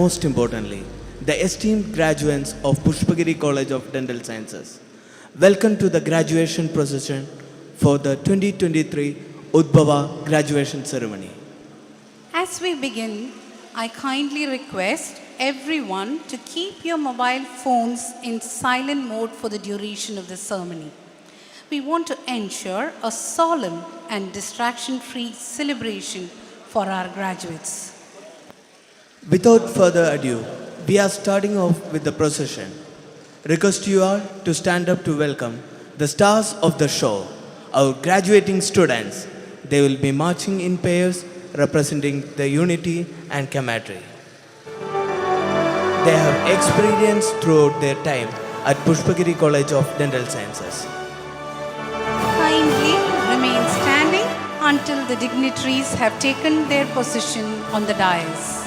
most importantly, the esteemed graduates of Pushpagiri College of Dental Sciences. Welcome to the graduation procession for the 2023 UDBHAVA graduation ceremony. As we begin, I kindly request everyone to keep your mobile phones in silent mode for the duration of the ceremony. We want to ensure a solemn and distraction-free celebration for our graduates. Without further ado, we are starting off with the procession. Request you all to stand up to welcome the stars of the show, our graduating students. They will be marching in pairs representing the unity and camaraderie they have experienced throughout their time at Pushpagiri College of Dental Sciences. Kindly remain standing until the dignitaries have taken their position on the dais.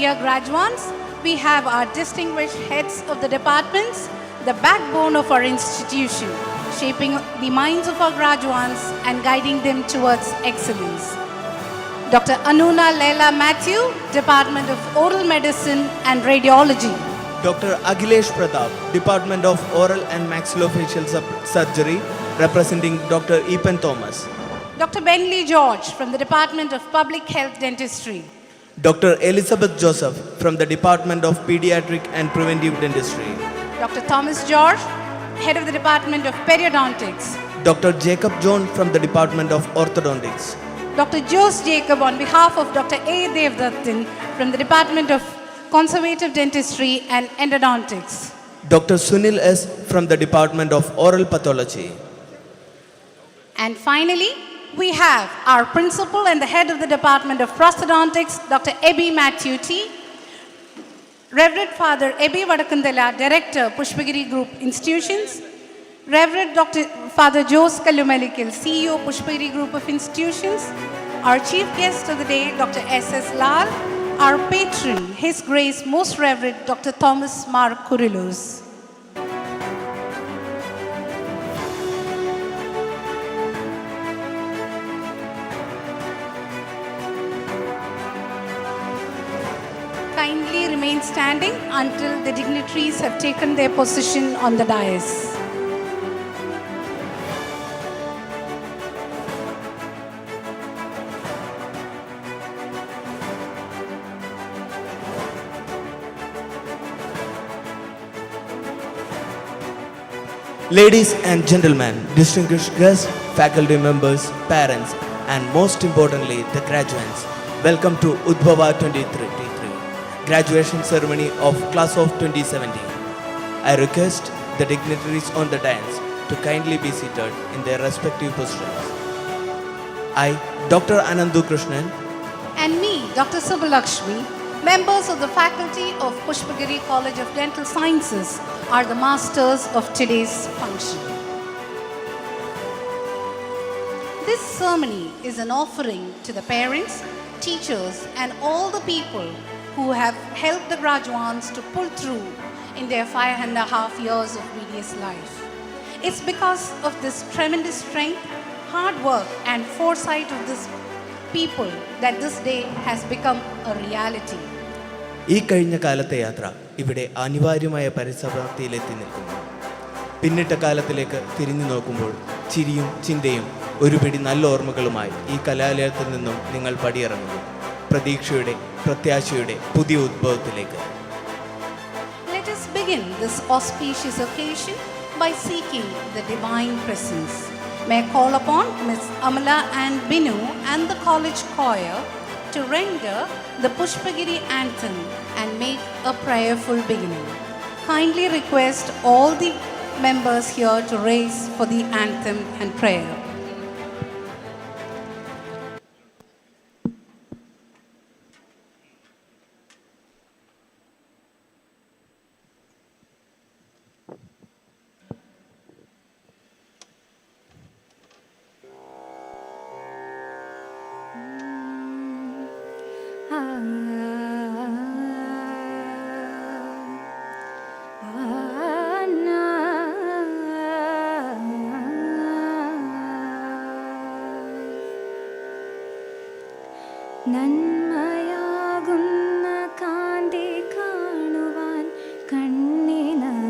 Dear graduates, we have our distinguished heads of the departments, the backbone of our institution, shaping the minds of our graduates and guiding them towards excellence. Dr. Anuna Leila Matthew, Department of Oral Medicine and Radiology. Dr. Aghilesh Pratap, Department of Oral and Maxillofacial Surgery, representing Dr. Epen Thomas. Dr. Bentley George from the Department of Public Health Dentistry. Dr. Elizabeth Joseph from the Department of Pediatric and Preventive Dentistry. Dr. Thomas George, Head of the Department of Periodontics. Dr. Jacob John from the Department of Orthodontics. Dr. Jose Jacob on behalf of Dr. A. Devdattan from the Department of Conservative Dentistry and Endodontics. Dr. Sunil S. from the Department of Oral Pathology. And finally, we have our principal and the head of the Department of Prosthodontics, Dr. Ebi Matthew T. Reverend Father Ebi Vadakandela, Director, Pushpagiri Group Institutions. Reverend Dr. Father Jose Kalumalikil, CEO, Pushpagiri Group of Institutions. Our chief guest of the day, Dr. S.S. Lal. Our patron, His Grace, Most Reverend Dr. Thomas Mar Kurilos. Kindly remain standing until the dignitaries have taken their position on the dais. Ladies and gentlemen, distinguished guests, faculty members, parents, and most importantly, the graduates, welcome to UDBHAVA 2023 graduation ceremony of class of 2017. I request the dignitaries on the dais to kindly be seated in their respective positions. I, Dr. Anandu Krishnan, and me, Dr. Subbalakshmi, members of the faculty of Pushpagiri College of Dental Sciences, are the masters of today's function. This ceremony is an offering to the parents, teachers, and all the people who have helped the graduates to pull through in their 5.5 years of BDS life. It's because of this tremendous strength, hard work and foresight of this people that this day has become a reality. ഈ കഴിഞ്ഞ കാലത്തെ യാത്ര ഇവിടെ അനിവാര്യമായ പരിസമാപ്തിയിലെത്തി നിൽക്കുന്നു. പിന്നിട്ട കാലത്തിലേക്ക് തിരിഞ്ഞു നോക്കുമ്പോൾ ചിരിയും ചിന്തയും ഒരു പിടി നല്ല ഓർമ്മകളുമായി ഈ കലാലയത്തിൽ നിന്നും നിങ്ങൾ പടിയിറങ്ങുന്നു പ്രതീക്ഷയുടെ പ്രത്യാശയുടെ പുതിയ ഉദ്ഭവത്തിലേക്ക്. Let us begin this auspicious occasion by seeking the divine presence. May I call upon Ms. Amala and Binu and the college choir to render the Pushpagiri anthem and make a prayerful beginning. Kindly request all the members here to raise for the anthem and prayer. നന്മയാകുന്ന കാന്തി കാണുവാൻ കണ്ണിനകേണമേ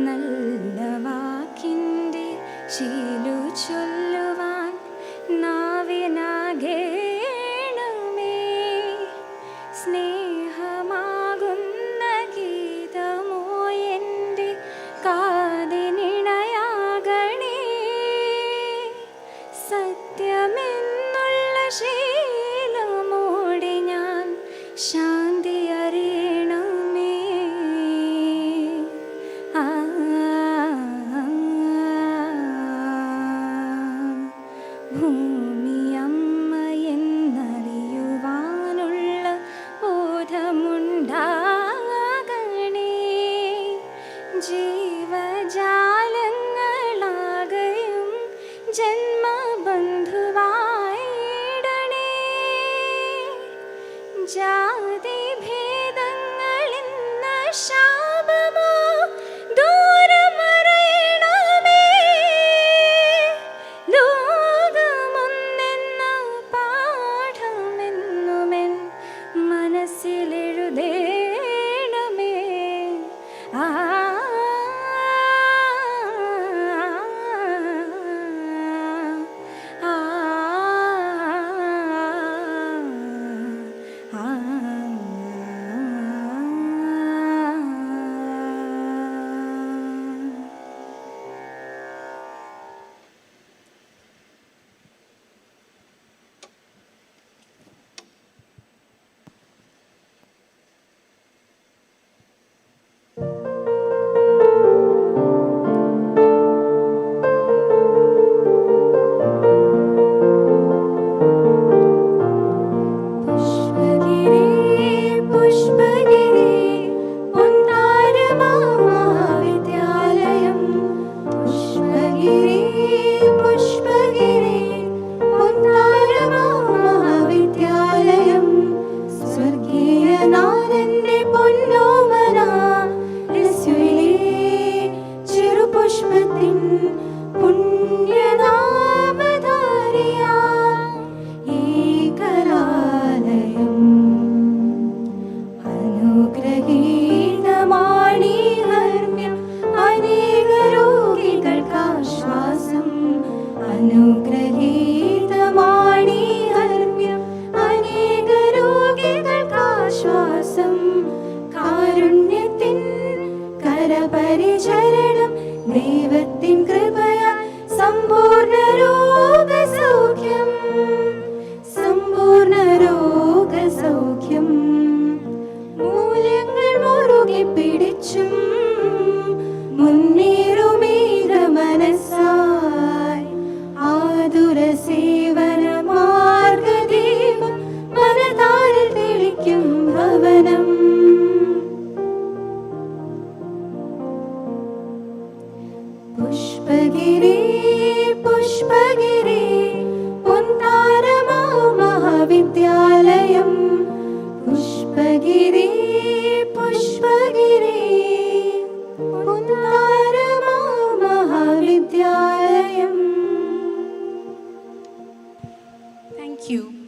നല്ല വാക്കിൻ്റെ ശീലു ചൊല്ലുവാൻ നാവിനകേണമേ സ്നേഹമാകുന്ന ഗീതമോ എൻ്റെ കാതിനിണയാകണേ സത്യമെന്നുള്ള ശീലമോടെ ഞാൻ ശാന്തി അറിയണമേ ഭൂമിയമ്മ എന്നറിയുവാനുള്ള ബോധമുണ്ടാകണേ ജീവജാലങ്ങളാകയും ജന്മബന്ധുവായിടണേ ജാതി ഭേദങ്ങളെന്ന ശാപമോ ദൂരമറിയണമേ ലോകമൊന്നെന്ന പാഠമെന്നുമെൻ മനസ്സിലെഴുതേണമേ ആ ആ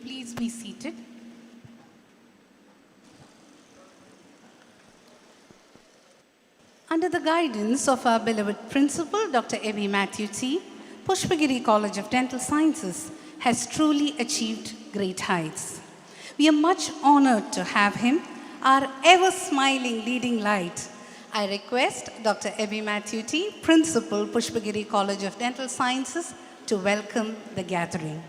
please be seated? Under the guidance of our beloved principal, Dr. A.B. Matthew T., Pushpagiri College of Dental Sciences has truly achieved great heights. We are much honored to have him, our ever-smiling leading light. I request Dr. A.B. Matthew T., Principal, Pushpagiri College of Dental Sciences, to welcome the gathering.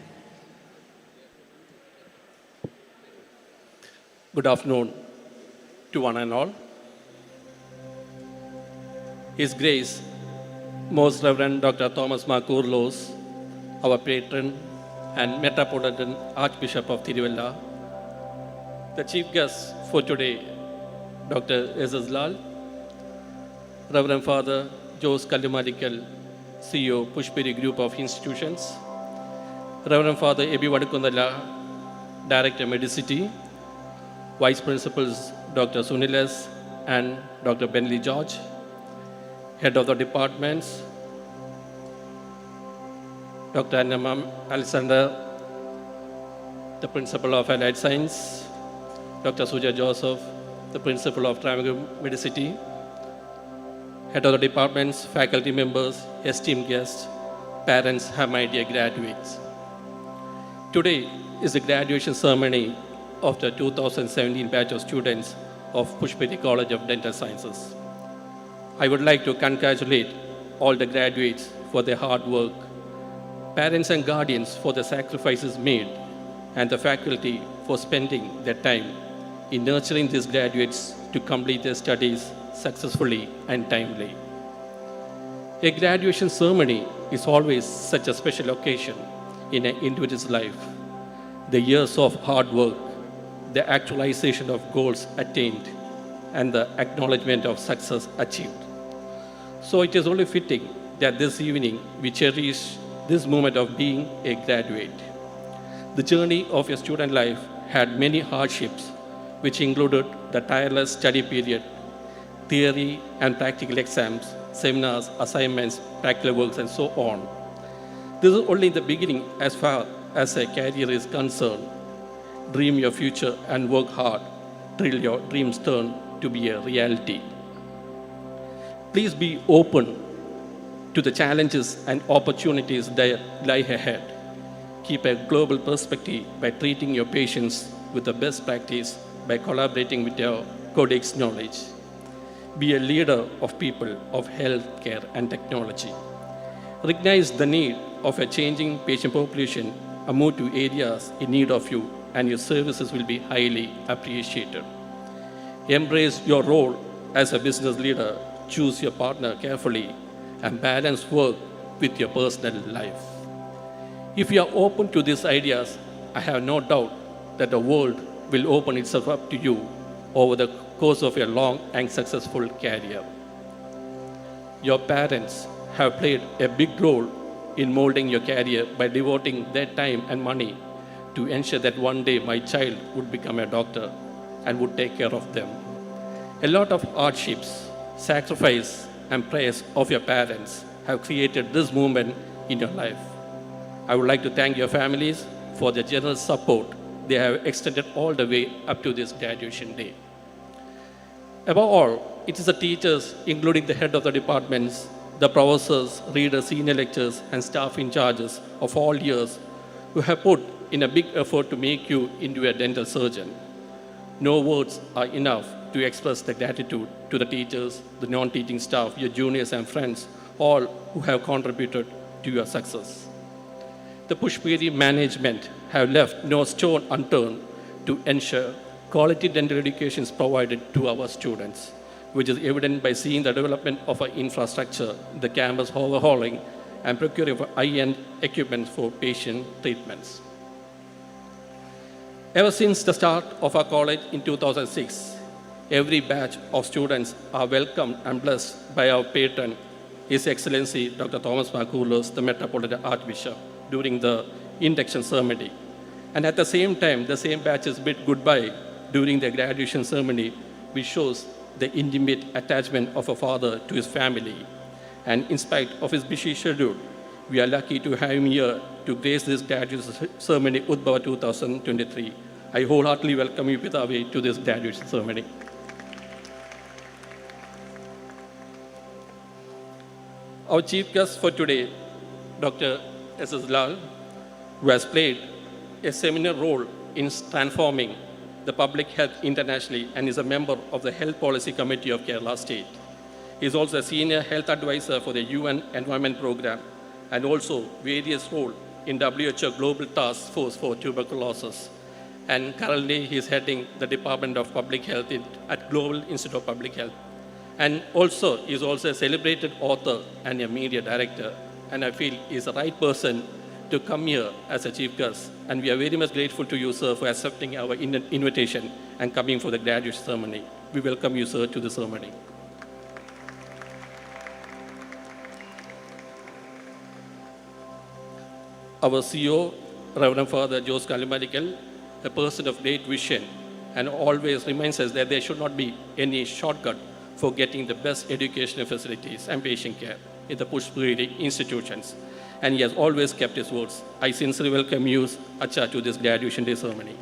Good afternoon to one and all. His Grace, Most Reverend Dr. Thomas Makurlos, our patron and Metropolitan Archbishop of Tiruvalla, the chief guest for today, Dr. S.S. Lal, Reverend Father Jose Kallumalikal, CEO, Pushpiri Group of Institutions, Reverend Father A.B. Vadakundala, Director Medicity, Vice Principals Dr. Sunilas and Dr. Bentley George, Head of the Departments, Dr. Annamam Alexander, the Principal of Allied Science, Dr. Suja Joseph, the Principal of Triangle Medicity, Head of the Departments, faculty members, esteemed guests, parents, and my dear graduates. Today is the graduation ceremony of the 2017 batch of students of Pushpiri College of Dental Sciences. I would like to congratulate all the graduates for their hard work, parents and guardians for the sacrifices made, and the faculty for spending their time in nurturing these graduates to complete their studies successfully and timely. A graduation ceremony is always such a special occasion in an individual's life. The years of hard work, the actualization of goals attained, and the acknowledgement of success achieved. So it is only fitting that this evening we cherish this moment of being a graduate. The journey of your student life had many hardships, which included the tireless study period, theory and practical exams, seminars, assignments, practical works, and so on. This is only the beginning as far as a career is concerned. Dream your future and work hard till your dreams turn to be a reality. Please be open to the challenges and opportunities that lie ahead. Keep a global perspective by treating your patients with the best practice by collaborating with your codex knowledge. Be a leader of people of healthcare and technology. Recognize the need of a changing patient population and move to areas in need of you, and your services will be highly appreciated. Embrace your role as a business leader. Choose your partner carefully and balance work with your personal life. If you are open to these ideas, I have no doubt that the world will open itself up to you over the course of your long and successful career. Your parents have played a big role in molding your career by devoting their time and money to ensure that one day my child would become a doctor and would take care of them. A lot of hardships, sacrifice, and prayers of your parents have created this moment in your life. I would like to thank your families for the generous support they have extended all the way up to this graduation day. Above all, it is the teachers, including the head of the departments, the professors, readers, senior lecturers, and staff in charges of all years who have put in a big effort to make you into a dental surgeon. No words are enough to express the gratitude to the teachers, the non-teaching staff, your juniors and friends, all who have contributed to your success. The Pushpiri management have left no stone unturned to ensure quality dental education is provided to our students, which is evident by seeing the development of our infrastructure, the campus overhauling, and procuring of high-end equipment for patient treatments. Ever since the start of our college in 2006, every batch of students are welcomed and blessed by our patron, His Excellency Dr. Thomas Makurlos, the Metropolitan Archbishop, during the induction ceremony. And at the same time, the same batches bid goodbye during the graduation ceremony, which shows the intimate attachment of a father to his family. And in spite of his busy schedule, we are lucky to have him here to grace this graduate ceremony UDBHAVA 2023. I wholeheartedly welcome you, Pitavi, to this graduate ceremony. Our chief guest for today, Dr. S.S. Lal, who has played a seminal role in transforming the public health internationally and is a member of the Health Policy Committee of Kerala State. He is also a senior health advisor for the UN Environment Programme and also various roles in WHO Global Task Force for Tuberculosis. And currently he is heading the Department of Public Health at Global Institute of Public Health. And also, he is also a celebrated author and a media director. And I feel he is the right person to come here as a chief guest. And we are very much grateful to you, sir, for accepting our invitation and coming for the graduate ceremony. We welcome you, sir, to the ceremony. Our CEO, Reverend Father Jose Kalimarical, a person of great vision, and always reminds us that there should not be any shortcut for getting the best educational facilities and patient care in the Pushpuri institutions. And he has always kept his words. I sincerely welcome you, Acha, to this graduation day ceremony.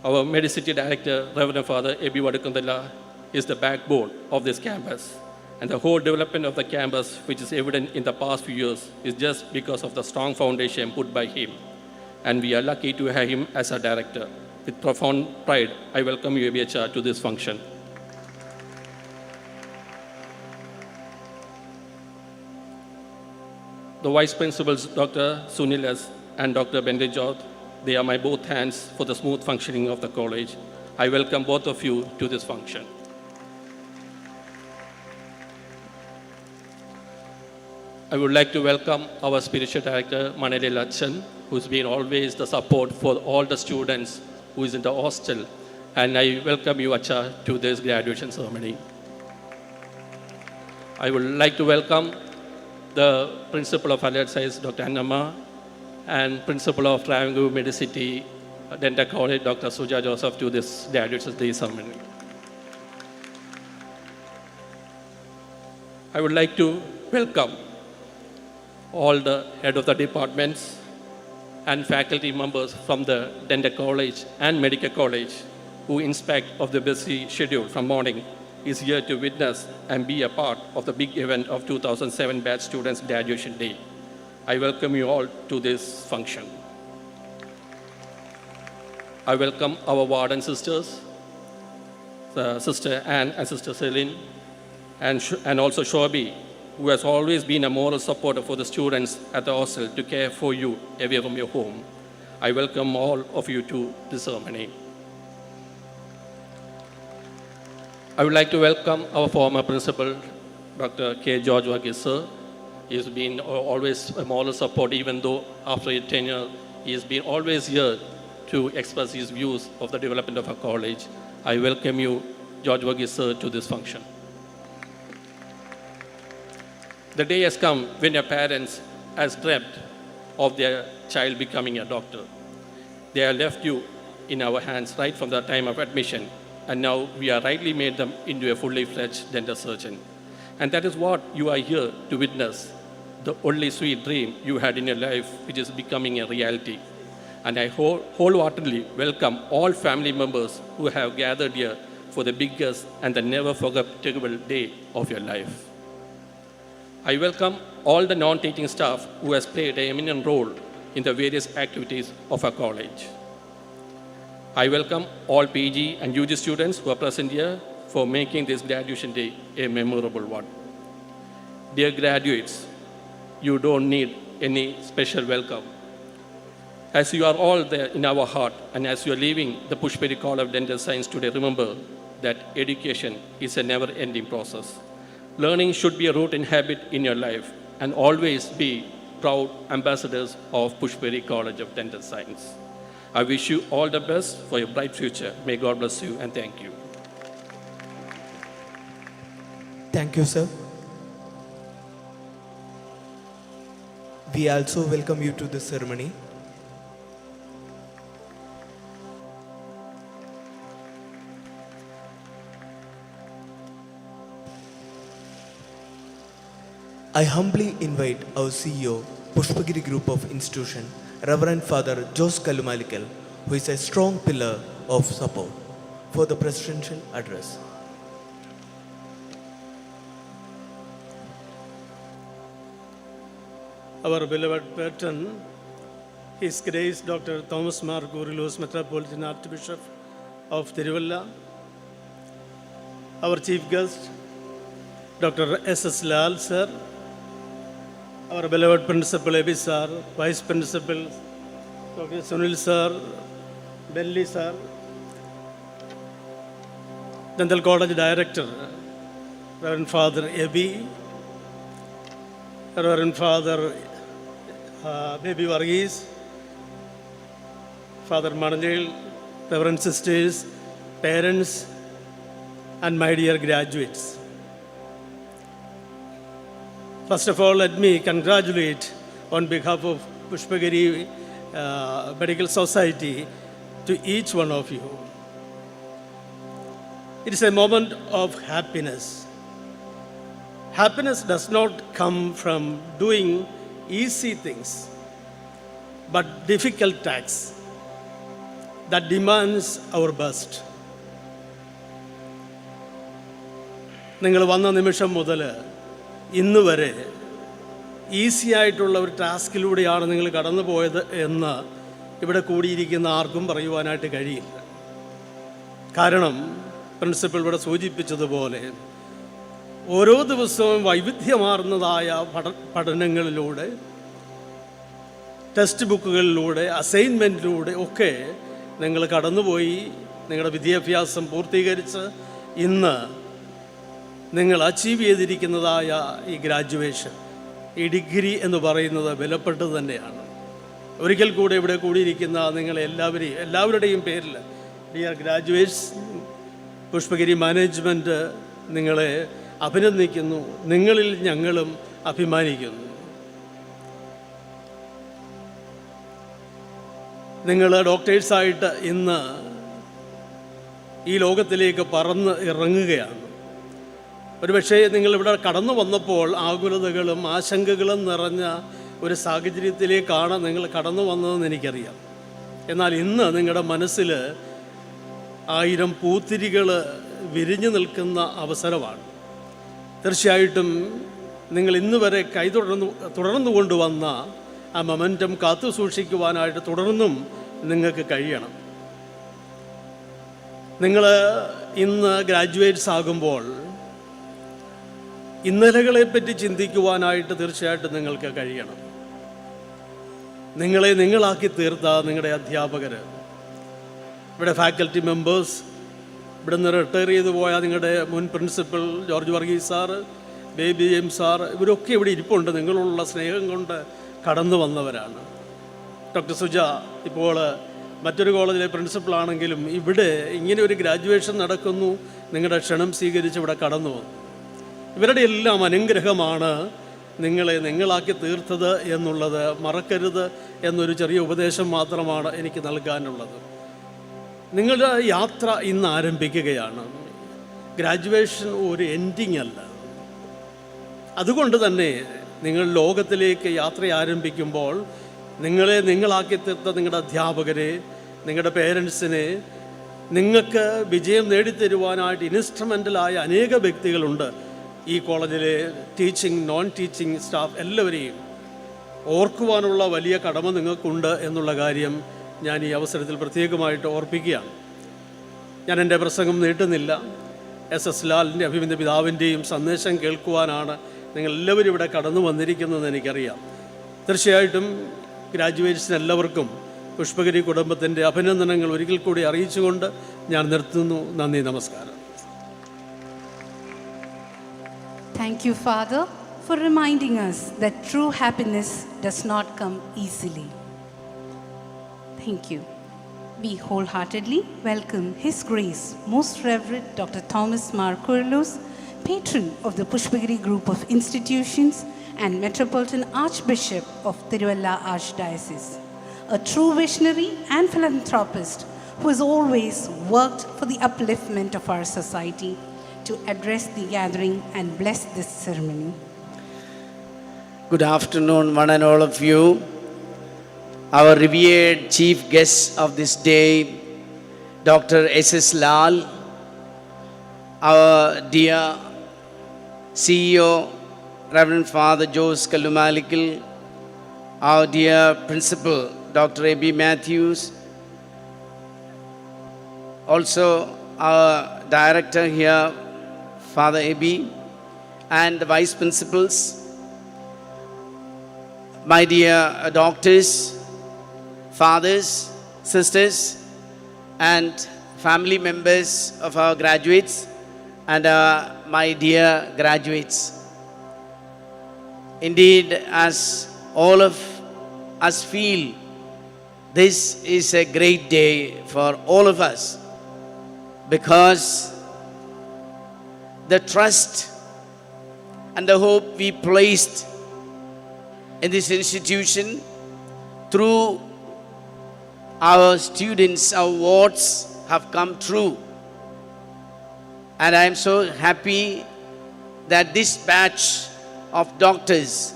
Our Medicity Director, Reverend Father A.B. Vadakundala, is the backbone of this campus. And the whole development of the campus, which is evident in the past few years, is just because of the strong foundation put by him. And we are lucky to have him as our director. With profound pride, I welcome you, UDBHAVA, to this function. The Vice Principals, Dr. Sunilas and Dr. Bendejot, they are my both hands for the smooth functioning of the college. I welcome both of you to this function. I would like to welcome our spiritual director, Manale Lachan, who's been always the support for all the students who is in the hostel. And I welcome you, Acha, to this graduation ceremony. I would like to welcome the Principal of Allied Science, Dr. Annama, and Principal of Travancore Medicity, Dental College, Dr. Suja Joseph, to this graduation day ceremony. I would like to welcome all the head of the departments and faculty members from the Dental College and Medical College who, in spite of the busy schedule from morning, is here to witness and be a part of the big event of 2007 batch students graduation day. I welcome you all to this function. I welcome our warden sisters, Sister Anne and Sister Celine, and also Shobi, who has always been a moral supporter for the students at the hostel to care for you away from your home. I welcome all of you to this ceremony. I would like to welcome our former principal, Dr. K. George Varghese, sir. He has been always a moral support, even though after his tenure, he has been always here to express his views of the development of our college. I welcome you, George Varghese, sir, to this function. The day has come when your parents has dreamt of their child becoming a doctor. They have left you in our hands right from the time of admission, and now we have rightly made them into a fully fledged dental surgeon. And that is what you are here to witness, the only sweet dream you had in your life, which is becoming a reality. And I wholeheartedly welcome all family members who have gathered here for the biggest and the never forgettable day of your life. I welcome all the non-teaching staff who has played an eminent role in the various activities of our college. I welcome all PG and UG students who are present here for making this graduation day a memorable one. Dear graduates, you don't need any special welcome. As you are all there in our heart and as you are leaving the Pushperi College of Dental Science today, remember that education is a never-ending process. Learning should be a routine habit in your life and always be proud ambassadors of Pushperi College of Dental Science. I wish you all the best for your bright future. May God bless you and thank you. Thank you, sir. We also welcome you to the ceremony. I humbly invite our CEO, Pushpagiri Group of Institution, Reverend Father Jose Kalumalikal, who is a strong pillar of support, for the presidential address. Our beloved patron, His Grace Dr. Thomas Mar Kurilos, Metropolitan Archbishop of Tiruvalla, our chief guest, Dr. S.S. Lal sir, our beloved Principal Ebi sir, Vice Principal Dr. Sunil sir, Bentley sir, Dental College Director, Reverend Father Ebi, Reverend Father Baby Varghese, Father Manajil, Reverend Sisters, parents, and my dear graduates. First of all, let me congratulate on behalf of Pushpagiri Medical Society to each one of you. It is a moment of happiness. Happiness does not come from doing easy things, but difficult tasks that demands our best. നിങ്ങൾ വന്ന നിമിഷം മുതൽ ഇന്ന് വരെ easy ആയിട്ടുള്ള ഒരു ടാസ്കിലൂടെയാണ് നിങ്ങൾ കടന്നു പോയത് എന്ന് ഇവിടെ കൂടിയിരിക്കുന്ന ആർക്കും പറയുവാനായിട്ട് കഴിയില്ല. കാരണം പ്രിൻസിപ്പൽ ഇവിടെ സൂചിപ്പിച്ചതുപോലെ ഓരോ ദിവസവും വൈവിധ്യമാർന്നതായ പഠനങ്ങളിലൂടെ, ടെക്സ്റ്റ് ബുക്കുകളിലൂടെ, അസൈൻമെൻറ്റിലൂടെ ഒക്കെ നിങ്ങൾ കടന്നുപോയി നിങ്ങളുടെ വിദ്യാഭ്യാസം പൂർത്തീകരിച്ച് ഇന്ന് നിങ്ങൾ അച്ചീവ് ചെയ്തിരിക്കുന്നതായ ഈ ഗ്രാജുവേഷൻ, ഈ ഡിഗ്രി എന്ന് പറയുന്നത് വിലപ്പെട്ടത് തന്നെയാണ്. ഒരിക്കൽ കൂടെ ഇവിടെ കൂടിയിരിക്കുന്ന എല്ലാവരുടെയും പേരിൽ ഡിയർ ഗ്രാജുവേറ്റ്സ്, പുഷ്പഗിരി മാനേജ്മെൻറ്റ് നിങ്ങളെ അഭിനന്ദിക്കുന്നു. നിങ്ങളിൽ ഞങ്ങളും അഭിമാനിക്കുന്നു. നിങ്ങൾ ഡോക്ടേഴ്സായിട്ട് ഇന്ന് ഈ ലോകത്തിലേക്ക് പറന്ന് ഇറങ്ങുകയാണ്. ഒരുപക്ഷേ നിങ്ങളിവിടെ കടന്നു വന്നപ്പോൾ ആകുലതകളും ആശങ്കകളും നിറഞ്ഞ ഒരു സാഹചര്യത്തിലേക്കാണ് നിങ്ങൾ കടന്നു വന്നതെന്ന് എനിക്കറിയാം. എന്നാൽ ഇന്ന് നിങ്ങളുടെ മനസ്സിൽ 1000 പൂത്തിരികൾ വിരിഞ്ഞു നിൽക്കുന്ന അവസരമാണ്. തീർച്ചയായിട്ടും നിങ്ങൾ ഇന്ന് വരെ തുടർന്നു കൊണ്ടുവന്ന ആ മൊമെൻറ്റം കാത്തു സൂക്ഷിക്കുവാനായിട്ട് തുടർന്നും നിങ്ങൾക്ക് കഴിയണം. നിങ്ങൾ ഇന്ന് ഗ്രാജുവേറ്റ്സ് ആകുമ്പോൾ ഇന്നലകളെപ്പറ്റി ചിന്തിക്കുവാനായിട്ട് തീർച്ചയായിട്ടും നിങ്ങൾക്ക് കഴിയണം. നിങ്ങളെ നിങ്ങളാക്കി തീർത്ത നിങ്ങളുടെ അധ്യാപകർ, ഇവിടെ ഫാക്കൽറ്റി മെമ്പേഴ്സ്, ഇവിടെ നിന്ന് റിട്ടയർ ചെയ്തു പോയ നിങ്ങളുടെ മുൻ principal George Varghese sir, baby M sir, ഇവരൊക്കെ ഇവിടെ ഇരിപ്പുണ്ട്. നിങ്ങളുള്ള സ്നേഹം കൊണ്ട് കടന്നു വന്നവരാണ്. ഡോക്ടർ സുജ ഇപ്പോൾ മറ്റൊരു കോളേജിലെ പ്രിൻസിപ്പളാണെങ്കിലും ഇവിടെ ഇങ്ങനെ ഒരു ഗ്രാജുവേഷൻ നടക്കുന്നു, നിങ്ങളുടെ ക്ഷണം സ്വീകരിച്ച് ഇവിടെ കടന്നു വന്നു. ഇവരുടെ എല്ലാം അനുഗ്രഹമാണ് നിങ്ങളെ നിങ്ങളാക്കി തീർത്തത് എന്നുള്ളത് മറക്കരുത് എന്നൊരു ചെറിയ ഉപദേശം മാത്രമാണ് എനിക്ക് നൽകാനുള്ളത്. നിങ്ങളുടെ യാത്ര ഇന്ന് ആരംഭിക്കുകയാണ്. ഗ്രാജുവേഷൻ ഒരു എൻഡിങ് അല്ല. അതുകൊണ്ട് തന്നെ നിങ്ങൾ ലോകത്തിലേക്ക് യാത്ര ആരംഭിക്കുമ്പോൾ നിങ്ങളെ നിങ്ങളാക്കി തീർത്ത നിങ്ങളുടെ അധ്യാപകരെ, നിങ്ങളുടെ പേരൻസിനെ, നിങ്ങൾക്ക് വിജയം നേടിത്തരുവാനായിട്ട് ഇൻസ്ട്രുമെൻ്റലായ അനേക വ്യക്തികളുണ്ട്. ഈ കോളേജിലെ ടീച്ചിങ്, നോൺ ടീച്ചിങ് സ്റ്റാഫ് എല്ലാവരെയും ഓർക്കുവാനുള്ള വലിയ കടമ നിങ്ങൾക്കുണ്ട് എന്നുള്ള കാര്യം ഞാൻ ഈ അവസരത്തിൽ പ്രത്യേകമായിട്ട് ഓർപ്പിക്കുകയാണ്. ഞാൻ എൻ്റെ പ്രസംഗം നീട്ടുന്നില്ല. S.S. ലാലിൻ്റെ അഭിമന്യ പിതാവിൻ്റെയും സന്ദേശം കേൾക്കുവാനാണ് നിങ്ങളെല്ലാവരും ഇവിടെ കടന്നു വന്നിരിക്കുന്നതെന്ന് എനിക്കറിയാം. തീർച്ചയായിട്ടും ഗ്രാജുവേറ്റ്സിന് എല്ലാവർക്കും പുഷ്പഗിരി കുടുംബത്തിൻ്റെ അഭിനന്ദനങ്ങൾ ഒരിക്കൽ കൂടി അറിയിച്ചുകൊണ്ട് ഞാൻ നിർത്തുന്നു. നന്ദി, നമസ്കാരം. Thank you, Father, for reminding us that true happiness does not come easily. Thank you. We wholeheartedly welcome His Grace, Most Reverend Dr. Thomas Mar Kurilos, Patron of the Pushpagiri Group of Institutions and Metropolitan Archbishop of Tiruvalla Archdiocese, a true visionary and philanthropist who has always worked for the upliftment of our society, to address the gathering and bless this ceremony. Good afternoon, one and all of you. Our revered chief guest of this day, Dr. S.S. Lal, our dear CEO, Reverend Father Jose Kalumalikal, our dear Principal, Dr. A.B. Matthews, also our Director here, Father A.B., and the Vice Principals, my dear doctors, fathers, sisters, and family members of our graduates, and my dear graduates. Indeed, as all of us feel, this is a great day for all of us, because the trust and the hope we placed in this institution through our students, our wards have come true. And I am so happy that this batch of doctors,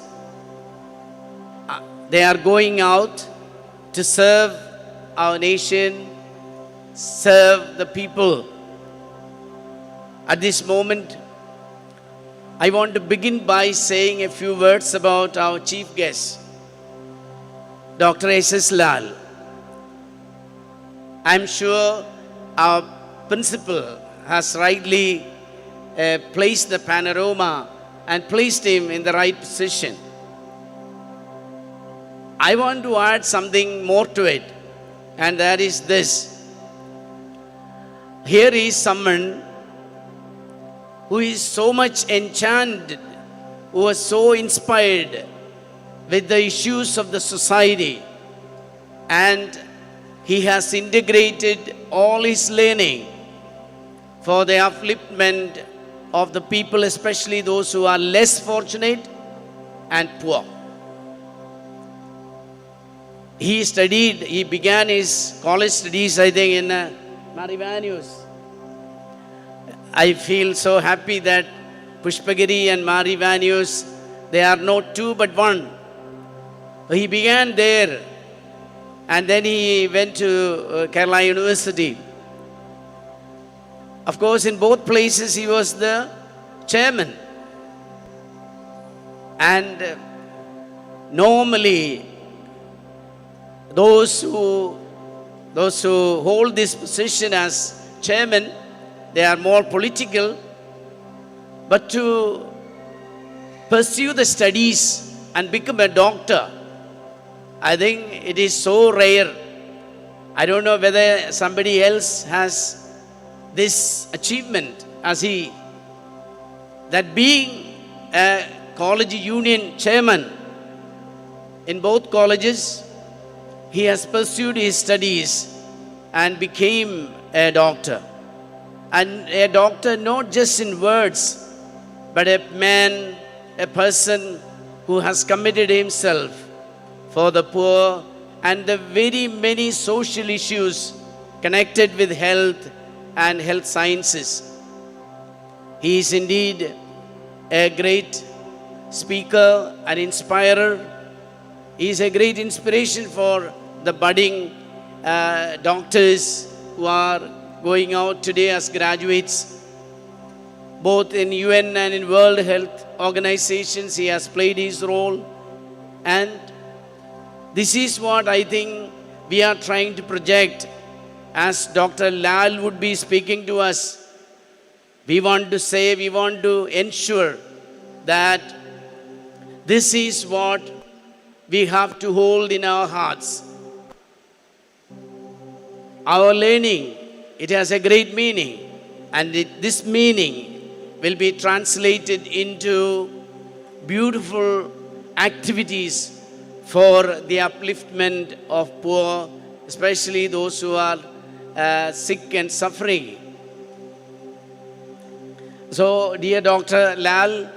they are going out to serve our nation, serve the people. At this moment, I want to begin by saying a few words about our chief guest, Dr. S.S. Lal. I'm sure our principal has rightly placed the panorama and placed him in the right position. I want to add something more to it, and that is this. Here is someone who is so much enchanted, who was so inspired with the issues of the society, and he has integrated all his learning for the upliftment of the people, especially those who are less fortunate and poor. He began his college studies, I think, in Marivanus. I feel so happy that Pushpagiri and Marivanus, they are not two but one. He began there, and then he went to Kerala University. Of course, in both places he was the chairman. And normally, those who hold this position as chairman, they are more political, but to pursue the studies and become a doctor, I think it is so rare. I don't know whether somebody else has this achievement as he, that being a college union chairman in both colleges, he has pursued his studies and became a doctor. And a doctor not just in words, but a man, a person who has committed himself for the poor and the very many social issues connected with health and health sciences. He is indeed a great speaker, an inspirer. He is a great inspiration for the budding doctors who are going out today as graduates. Both in UN and in World Health Organizations, he has played his role. And this is what I think we are trying to project as Dr. Lal would be speaking to us. We want to say, we want to ensure that this is what we have to hold in our hearts. Our learning, it has a great meaning, and this meaning will be translated into beautiful activities for the upliftment of poor, especially those who are sick and suffering. So, dear Dr. Lal,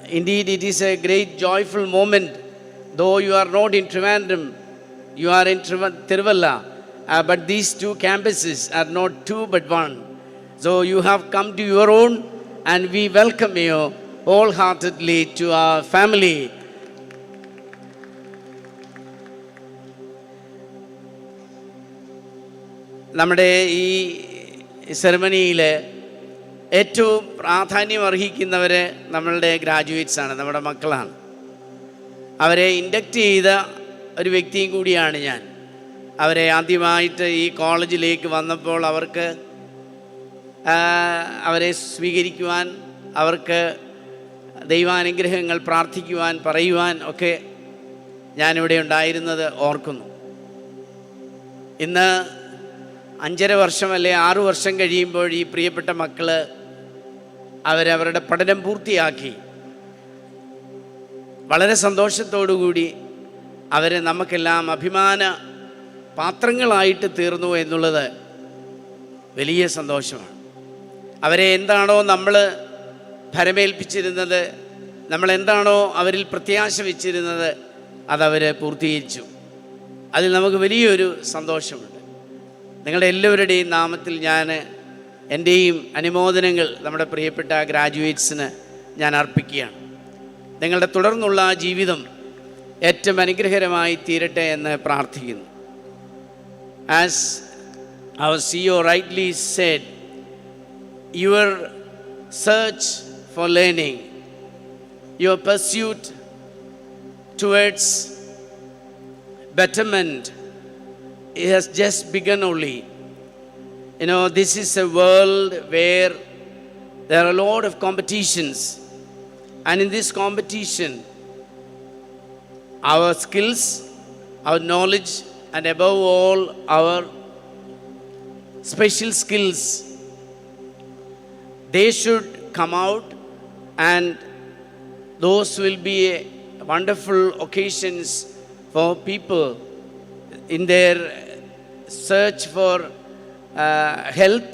indeed it is a great joyful moment. Though you are not in Trivandrum, you are in Tiruvalla. But these two campuses are not two but one. So you have come to your own, and we welcome you wholeheartedly to our family. നമ്മുടെ ഈ സെറമണിയിൽ ഏറ്റവും പ്രാധാന്യം അർഹിക്കുന്നവർ നമ്മളുടെ ഗ്രാജുവേറ്റ്സാണ്, നമ്മുടെ മക്കളാണ്. അവരെ induct ചെയ്ത ഒരു വ്യക്തിയും കൂടിയാണ് ഞാൻ. അവരെ ആദ്യമായിട്ട് ഈ കോളേജിലേക്ക് വന്നപ്പോൾ അവരെ സ്വീകരിക്കുവാൻ, അവർക്ക് ദൈവാനുഗ്രഹങ്ങൾ പ്രാർത്ഥിക്കുവാൻ, പറയുവാൻ ഒക്കെ ഞാനിവിടെ ഉണ്ടായിരുന്നത് ഓർക്കുന്നു. ഇന്ന് 5.5 വർഷം അല്ലെ 6 വർഷം കഴിയുമ്പോൾ ഈ പ്രിയപ്പെട്ട മക്കൾ അവരവരുടെ പഠനം പൂർത്തിയാക്കി വളരെ സന്തോഷത്തോടുകൂടി അവരെ നമുക്കെല്ലാം അഭിമാന പാത്രങ്ങളായിട്ട് തീർന്നു എന്നുള്ളത് വലിയ സന്തോഷമാണ്. അവരെ എന്താണോ നമ്മൾ ഭരമേൽപ്പിച്ചിരുന്നത്, നമ്മളെന്താണോ അവരിൽ പ്രത്യാശ വെച്ചിരുന്നത്, അതവർ പൂർത്തീകരിച്ചു. അതിൽ നമുക്ക് വലിയൊരു സന്തോഷമുണ്ട്. നിങ്ങളുടെ എല്ലാവരുടെയും നാമത്തിൽ ഞാൻ എൻ്റെയും അനുമോദനങ്ങൾ നമ്മുടെ പ്രിയപ്പെട്ട ഗ്രാജുവേറ്റ്സിന് ഞാൻ അർപ്പിക്കുകയാണ്. നിങ്ങളുടെ തുടർന്നുള്ള ജീവിതം ഏറ്റവും അനുഗ്രഹകരമായി തീരട്ടെ എന്ന് പ്രാർത്ഥിക്കുന്നു. As our CEO rightly said, your search for learning, your pursuit towards betterment, it has just begun only. You know, this is a world where there are a lot of competitions, and in this competition, our skills, our knowledge, and above all, our special skills, they should come out, and those will be wonderful occasions for people in their search for health,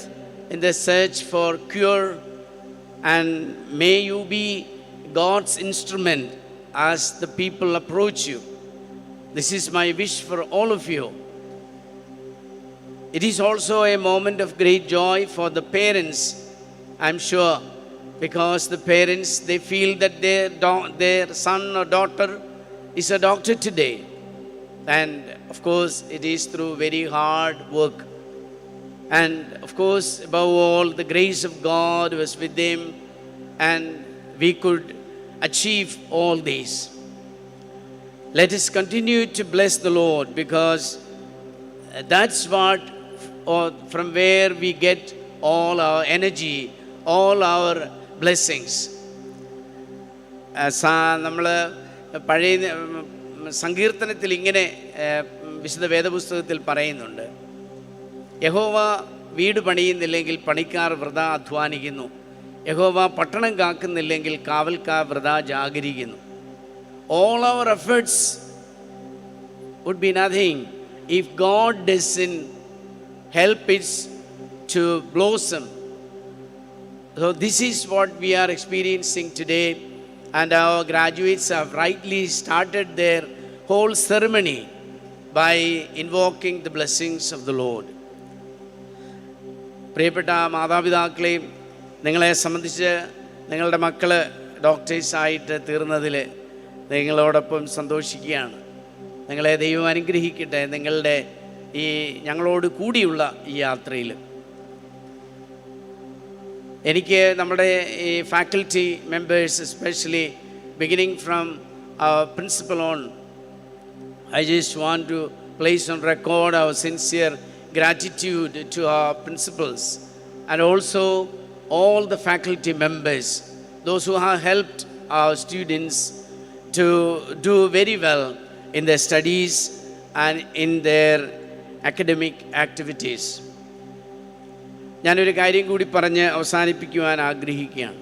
in their search for cure, and may you be God's instrument as the people approach you. This is my wish for all of you. It is also a moment of great joy for the parents, I'm sure, because the parents, they feel that their son or daughter is a doctor today. And of course, it is through very hard work. And of course, above all, the grace of God was with them, and we could achieve all these. Let us continue to bless the Lord, because that's what, or from where we get all our energy, all our blessings. നമ്മൾ പഴയ സങ്കീർത്തനത്തിൽ ഇങ്ങനെ വിശുദ്ധ വേദപുസ്തകത്തിൽ പറയുന്നുണ്ട്, യഹോവ വീട് പണിയുന്നില്ലെങ്കിൽ പണിക്കാർ വൃഥാ അധ്വാനിക്കുന്നു, യഹോവ പട്ടണം കാക്കുന്നില്ലെങ്കിൽ കാവൽക്കാർ വൃഥാ ജാഗരിക്കുന്നു. All our efforts would be nothing if God doesn't help it to blossom. So this is what we are experiencing today, and our graduates have rightly started their whole ceremony by invoking the blessings of the Lord. പ്രിയപ്പെട്ട മാതാപിതാക്കളെ, നിങ്ങളെ സംബന്ധിച്ച് നിങ്ങളുടെ മക്കൾ ഡോക്ടേഴ്സായിട്ട് തീർന്നതിൽ നിങ്ങളോടൊപ്പം സന്തോഷിക്കുകയാണ്. നിങ്ങളെ ദൈവം അനുഗ്രഹിക്കട്ടെ നിങ്ങളുടെ ഈ ഞങ്ങളോട് കൂടിയുള്ള ഈ യാത്രയിൽ. എനിക്ക് നമ്മുടെ ഈ faculty members, especially beginning from our principal on, I just want to place on record our sincere gratitude to our principals, and also all the faculty members, those who have helped our students to do very well in their studies and in their academic activities. ഞാനൊരു കാര്യം കൂടി പറഞ്ഞ് അവസാനിപ്പിക്കുവാൻ ആഗ്രഹിക്കുകയാണ്.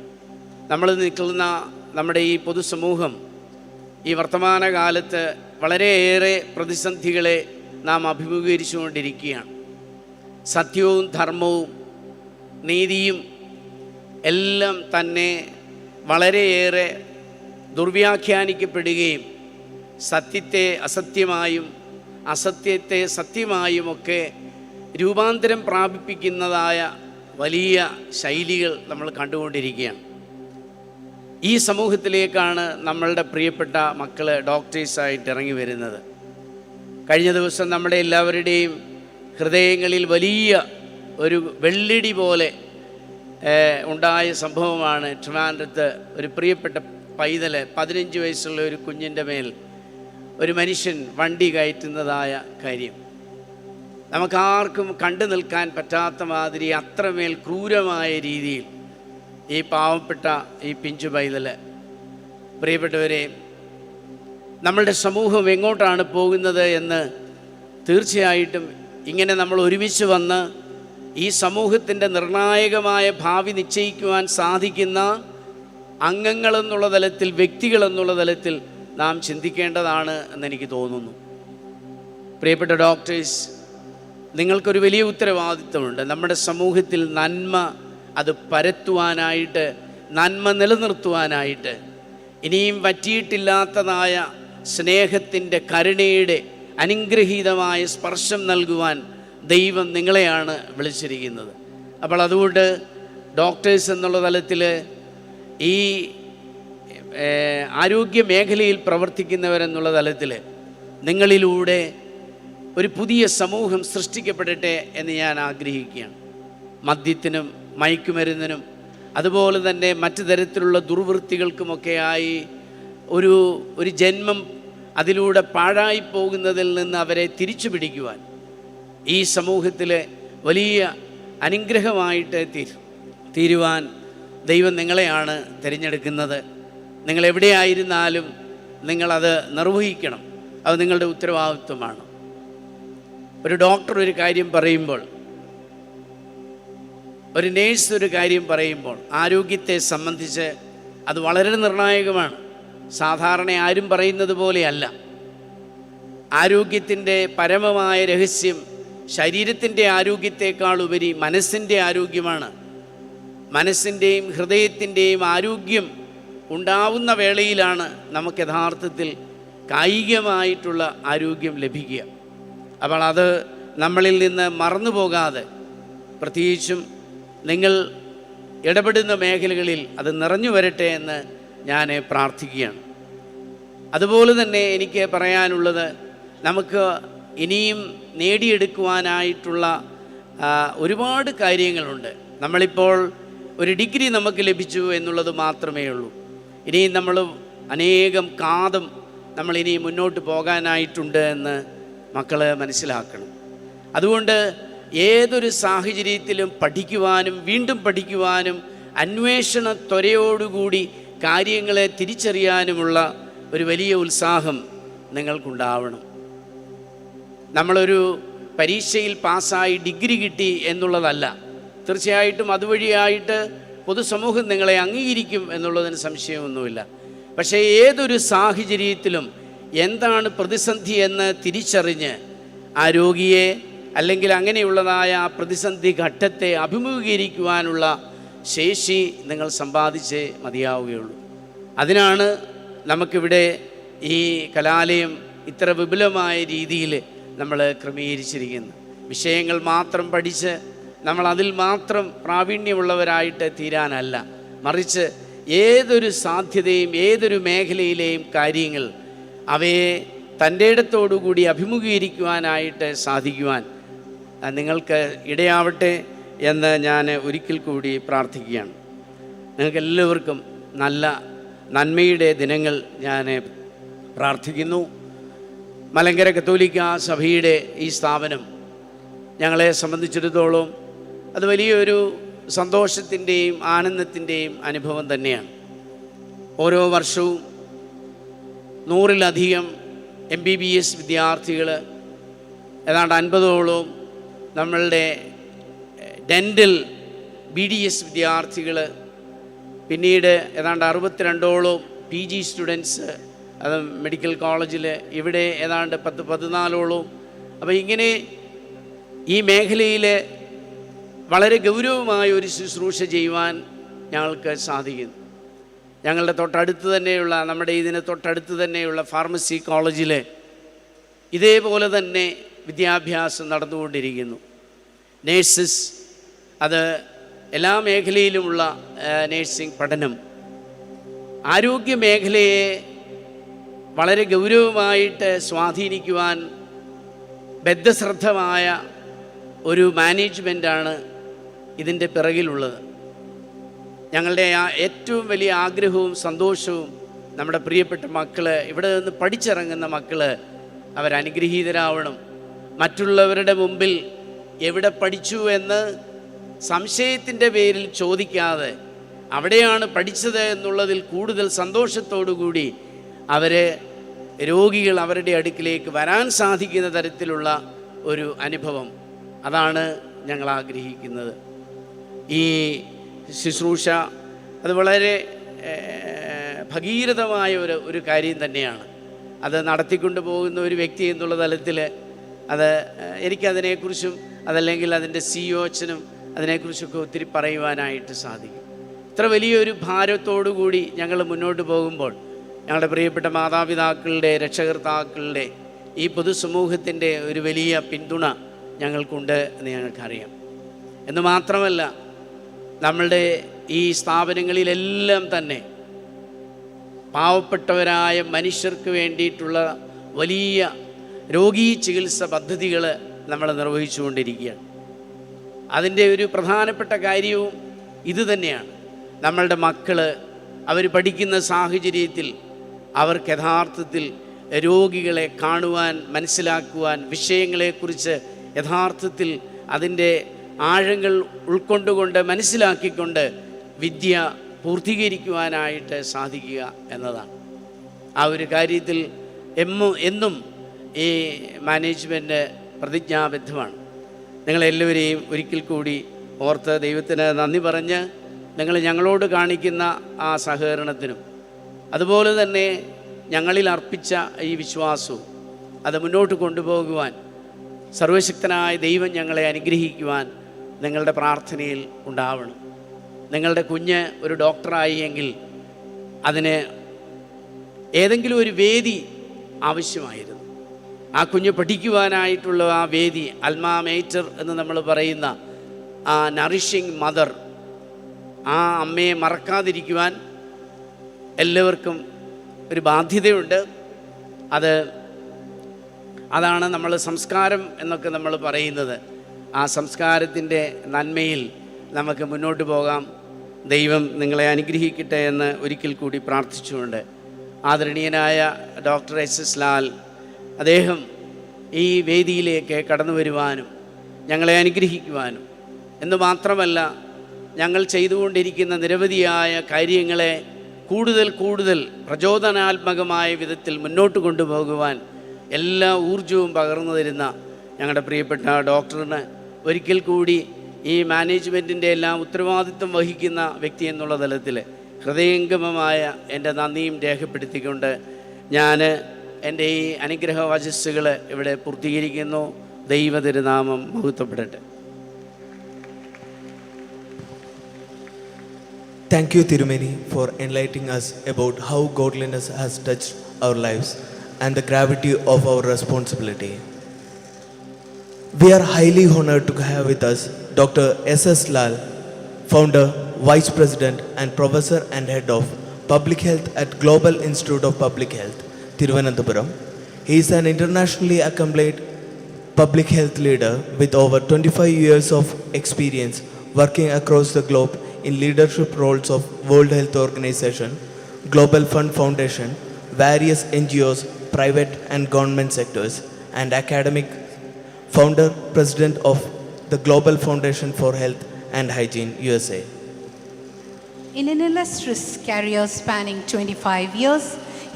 നമ്മൾ നിൽക്കുന്ന നമ്മുടെ ഈ പൊതുസമൂഹം ഈ വർത്തമാനകാലത്ത് വളരെയേറെ പ്രതിസന്ധികളെ നാം അഭിമുഖീകരിച്ചുകൊണ്ടിരിക്കുകയാണ്. സത്യവും ധർമ്മവും നീതിയും എല്ലാം തന്നെ വളരെയേറെ ദുർവ്യാഖ്യാനിക്കപ്പെടുകയും സത്യത്തെ അസത്യമായും അസത്യത്തെ സത്യമായുമൊക്കെ രൂപാന്തരം പ്രാപിപ്പിക്കുന്നതായ വലിയ ശൈലികൾ നമ്മൾ കണ്ടുകൊണ്ടിരിക്കുകയാണ്. ഈ സമൂഹത്തിലേക്കാണ് നമ്മളുടെ പ്രിയപ്പെട്ട മക്കൾ ഡോക്ടേഴ്സായിട്ട് ഇറങ്ങി വരുന്നത്. കഴിഞ്ഞ ദിവസം നമ്മുടെ എല്ലാവരുടെയും ഹൃദയങ്ങളിൽ വലിയ ഒരു വെള്ളിടി പോലെ ഉണ്ടായ സംഭവമാണ്. ട്രിവാൻഡ്രത്ത് ഒരു പ്രിയപ്പെട്ട പൈതൽ 15 വയസ്സുള്ള ഒരു കുഞ്ഞിൻ്റെ മേൽ ഒരു മനുഷ്യൻ വണ്ടി കയറ്റുന്നതായ കാര്യം നമുക്കാർക്കും കണ്ടു നിൽക്കാൻ പറ്റാത്ത മാതിരി അത്രമേൽ ക്രൂരമായ രീതിയിൽ ഈ പാവപ്പെട്ട ഈ പിഞ്ചു പൈതൽ. പ്രിയപ്പെട്ടവരെ, നമ്മളുടെ സമൂഹം എങ്ങോട്ടാണ് പോകുന്നത് എന്ന് തീർച്ചയായിട്ടും ഇങ്ങനെ നമ്മൾ ഒരുമിച്ച് വന്ന് ഈ സമൂഹത്തിൻ്റെ നിർണായകമായ ഭാവി നിശ്ചയിക്കുവാൻ സാധിക്കുന്ന അംഗങ്ങളെന്നുള്ള തലത്തിൽ, വ്യക്തികളെന്നുള്ള തലത്തിൽ നാം ചിന്തിക്കേണ്ടതാണ് എന്നെനിക്ക് തോന്നുന്നു. പ്രിയപ്പെട്ട ഡോക്ടേഴ്സ്, നിങ്ങൾക്കൊരു വലിയ ഉത്തരവാദിത്വമുണ്ട്. നമ്മുടെ സമൂഹത്തിൽ നന്മ അത് പരത്തുവാനായിട്ട്, നന്മ നിലനിർത്തുവാനായിട്ട്, ഇനിയും വറ്റിയിട്ടില്ലാത്തതായ സ്നേഹത്തിൻ്റെ, കരുണയുടെ അനുഗ്രഹീതമായ സ്പർശം നൽകുവാൻ ദൈവം നിങ്ങളെയാണ് വിളിച്ചിരിക്കുന്നത്. അപ്പോൾ അതുകൊണ്ട് ഡോക്ടേഴ്സ് എന്നുള്ള തലത്തിൽ, ഈ ആരോഗ്യ മേഖലയിൽ പ്രവർത്തിക്കുന്നവരെന്നുള്ള തലത്തിൽ നിങ്ങളിലൂടെ ഒരു പുതിയ സമൂഹം സൃഷ്ടിക്കപ്പെടട്ടെ എന്ന് ഞാൻ ആഗ്രഹിക്കുകയാണ്. മദ്യത്തിനും മയക്കുമരുന്നിനും അതുപോലെ തന്നെ മറ്റു തരത്തിലുള്ള ദുർവൃത്തികൾക്കുമൊക്കെയായി ഒരു ജന്മം അതിലൂടെ പാഴായി പോകുന്നതിൽ നിന്ന് അവരെ തിരിച്ചു പിടിക്കുവാൻ ഈ സമൂഹത്തിലെ വലിയ അനുഗ്രഹമായിട്ട് തീരുവാൻ ദൈവം നിങ്ങളെയാണ് തിരഞ്ഞെടുക്കുന്നത്. നിങ്ങളെവിടെയായിരുന്നാലും നിങ്ങളത് നിർവഹിക്കണം. അത് നിങ്ങളുടെ ഉത്തരവാദിത്വമാണ്. ഒരു ഡോക്ടർ ഒരു കാര്യം പറയുമ്പോൾ, ഒരു നേഴ്സ് ഒരു കാര്യം പറയുമ്പോൾ, ആരോഗ്യത്തെ സംബന്ധിച്ച് അത് വളരെ നിർണായകമാണ്. സാധാരണ ആരും പറയുന്നത് പോലെയല്ല. ആരോഗ്യത്തിൻ്റെ പരമമായ രഹസ്യം ശരീരത്തിൻ്റെ ആരോഗ്യത്തെക്കാൾ ഉപരി മനസ്സിൻ്റെ ആരോഗ്യമാണ്. മനസ്സിൻ്റെയും ഹൃദയത്തിൻ്റെയും ആരോഗ്യം ഉണ്ടാവുന്ന വേളയിലാണ് നമുക്ക് യഥാർത്ഥത്തിൽ കായികമായിട്ടുള്ള ആരോഗ്യം ലഭിക്കുക. അപ്പോൾ അത് നമ്മളിൽ നിന്ന് മറന്നു പോകാതെ, പ്രത്യേകിച്ചും നിങ്ങൾ ഇടപെടുന്ന മേഖലകളിൽ അത് നിറഞ്ഞു വരട്ടെ എന്ന് ഞാൻ പ്രാർത്ഥിക്കുകയാണ്. അതുപോലെ തന്നെ എനിക്ക് പറയാനുള്ളത്, നമുക്ക് ഇനിയും നേടിയെടുക്കുവാനായിട്ടുള്ള ഒരുപാട് കാര്യങ്ങളുണ്ട്. നമ്മളിപ്പോൾ ഒരു ഡിഗ്രി നമുക്ക് ലഭിച്ചു എന്നുള്ളത് മാത്രമേ ഉള്ളൂ. ഇനിയും നമ്മൾ അനേകം കാതം നമ്മളിനി മുന്നോട്ട് പോകാനായിട്ടുണ്ട് എന്ന് മക്കൾ മനസ്സിലാക്കണം. അതുകൊണ്ട് ഏതൊരു സാഹചര്യത്തിലും പഠിക്കുവാനും വീണ്ടും പഠിക്കുവാനും അന്വേഷണ ത്വരയോടുകൂടി കാര്യങ്ങളെ തിരിച്ചറിയാനുമുള്ള ഒരു വലിയ ഉത്സാഹം നിങ്ങൾക്കുണ്ടാവണം. നമ്മളൊരു പരീക്ഷയിൽ പാസ്സായി ഡിഗ്രി കിട്ടി എന്നുള്ളതല്ല. തീർച്ചയായിട്ടും അതുവഴിയായിട്ട് പൊതുസമൂഹം നിങ്ങളെ അംഗീകരിക്കും എന്നുള്ളതിന് സംശയമൊന്നുമില്ല. പക്ഷേ ഏതൊരു സാഹചര്യത്തിലും എന്താണ് പ്രതിസന്ധി എന്ന് തിരിച്ചറിഞ്ഞ് ആ രോഗിയെ അല്ലെങ്കിൽ അങ്ങനെയുള്ളതായ ആ പ്രതിസന്ധി ഘട്ടത്തെ അഭിമുഖീകരിക്കുവാനുള്ള ശേഷി നിങ്ങൾ സമ്പാദിച്ചേ മതിയാവുകയുള്ളൂ. അതിനാണ് നമുക്കിവിടെ ഈ കലാലയം ഇത്ര വിപുലമായ രീതിയിൽ നമ്മൾ ക്രമീകരിച്ചിരിക്കുന്നത്. വിഷയങ്ങൾ മാത്രം പഠിച്ച് നമ്മൾ അതിൽ മാത്രം പ്രാവീണ്യമുള്ളവരായിട്ട് തീരാനല്ല, മറിച്ച് ഏതൊരു സാധ്യതയും ഏതൊരു മേഖലയിലെയും കാര്യങ്ങൾ അവയെ തൻ്റെ ഇടത്തോടുകൂടി അഭിമുഖീകരിക്കുവാനായിട്ട് സാധിക്കുവാൻ നിങ്ങൾക്ക് ഇടയാവട്ടെ എന്ന് ഞാൻ ഒരിക്കൽ കൂടി പ്രാർത്ഥിക്കുകയാണ്. നിങ്ങൾക്കെല്ലാവർക്കും നല്ല നന്മയുടെ ദിനങ്ങൾ ഞാൻ പ്രാർത്ഥിക്കുന്നു. മലങ്കര കത്തോലിക്ക സഭയുടെ ഈ സ്ഥാപനം ഞങ്ങളെ സംബന്ധിച്ചിടത്തോളം അത് വലിയൊരു സന്തോഷത്തിൻ്റെയും ആനന്ദത്തിൻ്റെയും അനുഭവം തന്നെയാണ്. ഓരോ വർഷവും 100-ലധികം MBBS വിദ്യാർത്ഥികൾ, ഏതാണ്ട് 50ഓളം നമ്മളുടെ ഡെൻ്റൽ BDS വിദ്യാർത്ഥികൾ, പിന്നീട് ഏതാണ്ട് 62ഓളം PG സ്റ്റുഡൻസ്, അത് മെഡിക്കൽ കോളേജിൽ, ഇവിടെ ഏതാണ്ട് 10-14ഓളം. അപ്പോൾ ഇങ്ങനെ ഈ മേഖലയിൽ വളരെ ഗൗരവമായ ഒരു ശുശ്രൂഷ ചെയ്യുവാൻ ഞങ്ങൾക്ക് സാധിക്കുന്നു. ഞങ്ങളുടെ തൊട്ടടുത്ത് തന്നെയുള്ള, നമ്മുടെ ഇതിന് തൊട്ടടുത്ത് തന്നെയുള്ള ഫാർമസി കോളേജിൽ ഇതേപോലെ തന്നെ വിദ്യാഭ്യാസം നടന്നുകൊണ്ടിരിക്കുന്നു. നേഴ്സസ്, അത് എല്ലാ മേഖലയിലുമുള്ള നേഴ്സിംഗ് പഠനം ആരോഗ്യ മേഖലയെ വളരെ ഗൗരവമായിട്ട് സ്വാധീനിക്കുവാൻ ബദ്ധശ്രദ്ധമായ ഒരു മാനേജ്മെൻറ്റാണ് ഇതിൻ്റെ പിറകിലുള്ളത്. ഞങ്ങളുടെ ഏറ്റവും വലിയ ആഗ്രഹവും സന്തോഷവും നമ്മുടെ പ്രിയപ്പെട്ട മക്കൾ, ഇവിടെ നിന്ന് പഠിച്ചിറങ്ങുന്ന മക്കൾ അവരനുഗ്രഹീതരാവണം. മറ്റുള്ളവരുടെ മുമ്പിൽ എവിടെ പഠിച്ചു എന്ന് സംശയത്തിൻ്റെ പേരിൽ ചോദിക്കാതെ അവിടെയാണ് പഠിച്ചത് എന്നുള്ളതിൽ കൂടുതൽ സന്തോഷത്തോടു കൂടി രോഗികൾ അവരുടെ അടുക്കിലേക്ക് വരാൻ സാധിക്കുന്ന തരത്തിലുള്ള ഒരു അനുഭവം, അതാണ് ഞങ്ങൾ ആഗ്രഹിക്കുന്നത്. ഈ ശുശ്രൂഷ അത് വളരെ ഭഗീരഥമായ ഒരു കാര്യം തന്നെയാണ്. അത് നടത്തിക്കൊണ്ട് പോകുന്ന ഒരു വ്യക്തി എന്നുള്ള തലത്തിൽ എനിക്കതിനെക്കുറിച്ചും അതല്ലെങ്കിൽ അതിൻ്റെ സിഒച്ചനും അതിനെക്കുറിച്ചൊക്കെ ഒത്തിരി പറയുവാനായിട്ട് സാധിക്കും. ഇത്ര വലിയൊരു ഭാരത്തോടു കൂടി ഞങ്ങൾ മുന്നോട്ട് പോകുമ്പോൾ ഞങ്ങളുടെ പ്രിയപ്പെട്ട മാതാപിതാക്കളുടെ, രക്ഷകർത്താക്കളുടെ, ഈ പൊതുസമൂഹത്തിൻ്റെ ഒരു വലിയ പിന്തുണ ഞങ്ങൾക്കുണ്ട് എന്ന് ഞങ്ങൾക്കറിയാം. എന്ന് മാത്രമല്ല, നമ്മളുടെ ഈ സ്ഥാപനങ്ങളിലെല്ലാം തന്നെ പാവപ്പെട്ടവരായ മനുഷ്യർക്ക് വേണ്ടിയിട്ടുള്ള വലിയ രോഗീ ചികിത്സ പദ്ധതികൾ നമ്മൾ നിർവഹിച്ചുകൊണ്ടിരിക്കുകയാണ്. അതിൻ്റെ ഒരു പ്രധാനപ്പെട്ട കാര്യവും ഇതുതന്നെയാണ്. നമ്മളുടെ മക്കൾ അവർ പഠിക്കുന്ന സാഹചര്യത്തിൽ അവർക്ക് യഥാർത്ഥത്തിൽ രോഗികളെ കാണുവാൻ, മനസ്സിലാക്കുവാൻ, വിഷയങ്ങളെക്കുറിച്ച് യഥാർത്ഥത്തിൽ അതിൻ്റെ ആഴങ്ങൾ ഉൾക്കൊണ്ടുകൊണ്ട് മനസ്സിലാക്കിക്കൊണ്ട് വിദ്യ പൂർത്തീകരിക്കുവാനായിട്ട് സാധിക്കുക എന്നതാണ്. ആ ഒരു കാര്യത്തിൽ എന്നും ഈ മാനേജ്മെൻറ്റ് പ്രതിജ്ഞാബദ്ധമാണ്. നിങ്ങളെല്ലാവരെയും ഒരിക്കൽ കൂടി ഓർത്ത് ദൈവത്തിന് നന്ദി പറഞ്ഞ് നിങ്ങൾ ഞങ്ങളോട് കാണിക്കുന്ന ആ സഹകരണത്തിനും അതുപോലെ തന്നെ ഞങ്ങളിൽ അർപ്പിച്ച ഈ വിശ്വാസവും അത് മുന്നോട്ട് കൊണ്ടുപോകുവാൻ സർവശക്തനായ ദൈവം ഞങ്ങളെ അനുഗ്രഹിക്കുവാൻ നിങ്ങളുടെ പ്രാർത്ഥനയിൽ ഉണ്ടാവണം. നിങ്ങളുടെ കുഞ്ഞ് ഒരു ഡോക്ടറായി എങ്കിൽ അതിന് ഏതെങ്കിലും ഒരു വേദി ആവശ്യമായിരുന്നു. ആ കുഞ്ഞ് പഠിക്കുവാനായിട്ടുള്ള ആ വേദി, അൽമാ മേറ്റർ എന്ന് നമ്മൾ പറയുന്ന ആ നറിഷിങ് മദർ, ആ അമ്മയെ മറക്കാതിരിക്കുവാൻ എല്ലാവർക്കും ഒരു ബാധ്യതയുണ്ട്. അതാണ് നമ്മൾ സംസ്കാരം എന്നൊക്കെ നമ്മൾ പറയുന്നത്. ആ സംസ്കാരത്തിൻ്റെ നന്മയിൽ നമുക്ക് മുന്നോട്ട് പോകാം. ദൈവം നിങ്ങളെ അനുഗ്രഹിക്കട്ടെ എന്ന് ഒരിക്കൽ കൂടി പ്രാർത്ഥിച്ചുകൊണ്ട് ആദരണീയനായ ഡോക്ടർ എസ് ലാൽ അദ്ദേഹം ഈ വേദിയിലേക്ക് കടന്നു വരുവാനും ഞങ്ങളെ അനുഗ്രഹിക്കുവാനും എന്ന് മാത്രമല്ല, ഞങ്ങൾ ചെയ്തുകൊണ്ടിരിക്കുന്ന നിരവധിയായ കാര്യങ്ങളെ കൂടുതൽ പ്രചോദനാത്മകമായ വിധത്തിൽ മുന്നോട്ട് കൊണ്ടുപോകുവാൻ എല്ലാ ഊർജവും പകർന്നു തരുന്ന ഞങ്ങളുടെ പ്രിയപ്പെട്ട ഡോക്ടറിന് ഒരിക്കൽ കൂടി ഈ മാനേജ്മെൻറ്റിൻ്റെ എല്ലാം ഉത്തരവാദിത്വം വഹിക്കുന്ന വ്യക്തി എന്നുള്ള തലത്തിൽ ഹൃദയംഗമമായ എൻ്റെ നന്ദിയും രേഖപ്പെടുത്തിക്കൊണ്ട് ഞാൻ എൻ്റെ ഈ അനുഗ്രഹ വചസ്സുകൾ ഇവിടെ പൂർത്തീകരിക്കുന്നു. ദൈവ തിരുനാമം മഹത്വപ്പെടട്ടെ. Thank you, Tirumeni, for enlightening us about how godliness has touched our lives and the gravity of our responsibility. We are highly honored to have with us Dr. S.S. Lal, founder, vice president and professor and head of public health at Global Institute of Public Health, Thiruvananthapuram. He is an internationally accomplished public health leader with over 25 years of experience working across the globe in leadership roles of World Health Organization, Global Fund Foundation, various NGOs, private and government sectors, and academic. Founder, President of the Global Foundation for Health and Hygiene, USA. In an illustrious career spanning 25 years,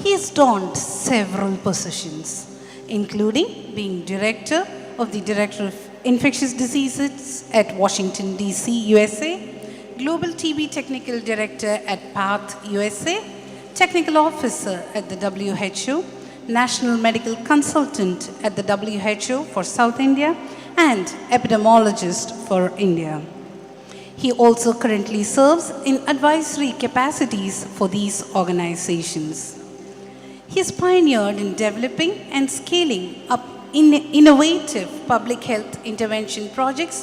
he has donned several positions, including being Director of the Director of Infectious Diseases at Washington, D.C., USA, Global TB Technical Director at PATH, USA, Technical Officer at the WHO, National Medical Consultant at the WHO for South India, and Epidemiologist for India. He also currently serves in advisory capacities for these organizations. He has pioneered in developing and scaling up innovative public health intervention projects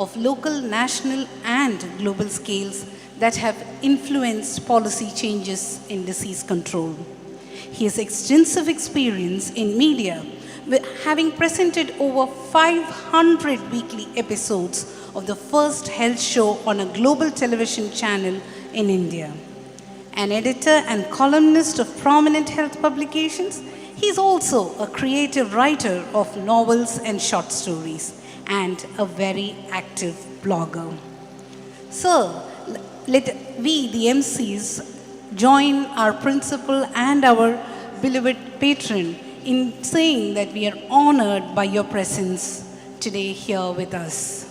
of local, national, and global scales that have influenced policy changes in disease control. He has extensive experience in media having presented over 500 weekly episodes of the first health show on a global television channel in India. An editor and columnist of prominent health publications, he is also a creative writer of novels and short stories and a very active blogger. So, let we, the MCs, join our principal and our beloved patron in saying that we are honored by your presence today here with us.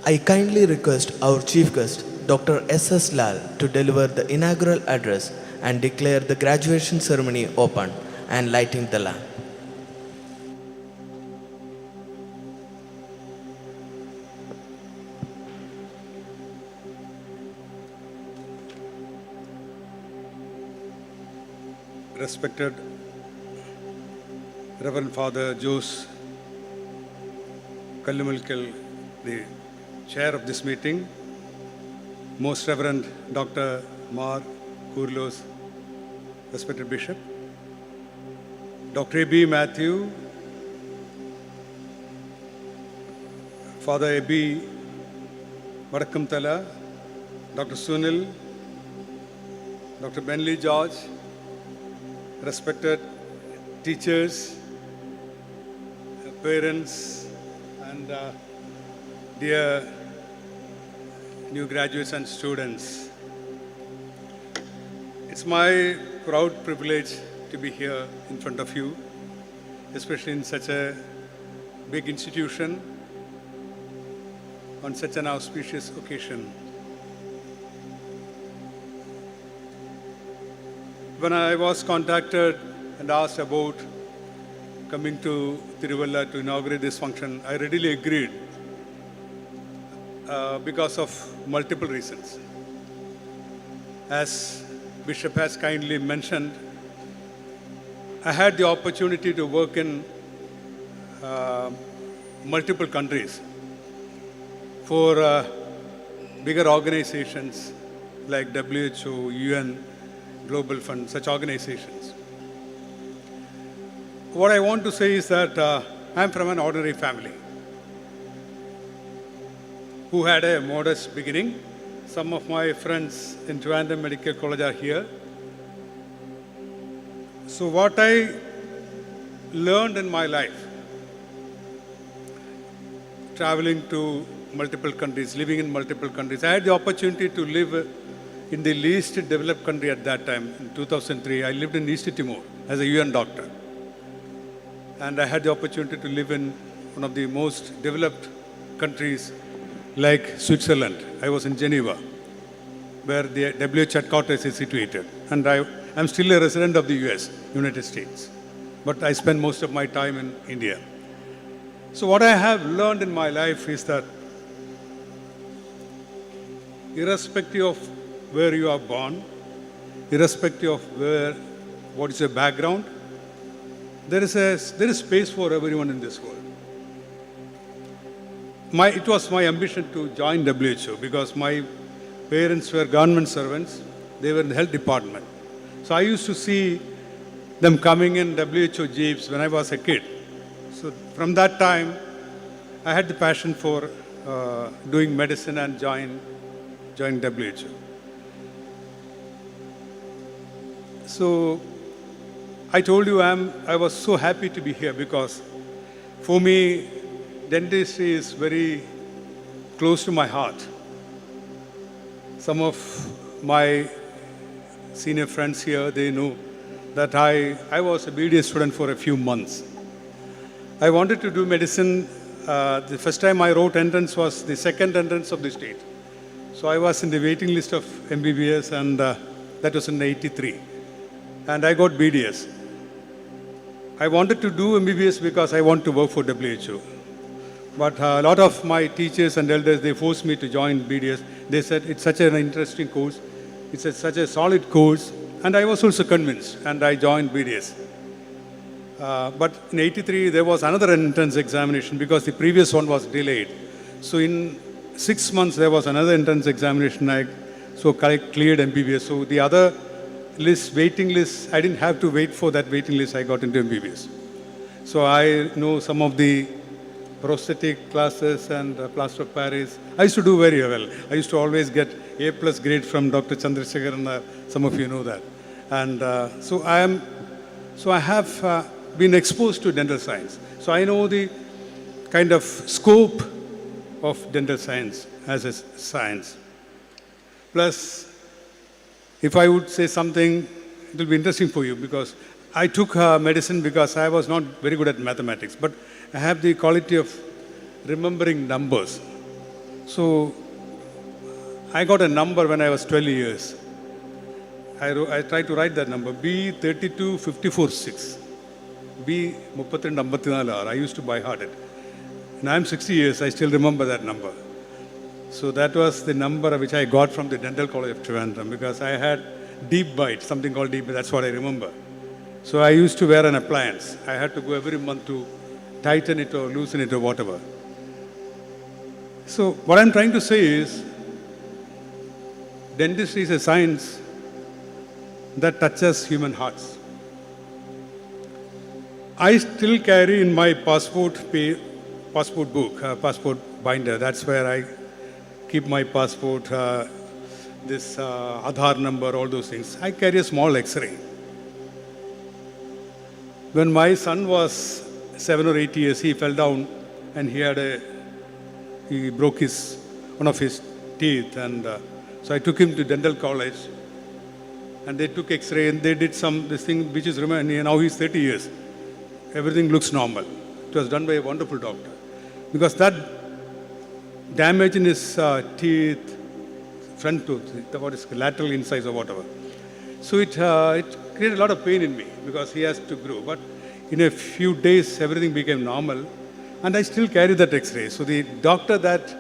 I kindly request our chief guest, Dr. S.S. Lal, to deliver the inaugural address and declare the graduation ceremony open and lighting the lamp. Respected Reverend Father Jose Kallumalkal, the chair of this meeting, Most Reverend Dr. Mar Kurlos, respected Bishop, Dr. A.B. Matthew, Father A.B. Vadakamtala, Dr. Sunil, Dr. Bentley George, respected teachers, parents, and dear new graduates and students. It's my proud privilege to be here in front of you, especially in such a big institution on such an auspicious occasion. When I was contacted and asked about coming to Tiruvalla to inaugurate this function, I readily agreed because of multiple reasons. As Bishop has kindly mentioned, I had the opportunity to work in multiple countries for bigger organizations like WHO, UN, Global Fund, such organizations. What I want to say is that I'm from an ordinary family who had a modest beginning. Some of my friends in Trivandrum Medical College are here. So what I learned in my life, traveling to multiple countries, living in multiple countries, I had the opportunity to live in the least developed country at that time. In 2003, I lived in East Timor as a UN doctor. And I had the opportunity to live in one of the most developed countries like Switzerland. I was in Geneva, where the WHO headquarters is situated. And I'm still a resident of the US, United States. But I spend most of my time in India. So what I have learned in my life is that irrespective of where you are born, irrespective of what is your background, there is space for everyone in this world. It was my ambition to join WHO because my parents were government servants. They were in the health department. So I used to see them coming in WHO jeeps when I was a kid. So from that time, I had the passion for doing medicine and join WHO. So I told you I was so happy to be here because for me, dentistry is very close to my heart. Some of my senior friends here, they know that I was a BDS student for a few months. I wanted to do medicine. The first time I wrote entrance was the second entrance of the state. So I was in the waiting list of MBBS, and that was in '83. And I got BDS. I wanted to do MBBS because I want to work for WHO. But a lot of my teachers and elders, they forced me to join BDS. They said it's such an interesting course. It's such a solid course. And I was also convinced, and I joined BDS. But in '83, there was another entrance examination because the previous one was delayed. So in 6 months, there was another entrance examination. I cleared MBBS. So the other waiting list, I didn't have to wait for that waiting list. I got into MBBS. So I know some of the prosthetic classes and plaster of Paris. I used to do very well. I used to always get A plus grade from Dr. Chandrasekharan. Some of you know that. And so I have been exposed to dental science. So I know the kind of scope of dental science as a science. Plus, if I would say something, it will be interesting for you because I took medicine because I was not very good at mathematics, but I have the quality of remembering numbers. So I got a number when I was 12 years. I tried to write that number, B32546. B3254. I used to by heart it. Now I'm 60 years, I still remember that number. So that was the number which I got from the Dental College of Trivandrum because I had deep bite, something called deep bite, that's what I remember. So I used to wear an appliance. I had to go every month to tighten it or loosen it or whatever. So what I'm trying to say is, dentistry is a science that touches human hearts. I still carry in my passport book, passport binder. That's where I keep my passport, this Aadhaar number, all those things. I carry a small X-ray. When my son was 7 or 8 years, he fell down and he broke one of his teeth. And so I took him to dental college and they took X-ray and they did this thing which is remaining. Now he's 30 years. Everything looks normal. It was done by a wonderful doctor. Because that damage in his teeth, front tooth, what is lateral incisor or whatever. So it created a lot of pain in me because he has to grow. But in a few days, everything became normal. And I still carry that X-ray. So the doctor that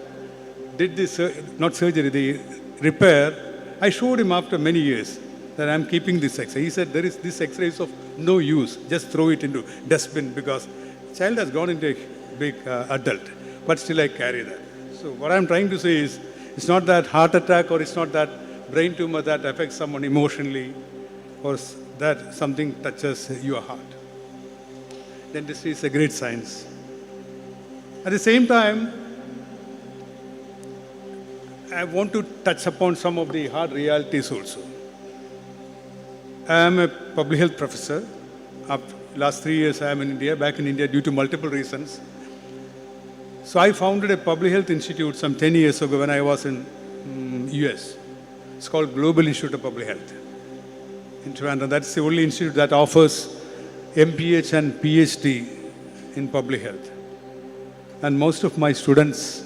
did this, not surgery, the repair, I showed him after many years that I'm keeping this X-ray. He said, this X-ray is of no use. Just throw it into dustbin because child has gone into a big adult. But still I carry that. So what I'm trying to say is, it's not that heart attack or it's not that brain tumor that affects someone emotionally or that something touches your heart. Dentistry is a great science. At the same time, I want to touch upon some of the hard realities also. I am a public health professor. Last 3 years I am in India, back in India due to multiple reasons. So I founded a public health institute some 10 years ago when I was in US. It's called Global Institute of Public Health in Trivandrum. That's the only institute that offers MPH and PhD in public health. And most of my students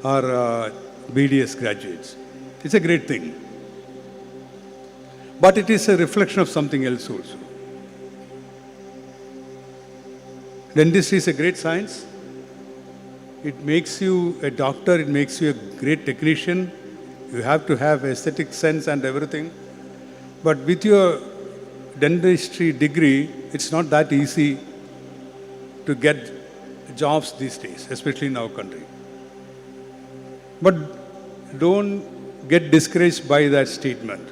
are BDS graduates. It's a great thing. But it is a reflection of something else also. Dentistry is a great science. It makes you a doctor, it makes you a great technician. You have to have aesthetic sense and everything. But with your dentistry degree, it's not that easy to get jobs these days, especially in our country. But don't get discouraged by that statement.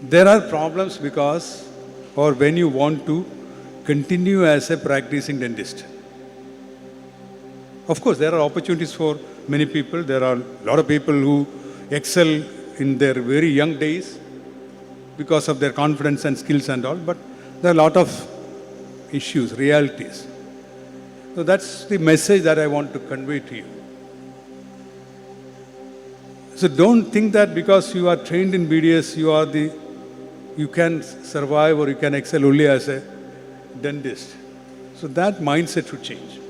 There are problems because, or when you want to continue as a practicing dentist. Of course, there are opportunities for many people. There are a lot of people who excel in their very young days because of their confidence and skills and all, but there are a lot of issues, realities. So that's the message that I want to convey to you. So don't think that because you are trained in BDS, you can survive or you can excel only as a dentist. So that mindset should change.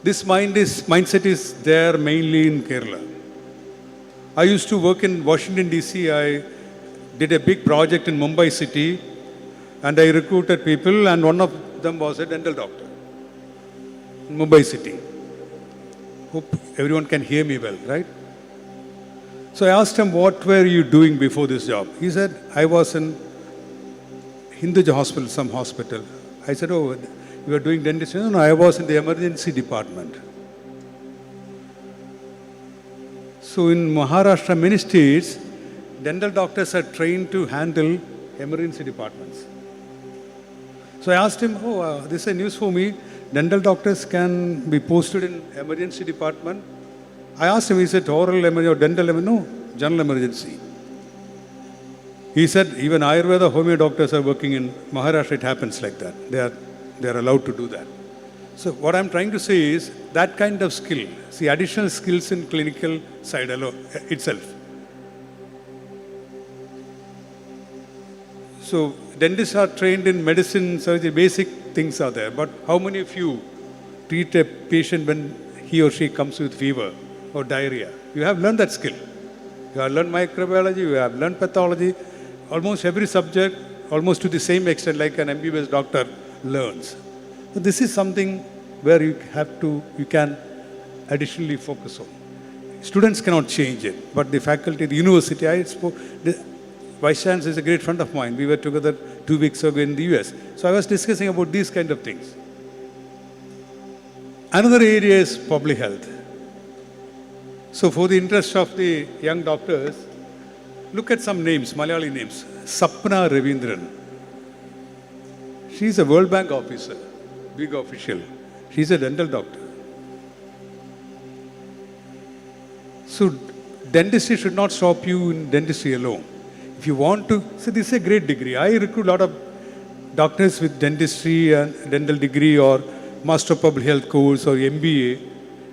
This mindset is there mainly in Kerala. I used to work in Washington, D.C. I did a big project in Mumbai city and I recruited people and one of them was a dental doctor in Mumbai city. Hope everyone can hear me well, right? So I asked him, what were you doing before this job? He said, I was in Hinduja hospital, some hospital. I said, oh, you were doing dentistry? No, I was in the emergency department. So in Maharashtra, many states, dental doctors are trained to handle emergency departments. So I asked him, this is a news for me. Dental doctors can be posted in emergency department. I asked him, he said, oral emergency or dental emergency? No, general emergency. He said, even Ayurveda homeo doctors are working in Maharashtra, it happens like that. They are allowed to do that. So what I'm trying to say is that kind of skill, see additional skills in clinical side itself. So dentists are trained in medicine, surgery, basic things are there. But how many of you treat a patient when he or she comes with fever or diarrhea? You have learned that skill. You have learned microbiology, you have learned pathology. Almost every subject, almost to the same extent like an MBBS doctor learns. So this is something where you can additionally focus on. Students cannot change it, but the faculty, the university, the Vice Chancellor is a great friend of mine. We were together 2 weeks ago in the US. So I was discussing about these kind of things. Another area is public health. So for the interest of the young doctors, look at some names, Malayali names. Sapna Ravindran. She's a World Bank officer, big official. She's a dental doctor. So dentistry should not stop you in dentistry alone. If you want to, so this is a great degree. I recruit a lot of doctors with dentistry and dental degree or Master of Public Health course or MBA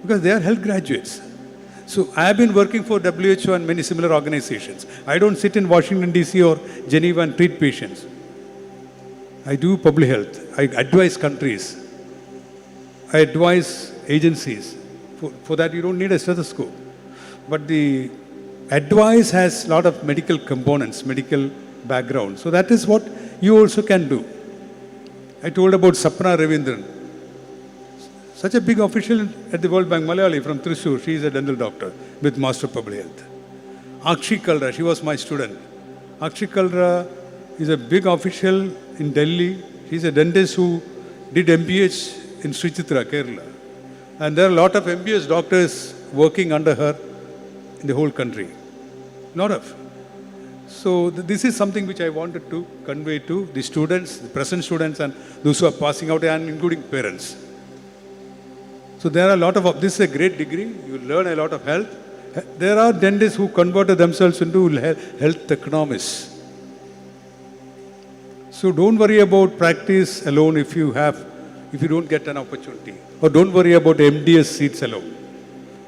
because they are health graduates. So I have been working for WHO and many similar organizations. I don't sit in Washington DC or Geneva and treat patients. I do public health. I advise countries. I advise agencies. For that you don't need a stethoscope. But the advice has a lot of medical components, medical background. So that is what you also can do. I told about Sapna Ravindran. Such a big official at the World Bank, Malayali from Thrissur. She is a dental doctor with Master of Public Health. Akshi Kalra, she was my student. Akshi Kalra is a big official in Delhi. She's a dentist who did MBH in Sri Chitra, Kerala. And there are a lot of MBS doctors working under her in the whole country. Lot of. So this is something which I wanted to convey to the students, the present students and those who are passing out and including parents. So there are a lot of, this is a great degree, you learn a lot of health. There are dentists who converted themselves into health economists. So don't worry about practice alone if you don't get an opportunity. Or don't worry about MDS seats alone.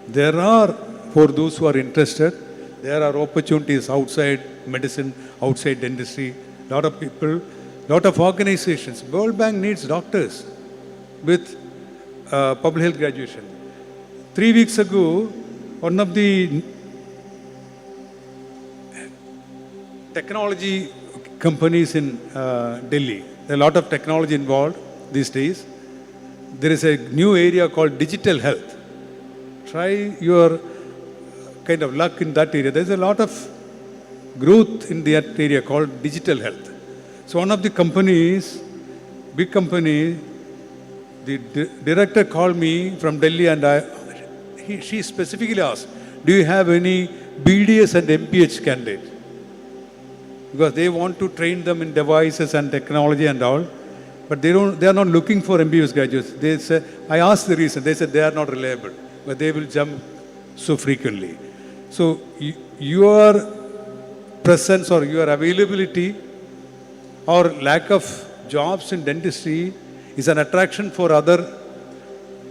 There are, for those who are interested, there are opportunities outside medicine, outside dentistry. A lot of people, lot of organizations. World Bank needs doctors with public health graduation. 3 weeks ago, one of the technology companies in Delhi, there are a lot of technology involved these days. There is a new area called digital health. Try your kind of luck in that area. There's a lot of growth in that area called digital health. So one of the companies, big company, the director called me from Delhi and she specifically asked, do you have any BDS and MPH candidates? Because they want to train them in devices and technology and all, but they are not looking for MBBS graduates. They say, I asked the reason, they said they are not reliable, but they will jump so frequently. So your presence or your availability or lack of jobs in dentistry is an attraction for other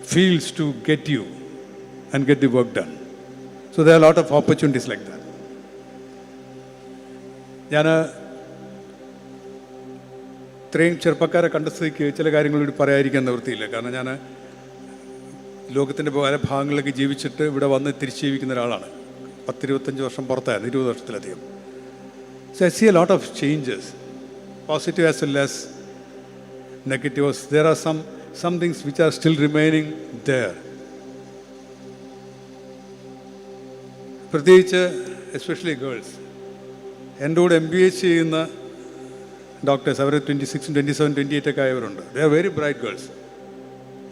fields to get you and get the work done. So there are a lot of opportunities like that. ഞാൻ ഇത്രയും ചെറുപ്പക്കാരെ കണ്ട സ്ഥിതിക്ക് ചില കാര്യങ്ങളോട് പറയാതിരിക്കാൻ നിവൃത്തിയില്ല. കാരണം ഞാൻ ലോകത്തിൻ്റെ പല ഭാഗങ്ങളിലേക്ക് ജീവിച്ചിട്ട് ഇവിടെ വന്ന് തിരിച്ച് ജീവിക്കുന്ന ഒരാളാണ്. 10-25 വർഷം പുറത്തായിരുന്നു, 20 വർഷത്തിലധികം. So I see a lot of changes, positive as well as negatives. There are some things which are still remaining there. പ്രത്യേകിച്ച് എസ്പെഷ്യലി ഗേൾസ്. എൻ്റെ കൂടെ MBH ചെയ്യുന്ന ഡോക്ടേഴ്സ്, അവർ 26, 27, 28 ഒക്കെ ആയവരുണ്ട്. They are very bright girls.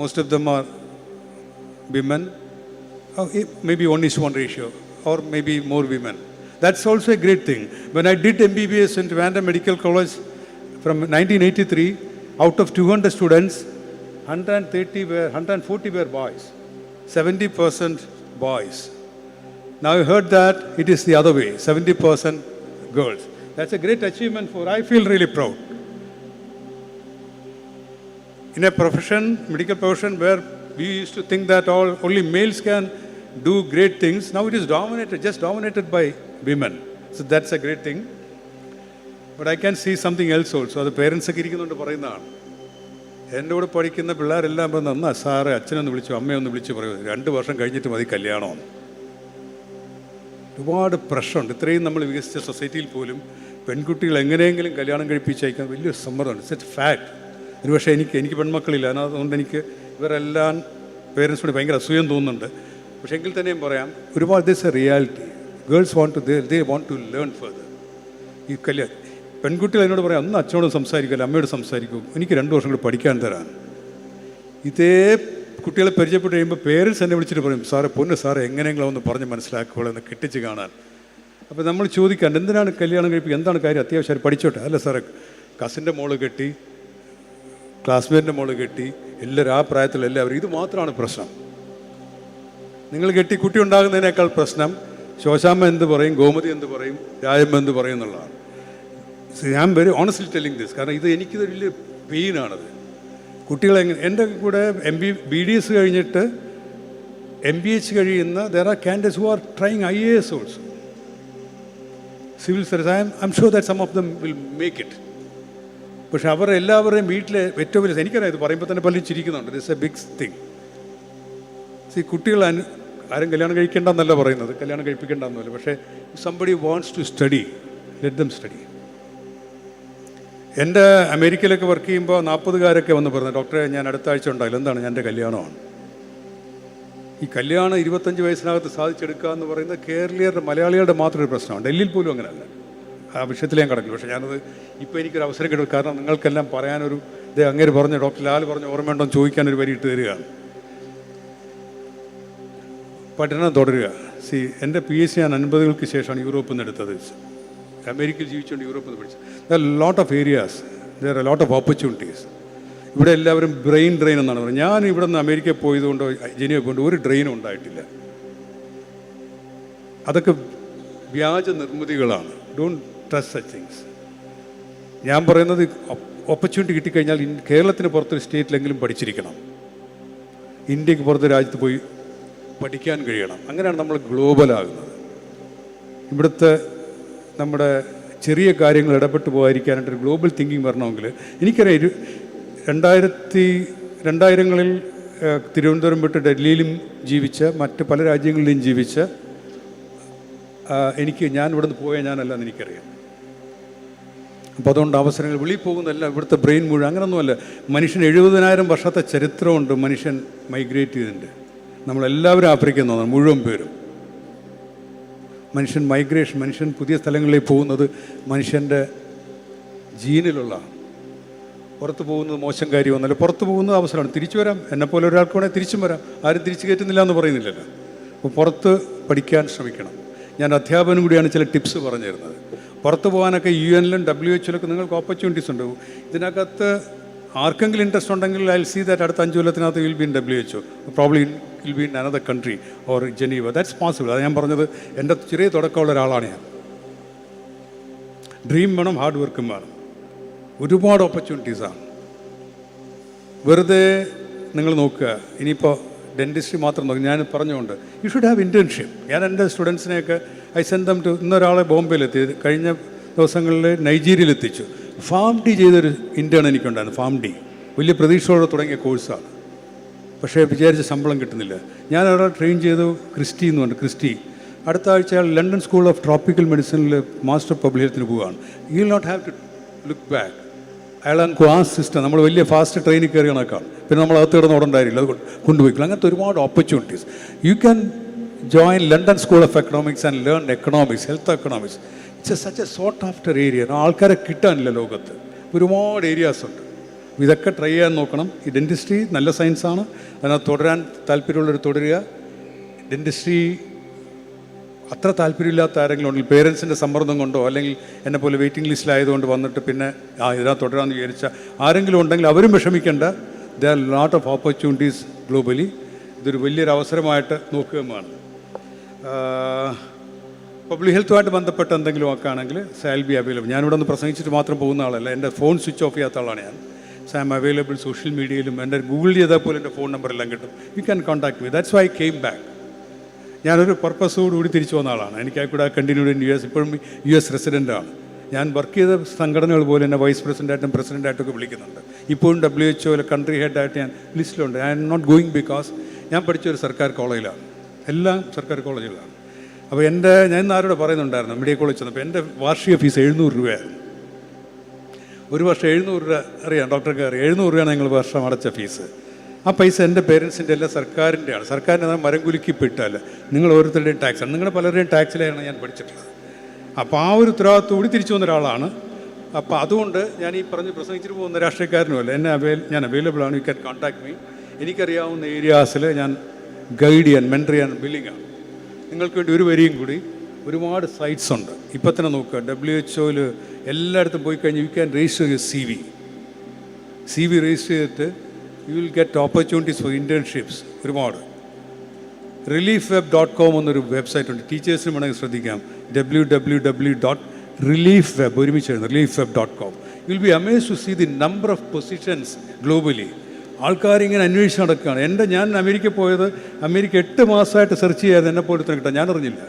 Most of them are women, maybe 1:1 ratio, or maybe more women. That's also a great thing. When I did MBBS in Trivandrum Medical College from 1983, out of 200 students, 140 were boys, 70% boys. Now you heard that it is the other way, 70% girls. That's a great achievement I feel really proud. In a profession, medical profession, where we used to think that only males can do great things, now it is just dominated by women. So that's a great thing. But I can see something else also. അത് പേരൻസൊക്കെ ഇരിക്കുന്നുണ്ട് പറയുന്നതാണ്. എൻ്റെ കൂടെ പഠിക്കുന്ന പിള്ളേരെല്ലാം പറഞ്ഞ sir അച്ഛനൊന്ന് വിളിച്ചു അമ്മയൊന്ന് വിളിച്ച് പറയൂ 2 വർഷം കഴിഞ്ഞിട്ട് മതി കല്യാണമെന്ന്. ഒരുപാട് പ്രശ്നമുണ്ട്. ഇത്രയും നമ്മൾ വികസിച്ച സൊസൈറ്റിയിൽ പോലും പെൺകുട്ടികൾ എങ്ങനെയെങ്കിലും കല്യാണം കഴിപ്പിച്ചയക്കാൻ വലിയൊരു സമ്മർദ്ദമുണ്ട്. It's A fact. ഒരുപക്ഷെ എനിക്ക് പെൺമക്കളില്ല, അതുകൊണ്ട് എനിക്ക് ഇവരെല്ലാം പേരൻസിനോട് ഭയങ്കര അസൂയം തോന്നുന്നുണ്ട്. പക്ഷേ എങ്കിൽ തന്നെയും പറയാം, ഒരുപാട് this a reality. Girls they want to learn further. ഈ പെൺകുട്ടികൾ എന്നോട് പറയാം, ഒന്ന് അച്ഛനോട് സംസാരിക്കില്ല, അമ്മയോട് സംസാരിക്കും, എനിക്ക് 2 വർഷം കൂടി പഠിക്കാൻ തരാൻ. ഇതേ കുട്ടികളെ പരിചയപ്പെട്ട് കഴിയുമ്പോൾ പേരൻസ് എന്നെ വിളിച്ചിട്ട് പറയും, സാറേ എങ്ങനെയെങ്കിലും ഒന്ന് പറഞ്ഞ് മനസ്സിലാക്കുകയുള്ളൂ എന്ന് കെട്ടിച്ച് കാണാൻ. അപ്പോൾ നമ്മൾ ചോദിക്കാൻ എന്തിനാണ് കല്യാണം കഴിപ്പിക്കുക, എന്താണ് കാര്യം, അത്യാവശ്യം പഠിച്ചോട്ടെ. അല്ല സാറേ, കസിൻ്റെ മോള് കെട്ടി, ക്ലാസ്മേറ്റിൻ്റെ മോള് കെട്ടി, എല്ലാവരും ആ പ്രായത്തിലുള്ള എല്ലാവരും, ഇത് മാത്രമാണ് പ്രശ്നം. നിങ്ങൾ കെട്ടി കുട്ടി ഉണ്ടാകുന്നതിനേക്കാൾ പ്രശ്നം ശോശാമ്മ എന്ത് പറയും, ഗോമതി എന്ത് പറയും, രാജമ്മ എന്ത് പറയും എന്നുള്ളതാണ്. I am very honestly telling this. കാരണം എനിക്കിത് വലിയ പെയിനാണത്. കുട്ടികളെ എൻ്റെ കൂടെ BDS കഴിഞ്ഞിട്ട് MBH കഴിയുന്ന there are candidates who are trying IAS also, civil service. I am sure that some of them will make it. പക്ഷെ എല്ലാവരെയും വീട്ടിലെ ഏറ്റവും വലിയ, എനിക്കറിയാം ഇത് പറയുമ്പോൾ തന്നെ പലരും ചിരിക്കുന്നുണ്ട്. This a big thing. കുട്ടികൾ ആരും കല്യാണം കഴിക്കേണ്ടെന്നല്ല പറയുന്നത്, കല്യാണം കഴിപ്പിക്കേണ്ടെന്നല്ല. പക്ഷേ somebody wants to study, let them study. എൻ്റെ അമേരിക്കയിലൊക്കെ വർക്ക് ചെയ്യുമ്പോൾ 40-കാരൊക്കെ വന്ന് പറഞ്ഞു, ഡോക്ടറെ ഞാൻ അടുത്ത ആഴ്ച ഉണ്ടായില്ല, എന്താണ്, എൻ്റെ കല്യാണമാണ്. ഈ കല്യാണം 25 വയസ്സിനകത്ത് സാധിച്ചെടുക്കുക എന്ന് പറയുന്നത് കേരളീയരുടെ മലയാളികളുടെ മാത്രം ഒരു പ്രശ്നമാണ്. ഡൽഹിയിൽ പോലും അങ്ങനെയല്ല. ആ വിഷയത്തിൽ ഞാൻ കിടക്കില്ല. പക്ഷേ ഞാനത് ഇപ്പോൾ എനിക്കൊരു അവസരം കിട്ടും. കാരണം നിങ്ങൾക്കെല്ലാം പറയാനൊരു അങ്ങേര് പറഞ്ഞു, ഡോക്ടർ ലാൽ പറഞ്ഞ ഓർമ്മയുണ്ടോ എന്ന് ചോദിക്കാനൊരു വരി ഇട്ട് തരികയാണ്. പഠനം തുടരുക. എൻ്റെ PhD ഞാൻ 50-കൾക്ക് ശേഷമാണ് യൂറോപ്പിൽ നിന്ന് എടുത്തത്. അമേരിക്കയിൽ ജീവിച്ചുകൊണ്ട് യൂറോപ്പിൽ നിന്ന് പഠിച്ചു. There are lot of areas, there are lot of opportunities. ഇവിടെ എല്ലാവരും ബ്രെയിൻ ഡ്രെയിൻ എന്നാണ് പറയുന്നത്. ഞാൻ ഇവിടെ നിന്ന് അമേരിക്കയിൽ പോയതുകൊണ്ടോ ജനീവ പോയിട്ട് ഒരു ഡ്രെയിനും ഉണ്ടായിട്ടില്ല. അതൊക്കെ വ്യാജ നിർമ്മിതികളാണ്. Don't trust such things. ഞാൻ പറയുന്നത് ഓപ്പർച്യൂണിറ്റി കിട്ടിക്കഴിഞ്ഞാൽ കേരളത്തിന് പുറത്തൊരു സ്റ്റേറ്റിലെങ്കിലും പഠിച്ചിരിക്കണം. ഇന്ത്യക്ക് പുറത്ത് രാജ്യത്ത് പോയി പഠിക്കാൻ കഴിയണം. അങ്ങനെയാണ് നമ്മൾ ഗ്ലോബലാകുന്നത്. ഇവിടുത്തെ നമ്മുടെ ചെറിയ കാര്യങ്ങൾ ഇടപെട്ട് പോകാതിരിക്കാനായിട്ടൊരു ഗ്ലോബൽ തിങ്കിങ് വരണമെങ്കിൽ എനിക്കറിയാം. 2000-ങ്ങളിൽ തിരുവനന്തപുരം വിട്ട് ഡൽഹിയിലും ജീവിച്ച, മറ്റ് പല രാജ്യങ്ങളിലും ജീവിച്ച ഞാൻ ഇവിടെ നിന്ന് പോയാൽ ഞാനല്ലെന്ന് എനിക്കറിയാം. അപ്പോൾ അതുകൊണ്ട് അവസരങ്ങൾ വെളിയിൽ പോകുന്നതല്ല, ഇവിടുത്തെ ബ്രെയിൻ മുഴുവൻ അങ്ങനൊന്നുമല്ല. മനുഷ്യൻ 70,000 വർഷത്തെ ചരിത്രമുണ്ട്. മനുഷ്യൻ മൈഗ്രേറ്റ് ചെയ്തിട്ടുണ്ട്. നമ്മളെല്ലാവരും ആഫ്രിക്കയിൽ നിന്നാണ്, മുഴുവൻ പേരും. മനുഷ്യൻ പുതിയ സ്ഥലങ്ങളിലേക്ക് പോകുന്നത് മനുഷ്യൻ്റെ ജീനിലുള്ള. പുറത്ത് പോകുന്നത് മോശം കാര്യമൊന്നുമല്ല. പുറത്ത് പോകുന്നത് അവസരമാണ്. തിരിച്ചു വരാം. എന്നെപ്പോലെ ഒരാൾക്ക് വേണമെങ്കിൽ തിരിച്ചും വരാം. ആരും തിരിച്ചു കയറ്റുന്നില്ല എന്ന് പറയുന്നില്ലല്ലോ. അപ്പോൾ പുറത്ത് പഠിക്കാൻ ശ്രമിക്കണം. ഞാൻ അധ്യാപനം കൂടിയാണ് ചില ടിപ്സ് പറഞ്ഞു തരുന്നത്. പുറത്ത് പോകാനൊക്കെ UN-ലും WHO-ലൊക്കെ നിങ്ങൾക്ക് ഓപ്പർച്യൂണിറ്റീസ് ഉണ്ട്. ഇതിനകത്ത് ആർക്കെങ്കിലും ഇൻട്രസ്റ്റ് ഉണ്ടെങ്കിൽ ഐ വിൽ സീ ദാറ്റ് അടുത്ത 5 കൊല്ലത്തിനകത്ത് will be in WHO, probably will be in another country or Geneva. That's possible. അത് ഞാൻ പറഞ്ഞത് എൻ്റെ ചെറിയ തുടക്കമുള്ള ഒരാളാണ് ഞാൻ. ഡ്രീം വേണം, ഹാർഡ് വർക്കും വേണം. ഒരുപാട് ഓപ്പർച്യൂണിറ്റീസാണ്. വെറുതെ നിങ്ങൾ നോക്കുക. ഇനിയിപ്പോൾ ഡെൻറ്റിസ്ട്രി മാത്രം നോക്കി ഞാൻ പറഞ്ഞുകൊണ്ട് യു ഷുഡ് ഹാവ് ഇൻറ്റേൺഷിപ്പ്. ഞാൻ എൻ്റെ സ്റ്റുഡൻസിനെയൊക്കെ ഐ സെൻഡ് ദം ടു, ഇന്നൊരാളെ ബോംബെയിലെത്തി, കഴിഞ്ഞ ദിവസങ്ങളിൽ നൈജീരിയയിലെത്തിച്ചു. ഫാം ഡി ചെയ്തൊരു ഇൻറ്റേൺ എനിക്കുണ്ടായിരുന്നു. ഫാം ഡി വലിയ പ്രതീക്ഷയോടെ തുടങ്ങിയ കോഴ്സാണ്. പക്ഷേ വിചാരിച്ച ശമ്പളം കിട്ടുന്നില്ല. ഞാൻ അവിടെ ട്രെയിൻ ചെയ്തു. ക്രിസ്റ്റി എന്ന് പറഞ്ഞു. ക്രിസ്റ്റി അടുത്ത ആഴ്ച അയാൾ ലണ്ടൻ സ്കൂൾ ഓഫ് ട്രോപ്പിക്കൽ മെഡിസിനിൽ മാസ്റ്റർ പബ്ലിക് ഹെൽത്തിന് പോവുകയാണ്. You will not have to look back. അയാൾ ആ സിസ്റ്റം നമ്മൾ വലിയ ഫാസ്റ്റ് ട്രെയിനിൽ കയറി കണക്കാണ്. പിന്നെ നമ്മൾ അകത്ത് കിടന്ന് ഓടണ്ടായിരിക്കില്ല, അത് കൊണ്ടുപോയിക്കില്ല. അങ്ങനത്തെ ഒരുപാട് opportunities. You can join London School of Economics and learn economics, health economics. It's such a sought after area. ആൾക്കാരെ കിട്ടാനില്ല ലോകത്ത്. ഒരുപാട് ഏരിയാസ് ഉണ്ട്. ഇതൊക്കെ ട്രൈ ചെയ്യാൻ നോക്കണം. ഈ ഡെൻറ്റിസ്ട്രി നല്ല സയൻസാണ്. അതിനകത്ത് തുടരാൻ താല്പര്യമുള്ളവർ തുടരുക. ഡെൻറ്റിസ്ട്രി അത്ര താല്പര്യമില്ലാത്ത ആരെങ്കിലും ഉണ്ടെങ്കിൽ പേരൻസിൻ്റെ സമ്മർദ്ദം കൊണ്ടോ അല്ലെങ്കിൽ എന്നെ പോലെ വെയിറ്റിംഗ് ലിസ്റ്റിലായതുകൊണ്ട് വന്നിട്ട് പിന്നെ ഇതിനകത്ത് തുടരാമെന്ന് വിചാരിച്ച ആരെങ്കിലും ഉണ്ടെങ്കിൽ അവരും വിഷമിക്കേണ്ട. There are lot of opportunities globally. ഇതൊരു വലിയൊരു അവസരമായിട്ട് നോക്കുകയും വേണം. പബ്ലിക് ഹെൽത്തുമായിട്ട് ബന്ധപ്പെട്ട് എന്തെങ്കിലും ഒക്കെ ആണെങ്കിൽ സാൽ ബി അവൈലബിൾ. ഞാനിവിടെ ഒന്ന് പ്രസംഗിച്ചിട്ട് മാത്രം പോകുന്ന ആളല്ല. എൻ്റെ ഫോൺ സ്വിച്ച് ഓഫ് ചെയ്യാത്ത ആളാണ് ഞാൻ. So I M available social മീഡിയയിലും. എൻ്റെ ഗൂഗിൾ ചെയ്താൽ പോലും എൻ്റെ ഫോൺ നമ്പർ എല്ലാം കിട്ടും. You can contact me. That's why I came back. ഞാനൊരു പർപ്പസോടുകൂടി തിരിച്ചു വന്ന ആളാണ്. എനിക്ക് കൂടെ കണ്ടിന്യൂഡ് ഇൻ US. ഇപ്പോഴും US റെസിഡൻ്റാണ്. ഞാൻ വർക്ക് ചെയ്ത സംഘടനകൾ പോലെ എന്നെ വൈസ് പ്രസിഡൻ്റായിട്ടും പ്രസിഡൻ്റായിട്ടൊക്കെ വിളിക്കുന്നുണ്ട്. ഇപ്പോഴും WHO കൺട്രി ഹെഡായിട്ട് ഞാൻ ലിസ്റ്റിലുണ്ട്. I'm not going because ഞാൻ പഠിച്ചൊരു സർക്കാർ കോളേജിലാണ്. എല്ലാം സർക്കാർ കോളേജുകളാണ്. അപ്പോൾ ഞാൻ ഇന്ന് ആരോട് പറയുന്നുണ്ടായിരുന്നു, മെഡിക്കൽ കോളേജ് ചെന്നപ്പോൾ എൻ്റെ വാർഷിക ഫീസ് 700 രൂപയായിരുന്നു. ഒരു വർഷം 700 രൂപ. അറിയാം, ഡോക്ടർക്ക് അറിയാം, 700 രൂപയാണ് ഞങ്ങൾ വർഷം അടച്ച ഫീസ്. ആ പൈസ എൻ്റെ പേരൻസിൻ്റെ അല്ല, സർക്കാരിൻ്റെയാണ്. സർക്കാരിൻ്റെ മരം കുലുക്കിപ്പെട്ടാൽ നിങ്ങൾ ഓരോരുത്തരുടെയും ടാക്സാണ്. നിങ്ങളുടെ പലരുടെയും ടാക്സിലാണ് ഞാൻ പഠിച്ചിട്ടുള്ളത്. അപ്പോൾ ആ ഒരു ഉത്തരവാദിത്തോടുകൂടി തിരിച്ചു വന്ന ഒരാളാണ്. അപ്പോൾ അതുകൊണ്ട് ഞാൻ ഈ പറഞ്ഞ് പ്രസംഗിച്ചിട്ട് പോകുന്ന രാഷ്ട്രീയക്കാരനുമല്ല. ഞാൻ അവൈലബിൾ ആണ്. You can contact me. എനിക്കറിയാവുന്ന ഏരിയാസിൽ ഞാൻ ഗൈഡ് ചെയ്യാൻ, മെൻറ്റർ ചെയ്യാൻ ബില്ലിങ്ങാണ്. നിങ്ങൾക്ക് വേണ്ടി ഒരു വരിയും കൂടി. ഒരുപാട് സൈറ്റ്സ് ഉണ്ട്. ഇപ്പം തന്നെ നോക്കുക, WHO എല്ലായിടത്തും പോയി കഴിഞ്ഞ് you can register your CV register ചെയ്തിട്ട് you will get opportunities for internships. ഒരുപാട്. reliefweb.com എന്നൊരു വെബ്സൈറ്റ് ഉണ്ട്. ടീച്ചേഴ്സിന് വേണമെങ്കിൽ ശ്രദ്ധിക്കാം. www.reliefweb ഒരുമിച്ചായിരുന്നു, reliefweb.com. You will be amazed to see the number of positions globally. ആൾക്കാരിങ്ങനെ അന്വേഷിച്ച് നടക്കുകയാണ്. ഞാൻ അമേരിക്കയിൽ പോയത്, അമേരിക്ക 8 മാസമായിട്ട് സെർച്ച് ചെയ്യാതെ എന്നെ പോലെ തന്നെ കിട്ടാൻ ഞാൻ അറിഞ്ഞില്ല.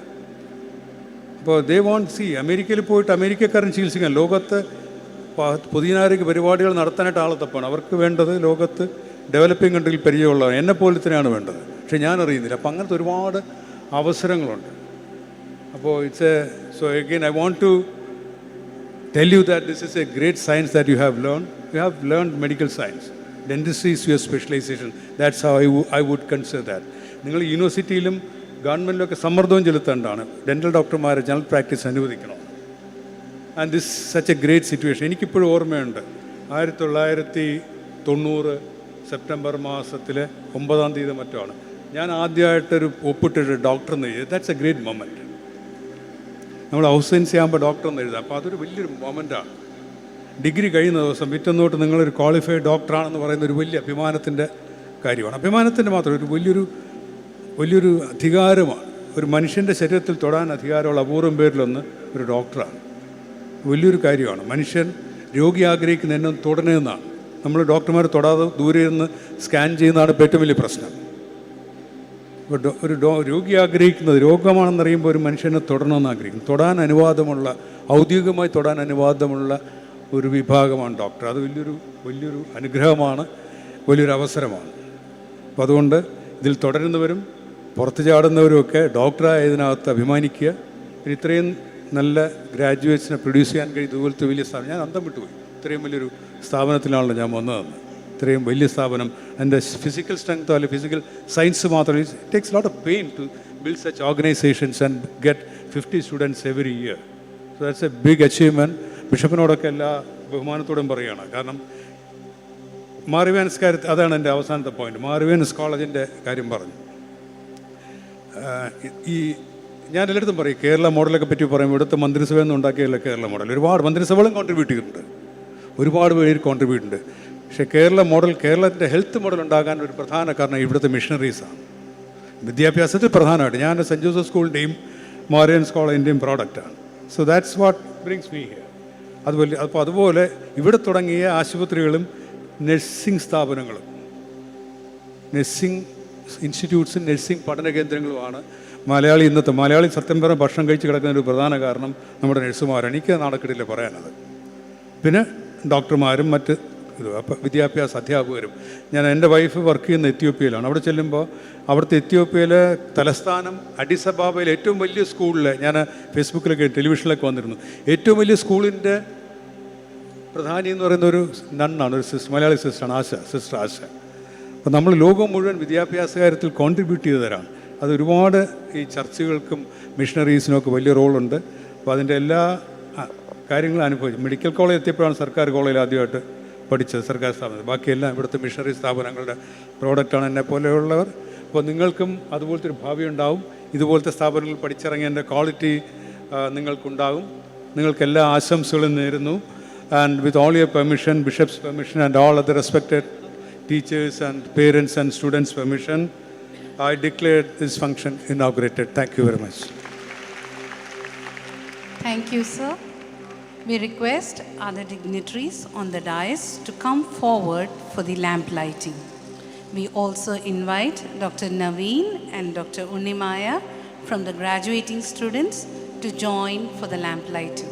അപ്പോൾ ദേ വോണ്ട് സി. അമേരിക്കയിൽ പോയിട്ട് അമേരിക്കക്കാരൻ ചികിത്സിക്കാൻ, ലോകത്ത് പൊതുജനാരോഗ്യ പരിപാടികൾ നടത്താനായിട്ട് ആളെ തപ്പാണ്. അവർക്ക് വേണ്ടത് ലോകത്ത് ഡെവലപ്പിംഗ് കൺട്രിയിൽ പരിചയമുള്ളവർ, എന്നെ പോലെ തന്നെയാണ് വേണ്ടത്. പക്ഷേ ഞാൻ അറിയുന്നില്ല. അപ്പോൾ അങ്ങനത്തെ ഒരുപാട് അവസരങ്ങളുണ്ട്. അപ്പോൾ so again I want to tell you that this is a great science that you have learned medical science. Dentistry is your specialisation. That's how I would consider that. നിങ്ങൾ യൂണിവേഴ്സിറ്റിയിലും ഗവൺമെൻറ്റിലൊക്കെ സമ്മർദ്ദവും ചെലുത്തേണ്ടതാണ്. ഡെൻ്റൽ ഡോക്ടർമാരെ ജനറൽ പ്രാക്ടീസ് അനുവദിക്കണം. And this such a great situation. എനിക്കിപ്പോഴും ഓർമ്മയുണ്ട്, 1990 September മാസത്തിലെ 9-ാം തീയതി മറ്റാണ് ഞാൻ ആദ്യമായിട്ടൊരു ഒപ്പിട്ടിട്ട് ഡോക്ടർ എന്ന് എഴുതി. That's A great moment. നമ്മൾ ഹൗസ് സയൻസ് ആകുമ്പോൾ ഡോക്ടർ എന്ന് എഴുതാം. അപ്പോൾ അതൊരു വലിയൊരു മൊമെൻറ്റാണ്. ഡിഗ്രി കഴിയുന്ന ദിവസം പിറ്റന്നോട്ട് നിങ്ങളൊരു ക്വാളിഫൈഡ് ഡോക്ടറാണെന്ന് പറയുന്ന ഒരു വലിയ അഭിമാനത്തിൻ്റെ കാര്യമാണ്. അഭിമാനത്തിൻ്റെ മാത്രം ഒരു വലിയൊരു അധികാരമാണ്. ഒരു മനുഷ്യൻ്റെ ശരീരത്തിൽ തൊടാൻ അധികാരമുള്ള അപൂർവം പേരിലൊന്ന് ഒരു ഡോക്ടറാണ്. വലിയൊരു കാര്യമാണ്. മനുഷ്യൻ രോഗി ആഗ്രഹിക്കുന്ന എന്നെ തൊടണമെന്നാണ്. നമ്മൾ ഡോക്ടർമാർ തൊടാതെ ദൂരെ നിന്ന് സ്കാൻ ചെയ്യുന്നതാണ് ഏറ്റവും വലിയ പ്രശ്നം. ഒരു രോഗി ആഗ്രഹിക്കുന്നത്, രോഗമാണെന്നറിയുമ്പോൾ ഒരു മനുഷ്യനെ തൊടണമെന്ന് ആഗ്രഹിക്കുന്നു. തൊടാൻ അനുവാദമുള്ള, ഔദ്യോഗികമായി തൊടാൻ അനുവാദമുള്ള ഒരു വിഭാഗമാണ് ഡോക്ടർ. അത് വലിയൊരു അനുഗ്രഹമാണ്, വലിയൊരു അവസരമാണ്. അപ്പോൾ അതുകൊണ്ട് ഇതിൽ തുടരുന്നവരും പുറത്ത് ചാടുന്നവരുമൊക്കെ ഡോക്ടറായതിനകത്ത് അഭിമാനിക്കുക. പിന്നെ ഇത്രയും നല്ല ഗ്രാജുവേറ്റ്സിനെ പ്രൊഡ്യൂസ് ചെയ്യാൻ കഴിയും ഇതുപോലത്തെ വലിയ സ്ഥാപനം. ഞാൻ അന്തം വിട്ടുപോയി. ഇത്രയും വലിയൊരു സ്ഥാപനത്തിലാണല്ലോ ഞാൻ വന്നതെന്ന്. ഇത്രയും വലിയ സ്ഥാപനം. എൻ്റെ ഫിസിക്കൽ സ്ട്രെങ്തോ അല്ലെങ്കിൽ ഫിസിക്കൽ സയൻസ് മാത്രമല്ല, it takes lot of pain to build such organisations and get 50 students every year. So that's a big achievement. ബിഷപ്പിനോടൊക്കെ എല്ലാ ബഹുമാനത്തോടും പറയുകയാണ്. കാരണം മാറിവേൻസ് കാര്യത്തിൽ അതാണ് എൻ്റെ അവസാനത്തെ പോയിന്റ്. മാറിവേൻസ് കോളേജിൻ്റെ കാര്യം പറഞ്ഞു. ഞാൻ എല്ലായിടത്തും പറയും, കേരള മോഡലൊക്കെ പറ്റി പറയുമ്പോൾ ഇവിടുത്തെ മന്ത്രിസഭയിൽ നിന്ന് ഉണ്ടാക്കിയല്ല കേരള മോഡൽ. ഒരുപാട് മന്ത്രിസഭകളും കോൺട്രിബ്യൂട്ട് ചെയ്തിട്ടുണ്ട്, ഒരുപാട് പേര് കോൺട്രിബ്യൂട്ട് ഉണ്ട്. പക്ഷേ കേരളത്തിൻ്റെ ഹെൽത്ത് മോഡൽ ഉണ്ടാകാൻ ഒരു പ്രധാന കാരണം ഇവിടുത്തെ മിഷണറീസാണ്. വിദ്യാഭ്യാസത്തിൽ പ്രധാനമായിട്ട് ഞാൻ സെൻറ്റ് ജോസഫ് സ്കൂളിൻ്റെയും മാറിയൻസ് കോളേജിൻ്റെയും പ്രോഡക്റ്റാണ്. So that's what brings me here. അതുപോലെ ഇവിടെ തുടങ്ങിയ ആശുപത്രികളും നഴ്സിംഗ് സ്ഥാപനങ്ങളും നഴ്സിംഗ് ഇൻസ്റ്റിറ്റ്യൂട്ട്സും നഴ്സിംഗ് പഠന കേന്ദ്രങ്ങളുമാണ് മലയാളി സത്യം പറഞ്ഞ ഭക്ഷണം കഴിച്ച് കിടക്കുന്ന ഒരു പ്രധാന കാരണം നമ്മുടെ നഴ്സുമാരാണ്. എനിക്ക് നാണക്കേടില്ല പറയാനത്. പിന്നെ ഡോക്ടർമാരും മറ്റ് അപ്പോൾ വിദ്യാഭ്യാസ അധ്യാപകരും. എൻ്റെ വൈഫ് വർക്ക് ചെയ്യുന്ന എത്യോപ്യയിലാണ്. അവിടെ ചെല്ലുമ്പോൾ അവിടുത്തെ എത്യോപ്യയിലെ തലസ്ഥാനം അഡിസ് അബാബയിലെ ഏറ്റവും വലിയ സ്കൂളിൽ ഞാൻ ഫേസ്ബുക്കിലൊക്കെ ടെലിവിഷനിലൊക്കെ വന്നിരുന്നു. ഏറ്റവും വലിയ സ്കൂളിൻ്റെ പ്രധാനി എന്ന് പറയുന്ന ഒരു നണ്ണാണ്, ഒരു മലയാളി സിസ്റ്ററാണ്, സിസ്റ്റർ ആശ. അപ്പോൾ നമ്മൾ ലോകം മുഴുവൻ വിദ്യാഭ്യാസ കാര്യത്തിൽ കോൺട്രിബ്യൂട്ട് ചെയ്തവരാണ്. അത് ഒരുപാട് ഈ ചർച്ചുകൾക്കും മിഷണറീസിനും ഒക്കെ വലിയ റോളുണ്ട്. അപ്പോൾ അതിൻ്റെ എല്ലാ കാര്യങ്ങളും അനുഭവിച്ചു. മെഡിക്കൽ കോളേജ് എത്തിയപ്പോഴാണ് സർക്കാർ കോളേജിൽ ആദ്യമായിട്ട് പഠിച്ചത്, സർക്കാർ സ്ഥാപനത്തിൽ. ബാക്കിയെല്ലാം ഇവിടുത്തെ മിഷണറി സ്ഥാപനങ്ങളുടെ പ്രോഡക്റ്റാണ് എന്നെ പോലെയുള്ളവർ. അപ്പോൾ നിങ്ങൾക്കും അതുപോലത്തെ ഒരു ഭാവി ഉണ്ടാവും. ഇതുപോലത്തെ സ്ഥാപനങ്ങളിൽ പഠിച്ചിറങ്ങിയതിൻ്റെ ക്വാളിറ്റി നിങ്ങൾക്കുണ്ടാകും. നിങ്ങൾക്കെല്ലാ ആശംസകളും നേരുന്നു. And with all your permission, Bishop's permission and all other respected teachers and parents and students' permission, I declare this function inaugurated. Thank you very much. Thank you, sir. We request other dignitaries on the dais to come forward for the lamp lighting. We also invite Dr. Naveen and Dr. Unnimaya from the graduating students to join for the lamp lighting.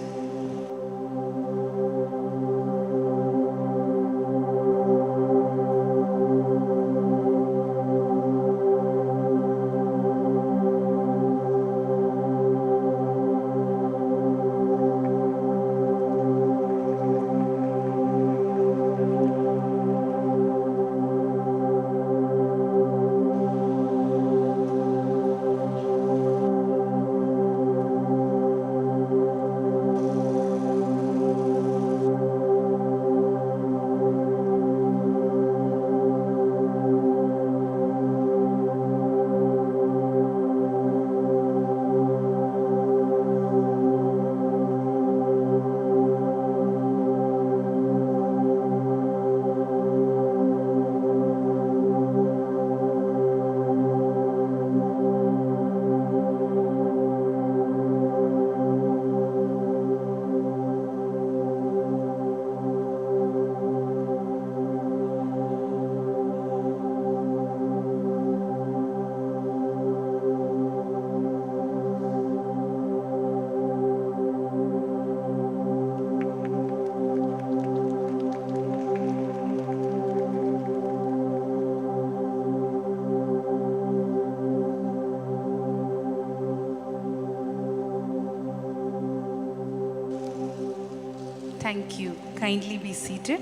Thank you. Kindly be seated.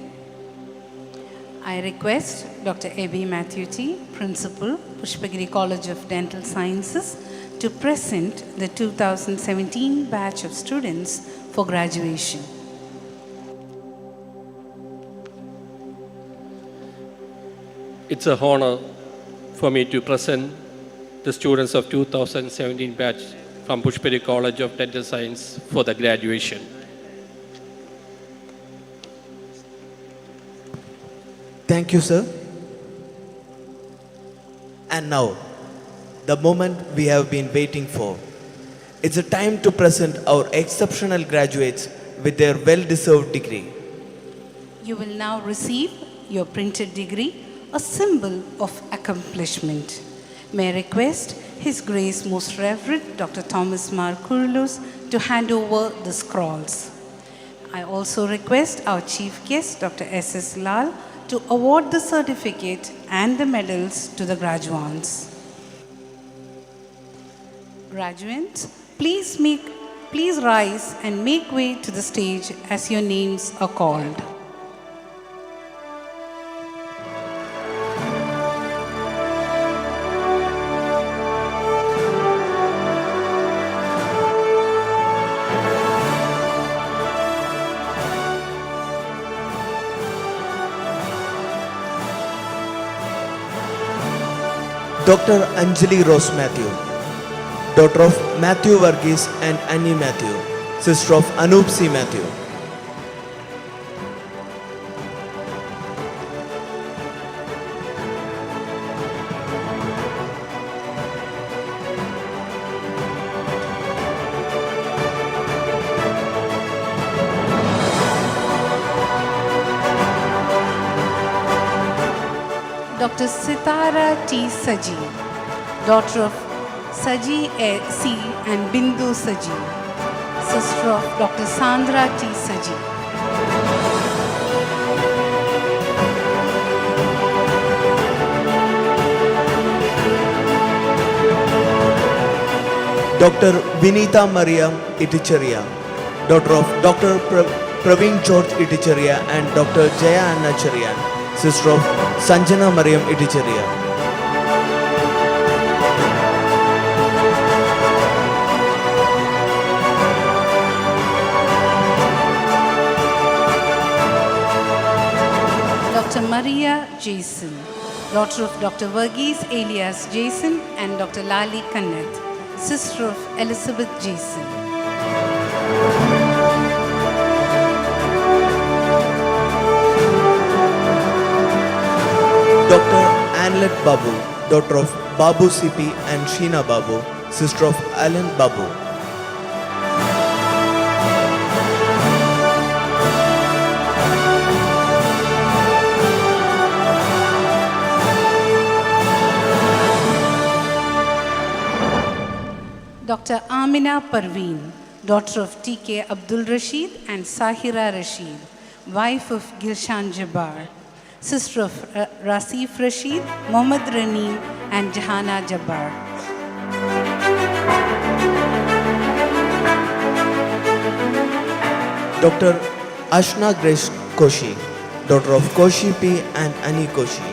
I request Dr. A.B. Matthew T., Principal, Pushpagiri College of Dental Sciences, to present the 2017 batch of students for graduation. It's an honor for me to present the students of 2017 batch from Pushpagiri College of Dental Science for the graduation. Thank you, sir. And now, the moment we have been waiting for. It's a time to present our exceptional graduates with their well-deserved degree. You will now receive your printed degree, a symbol of accomplishment. May I request His Grace Most Reverend Dr. Thomas Mar Kurulus to hand over the scrolls. I also request our chief guest, Dr. S.S. Lal, to award the certificate and the medals to the graduates. Graduates, please rise and make way to the stage as your names are called. Dr. Anjali Rose Matthew, daughter of Matthew Varghese and Annie Matthew, sister of Anup C. Matthew. Dr. Sitara T. Saji, daughter of Saji C. and Bindu Saji, sister of Dr. Sandra T. Saji. Dr. Vinita Mariam Iticheria, daughter of Dr. Praveen George Iticheria and Dr. Jaya Anna Cherian, sister of Sanjana Mariam Iticheria. Dr. Maria Jason, daughter of Dr. Varghese alias Jason and Dr. Lali Kannath, sister of Elizabeth Jason. Dr. Anlet Babu, daughter of Babu CP and Sheena Babu, sister of Alan Babu. Dr. Amina Parveen, daughter of T.K. Abdul Rashid and Sahira Rashid, wife of Gilshan Jabbar, sister of Rasif Rashid, Mohammad Raneem and Jahana Jabbar. Dr. Ashna Grace Koshi, daughter of Koshi P and Annie Koshi.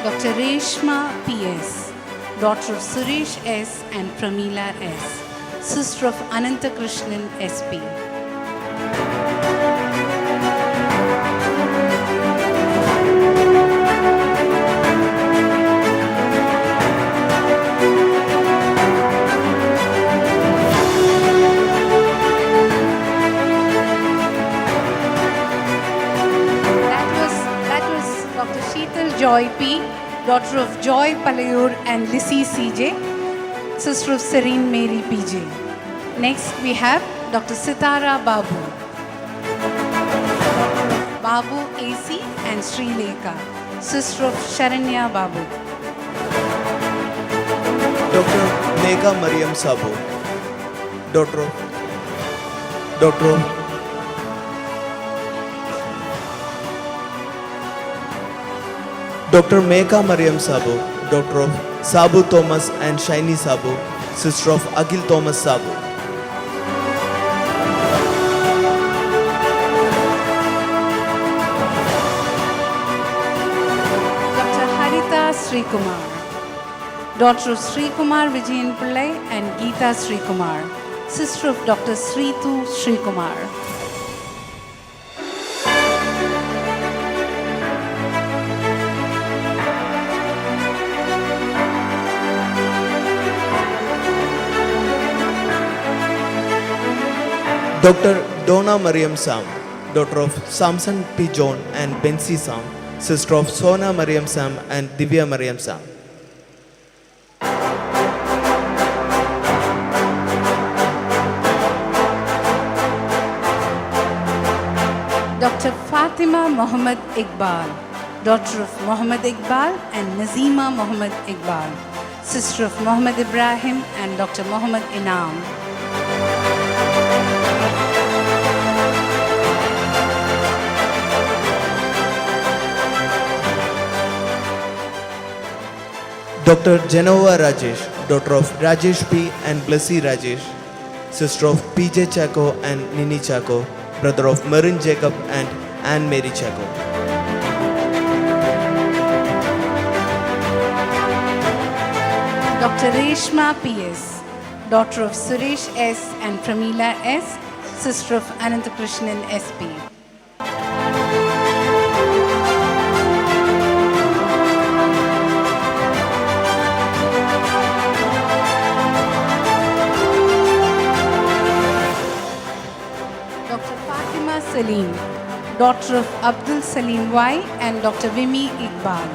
Dr. Reshma P.S., daughter of Suresh S. and Pramila S., sister of Ananta Krishnan S.P. That was Dr. Sheetal Joy P., daughter of Joy Palayur and Lissy C.J., sister of Serene Mary P.J. Next, we have Dr. Sitara Babu, Babu A.C. and Sri Lekha, sister of Sharanya Babu. Dr. Megha Mariam Sabu, daughter of Dr. Megha Mariam Sabu, daughter of Sabu Thomas and Shiny Sabu, sister of Akhil Thomas Sabu. Dr. Harita Srikumar, daughter of Srikumar Vijayan Pillai and Geeta Srikumar, sister of Dr. Sritu Srikumar. Dr. Donna Mariam Sam, daughter of Samson P. John and Bensi Sam, sister of Sona Mariam Sam and Divya Mariam Sam. Dr. Fatima Muhammad Iqbal, daughter of Muhammad Iqbal and Nazima Muhammad Iqbal, sister of Muhammad Ibrahim and Dr. Muhammad Inam. Dr. Genova Rajesh, daughter of Rajesh P. and Blessy Rajesh, sister of P.J. Chaco and Nini Chaco, brother of Marin Jacob and Anne Mary Chaco. Dr. Reshma P.S., daughter of Suresh S. and Pramila S., sister of Ananthakrishnan S.P. Dr. Fatima Salim, daughter of Abdul Salim Y. and Dr. Vimi Iqbal.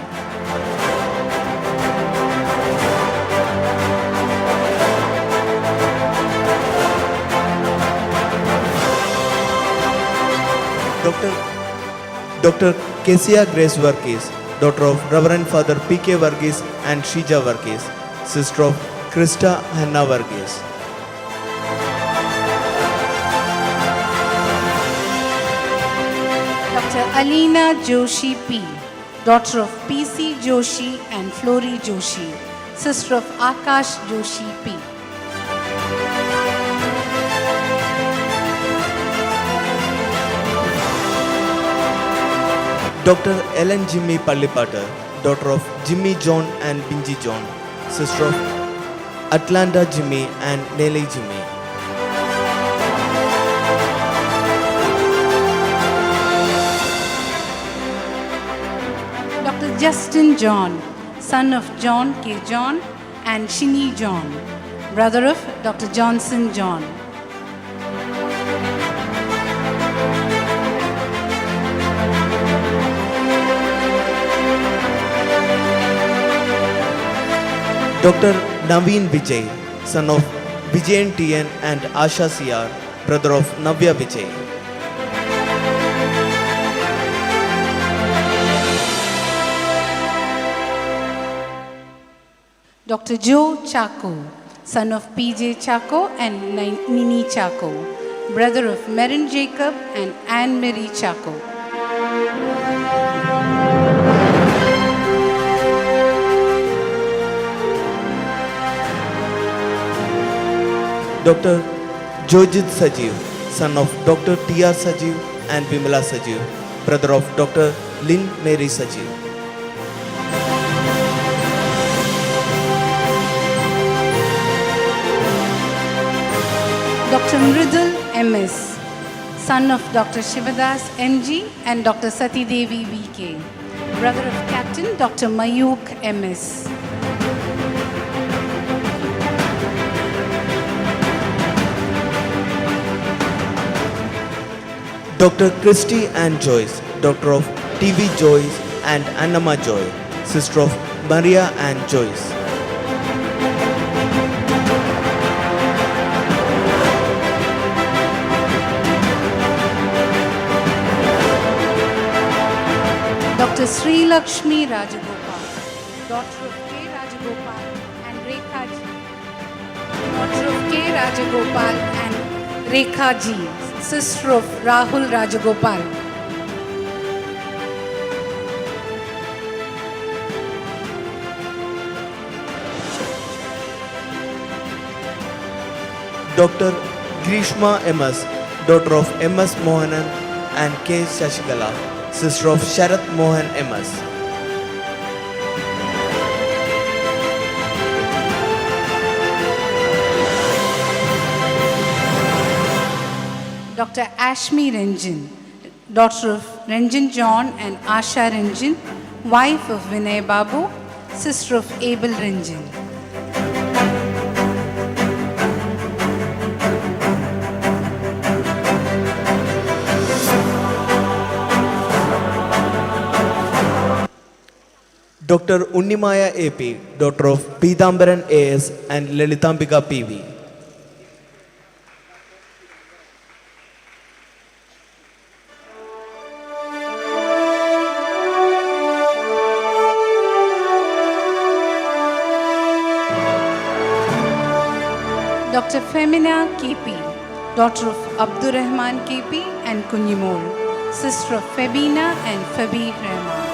Dr. Kesia Grace Varghese, daughter of Reverend Father P.K. Varghese and Shija Varghese, sister of Krista Hannah Varghese. Dr. Alina Joshi P., daughter of P.C. Joshi and Flori Joshi, sister of Akash Joshi P. Dr. Ellen Jimmy Pallipatter, daughter of Jimmy John and Binji John, sister of Atlanta Jimmy and Nelly Jimmy. Justin John, son of John K. John and Shinny John, brother of Dr. Johnson John. Dr. Naveen Vijay, son of Vijayan TN and Asha CR, brother of Navya Vijay. Dr. Joe Chaco, son of PJ Chaco and Nini Chaco, brother of Marin Jacob and Anne Marie Chaco. Dr. Jojit Sajiv, son of Dr. T.R. Sajiv and Vimala Sajiv, brother of Dr. Lynn Mary Sajiv. Dr. Mridul M.S., son of Dr. Shivadas N.G. and Dr. Sati Devi V.K., brother of Captain Dr. Mayuk M.S. Dr. Christy Ann Joyce, daughter of T.V. Joyce and Annama Joy, sister of Maria Ann Joyce. Dr. Sri Lakshmi Rajagopal, daughter of K. Rajagopal and Rekha Ji. Daughter of K. Rajagopal and Rekha Ji, sister of Rahul Rajagopal. Dr. Grishma M.S., daughter of M.S. Mohanan and K. Shashikala, sister of Sharath Mohan M.S. Dr. Ashmi Ranjan, daughter of Ranjan John and Asha Ranjan, wife of Vinay Babu, sister of Abel Ranjan. Dr. Unnimaya A.P., daughter of Pidambaran A.S. and Lalitambika P.V. Dr. Femina K.P., daughter of Abdurrahman K.P. and Kunyimol, sister of Febina and Fabi Rahman.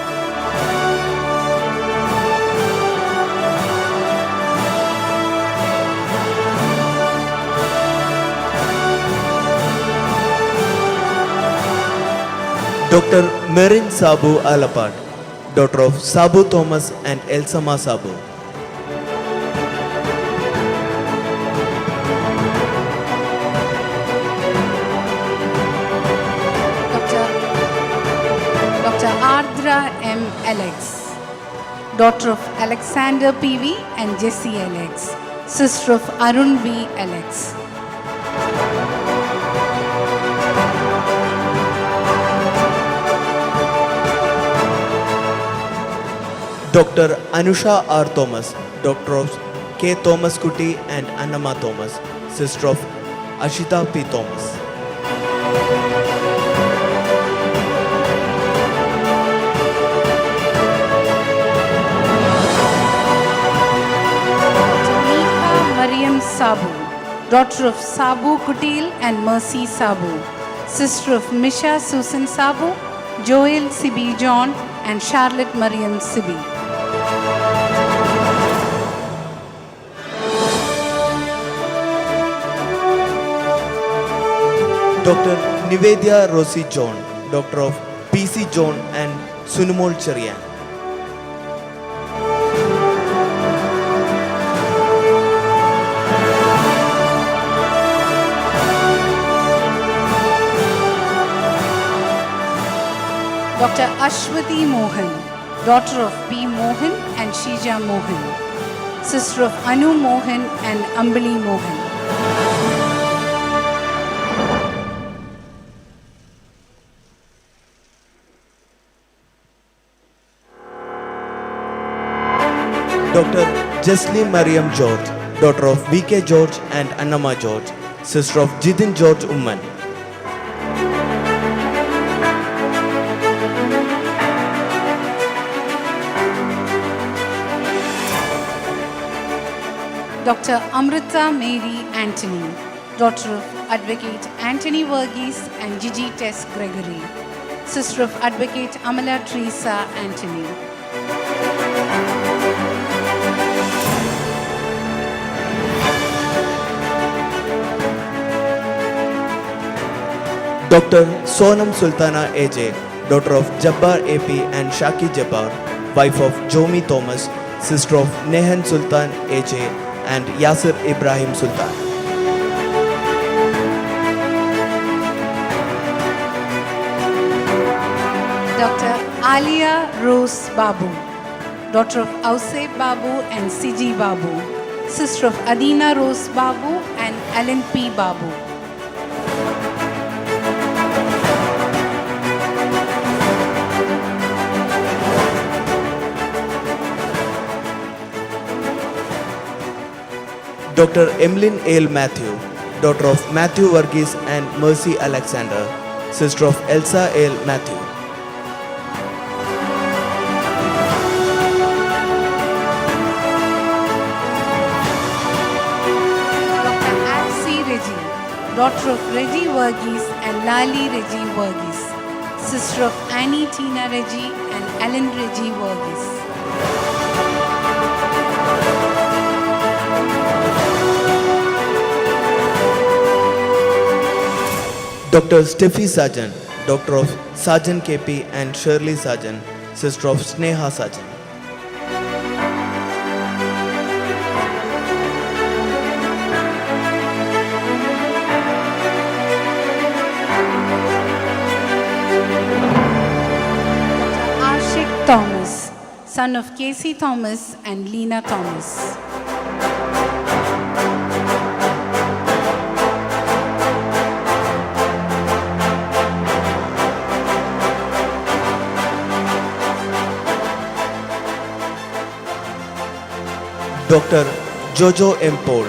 Dr. Merin Sabu Alapad, daughter of Sabu Thomas and Elsama Sabu. Dr. Ardra M. Alex, daughter of Alexander P.V. and Jesse Alex, sister of Arun V. Alex. Dr. Anusha R. Thomas, daughter of K. Thomas Kuti and Annama Thomas, sister of Ashita P. Thomas. Nika Mariam Sabu, daughter of Sabu Kutil and Mercy Sabu, sister of Misha Susan Sabu, Joel Sibi John and Charlotte Mariam Sibi. Dr. Nivedya Rosie John, daughter of P.C. John and Sunumol Cherian. Dr. Ashwati Mohan, daughter of P. Mohan and Shija Mohan, sister of Anu Mohan and Ambali Mohan. Dr. Jesli Mariam George, daughter of V.K. George and Annama George, sister of Jidin George Umman. Dr. Amrita Mary Anthony, daughter of Advocate Anthony Verghese and Gigi Tess Gregory, sister of Advocate Amala Teresa Anthony. Dr. Sonam Sultana A.J., daughter of Jabbar A.P. and Shaki Jabbar, wife of Jomi Thomas, sister of Nehan Sultan A.J. and Yasir Ibrahim Sultan. Dr. Alia Rose Babu, daughter of Ausef Babu and Siji Babu, sister of Adina Rose Babu and Alan P. Babu. Dr. Emlyn Ale Matthew, daughter of Matthew Verghese and Mercy Alexander, sister of Elsa Ale Matthew. Dr. Axie Reggie, daughter of Reggie Verghese and Lali Reggie Verghese, sister of Annie Tina Reggie and Ellen Reggie Verghese. Dr. Steffi Sajan, daughter of Sajan KP and Shirley Sajan, sister of Sneha Sajan. Dr. Ashik Thomas, son of Casey Thomas and Lena Thomas. Dr. Jojo M. Paul,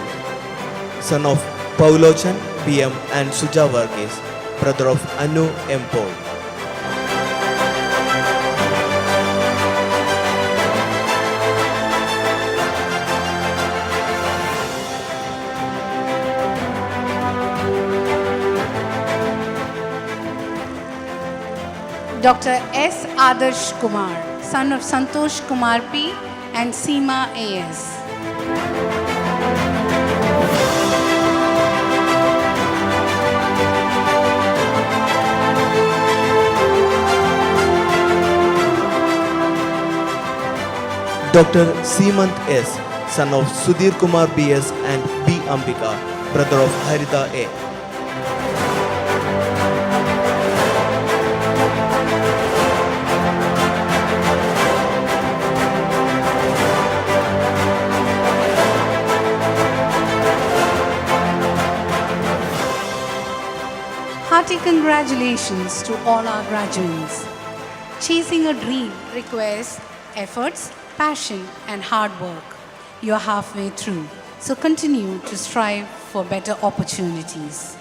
son of Paulochan, BM and Suja Verghese, brother of Anu M. Paul. Dr. S. Adarsh Kumar, son of Santosh Kumar P. and Seema A.S. Dr. Seemant S., son of Sudhir Kumar B.S. and B. Ambika, brother of Harita A. Hearty congratulations to all our graduates. Chasing a dream requires efforts, passion, and hard work. You're halfway through, so continue to strive for better opportunities.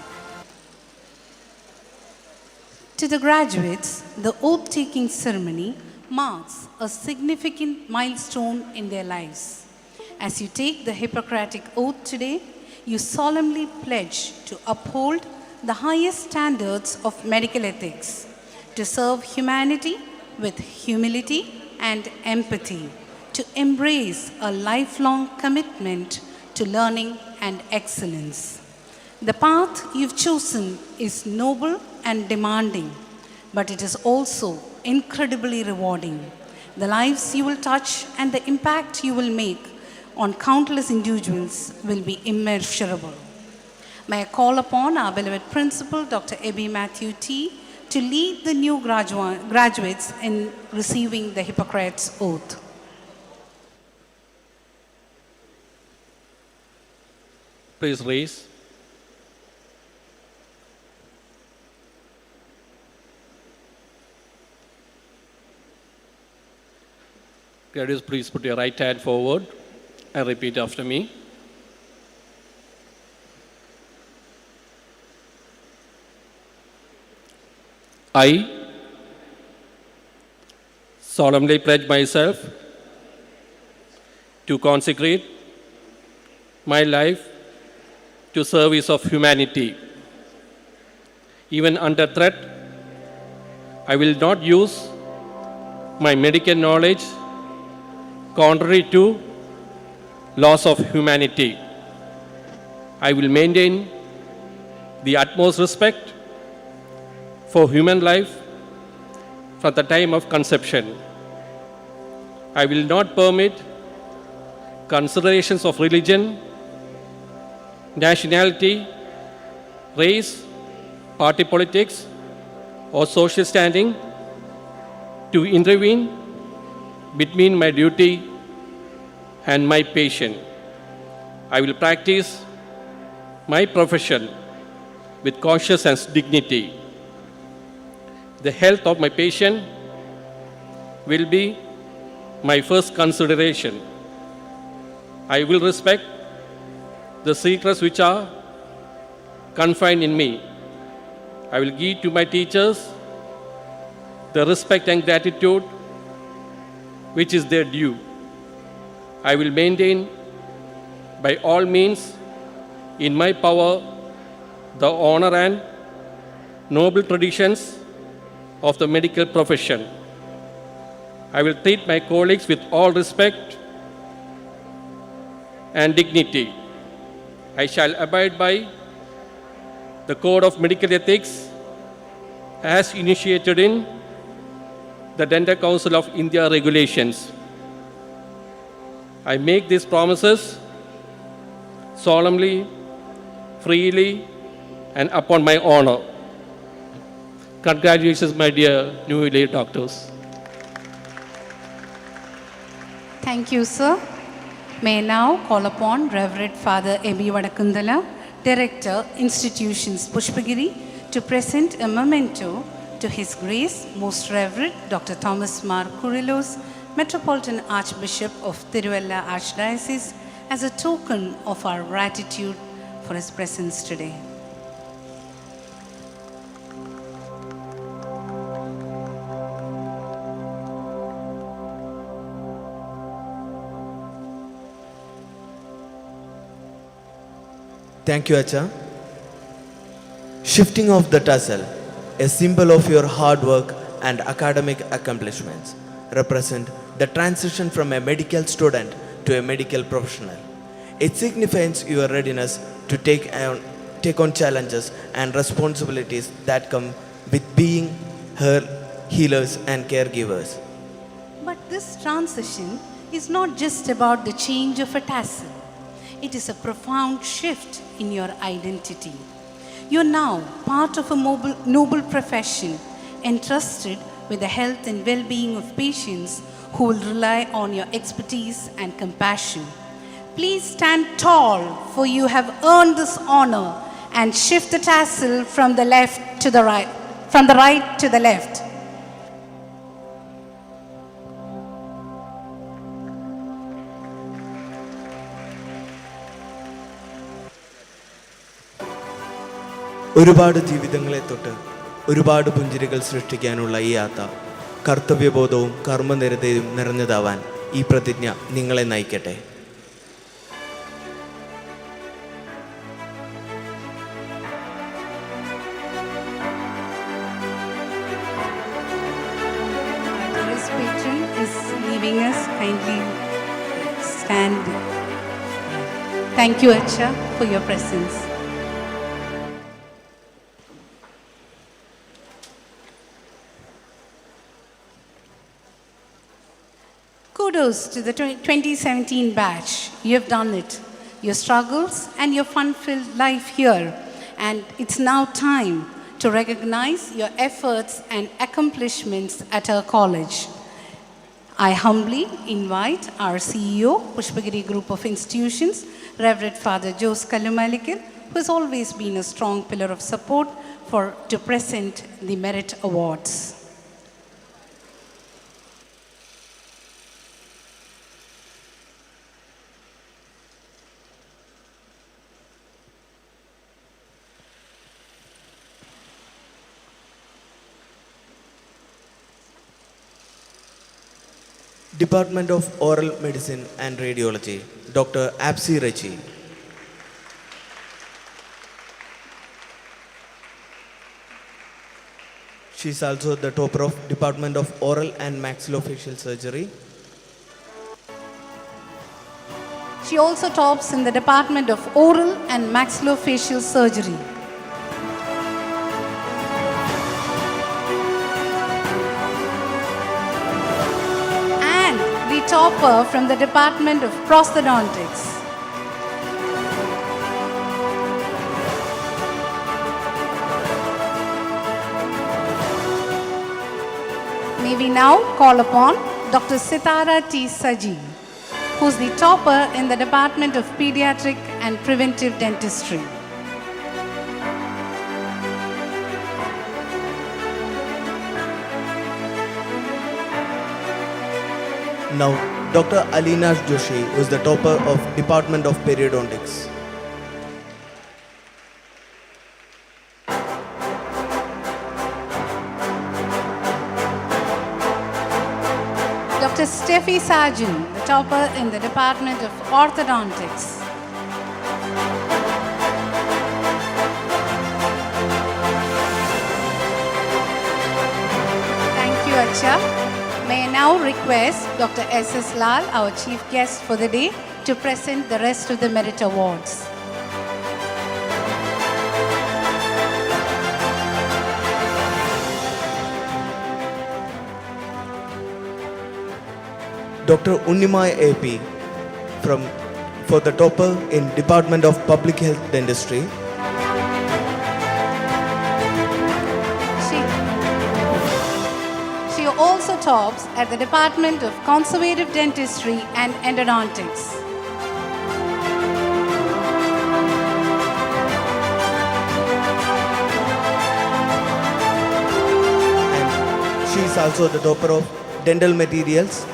To the graduates, the oath-taking ceremony marks a significant milestone in their lives. As you take the Hippocratic Oath today, you solemnly pledge to uphold the highest standards of medical ethics, to serve humanity with humility and empathy, to embrace a lifelong commitment to learning and excellence. The path you've chosen is noble and demanding, but it is also incredibly rewarding. The lives you will touch and the impact you will make on countless individuals will be immeasurable. May I call upon our beloved principal, Dr. Abby Matthew T., to lead the new graduates in receiving the Hippocrates Oath. Please raise. Graduates, please put your right hand forward and repeat after me. I solemnly pledge myself to consecrate my life to service of humanity. Even under threat, I will not use my medical knowledge contrary to laws of humanity. I will maintain the utmost respect for human life from the time of conception. I will not permit considerations of religion, nationality, race, party politics, or social standing to intervene between my duty and my patient. I will practice my profession with conscience and dignity. The health of my patient will be my first consideration. I will respect the secrets which are confined in me. I will give to my teachers the respect and gratitude which is their due. I will maintain by all means in my power the honor and noble traditions of the medical profession. I will treat my colleagues with all respect and dignity. I shall abide by the Code of Medical Ethics as initiated in the Dental Council of India regulations. I make these promises solemnly, freely, and upon my honor. Congratulations, my dear newly doctors. Thank you, sir. May I now call upon Reverend Father Ebi Vadakundala, Director, Institutions, Pushpagiri, to present a memento to His Grace, Most Reverend Dr. Thomas Mar Kurilos, Metropolitan Archbishop of Tiruvalla Archdiocese, as a token of our gratitude for his presence today. Thank you, Acha. Shifting of the tassel, a symbol of your hard work and academic accomplishments, represent the transition from a medical student to a medical professional. It signifies your readiness to take on challenges and responsibilities that come with being healers and caregivers. But this transition is not just about the change of a tassel. It is a profound shift in your identity. You are now part of a noble profession entrusted with the health and well-being of patients who will rely on your expertise and compassion. Please stand tall, for you have earned this honor, and shift the tassel from the left to the right, from the right to the left. ഒരുപാട് ജീവിതങ്ങളെ തൊട്ട് ഒരുപാട് പുഞ്ചിരികൾ സൃഷ്ടിക്കാനുള്ള ഈ യാത്ര കർത്തവ്യബോധവും കർമ്മനിരതയും നിറഞ്ഞതാവാൻ ഈ പ്രതിജ്ഞ നിങ്ങളെ നയിക്കട്ടെ. This patron is leaving us. Kindly stand. Thank you, Acha, for your presence. Kudos to the 2017 batch. You have done it. Your struggles and your fun-filled life here. And it's now time to recognize your efforts and accomplishments at our college. I humbly invite our CEO, Pushpagiri Group of Institutions, Reverend Father Jose Kallumalikal, who has always been a strong pillar of support to present the Merit Awards. Department of Oral Medicine and Radiology, Dr. Apsi Rechi. She is also the topper of Department of Oral and Maxillofacial Surgery. She also tops in the Department of Oral and Maxillofacial Surgery. And the topper from the Department of Prosthodontics. May we now call upon Dr. Sitara T. Saji, who is the topper in the Department of Pediatric and Preventive Dentistry. Now, Dr. Alina Joshi, who is the topper of Department of Periodontics. Dr. Steffi Sargent, the topper in the Department of Orthodontics. Thank you, Acha. May I now request Dr. S.S. Lal, our chief guest for the day, to present the rest of the Merit Awards. Dr. Unnimai AP for the topper in Department of Public Health Dentistry. She also tops at the Department of Conservative Dentistry and Endodontics. And she is also the topper of Dental Materials.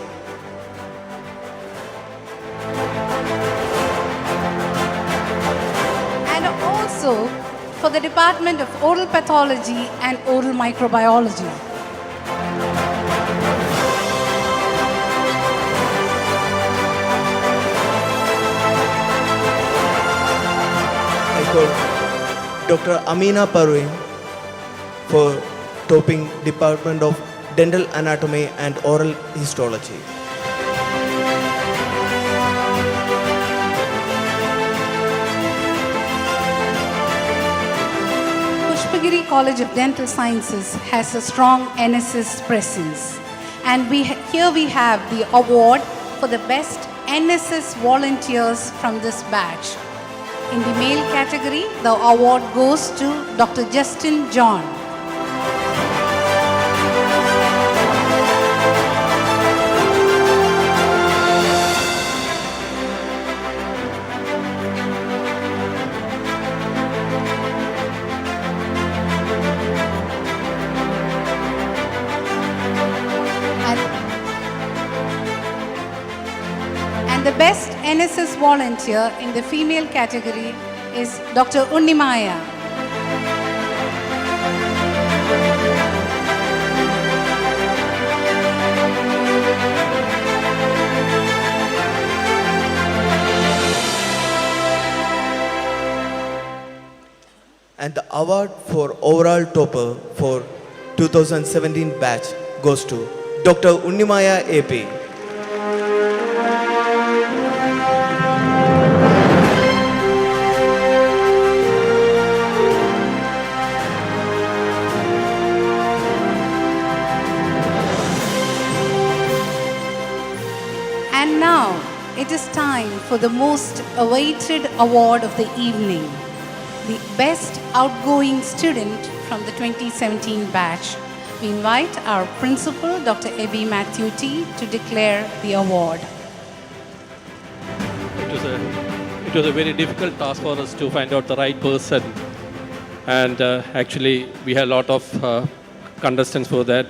For the Department of Oral Pathology and Oral Microbiology. I call Dr. Amina Parveen for topping Department of Dental Anatomy and Oral Histology. Pushpagiri College of Dental Sciences has a strong NSS presence, and here we have the award for the best NSS volunteers from this batch. In the male category, the award goes to Dr. Justin John. And the best NSS volunteer in the female category is Dr. Unnimaya. And the award for overall topper for 2017 batch goes to Dr. Unnimaya AP. And now it is time for the most awaited award of the evening. the best outgoing student from the 2017 batch. We invite our principal, Dr. Ebi Matthew T, to declare the award. It was a very difficult task for us to find out the right person. And actually, we had a lot of contestants for that.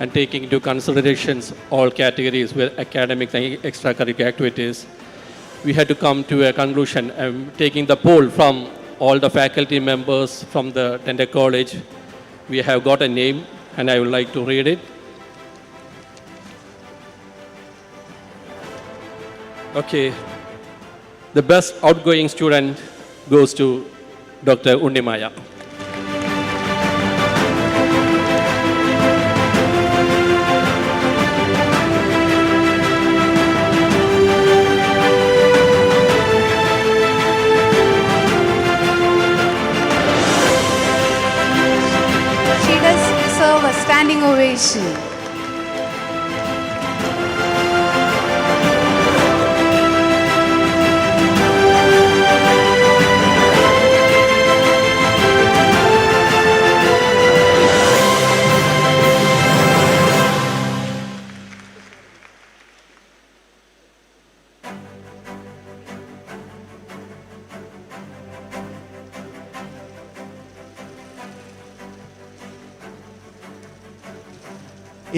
And taking into considerations all categories with academic and extracurricular activities, we had to come to a conclusion. Taking the poll from all the faculty members from the Dental College, we have got a name, and I would like to read it. Okay. The best outgoing student goes to Dr. Unnimaya. She does deserve a standing ovation.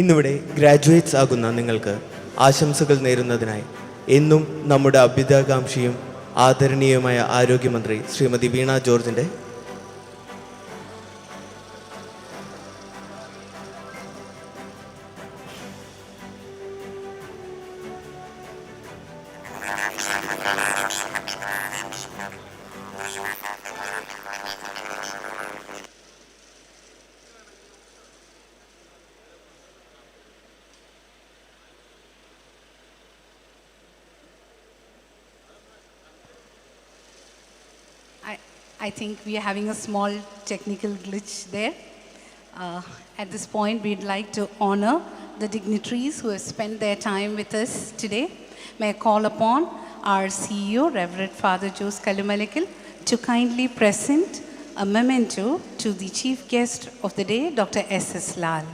ഇന്നിവിടെ graduates ആകുന്ന നിങ്ങൾക്ക് ആശംസകൾ നേരുന്നതിനായി എന്നും നമ്മുടെ അഭ്യുദയകാംക്ഷിയും ആദരണീയമായ ആരോഗ്യമന്ത്രി ശ്രീമതി വീണ ജോർജിൻ്റെ I think we are having a small technical glitch there. At this point, we'd like to honor the dignitaries who have spent their time with us today. May I call upon our CEO, Reverend Father Jose Kalumalikal, to kindly present a memento to the chief guest of the day, Dr. S.S. Lal.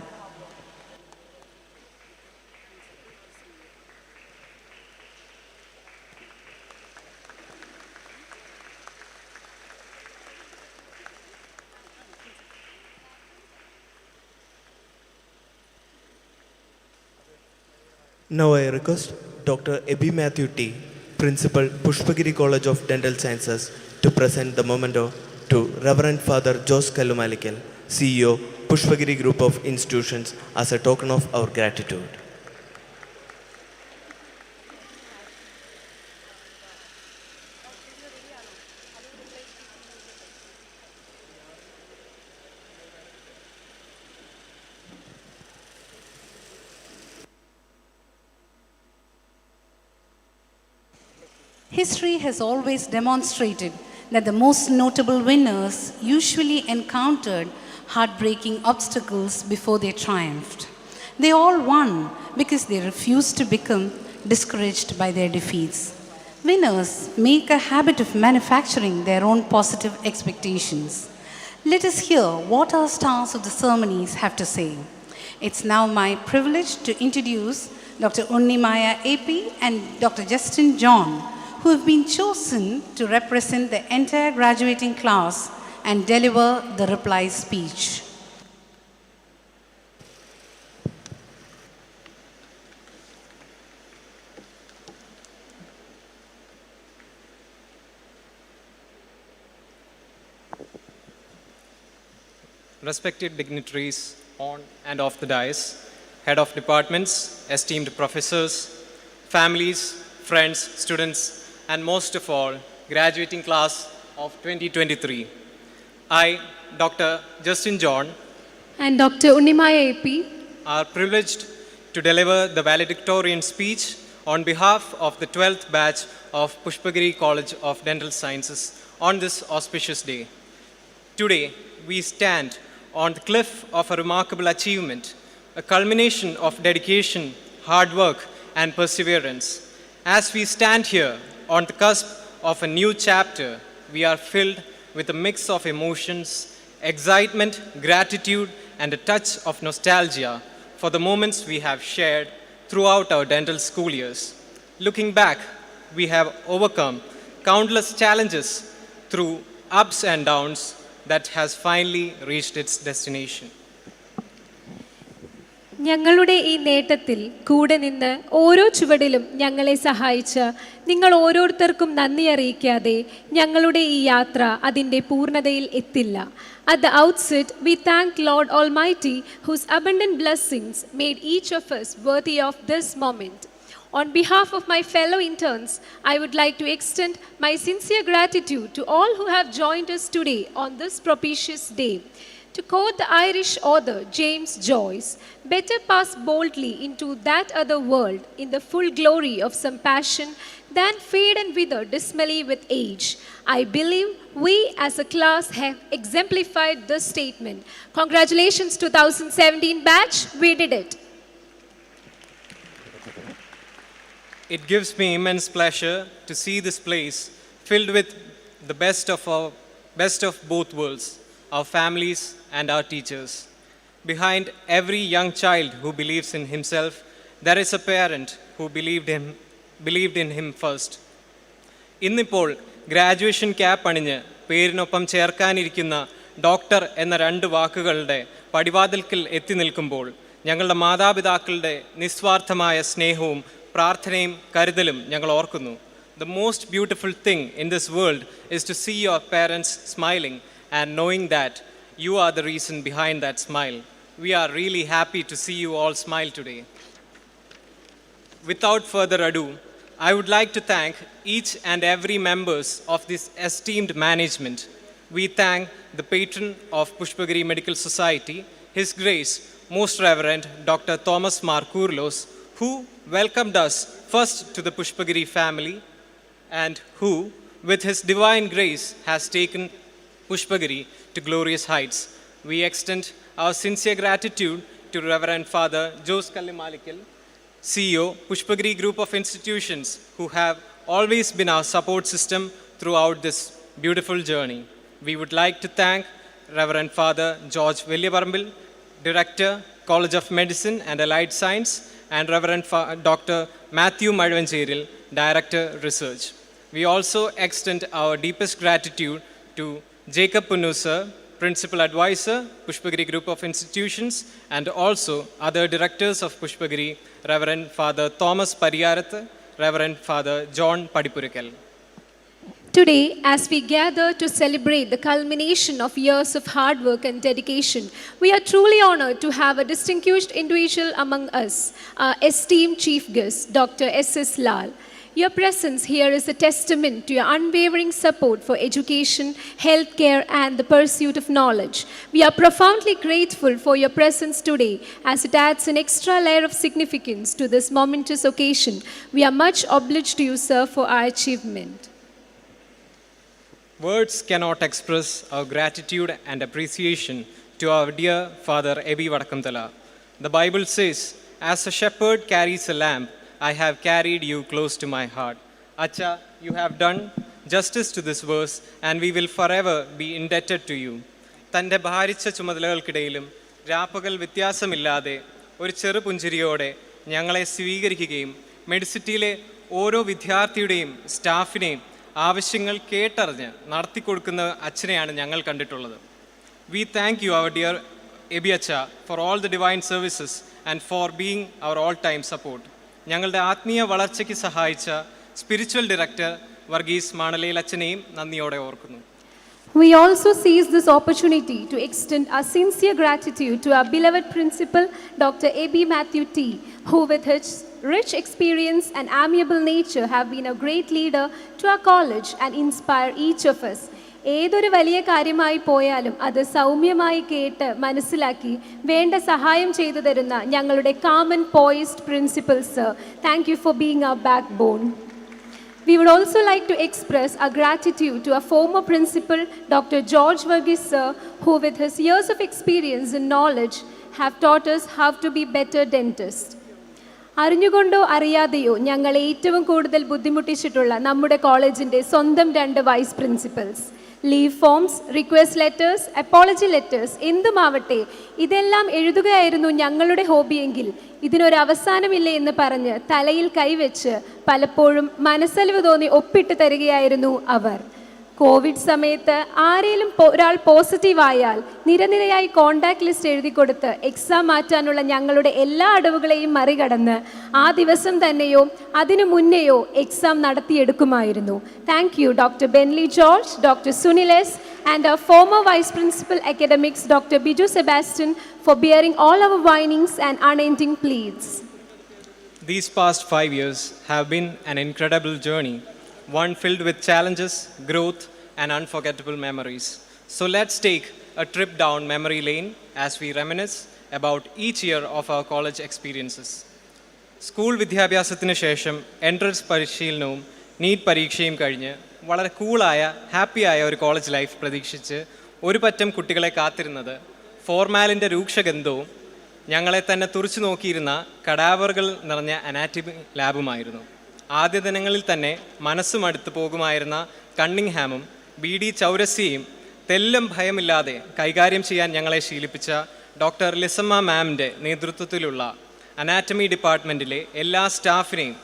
Now I request Dr. Ebi Matthew T, Principal, Pushpagiri College of Dental Sciences, to present the memento to Reverend Father Jose Kalumalikal, CEO, Pushpagiri Group of Institutions, as a token of our gratitude. History has always demonstrated that the most notable winners usually encountered heartbreaking obstacles before they triumphed. They all won because they refused to become discouraged by their defeats. Winners make a habit of manufacturing their own positive expectations. Let us hear what our stars of the ceremonies have to say. It's now my privilege to introduce Dr. Unnimaya AP and Dr. Justin John, who have been chosen to represent the entire graduating class and deliver the reply speech. Respected dignitaries on and off the dais, head of departments, esteemed professors, families, friends, students, and most of all, graduating class of 2023. I, Dr. Justin John, and Dr. Unnimaya AP are privileged to deliver the valedictorian speech on behalf of the 12th batch of Pushpagiri College of Dental Sciences on this auspicious day. Today, we stand on the cliff of a remarkable achievement, a culmination of dedication, hard work, and perseverance. As we stand here on the cusp of a new chapter, we are filled with a mix of emotions, excitement, gratitude, and a touch of nostalgia for the moments we have shared throughout our dental school years. Looking back, we have overcome countless challenges through ups and downs that has finally reached its destination. ഞങ്ങളുടെ ഈ നേട്ടത്തിൽ കൂടെ നിന്ന് ഓരോ ചുവടിലും ഞങ്ങളെ സഹായിച്ച നിങ്ങൾ ഓരോരുത്തർക്കും നന്ദി അറിയിക്കാതെ ഞങ്ങളുടെ ഈ യാത്ര അതിൻ്റെ പൂർണ്ണതയിൽ എത്തില്ല. At the outset, we thank Lord Almighty, whose abundant blessings made each of us worthy of this moment. On behalf of my fellow interns, I would like to extend my sincere gratitude to all who have joined us today on this propitious day. To quote the Irish author James Joyce, better pass boldly into that other world in the full glory of some passion than fade and wither dismally with age. I believe we as a class have exemplified this statement. Congratulations 2017 batch, we did it. It gives me immense pleasure to see this place filled with the best of both worlds, our families and our teachers. Behind every young child who believes in himself, there is a parent who believed in him first. ഇന്നിപ്പോൾ graduation cap അണിഞ്ഞ് പേരിനൊപ്പം ചേർക്കാനിരിക്കുന്ന doctor എന്ന 2 വാക്കുകളുടെ പടിവാതിൽക്കൽ എത്തി നിൽക്കുമ്പോൾ ഞങ്ങളുടെ മാതാപിതാക്കളുടെ നിസ്വാർത്ഥമായ സ്നേഹവും പ്രാർത്ഥനയും കരുതലും ഞങ്ങൾ ഓർക്കുന്നു. The most beautiful thing in this world is to see your parents smiling and knowing that you are the reason behind that smile. We are really happy to see you all smile today. Without further ado, I would like to thank each and every members of this esteemed management. We thank the patron of Pushpagiri Medical Society, His Grace, Most Reverend Dr. Thomas Markurlos, who welcomed us first to the Pushpagiri family and who, with his divine grace, has taken Pushpagiri to glorious heights. We extend our sincere gratitude to Reverend Father Jose Kallimalikal, CEO, Pushpagiri Group of Institutions, who have always been our support system throughout this beautiful journey. We would like to thank Reverend Father George Villiyaparambil, Director, College of Medicine and Allied Science, and Reverend Dr. Matthew Madvancheril, Director, Research. We also extend our deepest gratitude to Jacob Punnu sir, Principal Advisor, Pushpagiri Group of Institutions, and also other directors of Pushpagiri, Reverend Father Thomas Pariyarath, Reverend Father John Padipurikal. Today, as we gather to celebrate the culmination of years of hard work and dedication, we are truly honored to have a distinguished individual among us, our esteemed chief guest, Dr. S.S. Lal. Your presence here is a testament to your unwavering support for education, healthcare, and the pursuit of knowledge. We are profoundly grateful for your presence today, as it adds an extra layer of significance to this momentous occasion. We are much obliged to you, sir, for our achievement. Words cannot express our gratitude and appreciation to our dear Father Ebi Vadakantala. The Bible says, as a shepherd carries a lamb, I have carried you close to my heart. Acha, you have done justice to this verse and we will forever be indebted to you. തൻ്റെ ഭാരിച്ച ചുമതലകൾക്കിടയിലും രാപ്പകൽ വ്യത്യാസമില്ലാതെ ഒരു ചെറുപുഞ്ചിരിയോടെ ഞങ്ങളെ സ്വീകരിക്കുകയും മെഡിസിറ്റിയിലെ ഓരോ വിദ്യാർത്ഥിയുടെയും സ്റ്റാഫിനെയും ആവശ്യങ്ങൾ കേട്ടറിഞ്ഞ് നടത്തിക്കൊടുക്കുന്ന അച്ഛനെയാണ് ഞങ്ങൾ കണ്ടിട്ടുള്ളത്. We thank you, our dear Ebi Acha, for all the divine services and for being our all-time support. ഞങ്ങളുടെ ആത്മീയ വളർച്ചയ്ക്ക് സഹായിച്ച സ്പിരിച്വൽ ഡയറക്ടർ വർഗീസ് മാണലേൽ അച്ഛനെയും നന്ദിയോടെ ഓർക്കുന്നു. We also seize this opportunity to extend our sincere gratitude to our beloved principal, Dr. A.B. Matthew T., who with his rich experience and amiable nature have been a great leader to our college and inspire each of us. ഏതൊരു വലിയ കാര്യമായി പോയാലും അത് സൗമ്യമായി കേട്ട് മനസ്സിലാക്കി വേണ്ട സഹായം ചെയ്തു തരുന്ന ഞങ്ങളുടെ calm and poised principal, sir. Thank you for being our backbone. We would also like to express our gratitude to our former principal, Dr. George Varghese, sir, who with his years of experience and knowledge have taught us how to be better dentists. അറിഞ്ഞുകൊണ്ടോ അറിയാതെയോ ഞങ്ങളെ ഏറ്റവും കൂടുതൽ ബുദ്ധിമുട്ടിച്ചിട്ടുള്ള നമ്മുടെ കോളേജിൻ്റെ സ്വന്തം 2 vice principals leave forms, request letters, apology letters എന്തുമാവട്ടെ ഇതെല്ലാം എഴുതുകയായിരുന്നു ഞങ്ങളുടെ ഹോബിയെങ്കിൽ ഇതിനൊരു അവസാനമില്ലേ എന്ന് പറഞ്ഞ് തലയിൽ കൈവച്ച് പലപ്പോഴും മനസ്സലിവ് തോന്നി ഒപ്പിട്ട് തരികയായിരുന്നു അവർ. കോവിഡ് സമയത്ത് ആരെങ്കിലും ഒരാൾ പോസിറ്റീവായാൽ നിരനിരയായി കോണ്ടാക്ട് ലിസ്റ്റ് എഴുതി കൊടുത്ത് എക്സാം മാറ്റാനുള്ള ഞങ്ങളുടെ എല്ലാ അടവുകളെയും മറികടന്ന് ആ ദിവസം തന്നെയോ അതിനു മുന്നെയോ എക്സാം നടത്തിയെടുക്കുമായിരുന്നു. Thank you doctor Benly George, doctor സുനിലേസ് and our former Vice Principal Academics, Dr. Biju Sebastian, for bearing all our whinings and unending pleads. These past 5 years have been an incredible journey, one filled with challenges, growth, and unforgettable memories. So let's take a trip down memory lane as we reminisce about each year of our college experiences. School വിദ്യാഭ്യാസത്തിന് ശേഷം entrance പരിശീലനവും NEET പരീക്ഷയും കഴിഞ്ഞ് വളരെ കൂളായ ഹാപ്പിയായ ഒരു college life പ്രതീക്ഷിച്ച് ഒരു പറ്റം കുട്ടികളെ കാത്തിരുന്നത് ഫോർമാലിൻ്റെ രൂക്ഷഗന്ധവും ഞങ്ങളെ തന്നെ തുറച്ചു നോക്കിയിരുന്ന കടാവറുകൾ നിറഞ്ഞ അനാറ്റമി ലാബുമായിരുന്നു. ആദ്യ ദിനങ്ങളിൽ തന്നെ മനസ്സും അടുത്ത് പോകുമായിരുന്ന കണ്ണിങ്ഹാമും BD ചൗരസിയും തെല്ലും ഭയമില്ലാതെ കൈകാര്യം ചെയ്യാൻ ഞങ്ങളെ ശീലിപ്പിച്ച ഡോക്ടർ ലിസമ്മ മാമിൻ്റെ നേതൃത്വത്തിലുള്ള അനാറ്റമി ഡിപ്പാർട്ട്മെൻറ്റിലെ എല്ലാ സ്റ്റാഫിനെയും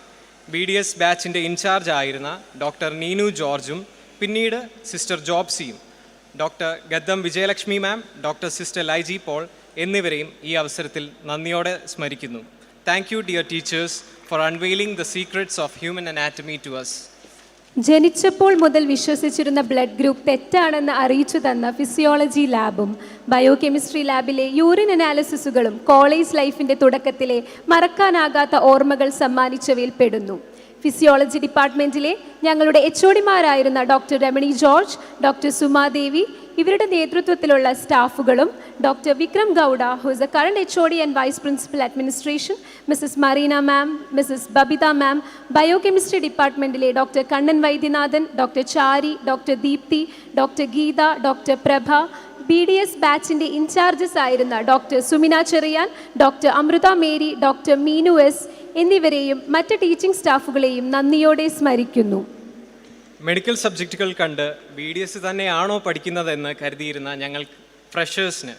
BDS ബാച്ചിൻ്റെ ഇൻചാർജ് ആയിരുന്ന ഡോക്ടർ നീനു ജോർജും പിന്നീട് സിസ്റ്റർ ജോബ്സിയും doctor Gaddam Vijayalakshmi ma'am, doctor sister Laiji Paul എന്നിവരെയും ഈ അവസരത്തിൽ നന്ദിയോടെ സ്മരിക്കുന്നു. Thank you dear teachers for unveiling the secrets of human anatomy to us. ജനിച്ചപ്പോൾ മുതൽ വിശ്വസിച്ചിരുന്ന ബ്ലഡ് ഗ്രൂപ്പ് തെറ്റാണെന്ന് അറിയിച്ചു തന്ന ഫിസിയോളജി ലാബും ബയോകെമിസ്ട്രി ലാബിലെ യൂറിൻ അനാലിസിസുകളും കോളേജ് ലൈഫിൻ്റെ തുടക്കത്തിലെ മറക്കാനാകാത്ത ഓർമ്മകൾ സമ്മാനിച്ചവയിൽ പെടുന്നു. ഫിസിയോളജി ഡിപ്പാർട്ട്മെൻറ്റിലെ ഞങ്ങളുടെ HODമാരായിരുന്ന doctor Ramani George, doctor Sumadevi, ഇവരുടെ നേതൃത്വത്തിലുള്ള സ്റ്റാഫുകളും doctor Vikram Gowda, who is the current HOD and vice principal administration, Mrs Marina ma'am, Mrs Babitha ma'am, biochemistry ഡിപ്പാർട്ട്മെൻറ്റിലെ doctor Kannan Vaidyanathan, doctor Chari, doctor Deepthi, doctor Geetha, doctor Prabha, BDS ബാച്ചിൻ്റെ ഇൻചാർജസ് ആയിരുന്ന doctor Sumina Cherian, doctor Amrutha Mary, doctor Meenu S എന്നിവരെയും മറ്റ് ടീച്ചിങ് സ്റ്റാഫുകളെയും നന്ദിയോടെ സ്മരിക്കുന്നു. Medical സബ്ജക്റ്റുകൾ കണ്ട് BDS തന്നെയാണോ പഠിക്കുന്നതെന്ന് കരുതിയിരുന്ന ഞങ്ങൾ ഫ്രഷേഴ്സിന്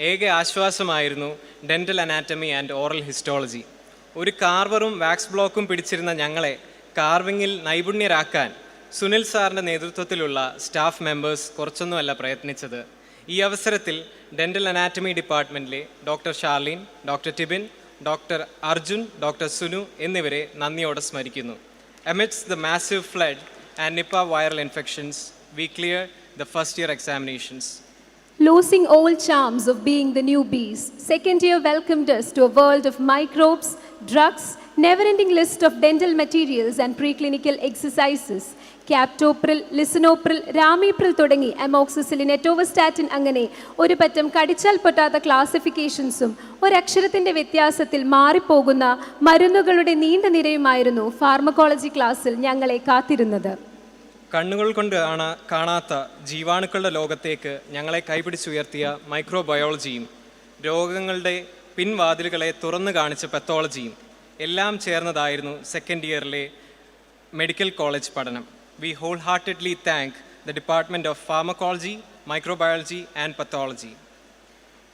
ഏക ആശ്വാസമായിരുന്നു dental anatomy and oral histology. ഒരു കാർവറും വാക്സ് ബ്ലോക്കും പിടിച്ചിരുന്ന ഞങ്ങളെ കാർവിങ്ങിൽ നൈപുണ്യരാക്കാൻ സുനിൽ സാറിൻ്റെ നേതൃത്വത്തിലുള്ള സ്റ്റാഫ് മെമ്പേഴ്സ് കുറച്ചൊന്നുമല്ല പ്രയത്നിച്ചത്. ഈ അവസരത്തിൽ ഡെൻ്റൽ അനാറ്റമി ഡിപ്പാർട്ട്മെൻറ്റിലെ doctor Sharlin, doctor Tibin, doctor Arjun, doctor Sunu എന്നിവരെ നന്ദിയോടെ സ്മരിക്കുന്നു. Amidst the massive flood and Nipah viral infections, we cleared the first year examinations. Losing old charms of being the newbies, second year welcomed us to a world of microbes, drugs, never-ending list of dental materials and preclinical exercises. ക്യാപ്റ്റോപ്രിൽ, ലിസനോപ്രിൽ, രാമീപ്രിൽ തുടങ്ങി amoxicillin, എറ്റോവസ്റ്റാറ്റിൻ അങ്ങനെ ഒരു പറ്റം കടിച്ചാൽ പൊട്ടാത്ത ക്ലാസിഫിക്കേഷൻസും ഒരക്ഷരത്തിൻ്റെ വ്യത്യാസത്തിൽ മാറിപ്പോകുന്ന മരുന്നുകളുടെ നീണ്ട നിരയുമായിരുന്നു pharmacology ക്ലാസ്സിൽ ഞങ്ങളെ കാത്തിരുന്നത്. കണ്ണുകൾ കൊണ്ട് കാണാത്ത ജീവാണുക്കളുടെ ലോകത്തേക്ക് ഞങ്ങളെ കൈപിടിച്ചുയർത്തിയ മൈക്രോബയോളജിയും രോഗങ്ങളുടെ പിൻവാതിലുകളെ തുറന്നു കാണിച്ച പത്തോളജിയും എല്ലാം ചേർന്നതായിരുന്നു സെക്കൻഡ് ഇയറിലെ മെഡിക്കൽ കോളേജ് പഠനം. We wholeheartedly thank the Department of Pharmacology, Microbiology and Pathology.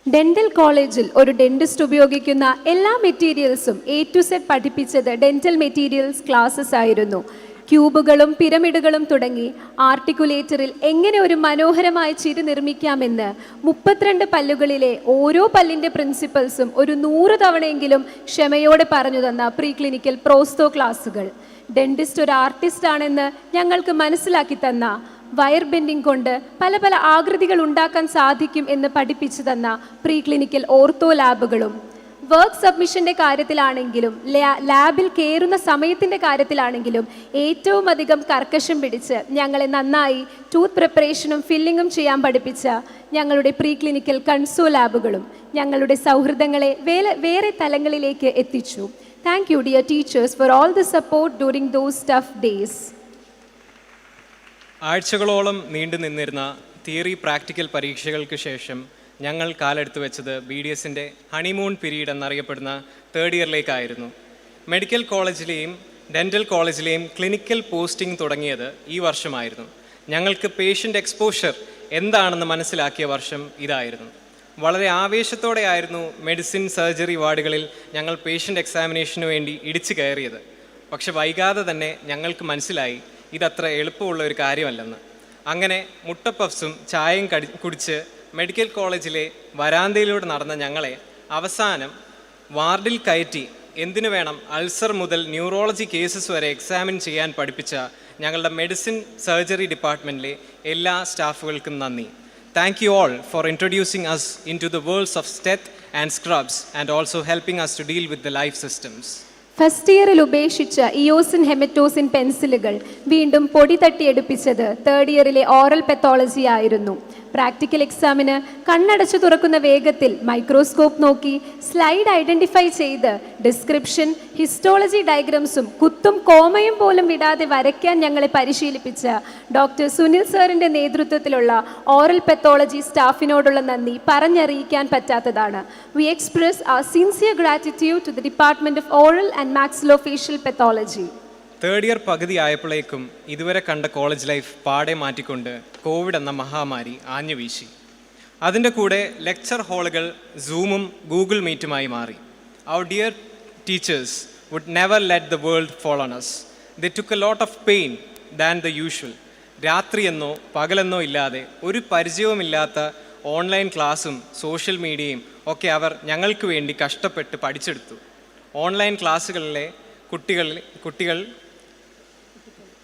Dental കോളേജിൽ ഒരു ഡെന്റിസ്റ്റ് ഉപയോഗിക്കുന്ന എല്ലാ മെറ്റീരിയൽസും A to Z പഠിപ്പിച്ചത് ഡെന്റൽ മെറ്റീരിയൽസ് ക്ലാസ്സസ് ആയിരുന്നു. ക്യൂബുകളും പിരമിഡുകളും തുടങ്ങി ആർട്ടിക്കുലേറ്ററിൽ എങ്ങനെ ഒരു മനോഹരമായ ചിരി നിർമ്മിക്കാമെന്ന് 32 പല്ലുകളിലെ ഓരോ പല്ലിൻ്റെ പ്രിൻസിപ്പൽസും ഒരു 100 തവണയെങ്കിലും ക്ഷമയോടെ പറഞ്ഞു തന്ന പ്രീ ക്ലിനിക്കൽ പ്രോസ്തോ ക്ലാസ്സുകൾ. ഡെന്റിസ്റ്റ് ഒരു ആർട്ടിസ്റ്റ് ആണെന്ന് ഞങ്ങൾക്ക് മനസ്സിലാക്കി തന്ന, വയർ ബെൻഡിങ് കൊണ്ട് പല പല ആകൃതികൾ ഉണ്ടാക്കാൻ സാധിക്കും എന്ന് പഠിപ്പിച്ചു തന്ന പ്രീ ക്ലിനിക്കൽ ഓർത്തോ ലാബുകളും, വർക്ക് സബ്മിഷൻ്റെ കാര്യത്തിലാണെങ്കിലും ലാബിൽ കയറുന്ന സമയത്തിൻ്റെ കാര്യത്തിലാണെങ്കിലും ഏറ്റവും അധികം കർക്കശം പിടിച്ച് ഞങ്ങളെ നന്നായി ടൂത്ത് പ്രിപ്പറേഷനും ഫില്ലിങ്ങും ചെയ്യാൻ പഠിപ്പിച്ച ഞങ്ങളുടെ പ്രീ ക്ലിനിക്കൽ കൺസോ ലാബുകളും ഞങ്ങളുടെ സൗഹൃദങ്ങളെ വേറെ തലങ്ങളിലേക്ക് എത്തിച്ചു. Thank you, dear teachers, for all the support during those tough days. ആഴ്ചകളോളം നീണ്ടു നിന്നിരുന്ന തിയറി പ്രാക്ടിക്കൽ പരീക്ഷകൾക്ക് ശേഷം ഞങ്ങൾ കാലെടുത്തു വെച്ചത് BDSൻ്റെ ഹണിമൂൺ പീരീഡ് എന്നറിയപ്പെടുന്ന തേർഡ് ഇയറിലേക്കായിരുന്നു. മെഡിക്കൽ കോളേജിലെയും ഡെൻ്റൽ കോളേജിലെയും ക്ലിനിക്കൽ പോസ്റ്റിംഗ് തുടങ്ങിയത് ഈ വർഷമായിരുന്നു. ഞങ്ങൾക്ക് പേഷ്യൻ്റ് എക്സ്പോഷർ എന്താണെന്ന് മനസ്സിലാക്കിയ വർഷം ഇതായിരുന്നു. വളരെ ആവേശത്തോടെയായിരുന്നു മെഡിസിൻ സർജറി വാർഡുകളിൽ ഞങ്ങൾ പേഷ്യൻ്റ് എക്സാമിനേഷന് വേണ്ടി ഇടിച്ചു കയറിയത്. പക്ഷെ വൈകാതെ തന്നെ ഞങ്ങൾക്ക് മനസ്സിലായി ഇതത്ര എളുപ്പമുള്ള ഒരു കാര്യമല്ലെന്ന്. അങ്ങനെ മുട്ടപ്പഫ്സും ചായയും കുടിച്ച് മെഡിക്കൽ കോളേജിലെ വരാന്തയിലൂടെ നടന്ന ഞങ്ങളെ അവസാനം വാർഡിൽ കയറ്റി എന്തിനു വേണം അൾസർ മുതൽ ന്യൂറോളജി കേസസ് വരെ എക്സാമിൻ ചെയ്യാൻ പഠിപ്പിച്ച ഞങ്ങളുടെ മെഡിസിൻ സർജറി ഡിപ്പാർട്ട്മെൻറ്റിലെ എല്ലാ സ്റ്റാഫുകൾക്കും നന്ദി. Thank you all for introducing us into the worlds of STETH and scrubs and also helping us to deal with the life systems. First ഇയറിൽ ഉപേക്ഷിച്ച ഇയോസിൻ ഹെമറ്റോസിൻ പെൻസിലുകൾ വീണ്ടും പൊടി തട്ടിയെടുപ്പിച്ചത് തേർഡ് ഇയറിലെ ഓറൽ പെത്തോളജി ആയിരുന്നു. പ്രാക്ടിക്കൽ എക്സാമിന് കണ്ണടച്ചു തുറക്കുന്ന വേഗത്തിൽ മൈക്രോസ്കോപ്പ് നോക്കി സ്ലൈഡ് ഐഡൻറ്റിഫൈ ചെയ്ത് ഡിസ്ക്രിപ്ഷൻ, ഹിസ്റ്റോളജി ഡയഗ്രംസും കുത്തും കോമയും പോലും വിടാതെ വരയ്ക്കാൻ ഞങ്ങളെ പരിശീലിപ്പിച്ച ഡോക്ടർ സുനിൽ സാറിൻ്റെ നേതൃത്വത്തിലുള്ള ഓറൽ പെത്തോളജി സ്റ്റാഫിനോടുള്ള നന്ദി പറഞ്ഞറിയിക്കാൻ പറ്റാത്തതാണ്. We express our sincere gratitude to the Department of Oral and Maxillofacial Pathology. Third year പകുതി ആയപ്പോഴേക്കും ഇതുവരെ കണ്ട കോളേജ് ലൈഫ് പാടെ മാറ്റിക്കൊണ്ട് കോവിഡ് എന്ന മഹാമാരി ആഞ്ഞുവീശി. അതിൻ്റെ കൂടെ ലെക്ചർ ഹാളുകൾ സൂമും ഗൂഗിൾ മീറ്റുമായി മാറി. Our dear teachers would never let the world fall on us. They took a lot of pain than the usual. രാത്രിയെന്നോ പകലെന്നോ ഇല്ലാതെ ഒരു പരിചയവുമില്ലാത്ത ഓൺലൈൻ ക്ലാസ്സും സോഷ്യൽ മീഡിയയും ഒക്കെ അവർ ഞങ്ങൾക്ക് വേണ്ടി കഷ്ടപ്പെട്ട് പഠിച്ചെടുത്തു. ഓൺലൈൻ ക്ലാസ്സുകളിലെ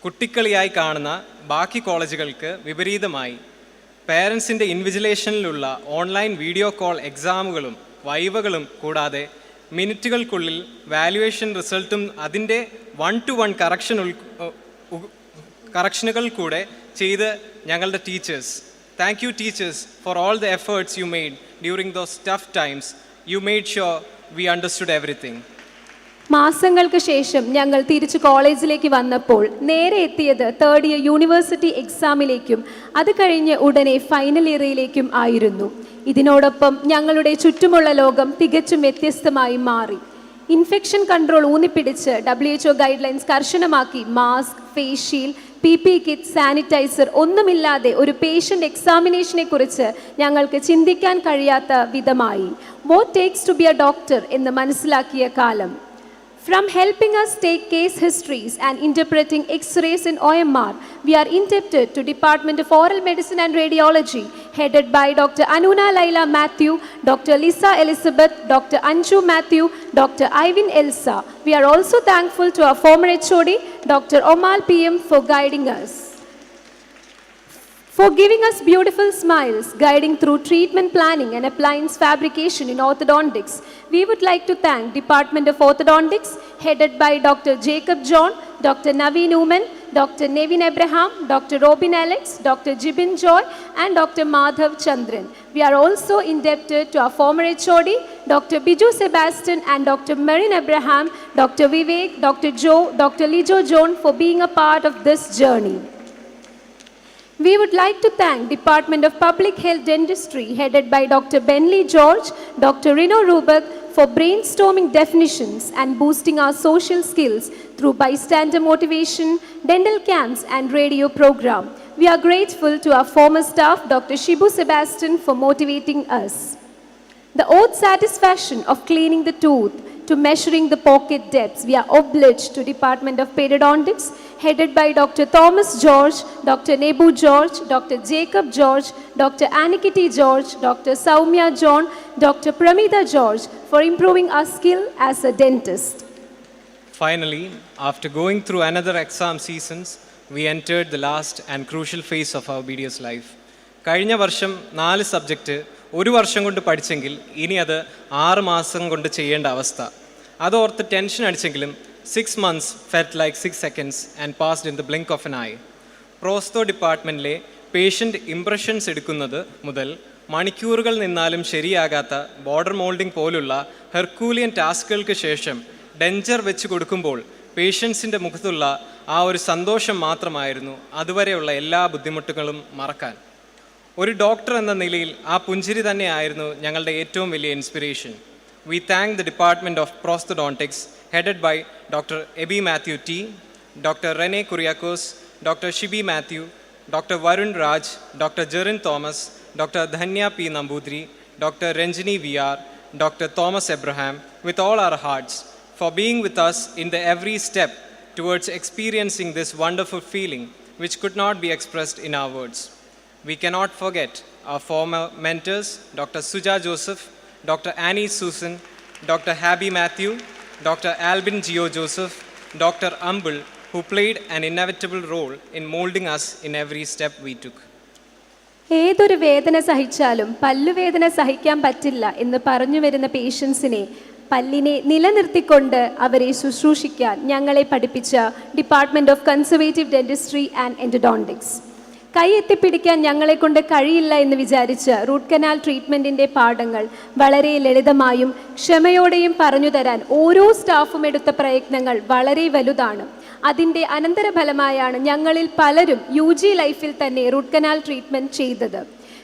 കുട്ടികളിയായി കാണുന്ന ബാക്കി കോളേജുകൾക്ക് വിപരീതമായി പേരൻസിൻ്റെ ഇൻവിജിലേഷനിലുള്ള ഓൺലൈൻ വീഡിയോ കോൾ എക്സാമുകളും വൈവകളും കൂടാതെ മിനിറ്റുകൾക്കുള്ളിൽ വാല്യുവേഷൻ റിസൾട്ടും അതിൻ്റെ 1-to-1 കറക്ഷനുകൾ കൂടെ ചെയ്ത് ഞങ്ങളുടെ teachers. Thank you teachers for all the efforts you made during those tough times. You made sure we understood everything. മാസങ്ങൾക്ക് ശേഷം ഞങ്ങൾ തിരിച്ച് കോളേജിലേക്ക് വന്നപ്പോൾ നേരെ എത്തിയത് തേർഡ് ഇയർ യൂണിവേഴ്സിറ്റി എക്സാമിലേക്കും അത് കഴിഞ്ഞ് ഉടനെ ഫൈനൽ ഇയറിലേക്കും ആയിരുന്നു. ഇതിനോടൊപ്പം ഞങ്ങളുടെ ചുറ്റുമുള്ള ലോകം തികച്ചും വ്യത്യസ്തമായി മാറി. ഇൻഫെക്ഷൻ കൺട്രോൾ ഊന്നിപ്പിടിച്ച് WHO ഗൈഡ് ലൈൻസ് കർശനമാക്കി mask, face shield, PP kit, sanitiser ഒന്നുമില്ലാതെ ഒരു പേഷ്യൻ്റ് എക്സാമിനേഷനെ കുറിച്ച് ഞങ്ങൾക്ക് ചിന്തിക്കാൻ കഴിയാത്ത വിധമായി. What takes to be a doctor എന്ന് മനസ്സിലാക്കിയ കാലം. From helping us take case histories and interpreting X-rays in OMR, we are indebted to Department of Oral Medicine and Radiology, headed by Dr. Anuna Laila Matthew, Dr. Lisa Elizabeth, Dr. Anju Matthew, Dr. Ivan Elsa. We are also thankful to our former HOD, Dr. Omal PM, for guiding us. For giving us beautiful smiles, guiding through treatment planning and appliance fabrication in orthodontics, we would like to thank Department of Orthodontics, headed by Dr. Jacob John, Dr. Naveen Uman, Dr. Nevin Abraham, Dr. Robin Alex, Dr. Jibin Joy, and Dr. Madhav Chandran. We are also indebted to our former HOD, Dr. Biju Sebastian, and Dr. Marin Abraham, Dr. Vivek, Dr. Joe, Dr. Lijo John for being a part of this journey. We would like to thank Department of Public Health Dentistry, headed by Dr. Bentley George, Dr. Rino Rubak, for brainstorming definitions and boosting our social skills through bystander motivation, dental camps, and radio program. We are grateful to our former staff, Dr. Shibu Sebastian, for motivating us. The oath satisfaction of cleaning the tooth to measuring the pocket depths, we are obliged to Department of Periodontics, headed by Dr. Thomas George, Dr. Nebu George, Dr. Jacob George, Dr. Anikiti George, Dr. Saumya John, Dr. Pramita George, for improving our skill as a dentist. Finally, after going through another exam seasons, we entered the last and crucial phase of our BDS life. കഴിഞ്ഞ വർഷം 4 subject ഒരു വർഷം കൊണ്ട് പഠിച്ചെങ്കിൽ ഇനി അത് 6 മാസം കൊണ്ട് ചെയ്യേണ്ട അവസ്ഥ. അതോർത്ത് tension അടിച്ചെങ്കിലും 6 months felt like 6 seconds and passed in the blink of an eye. Prostho ഡിപ്പാർട്ട്മെൻറ്റിലെ പേഷ്യൻ്റ് ഇംപ്രഷൻസ് എടുക്കുന്നത് മുതൽ മണിക്കൂറുകൾ നിന്നാലും ശരിയാകാത്ത ബോർഡർ മോൾഡിംഗ് പോലുള്ള ഹെർക്കൂലിയൻ ടാസ്കുകൾക്ക് ശേഷം ഡെഞ്ചർ വെച്ച് കൊടുക്കുമ്പോൾ പേഷ്യൻസിൻ്റെ മുഖത്തുള്ള ആ ഒരു സന്തോഷം മാത്രമായിരുന്നു അതുവരെയുള്ള എല്ലാ ബുദ്ധിമുട്ടുകളും മറക്കാൻ. ഒരു ഡോക്ടർ എന്ന നിലയിൽ ആ പുഞ്ചിരി തന്നെയായിരുന്നു ഞങ്ങളുടെ ഏറ്റവും വലിയ inspiration. We thank the Department of Prosthodontics, headed by Dr. Ebi Matthew T, Dr. Rene Kuriakos, Dr. Shibi Matthew, Dr. Varun Raj, Dr. Jerin Thomas, Dr. Dhanya P. Nambudri, Dr. Ranjini VR, Dr. Thomas Abraham, with all our hearts, for being with us in the every step towards experiencing this wonderful feeling, which could not be expressed in our words. We cannot forget our former mentors, Dr. Suja Joseph, Dr. Annie Susan, Dr. Habby Matthew, Dr. Albin Gio Joseph, Dr. Umbul, who played an inevitable role in molding us in every step we took. ഏതൊരു വേദന സഹിച്ചാലും പല്ലുവേദന സഹിക്കാൻ പറ്റില്ല എന്ന് പറഞ്ഞു വരുന്ന പേഷ്യൻസിനെ പല്ലിനെ നിലനിർത്തിക്കൊണ്ട് അവരെ ശുശ്രൂഷിക്കാൻ ഞങ്ങളെ പഠിപ്പിച്ച department of conservative dentistry and endodontics. കൈ എത്തിപ്പിടിക്കാൻ ഞങ്ങളെക്കൊണ്ട് കഴിയില്ല എന്ന് വിചാരിച്ച് റൂട്ട് കനാൽ ട്രീറ്റ്മെൻറ്റിൻ്റെ പാഠങ്ങൾ വളരെ ലളിതമായും ക്ഷമയോടെയും പറഞ്ഞു തരാൻ ഓരോ സ്റ്റാഫും എടുത്ത പ്രയത്നങ്ങൾ വളരെ വലുതാണ്. അതിൻ്റെ അനന്തരഫലമായാണ് ഞങ്ങളിൽ പലരും UG ലൈഫിൽ തന്നെ റൂട്ട് കനാൽ ട്രീറ്റ്മെൻറ്റ് ചെയ്തത്.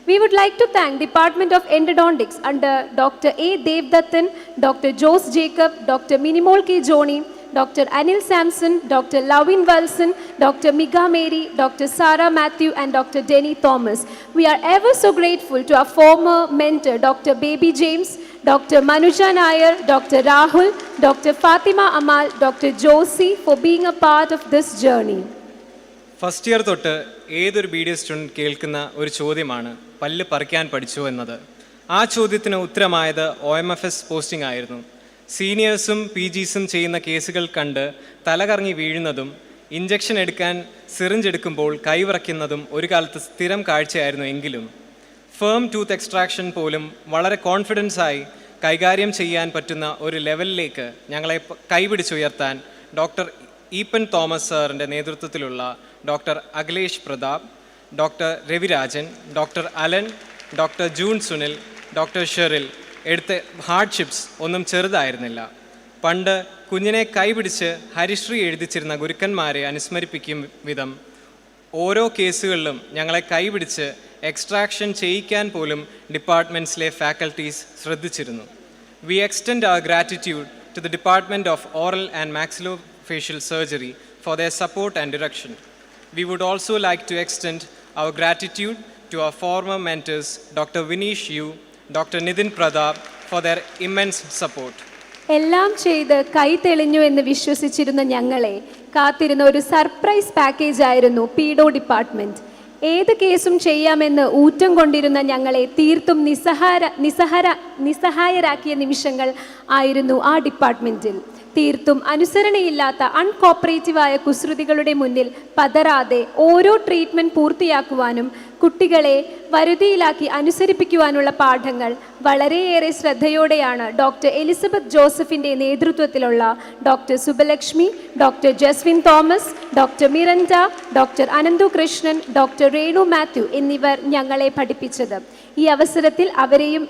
We would like to thank Department of Endodontics under Dr. A. Devdattan, Dr. Jose Jacob, Dr. Minimol K. Joni, Dr. Anil Sampson, Dr. Lavin Wilson, Dr. Miga Mary, Dr. Sarah Matthew, and Dr. Denny Thomas. We are ever so grateful to our former mentor, Dr. Baby James, Dr. Manuja Nair, Dr. Rahul, Dr. Fatima Amal, Dr. Josie for being a part of this journey. First year തൊട്ട് ഏതൊരു BD student കേൾക്കുന്ന ഒരു ചോദ്യമാണ് പല്ല് പറിക്കാൻ പഠിച്ചോ എന്നത്. ആ ചോദ്യത്തിന് ഉത്തരമായത് OMFS പോസ്റ്റിംഗ് ആയിരുന്നു. സീനിയേഴ്സും PGസും ചെയ്യുന്ന കേസുകൾ കണ്ട് തലകറങ്ങി വീഴുന്നതും ഇഞ്ചക്ഷൻ എടുക്കാൻ സിറിഞ്ച് എടുക്കുമ്പോൾ കൈവിറയ്ക്കുന്നതും ഒരു കാലത്ത് സ്ഥിരം കാഴ്ചയായിരുന്നു. എങ്കിലും ഫേം ടൂത്ത് എക്സ്ട്രാക്ഷൻ പോലും വളരെ കോൺഫിഡൻസായി കൈകാര്യം ചെയ്യാൻ പറ്റുന്ന ഒരു ലെവലിലേക്ക് ഞങ്ങളെ കൈപിടിച്ചുയർത്താൻ ഡോക്ടർ ഈപ്പൻ തോമസ് സാറിൻ്റെ നേതൃത്വത്തിലുള്ള doctor Akhilesh Prathap, doctor Ravirajan, doctor Alan, doctor June Sunil, doctor Sheryl എടുത്ത ഹാർഡ്ഷിപ്സ് ഒന്നും ചെറുതായിരുന്നില്ല. പണ്ട് കുഞ്ഞിനെ കൈപിടിച്ച് ഹരിശ്രീ എഴുതിച്ചിരുന്ന ഗുരുക്കന്മാരെ അനുസ്മരിപ്പിക്കും വിധം ഓരോ കേസുകളിലും ഞങ്ങളെ കൈപിടിച്ച് എക്സ്ട്രാക്ഷൻ ചെയ്യിക്കാൻ പോലും ഡിപ്പാർട്ട്മെൻറ്റ്സിലെ ഫാക്കൽറ്റീസ് ശ്രദ്ധിച്ചിരുന്നു. We extend our gratitude to the department of oral and maxillofacial surgery for their support and direction. We would also like to extend our gratitude to our former mentors, Dr. Vinish Yu, Dr. Nidhin Pradap, for their immense support. എല്ലാം ചെയ്ത് കൈ തെളിഞ്ഞു എന്ന് വിശ്വസിച്ചിരുന്ന ഞങ്ങളെ കാത്തിരുന്ന ഒരു surprise package ആയിരുന്നു പീഡോ department. ഏത് കേസും ചെയ്യാമെന്ന് ഊറ്റം കൊണ്ടിരുന്ന ഞങ്ങളെ തീർത്തും നിസ്സഹായരാക്കിയ നിമിഷങ്ങൾ ആയിരുന്നു ആ ഡിപ്പാർട്ട്മെൻറ്റിൽ. തീർത്തും അനുസരണയില്ലാത്ത അൺകോപ്പറേറ്റീവായ കുസൃതികളുടെ മുന്നിൽ പതറാതെ ഓരോ ട്രീറ്റ്മെൻറ്റ് പൂർത്തിയാക്കുവാനും കുട്ടികളെ വരുതിയിലാക്കി അനുസരിപ്പിക്കുവാനുള്ള പാഠങ്ങൾ വളരെയേറെ ശ്രദ്ധയോടെയാണ് ഡോക്ടർ എലിസബത്ത് ജോസഫിൻ്റെ നേതൃത്വത്തിലുള്ള doctor Subalakshmi, doctor Jaswin Thomas, doctor Miranda, doctor Ananthu Krishnan, doctor Renu Mathew എന്നിവർ ഞങ്ങളെ പഠിപ്പിച്ചത്. ഈ അവസരത്തിൽ അവരെയും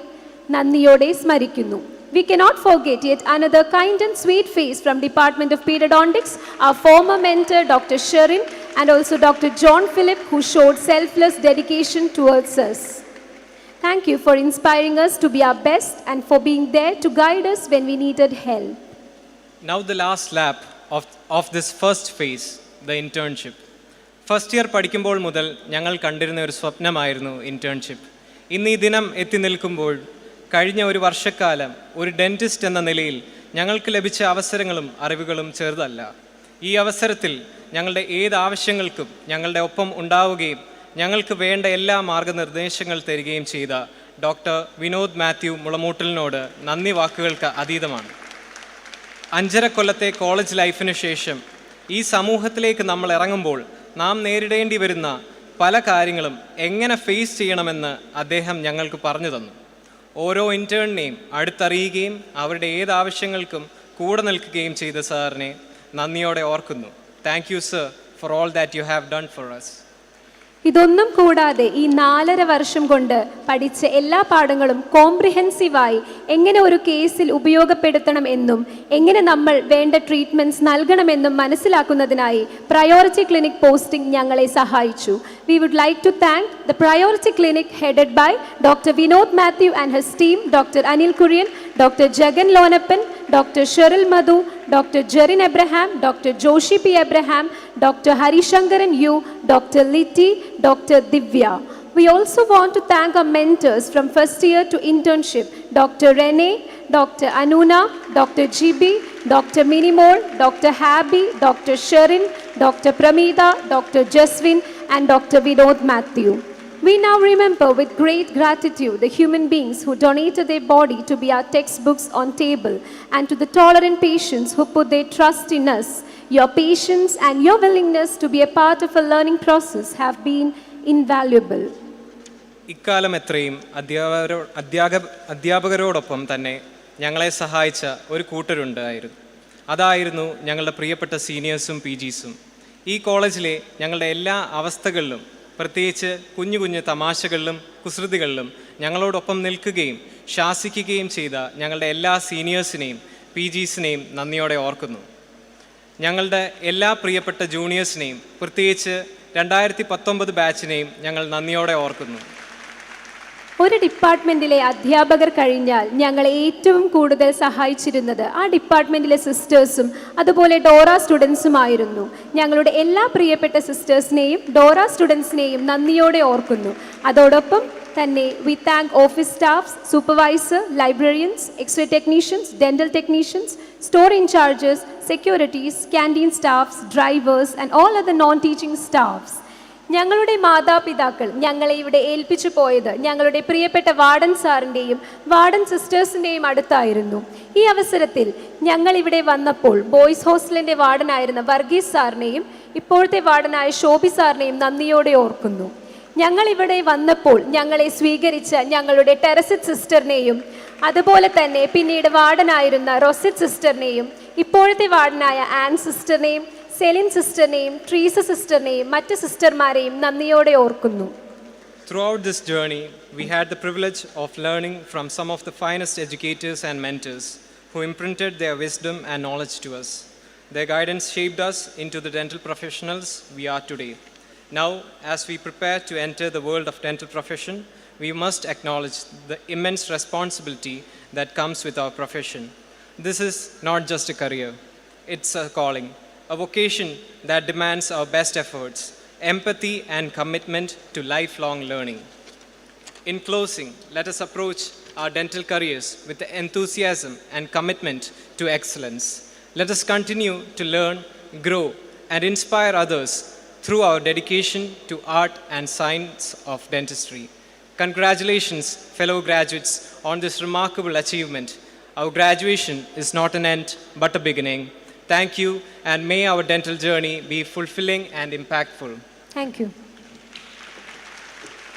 നന്ദിയോടെ സ്മരിക്കുന്നു. We cannot forget yet another kind and sweet face from Department of Periodontics, our former mentor Dr. Sherin and also Dr. John Philip, who showed selfless dedication towards us. Thank you for inspiring us to be our best and for being there to guide us when we needed help. Now the last lap of this first phase, the internship. First year പഠിക്കുമ്പോൾ മുതൽ ഞങ്ങൾ കണ്ടിരുന്ന ഒരു സ്വപ്നമായിരുന്നു internship. ഇന്ന് ഈ ദിനം എത്തി നിൽക്കുമ്പോൾ കഴിഞ്ഞ ഒരു വർഷക്കാലം ഒരു ഡെൻറ്റിസ്റ്റ് എന്ന നിലയിൽ ഞങ്ങൾക്ക് ലഭിച്ച അവസരങ്ങളും അറിവുകളും ചെറുതല്ല. ഈ അവസരത്തിൽ ഞങ്ങളുടെ ഏത് ആവശ്യങ്ങൾക്കും ഞങ്ങളുടെ ഒപ്പം ഉണ്ടാവുകയും ഞങ്ങൾക്ക് വേണ്ട എല്ലാ മാർഗനിർദ്ദേശങ്ങൾ തരികയും ചെയ്ത ഡോക്ടർ വിനോദ് മാത്യു മുളമൂട്ടലിനോട് നന്ദി വാക്കുകൾക്ക് അതീതമാണ്. 5.5 കൊല്ലത്തെ കോളേജ് ലൈഫിന് ശേഷം ഈ സമൂഹത്തിലേക്ക് നമ്മൾ ഇറങ്ങുമ്പോൾ നാം നേരിടേണ്ടി വരുന്ന പല കാര്യങ്ങളും എങ്ങനെ ഫേസ് ചെയ്യണമെന്ന് അദ്ദേഹം ഞങ്ങൾക്ക് പറഞ്ഞു തന്നു. ഓരോ ഇൻറ്റേണിനെയും അടുത്തറിയുകയും അവരുടെ ഏത് ആവശ്യങ്ങൾക്കും കൂടെ നിൽക്കുകയും ചെയ്ത സാറിനെ നന്ദിയോടെ ഓർക്കുന്നു. Thank you sir for all that you have done for us. ഇതൊന്നും കൂടാതെ ഈ 4.5 വർഷം കൊണ്ട് പഠിച്ച എല്ലാ പാഠങ്ങളും കോംപ്രിഹെൻസീവായി എങ്ങനെ ഒരു കേസിൽ ഉപയോഗപ്പെടുത്തണം എന്നും എങ്ങനെ നമ്മൾ വേണ്ട ട്രീറ്റ്മെൻറ്റ്സ് നൽകണമെന്നും മനസ്സിലാക്കുന്നതിനായി പ്രയോറിറ്റി ക്ലിനിക് പോസ്റ്റിംഗ് ഞങ്ങളെ സഹായിച്ചു. We would like to thank the priority clinic headed by Dr. Vinod Matthew and his team, Dr. Anil Kurian, Dr. Jagan Lonappan, Dr. Cheryl Madhu, Dr. Jerin Abraham, Dr. Joshi P. Abraham, Dr. Harishankaran U, Dr. Litti, Dr. Divya. We also want to thank our mentors from first year to internship, Dr. Renee, Dr. Anuna, Dr. GB, Dr. Minimore, Dr. Habi, Dr. Sherin, Dr. Pramida, Dr. Jaswin, and Dr. Vinod Matthew. We now remember with great gratitude the human beings who donated their body to be our textbooks on table, and to the tolerant patients who put their trust in us. Your patience and your willingness to be a part of a learning process have been invaluable. ഇക്കാലം എത്രയും അധ്യാപകരോടൊപ്പം തന്നെ ഞങ്ങളെ സഹായിച്ച ഒരു കൂട്ടരുണ്ടായിരുന്നു. അതായിരുന്നു ഞങ്ങളുടെ പ്രിയപ്പെട്ട സീനിയേഴ്സും PGസും. ഈ കോളേജിലെ ഞങ്ങളുടെ എല്ലാ അവസ്ഥകളിലും, പ്രത്യേകിച്ച് കുഞ്ഞു കുഞ്ഞു തമാശകളിലും കുസൃതികളിലും ഞങ്ങളോടൊപ്പം നിൽക്കുകയും ശാസിക്കുകയും ചെയ്ത ഞങ്ങളുടെ എല്ലാ സീനിയേഴ്സിനെയും PGസിനെയും നന്ദിയോടെ ഓർക്കുന്നു. ഞങ്ങളുടെ എല്ലാ പ്രിയപ്പെട്ട ജൂനിയേഴ്സിനെയും, പ്രത്യേകിച്ച് 2019 ബാച്ചിനെയും ഞങ്ങൾ നന്ദിയോടെ ഓർക്കുന്നു. ഒരു ഡിപ്പാർട്ട്മെൻറ്റിലെ അധ്യാപകർ കഴിഞ്ഞാൽ ഞങ്ങളെ ഏറ്റവും കൂടുതൽ സഹായിച്ചിരുന്നത് ആ ഡിപ്പാർട്ട്മെൻറ്റിലെ സിസ്റ്റേഴ്സും അതുപോലെ ഡോറ സ്റ്റുഡൻസുമായിരുന്നു. ഞങ്ങളുടെ എല്ലാ പ്രിയപ്പെട്ട സിസ്റ്റേഴ്സിനെയും ഡോറ സ്റ്റുഡൻസിനെയും നന്ദിയോടെ ഓർക്കുന്നു. അതോടൊപ്പം തന്നെ we thank office staffs, supervisor, librarians, x-ray technicians, dental technicians, store incharges, securities, canteen staffs, drivers and all other non teaching staffs. ഞങ്ങളുടെ മാതാപിതാക്കൾ ഞങ്ങളെ ഇവിടെ ഏൽപ്പിച്ചു പോയത് ഞങ്ങളുടെ പ്രിയപ്പെട്ട വാർഡൻ സാറിൻ്റെയും വാർഡൻ സിസ്റ്റേഴ്സിൻ്റെയും അടുത്തായിരുന്നു. ഈ അവസരത്തിൽ ഞങ്ങളിവിടെ വന്നപ്പോൾ ബോയ്സ് ഹോസ്റ്റലിൻ്റെ വാർഡനായിരുന്ന വർഗീസ് സാറിനെയും ഇപ്പോഴത്തെ വാർഡനായ ശോഭി സാറിനെയും നന്ദിയോടെ ഓർക്കുന്നു. ഞങ്ങളിവിടെ വന്നപ്പോൾ ഞങ്ങളെ സ്വീകരിച്ച ഞങ്ങളുടെ ടെറസിറ്റ് സിസ്റ്ററിനെയും അതുപോലെ തന്നെ പിന്നീട് വാർഡനായിരുന്ന റൊസിറ്റ് സിസ്റ്ററിനെയും ഇപ്പോഴത്തെ വാർഡനായ ആൻ സിസ്റ്ററിനെയും സെലിൻ സിസ്റ്ററിനെയും ട്രീസ സിസ്റ്ററിനെയും മറ്റ് സിസ്റ്റർമാരെയും നന്ദിയോടെ ഓർക്കുന്നു. Throughout this journey, we had the privilege of learning from some of the finest educators and mentors who imprinted their wisdom and knowledge to us. Their guidance shaped us into the dental professionals we are today. Now, as we prepare to enter the world of dental profession, we must acknowledge the immense responsibility that comes with our profession. This is not just a career, it's a calling. A vocation that demands our best efforts, empathy, and commitment to lifelong learning. In closing, let us approach our dental careers with the enthusiasm and commitment to excellence. Let us continue to learn, grow, and inspire others through our dedication to art and science of dentistry. Congratulations, fellow graduates, on this remarkable achievement. Our graduation is not an end, but a beginning. Thank you, and may our dental journey be fulfilling and impactful. Thank you.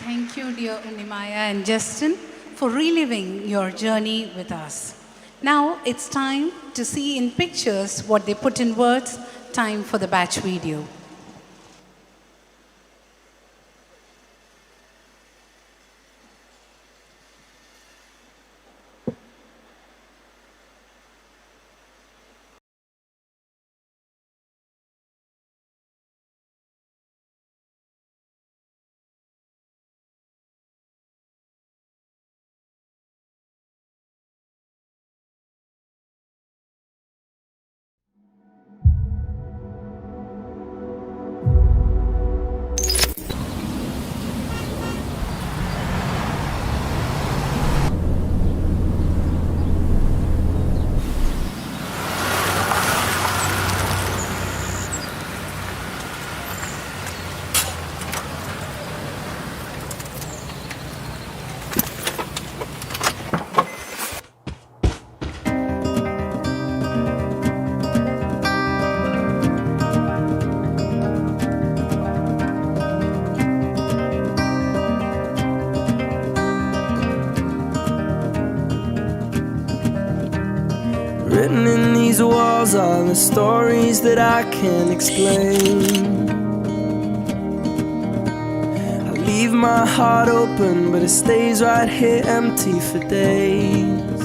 Thank you, dear Unimaya and Justin, for reliving your journey with us. Now it's time to see in pictures what they put in words. Time for the batch video. Written in these walls are the stories that I can't explain. I leave my heart open, but it stays right here empty for days.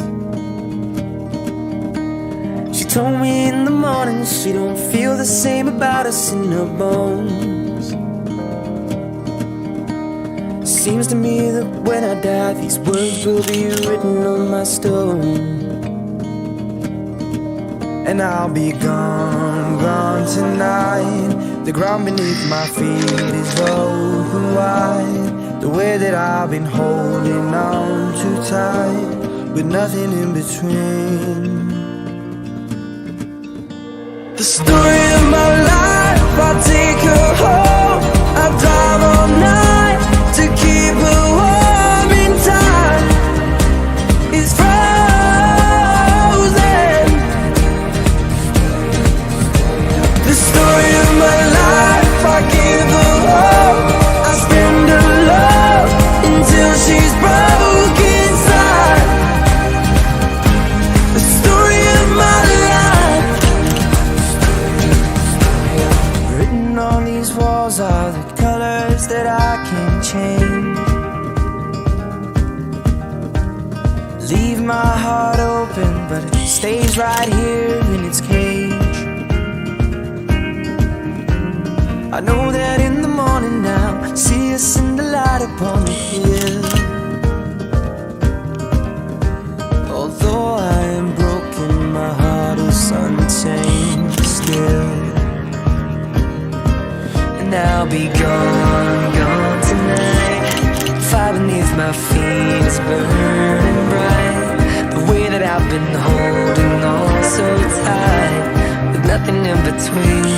She told me in the morning she don't feel the same about us in her bones. Seems to me that when I die, these words will be written on my stone. And I'll be gone, gone tonight, The ground beneath my feet is open wide. The way that I've been holding on too tight, with nothing in between. The story of my life, I take her home. I drive all night to keep her warm in time. It's frozen. The story of my life, I give her hope. I spend her love until she's broke inside. The story of my life. Written on these walls are the colors that I can change. Leave my heart open, but it stays right here in its cage. I know that in the morning now, see us in the light upon the hill. Although I am broken, my heart is untamed still. And I'll be gone, gone tonight. Fire beneath my feet is burning bright. The way that I've been holding on so tight, with nothing in between.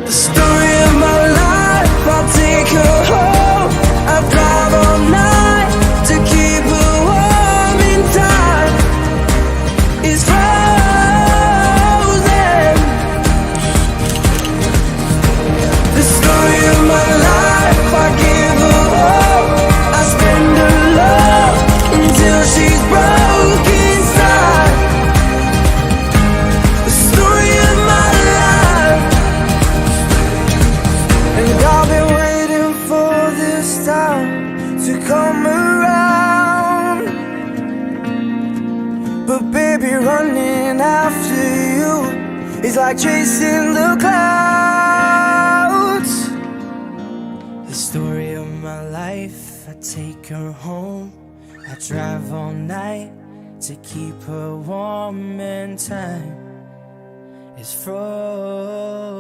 The story of my life, I'll take her home. I drive all night to keep her warm in time. It's frozen. The story of my life, I give her hope. I spend her love until she's broke inside. The story of my life. And I've been waiting for this time to come around. But baby, running after you is like chasing the clouds. The story of my life, I take her home. I drive all night to keep her warm and time is frozen.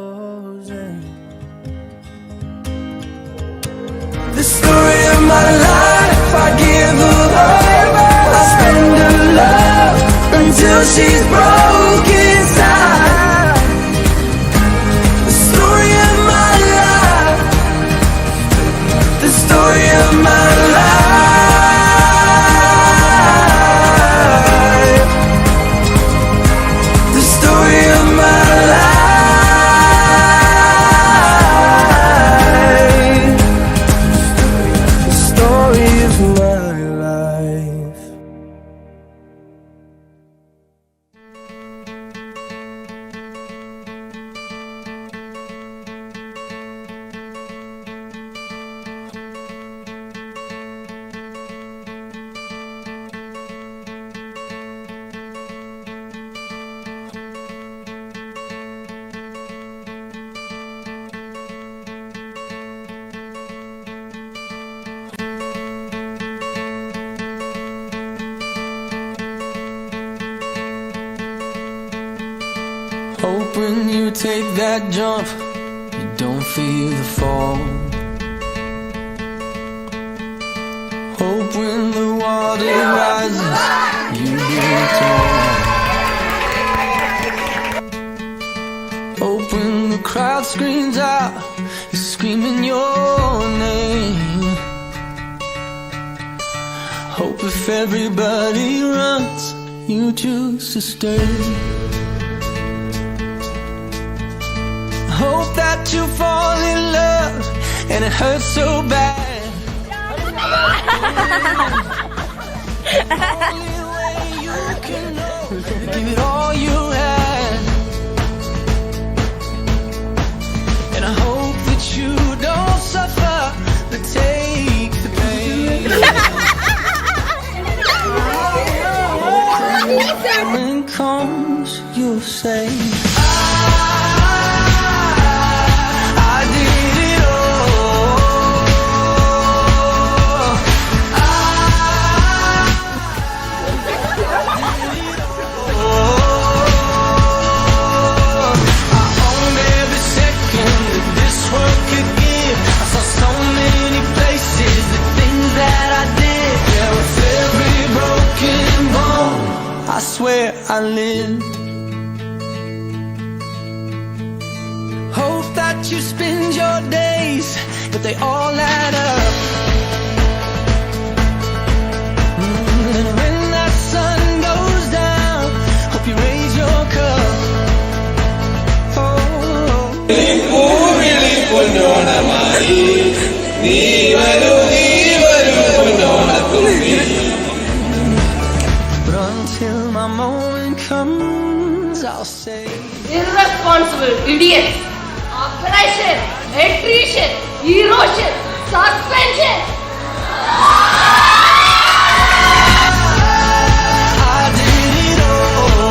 The story of my life, I give her hope. I spend her love until she's broke inside. The story of my life. The story of my life. The story of my life. Story of my life. Hope when you take that jump, you don't feel the fall. Hope when the water rises, you get tall. Hope when the crowd screams out, you're screaming your name. Hope if everybody runs, you choose to stay. Hope that you fall in love and it hurts so bad. Only way you can know, give it all you had. And I hope that you don't suffer, but take the pain. When it comes, you'll say, I did it all. swear I lived. Hope that you spend your days, but they all add up. And when that sun goes down, hope you raise your cup. But until my moment comes, I'll say Irresponsible idiots. Operation, attrition, erosion, suspension. I did it all.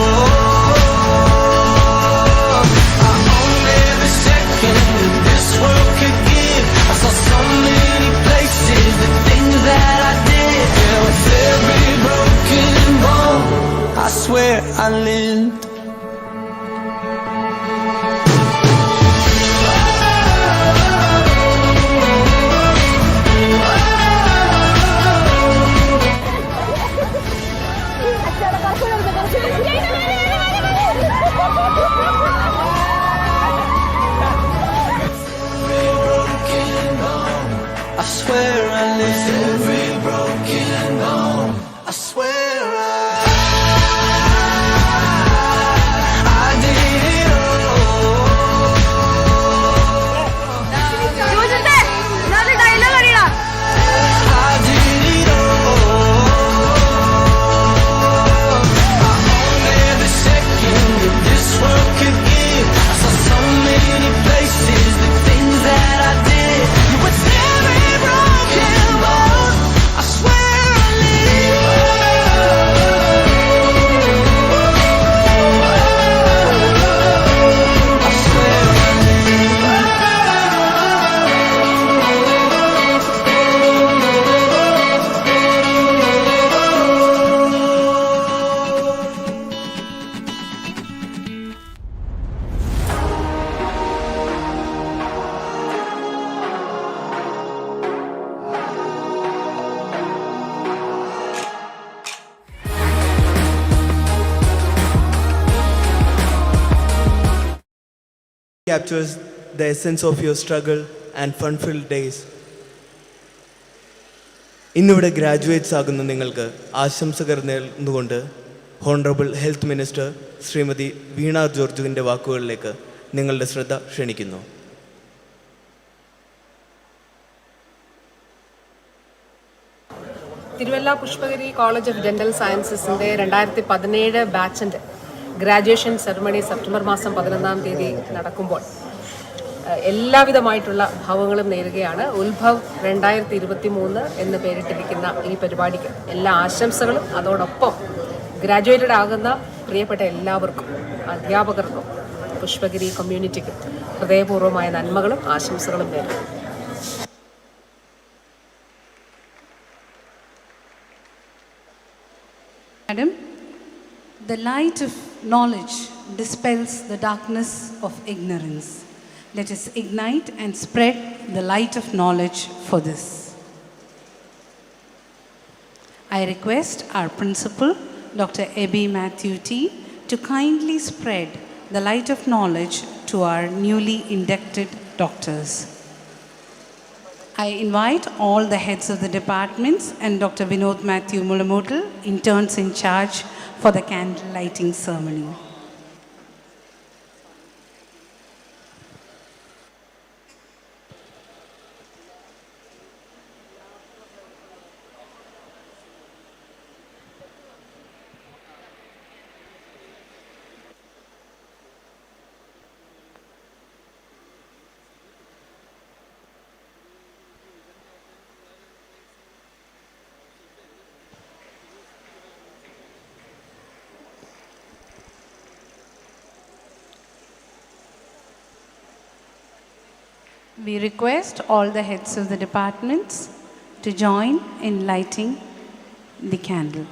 I owned every second that this world could give. I saw so many places, the things that I did. Yeah, with every broken bone, I swear I lived. I swear I lived. Every broken bone, I swear I did it all. I did it all. I owned every second that this world could give. I saw so many places, the things that I did. You would every broken bone, I swear I lived. I swear I captures the essence of your struggle and fun-filled days. ഇന്നിവിടെ graduates ആകുന്ന നിങ്ങൾക്ക് ആശംസകൾ നേർന്നുകൊണ്ട് honourable health minister Shrimati Veena ജോർജുവിൻ്റെ വാക്കുകളിലേക്ക് നിങ്ങളുടെ ശ്രദ്ധ ക്ഷണിക്കുന്നു. Thiruvalla Pushpagiri college of dental സയൻസസിൻ്റെ 2017 ബാച്ചിൻ്റെ ഗ്രാജുവേഷൻ സെറമണി സെപ്റ്റംബർ മാസം 11-ാം തീയതി നടക്കുമ്പോൾ എല്ലാവിധമായിട്ടുള്ള ഭാവങ്ങളും നേരുകയാണ്. ഉത്ഭവ് 2023 എന്ന് പേരിട്ടിരിക്കുന്ന ഈ പരിപാടിക്ക് എല്ലാ ആശംസകളും, അതോടൊപ്പം ഗ്രാജുവേറ്റഡ് ആകുന്ന പ്രിയപ്പെട്ട എല്ലാവർക്കും, അധ്യാപകർക്കും, പുഷ്പഗിരി കമ്മ്യൂണിറ്റിക്കും ഹൃദയപൂർവ്വമായ നന്മകളും ആശംസകളും നേരുന്നു. Madam, the light of knowledge dispels the darkness of ignorance. Let us ignite and spread the light of knowledge for this. I request our principal, Dr. Ebi Matthew T., to kindly spread the light of knowledge to our newly inducted doctors. I invite all the heads of the departments and Dr. Vinod Matthew Mulamotal, interns in charge, for the candle lighting ceremony. We request all the heads of the departments to join in lighting the candle.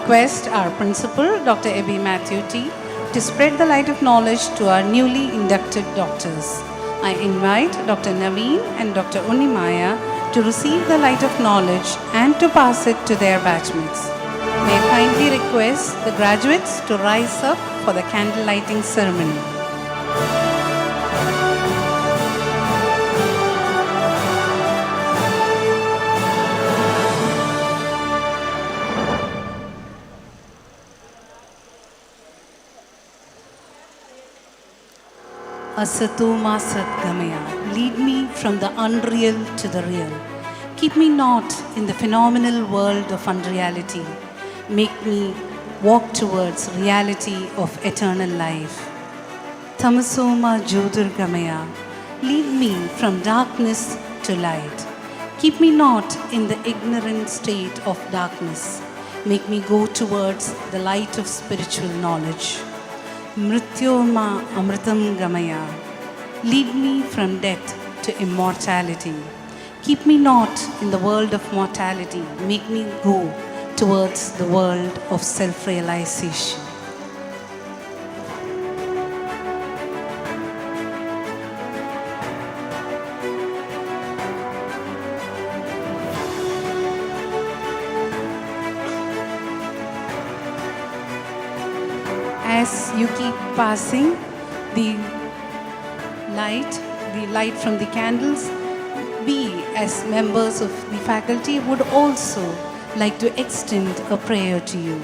request our principal, Dr. Ebi Matthew T., to spread the light of knowledge to our newly inducted doctors. I invite Dr. Naveen and Dr. Unnimaya to receive the light of knowledge and to pass it to their batchmates. May I kindly request the graduates to rise up for the candle lighting ceremony. Asatu Masat Gamaya, lead me from the unreal to the real. Keep me not in the phenomenal world of unreality. Make me walk towards reality of eternal life. Tamasoma Jyotir Gamaya, lead me from darkness to light. Keep me not in the ignorant state of darkness. Make me go towards the light of spiritual knowledge. Mrityoma Amritam Gamaya, lead me from death to immortality. Keep me not in the world of mortality. Make me go towards the world of self-realization. As you keep passing the light from the candles, we as members of the faculty would also like to extend a prayer to you.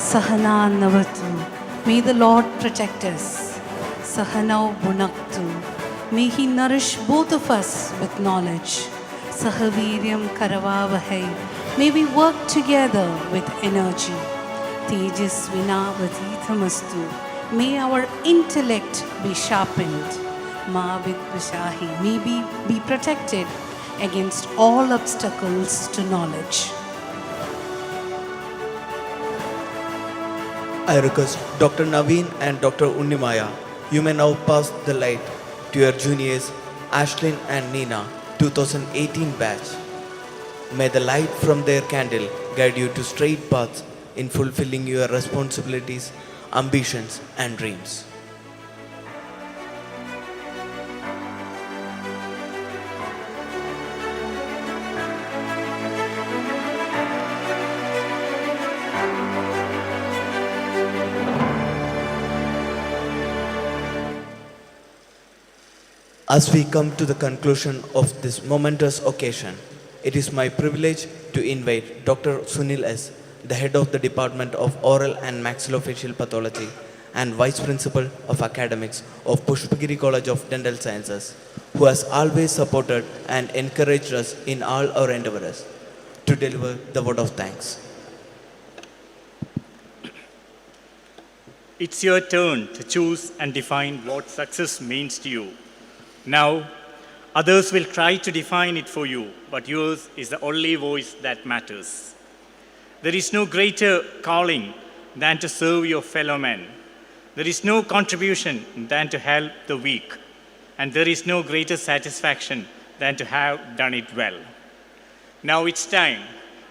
Sahana Navatu, may the Lord protect us. Sahanau Bunaktu, may He nourish both of us with knowledge. Sahaviryam Karavavahai, may we work together with energy. Tejasvina Vadithamastu, may our intellect be sharpened. Ma Vidvishahi, may we be protected against all obstacles to knowledge. I request Dr. Naveen and Dr. Unnimaya, you may now pass the light to your juniors Ashlyn and Nina, 2018 batch. May the light from their candle guide you to straight paths in fulfilling your responsibilities, ambitions, and dreams. As we come to the conclusion of this momentous occasion, it is my privilege to invite Dr. Sunil S., the head of the Department of Oral and Maxillofacial Pathology and Vice Principal of Academics of Pushpagiri College of Dental Sciences, who has always supported and encouraged us in all our endeavors, to deliver the word of thanks. It's your turn to choose and define what success means to you. Now, others will try to define it for you, but yours is the only voice that matters. There is no greater calling than to serve your fellow men. There is no contribution than to help the weak. And there is no greater satisfaction than to have done it well. Now it's time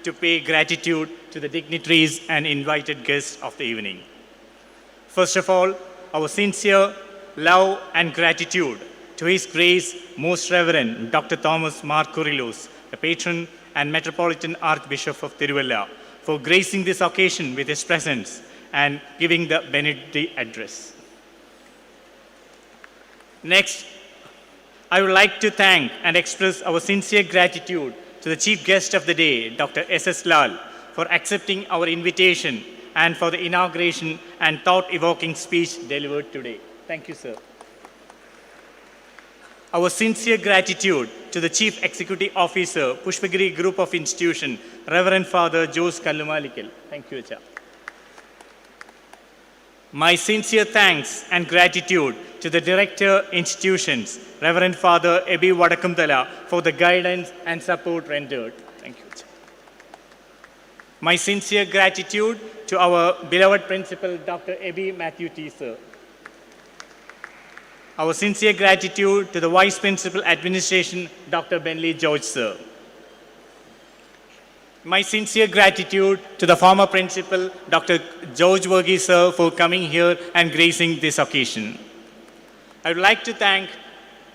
to pay gratitude to the dignitaries and invited guests of the evening. First of all, our sincere love and gratitude to His Grace, Most Reverend Dr. Thomas Mar Kurilos, the patron and Metropolitan Archbishop of Tiruvalla, for gracing this occasion with his presence and giving the benedict address. Next, I would like to thank and express our sincere gratitude to the chief guest of the day, Dr. S.S. Lal, for accepting our invitation and for the inauguration and thought-evoking speech delivered today. Thank you, sir. Our sincere gratitude to the Chief Executive Officer, Pushpagiri Group of Institution, Reverend Father Jose Kallumalikal. Thank you, Acha. My sincere thanks and gratitude to the Director Institutions, Reverend Father Ebi Vadakumtala, for the guidance and support rendered. Thank you, Acha. My sincere gratitude to our beloved Principal, Dr. Ebi Matthew T. Sir. Our sincere gratitude to the Vice Principal Administration, Dr. Bentley George, sir. My sincere gratitude to the former principal, Dr. George Verghese sir, for coming here and gracing this occasion. I would like to thank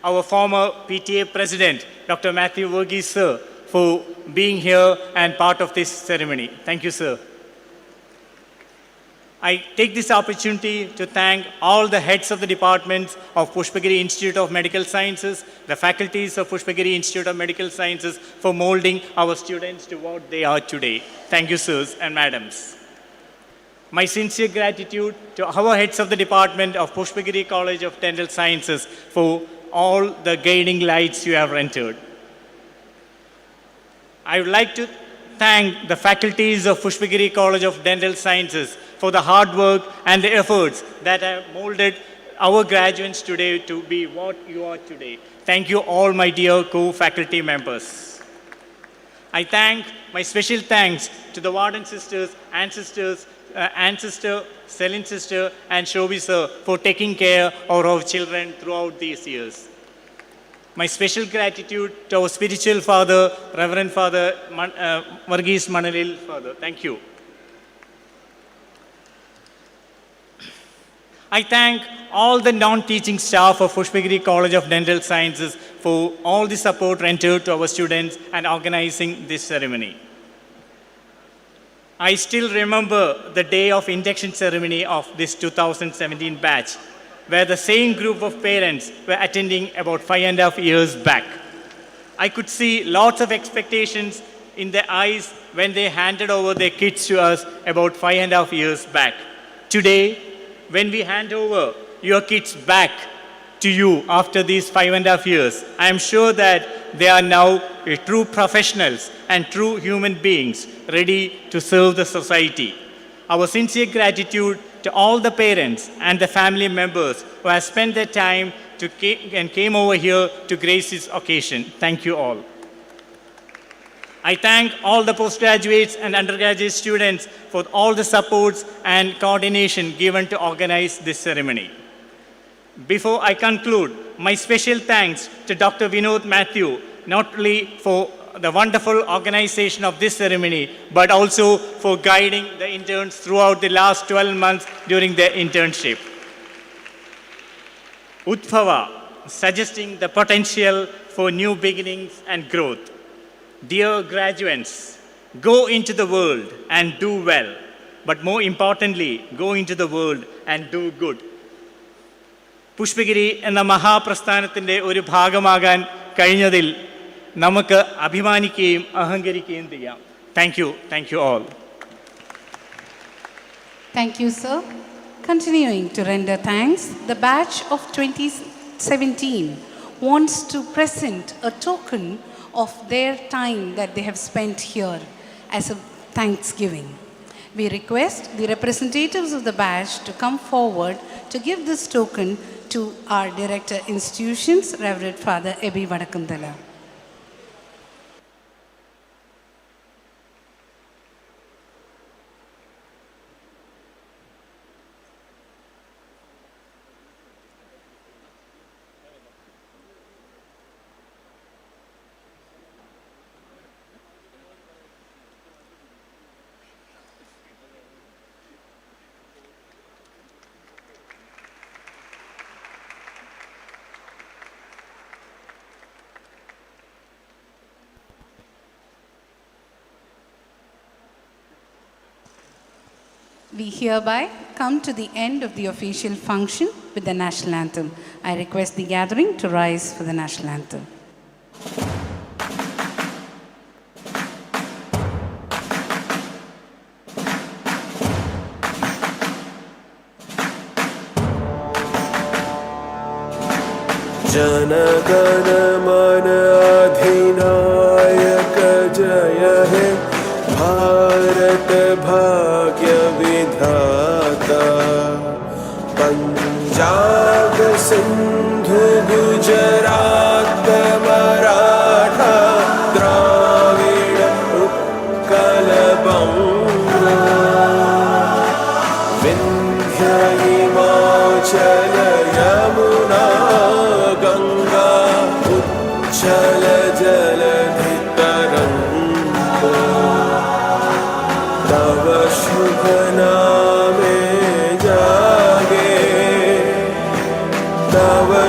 our former PTA president, Dr. Matthew Verghese sir, for being here and part of this ceremony. Thank you, sir. I take this opportunity to thank all the heads of the departments of Pushpagiri Institute of Medical Sciences, the faculties of Pushpagiri Institute of Medical Sciences for molding our students to what they are today. Thank you, sirs and madams. My sincere gratitude to our heads of the department of Pushpagiri College of Dental Sciences for all the guiding lights you have rendered. I would like to thank the faculties of Pushpagiri College of Dental Sciences for the hard work and the efforts that have molded our graduates today to be what you are today. Thank you all, my dear co-faculty members. I thank my special thanks to the warden sisters, ancestors, ancestor, Selin sister, and Shobi sir for taking care of our children throughout these years. My special gratitude to our spiritual father, Reverend Father Verghese Manalil Father. Thank you. I thank all the non-teaching staff of Pushpagiri College of Dental Sciences for all the support rendered to our students and organizing this ceremony. I still remember the day of induction ceremony of this 2017 batch, where the same group of parents were attending about 5.5 years back. I could see lots of expectations in their eyes when they handed over their kids to us about 5.5 years back. Today, when we hand over your kids back to you after these 5.5 years, I am sure that they are now true professionals and true human beings ready to serve the society. Our sincere gratitude to all the parents and the family members who have spent their time and came over here to grace this occasion. Thank you all. I thank all the postgraduates and undergraduate students for all the supports and coordination given to organize this ceremony. Before I conclude, my special thanks to Dr. Vinod Matthew, not only for the wonderful organization of this ceremony, but also for guiding the interns throughout the last 12 months during their internship. UDBHAVA, suggesting the potential for new beginnings and growth. Dear graduates, go into the world and do well, but more importantly, go into the world and do good. Pushpagiri എന്ന മഹാപ്രസ്ഥാനത്തിൻ്റെ ഒരു ഭാഗമാകാൻ കഴിഞ്ഞതിൽ നമുക്ക് അഭിമാനിക്കുകയും അഹങ്കരിക്കുകയും ചെയ്യാം. Thank you all. Thank you, sir. Continuing to render thanks, the batch of 2017 wants to present a token of their time that they have spent here as a thanksgiving. We request the representatives of the batch to come forward to give this token to our director institutions, Reverend Father Ebi Vadakundala. We hereby come to the end of the official function with the national anthem. I request the gathering to rise for the national anthem. Jana Gana Mana Adhinayaka Jaya He Bharat Bhagya Vidhata Punjab Sindhu Gujarat Maratha Dravida Utkal Banga Vindhya Himachala Yamuna Ganga Uchala Jaladhi Taranga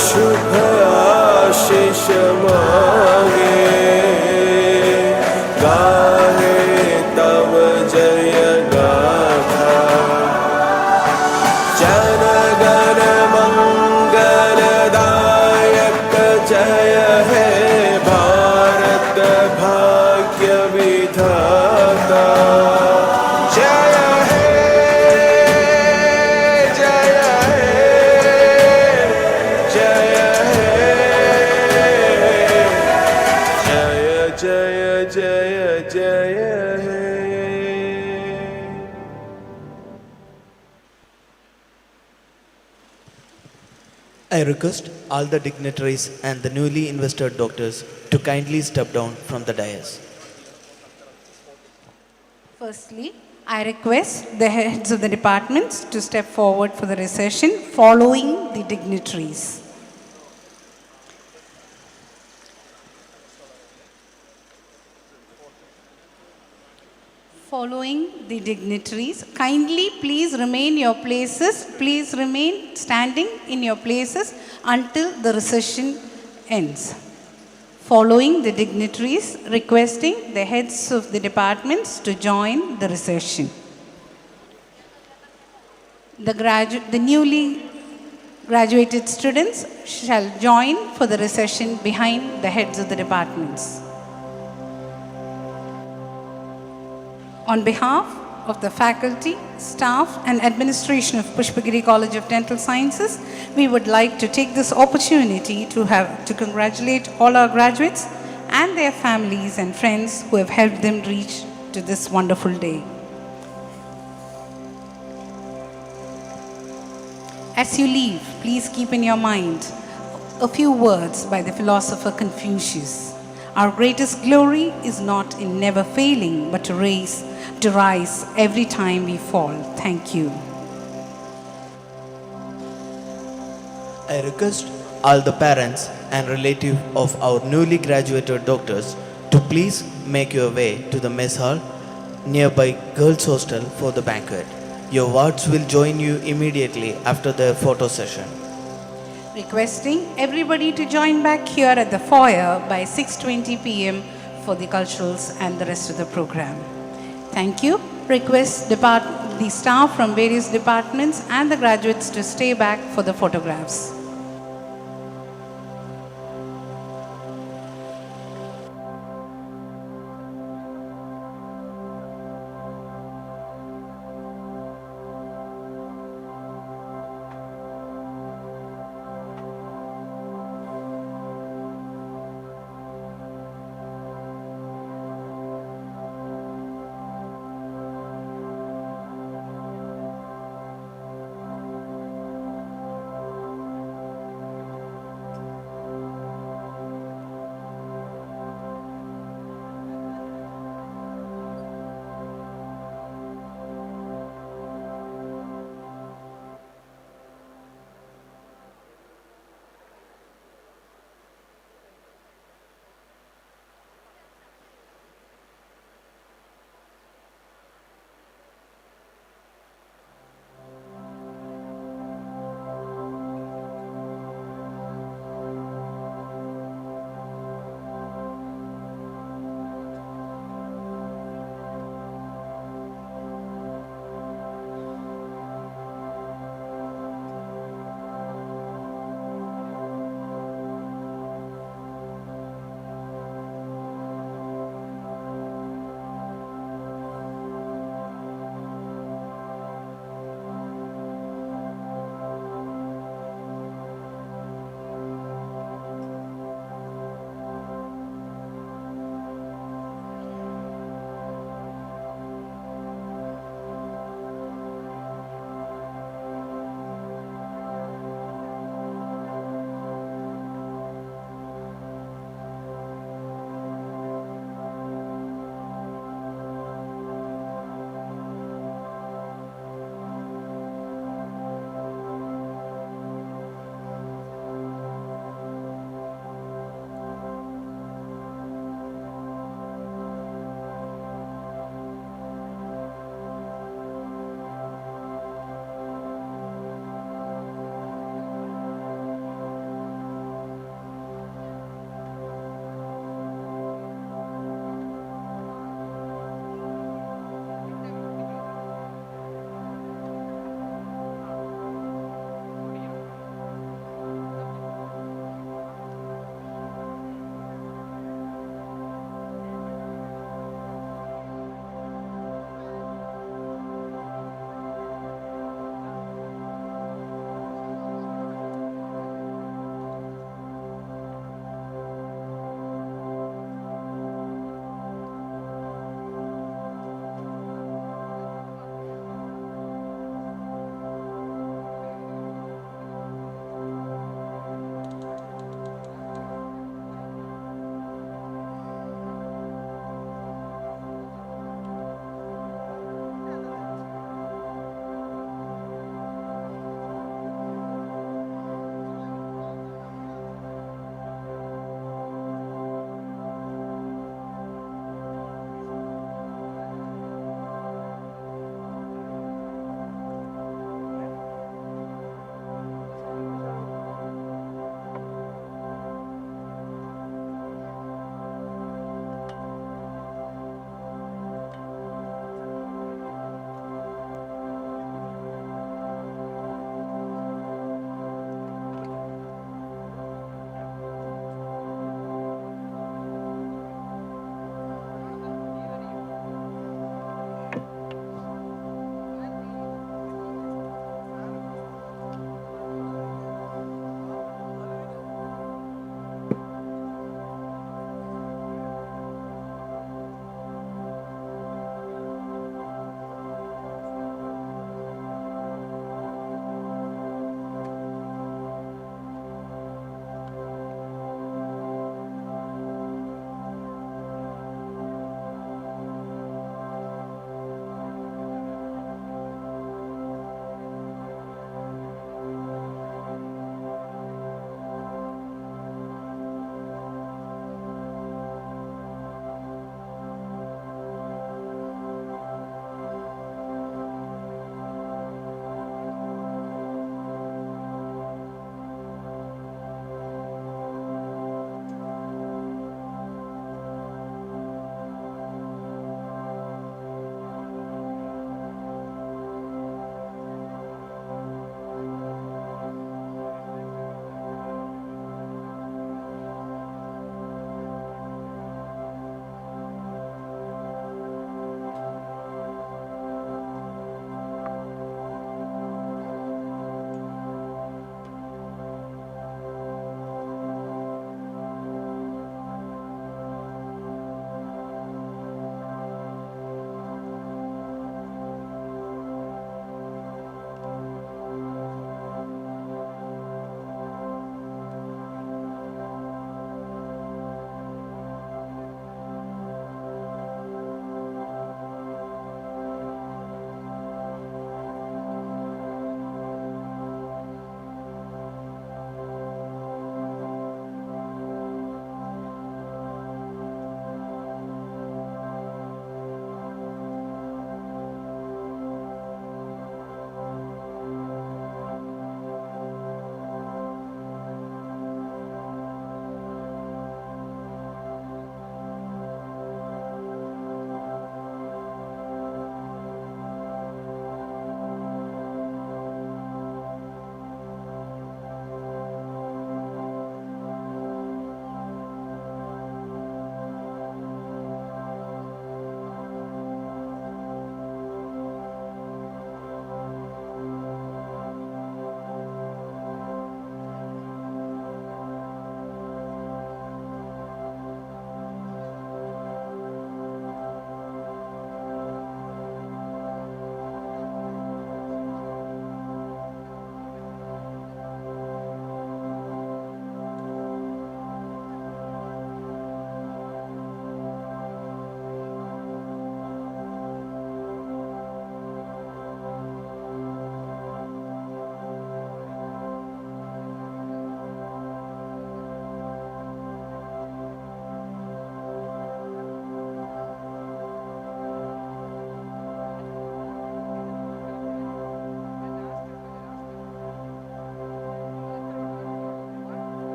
शुभ आशीष मांगे गाहे तव जय गाथा जन गण मंगलदायक जय हे भारत भाग्य विधाता जय हे जय हे जय हे जय जय जय हे I request all the dignitaries and the newly invested doctors to kindly step down from the dais. Firstly, I request the heads of the departments to step forward for the recession following the dignitaries. Following the dignitaries, kindly please remain your places. Please remain standing in your places until the recession ends. Following the dignitaries, requesting the heads of the departments to join the recession. The newly graduated students shall join for the recession behind the heads of the departments. On behalf of the faculty, staff and administration of Pushpagiri College of Dental Sciences, we would like to take this opportunity to congratulate all our graduates and their families and friends who have helped them reach to this wonderful day. As you leave, please keep in your mind a few words by the philosopher Confucius. Our greatest glory is not in never failing, but to rise every time we fall. Thank you. I request all the parents and relatives of our newly graduated doctors to please make your way to the mess hall nearby girls' hostel for the banquet. Your wards will join you immediately after the photo session. Requesting everybody to join back here at the foyer by 6:20 p.m. for the culturals and the rest of the program. Thank you. Request the staff from various departments and the graduates to stay back for the photographs.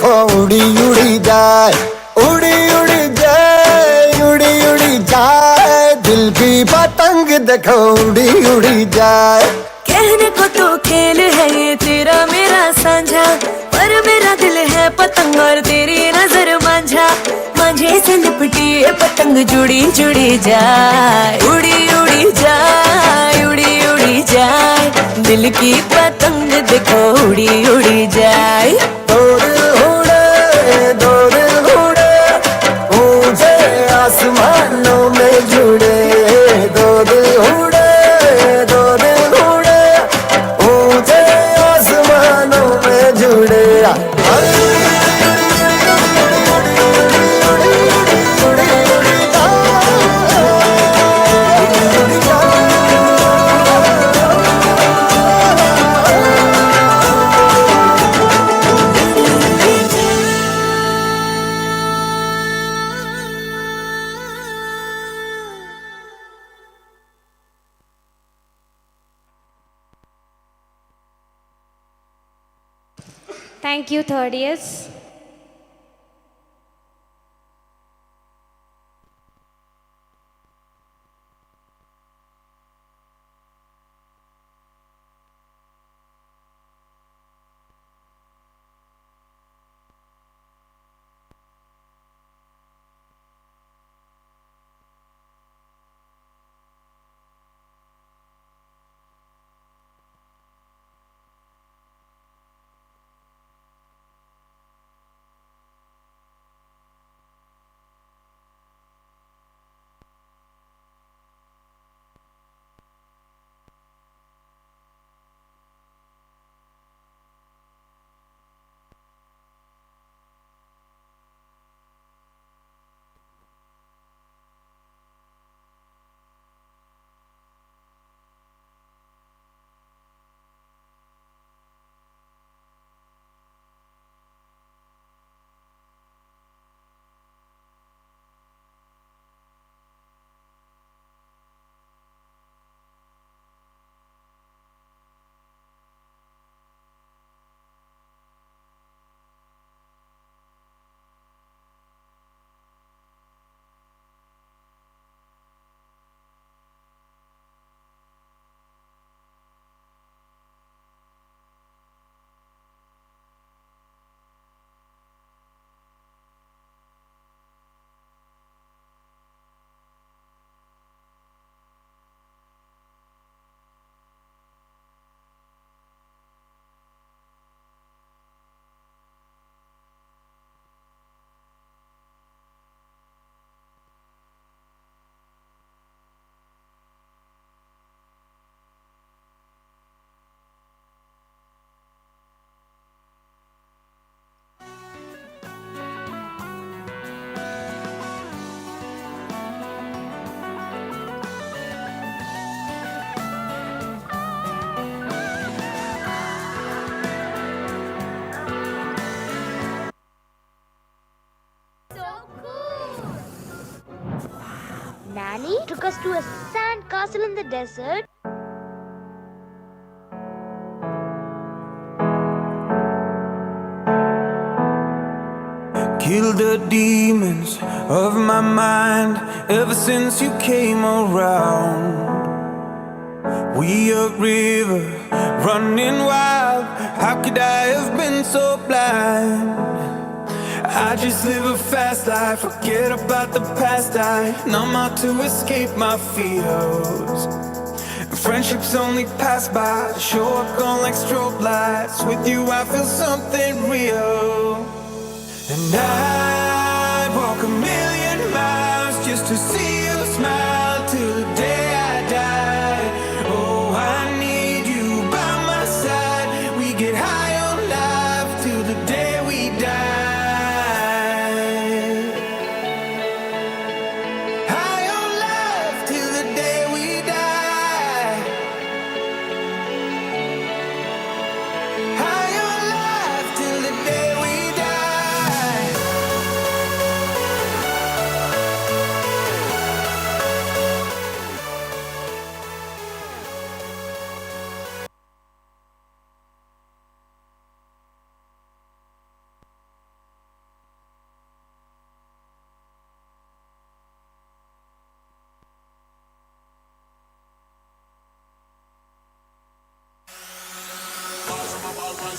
देखो उड़ी उड़ी जाए, उड़ी उड़ी जाए, उड़ी उड़ी जाए, दिल की पतंग देखो उड़ी उड़ी जाए। कहने को तो खेल है ये तेरा मेरा साझा, पर मेरा दिल है पतंग और तेरी नजर मांझा। मांझे से लिपटी ये पतंग जुड़ी जुड़ी जाए, उड़ी उड़ी जाए, उड़ी उड़ी जाए, दिल की पतंग देखो उड़ी उड़ी जाए। दो दिल उड़े ऊंचे आसमानों में जुड़े, दो दिल उड़े ऊंचे आसमानों में जुड़े। Thank you, third years. Nanny took us to a sand castle in the desert. Kill the demons of my mind ever since you came around. We a river running wild. How could I have been so blind? I just live a fast life, forget about the past. I numb out to escape my fears. Friendships only pass by, show up gone like strobe lights. With you I feel something real. And I'd walk 1,000,000 miles just to see you smile till the day I die. Oh, I need you by my side. We get high on life till the day we die. High on life till the day we die. High on life till the day we die.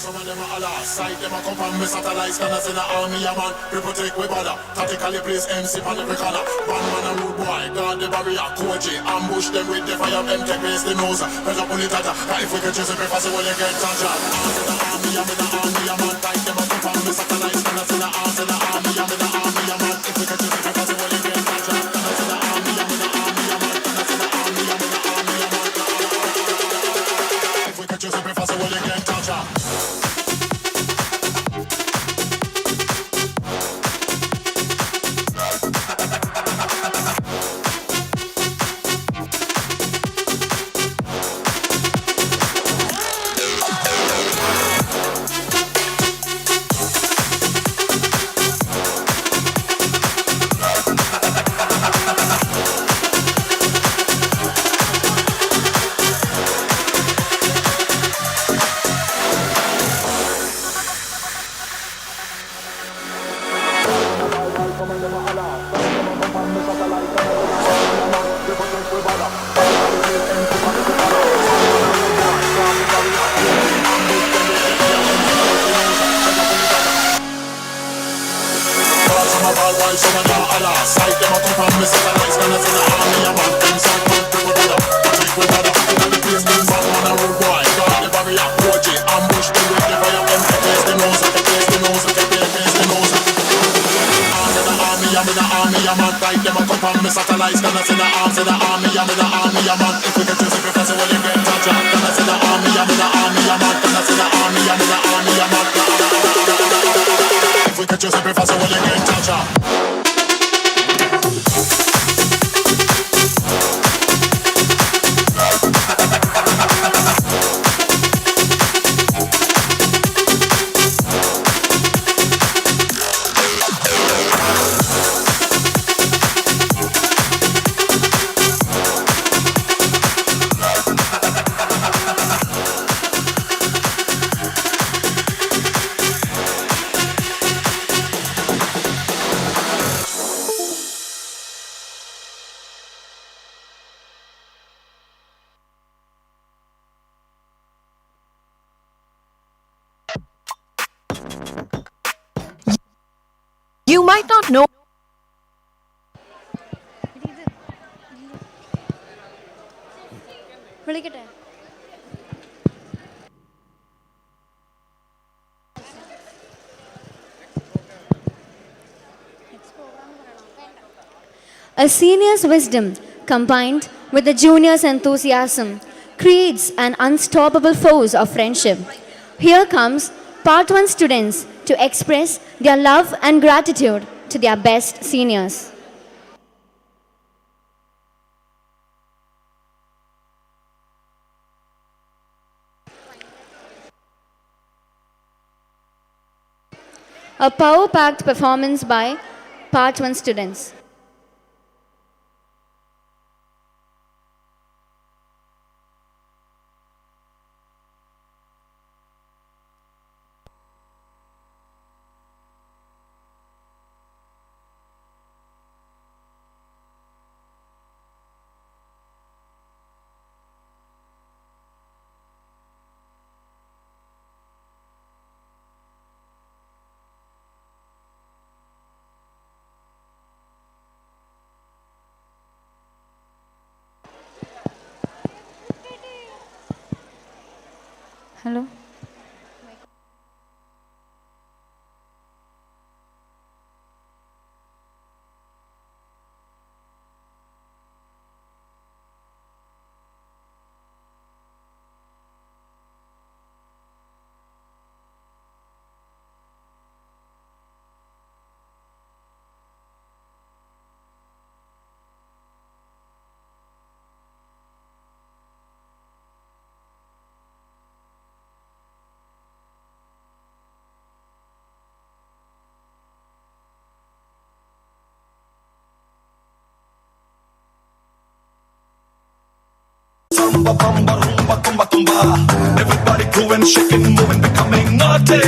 some of them a holla. Sight them a come from me satellites, can I send a army a man. People take we bother, tactically place MC on every corner. One man a rude boy, guard the barrier, coach it, ambush them with the fire, them take base the nose. Press up on the tata, if we can choose it, fast well you get touched. Arms in the army, I'm in the army a man. Sight them a come from me satellites, can I send a arms in the army, I'm in the army a man. If we can choose it, fast well you get touched. Can I send a army, I'm in the army a man. Can I send a army, I'm in the army a man. If we can choose it, fast well you get touched. Satellites gonna send the arms in the army, I'm in the army, I'm on. If we can choose it, because well you get touched. Gonna send the army, I'm in the army, I'm on. Gonna send the army, I'm in the army, I'm on. If we can choose it, because well you get touched. You might not know. A senior's wisdom combined with the junior's enthusiasm creates an unstoppable force of friendship. Here comes Part 1 students to express their love and gratitude to their best seniors. A power-packed performance by Part 1 students. Hello. Samba, bamba, rumba, tumba, tumba. Everybody grooving, shaking, moving, becoming naughty.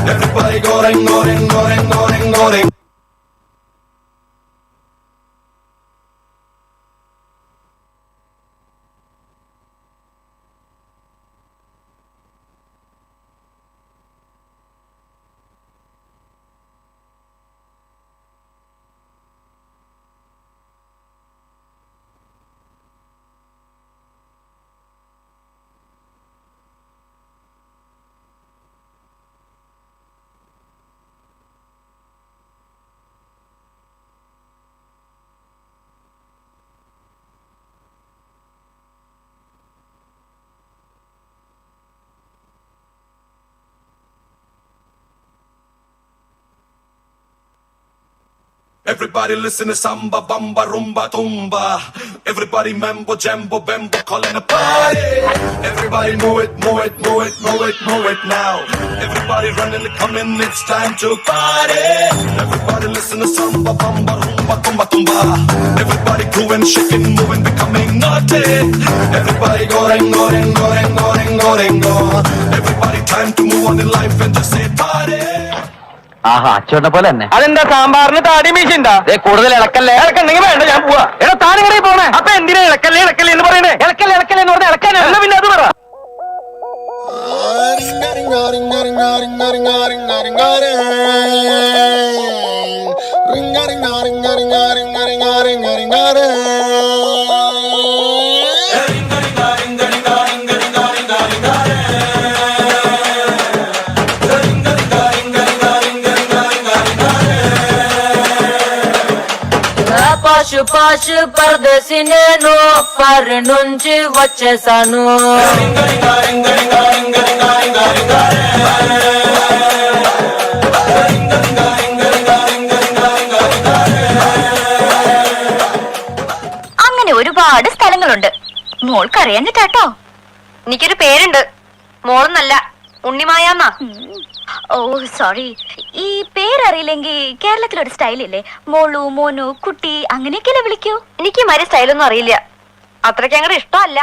Everybody going, going, going, going, going. Everybody listen to samba, bamba, rumba, tumba. Everybody mambo, jambo, bambo, calling a party. Everybody move it, move it, move it, move it, move it now. Everybody running, coming, it's time to party. Everybody listen to samba, bamba, rumba, tumba, tumba. Everybody grooving, shaking, moving, becoming naughty. Everybody going, going, going, going, going, going. Everybody time to move on in life and just say party. ആഹാ അച്ചോട്ടെ പോലെ തന്നെ. അതെന്താ സാമ്പാറിന് താടി മീശുണ്ടാ? കൂടുതൽ ഇളക്കല്ലേ? ഇളക്കുണ്ടെങ്കിൽ വേണ്ട, ഞാൻ പോവാ. എടാ താനിങ്ങനെ പോണേ. അപ്പൊ എന്തിനാ ഇളക്കല്ലേ ഇളക്കല്ലേ എന്ന് പറയണേ? ഇളക്കല്ലേ ഇളക്കല്ലേ എന്ന് പറഞ്ഞാൽ ഇളക്കാൻ എന്നാ പിന്നെ അത് പറ. పాషు పాషు పరదేశి నేను పరి నుంచి వచ్చేసాను. അങ്ങനെ ഒരുപാട് സ്ഥലങ്ങളുണ്ട്. മോൾക്കറിയാഞ്ഞിട്ടാട്ടോ. എനിക്കൊരു പേരുണ്ട്, മോളെന്നല്ല, ഉണ്ണിമായാന്നാ. ഓ സോറി. ഈ പേരറിയില്ലെങ്കിൽ കേരളത്തിലൊരു സ്റ്റൈലില്ലേ, മോളു മോനു കുട്ടി അങ്ങനെയൊക്കെയല്ലേ വിളിക്കൂ. എനിക്ക് മാതിരി സ്റ്റൈലൊന്നും അറിയില്ല, അത്രയ്ക്ക് അങ്ങോട്ട് ഇഷ്ടമല്ല.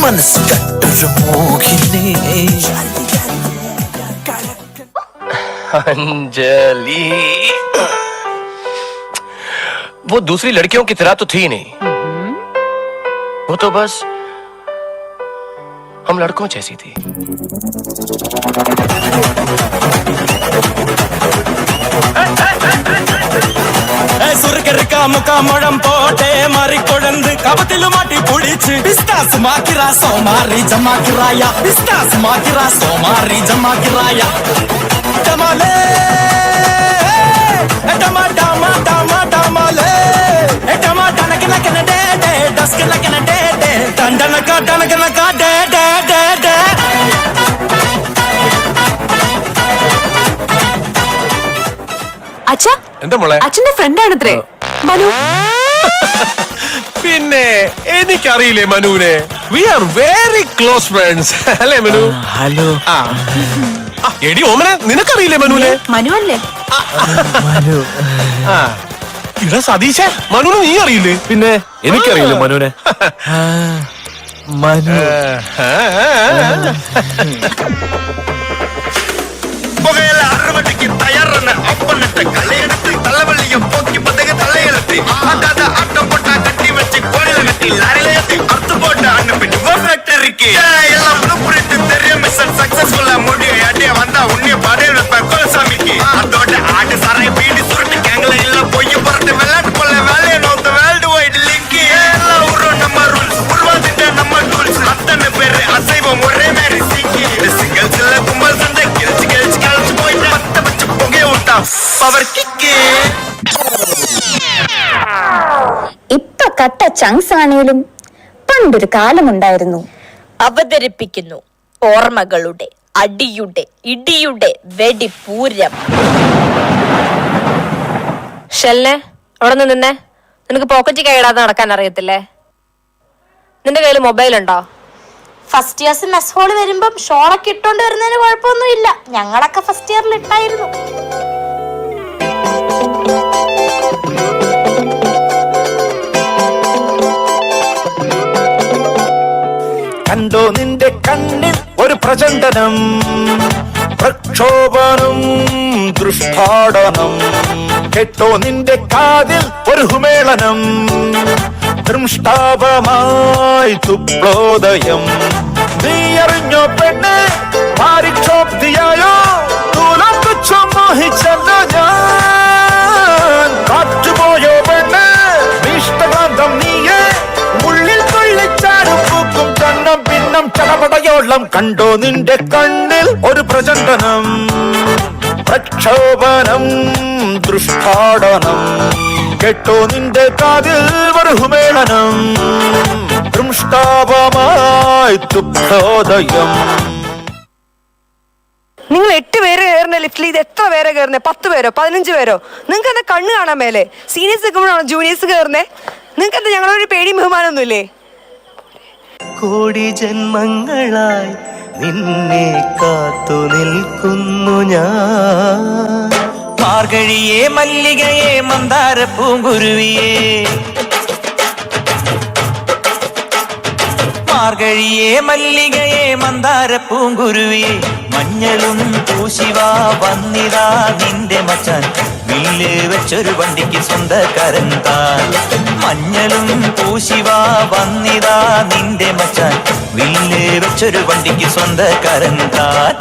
മനസ്സ് കട്ടൊരു മോഹിനി अंजलि वो दूसरी लड़कियों की तरह तो थी नहीं, वो तो बस हम लड़कों जैसी थी. സുർക്കർക്കാ മുഖാമുഴം പോട്ടെ മാറിക്കൊഴന്ത് കപത്തിലു മാട്ടി പൊടിച്ച് ബിസ്താസ് മാക്കിറാ സോമാറി ജമാക്കിറായ ബിസ്താസ് മാക്കിറാ സോമാറി ജമാക്കിറായ ടമാലേ ടമാ ടമാ ടമാ ടമാലേ ടമാ ടനക നകന ഡേ ഡേ ഡസ്ക നകന ഡേ ഡേ ടണ്ടനക ടനക ഡേ ഡേ ഡേ ഡേ. അച്ഛാ, എന്താ മോളെ? അച്ഛന്റെ ഫ്രണ്ടാണത്രേ മനു. പിന്നെ എനിക്കറിയില്ലേ മനുവിനെ. We are very close friends അല്ലേ മനു? ഹലോ. എടി ഓമനെ, നിനക്കറിയില്ലേ മനുവിനെ? മനു അല്ലേ? ഇടാ സതീശേ, മനുവിനെ നീ അറിയില്ലേ? പിന്നെ എനിക്കറിയില്ല മനുവിനെ. മനു പുകയില അറുപടിക്ക് തയ്യാറെന്ന് ഒപ്പന്നിട്ട് കളയെടുത്ത് തള്ളവള്ളിയും പൊക്കി പതക തള്ളയെടുത്ത് അതാത് ആട്ടം പൊട്ട കട്ടി വെച്ച് കോഴില കെട്ടി ലാരിലെത്തി അറുത്തുപോട്ട് അന്നപ്പിട്ട് ഫാക്ടറിക്ക് எல்லாம் ப்ளூபிரிண்ட் தெரியும் மிஷன் சக்சஸ்ஃபுல்லா முடிய அடிய வந்தா உன்னிய படையில வைப்பேன் கோலசாமிக்கு அதோட ஆட்டு சாரை பீடி சுருட்டு கேங்கல இல்ல பொய்ய புரட்டு விளையாட்டு போல வேலையை நோத்த வேர்ல்டு வைடு லிங்க் எல்லாம் ஊரும் நம்ம ரூல்ஸ் உருவாதிட்ட நம்ம டூல்ஸ் அத்தனை பேரு அசைவம் ஒரே மாதிரி சிங்கி சிங்கல்ஸ் இல்ல கும்பல் சண்டை கிழிச்சு கிழிச்சு கழிச்சு போயிட்டு பத்த பச்சை புகைய விட்டா பவர் கிக்கு. ഇപ്പൊ കട്ട ചങ്സ് ആണേലും പണ്ടൊരു കാലമുണ്ടായിരുന്നു. അവതരിപ്പിക്കുന്നു ഓർമ്മകളുടെ അടിയുടെ ഇടിയുടെ വെടിപൂരം. ഷെല്ലെ, അവിടെ നിന്നേ. നിനക്ക് പോക്കറ്റിൽ കൈയിടാതെ നടക്കാൻ അറിയത്തില്ലേ? നിന്റെ കയ്യിൽ മൊബൈൽ ഉണ്ടോ? ഫസ്റ്റ് ഇയേഴ്സ് മെസ് ഹോള് വരുമ്പം ഷോളൊക്കെ ഇട്ടോണ്ട് വരുന്നതിന് കുഴപ്പമൊന്നുമില്ല. ഞങ്ങളൊക്കെ ഫസ്റ്റ് ഇയറിൽ ഇട്ടായിരുന്നു. കണ്ടോ നിന്റെ കണ്ണിൽ ഒരു പ്രചണ്ഡനം, പ്രക്ഷോഭനം, ദൃഷ്ടാടനം. കേട്ടോ നിന്റെ കാതിൽ ഒരു ഹുമേളനം, ദൃഷ്ടാപമായി തുപ്ലോദയം. നീ അറിഞ്ഞോ പെണ്ണ് പാരിക്ഷോപ്തിയായോ, തൂലം തുച്ഛം മോഹിച്ചല്ലോ ഞാൻ. കണ്ടോ നിന്റെ കണ്ണിൽ ഒരു പ്രചണ്ഡനം, പ്രക്ഷോഭനം, ദൃഷ്ടാടനം. കേട്ടോ നിന്റെ കാതിൽ ഒരു ഹുമേളനം, ദൃഷ്ടാപമായി തുബ്ധോദയം. നിങ്ങൾ 8 പേര് കയറുന്ന ലിഫ്റ്റിൽ ഇത് എത്ര പേരെ കയറുന്നേ? 10 പേരോ 15 പേരോ? നിങ്ങൾക്ക് എന്താ കണ്ണ് കാണാൻ മേലെ? സീനിയേഴ്സ് നിൽക്കുമ്പോഴാണോ ജൂനിയേഴ്സ് കയറുന്നേ? നിങ്ങൾക്ക് എന്താ ഞങ്ങളൊരു പേടിയും ബഹുമാനമൊന്നുമില്ലേ? കോടി ജന്മങ്ങളായി നിന്നെ കാത്തു നിൽക്കുന്നു ഞാൻ. മാർഗഴിയേ മല്ലികയെ മന്ദാര പൂങ്കുരുവിയേ, മാർഗഴിയേ മല്ലികയെ മന്ദാര പൂങ്കുരുവിയെ, മഞ്ഞളും പൂശിവാ വന്നിതാ നിന്റെ മച്ചാൻ, വില്ല് വെച്ചൊരു വണ്ടിക്ക് സ്വന്തക്കാരൻ താൻ. മഞ്ഞളും പൂശിവാ വന്നിതാ നിന്റെ മച്ചാൻ, വില്ല് വെച്ചൊരു വണ്ടിക്ക് സ്വന്തക്കാരൻ താൻ.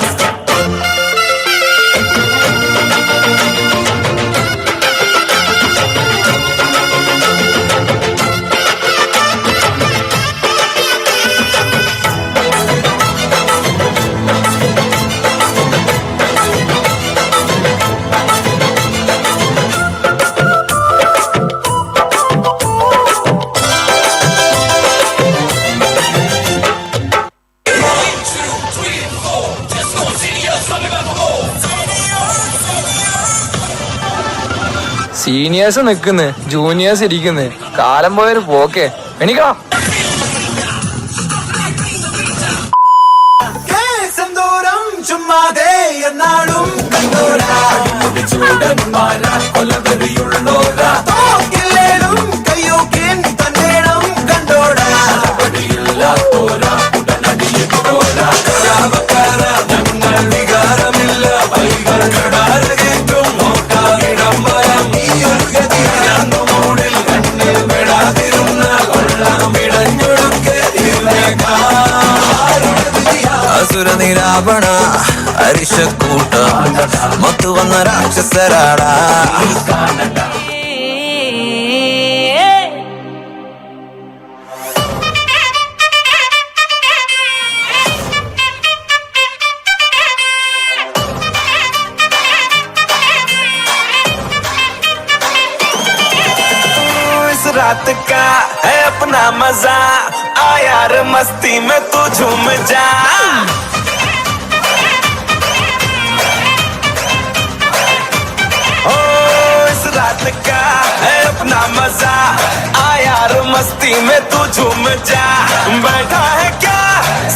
സീനിയേഴ്സ് നിൽക്കുന്നു, ജൂനിയേഴ്സ് ഇരിക്കുന്നു. കാലം പോയൊരു പോക്കേ. എണീക്കണം. ചുമ്മാതെ എന്നാളും കണ്ടോരാ കൊലവെറിയുള്ളോരാ, കയ്യോക്കിൻ തന്നേണം കണ്ടോടാ. ഞങ്ങൾ വികാരമില്ല വൈകൾ കടാരകേറ്റും നോക്കാവിടം വരം. ഈ ഒരു ഗതിയാന്നു മൂടിൽ കണ്ണിൽ പെടാതിരുന്ന കൊള്ളാം വിടഞ്ഞൊടുക്കെ അസുര നിരാപണ അരിശക്കൂട്ട മൊത്തു വന്ന രാക്ഷസരാടാ. रात का है अपना मजा, आ यार मस्ती में तू झूम जा. ओ इस रात का है अपना मजा, आ यार मस्ती में तू झूम जा. बैठा है क्या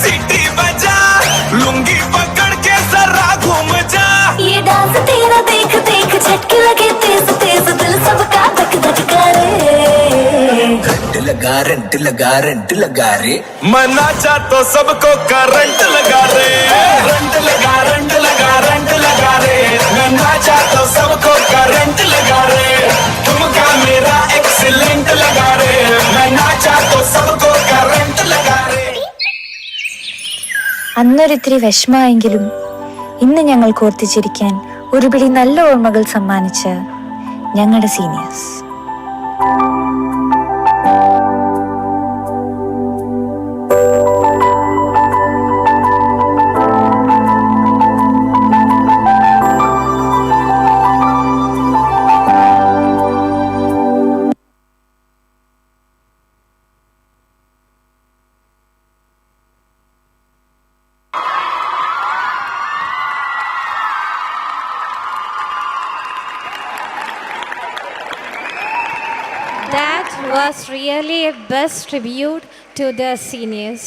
सीटी बजा, लुंगी पकड़ के जरा घूम जा. ये डांस तेरा देख देख झटके लगे तेज तेज, दिल सबका धक धक करे. रंट लगा रे, मना चाह तो सबको करंट लगा रे. रंट लगा रे, मना चाह तो सबको करंट लगा रे. तुमका मेरा एक्सीलेंट लगा रे, मना चाह तो सबको करंट लगा रे. അന്നൊരിത്തിരി വിഷമമായെങ്കിലും ഇന്ന് ഞങ്ങൾ കോർത്തിച്ചിരിക്കാൻ ഒരു പിടി നല്ല ഓർമ്മകൾ സമ്മാനിച്ച ഞങ്ങളുടെ seniors. That was really a best tribute to the seniors.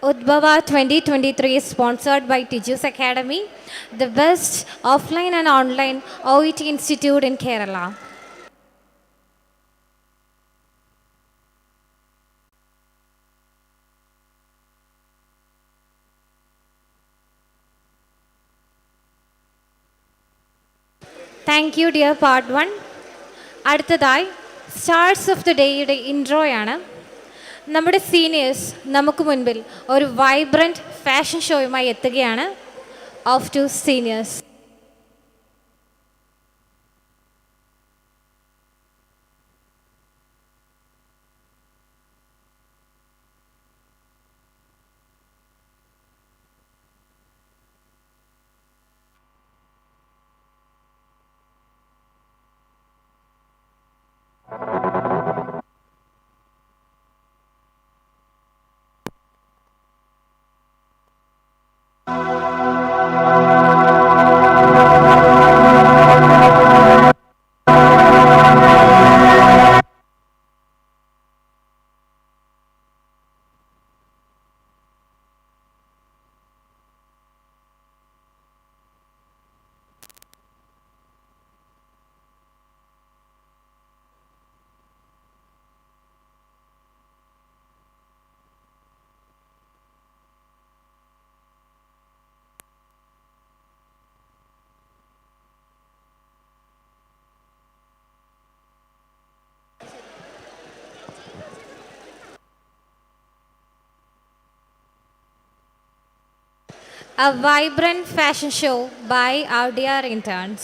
UDBHAVA 2023 is sponsored by Teachers Academy, the best offline and online OET institute in Kerala. Thank you, dear part 1. അടുത്തതായി സ്റ്റാർസ് ഓഫ് ദി ഡേയുടെ ഇൻട്രോയാണ്. നമ്മുടെ seniors നമുക്ക് മുൻപിൽ ഒരു vibrant fashion ഷോയുമായി എത്തുകയാണ്. Of two seniors. A vibrant fashion show by our dear interns.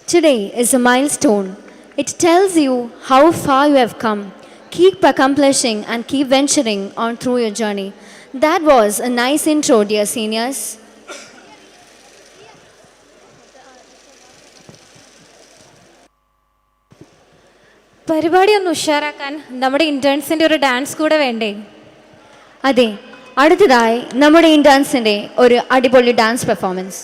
Today is a milestone. It tells you how far you have come. Keep accomplishing and keep venturing on through your journey. That was a nice intro, dear seniors. പരിപാടി ഒന്ന് ഉഷാറാക്കാൻ നമ്മുടെ ഇന്റേൺസിന്റെ ഒരു dance കൂടെ വേണ്ടേ? അതെ, അടുത്തതായി നമ്മുടെ ഇന്റേൺസിന്റെ ഒരു അടിപൊളി dance performance.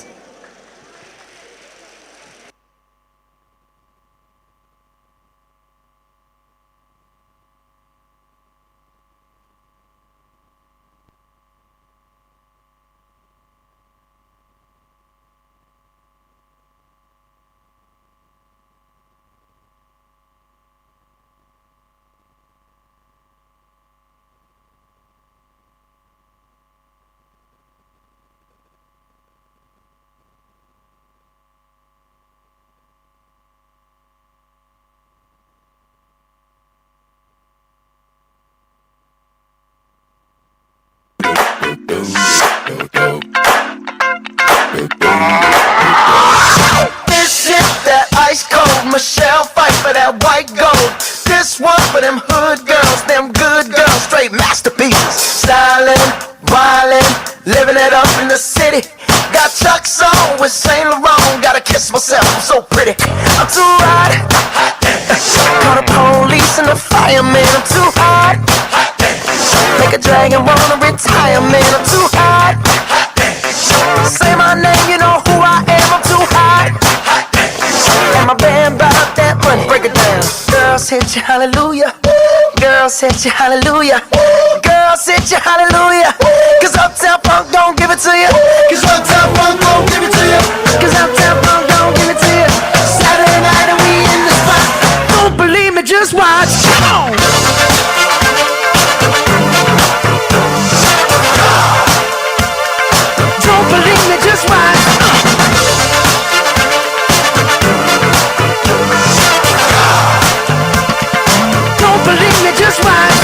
This is that ice cold Michelle fight for that white gold. This one for them hood girls, them good girls, straight masterpieces. Styling, wildin', living it up in the city. Got Chuck's on with Saint Laurent, gotta kiss myself, I'm so pretty. I'm too hot. Call the police and the fireman, I'm too hot. Make a dragon wanna retire, man, I'm too hot. Say my name, you know who I am, I'm too hot. And my band bought that money, break it down. Girls hit you hallelujah, girls hit you hallelujah, girls hit you hallelujah. Cause Uptown Funk don't give it to you, cause Uptown Funk don't give it to you, cause Uptown Funk don't give it to you. Saturday night and we in the spot, don't believe me, just watch. Come on. Don't believe me, just watch. Don't believe me, just watch.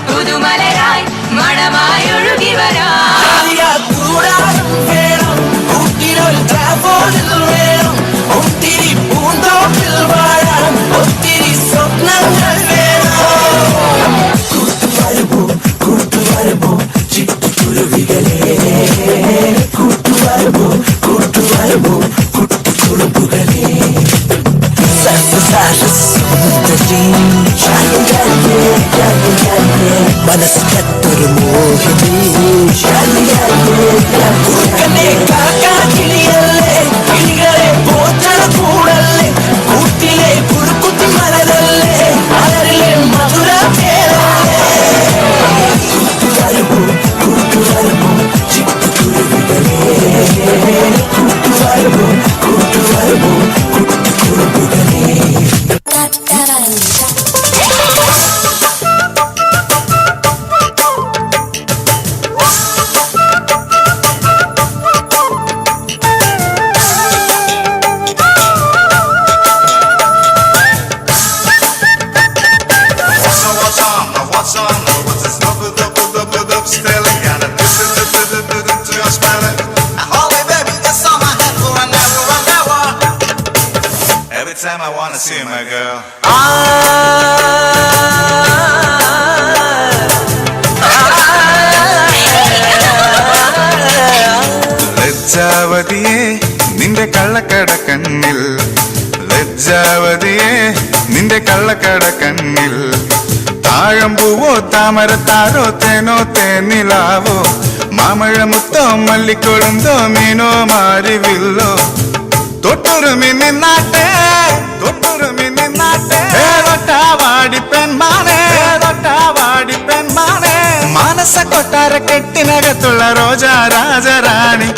പുതുമലരായി മണമായി ഒഴുകി വരാം. സുന്ദരി മനസ്സിലത്തൊരു മോഹിനി കിളിയല്ലേ കിളികളെ പോറ്റണ കൂടല്ലേ കൂട്ടിലെ കുറുക്കുത്തി മലരല്ലേ മലരിലെ മധുര പേരല്ലേ കൂട്ടുവരമോ കൂട്ടുവരമോ ചിട്ടുകുരുവികളെ കൂട്ടുവരമോ കൂട്ടുവരമോ കുട്ടിക്കുറുമ്പുകളെ Time I wanna see my girl. ലജ്ജാവതിയെ നിന്റെ കള്ളക്കട കണ്ണിൽ ലജ്ജാവതിയെ നിന്റെ കള്ളക്കട കണ്ണിൽ താഴമ്പൂവോ താമരത്താരോ തേനോ തേനിലാവോ മാമഴമുത്തോ മല്ലിക്കൊഴുന്തോ മീനോ മാരിവില്ലോ തൊട്ടുറുമി നിന്നാട്ടെ തൊട്ടുറുമി നിന്നാട്ടെ തൊട്ടാവാടി പെൺമാനെ തൊട്ടാവാടി പെൺമാനെ മാനസ കൊട്ടാര കെട്ടിനകത്തുള്ള റോജാ രാജറാണി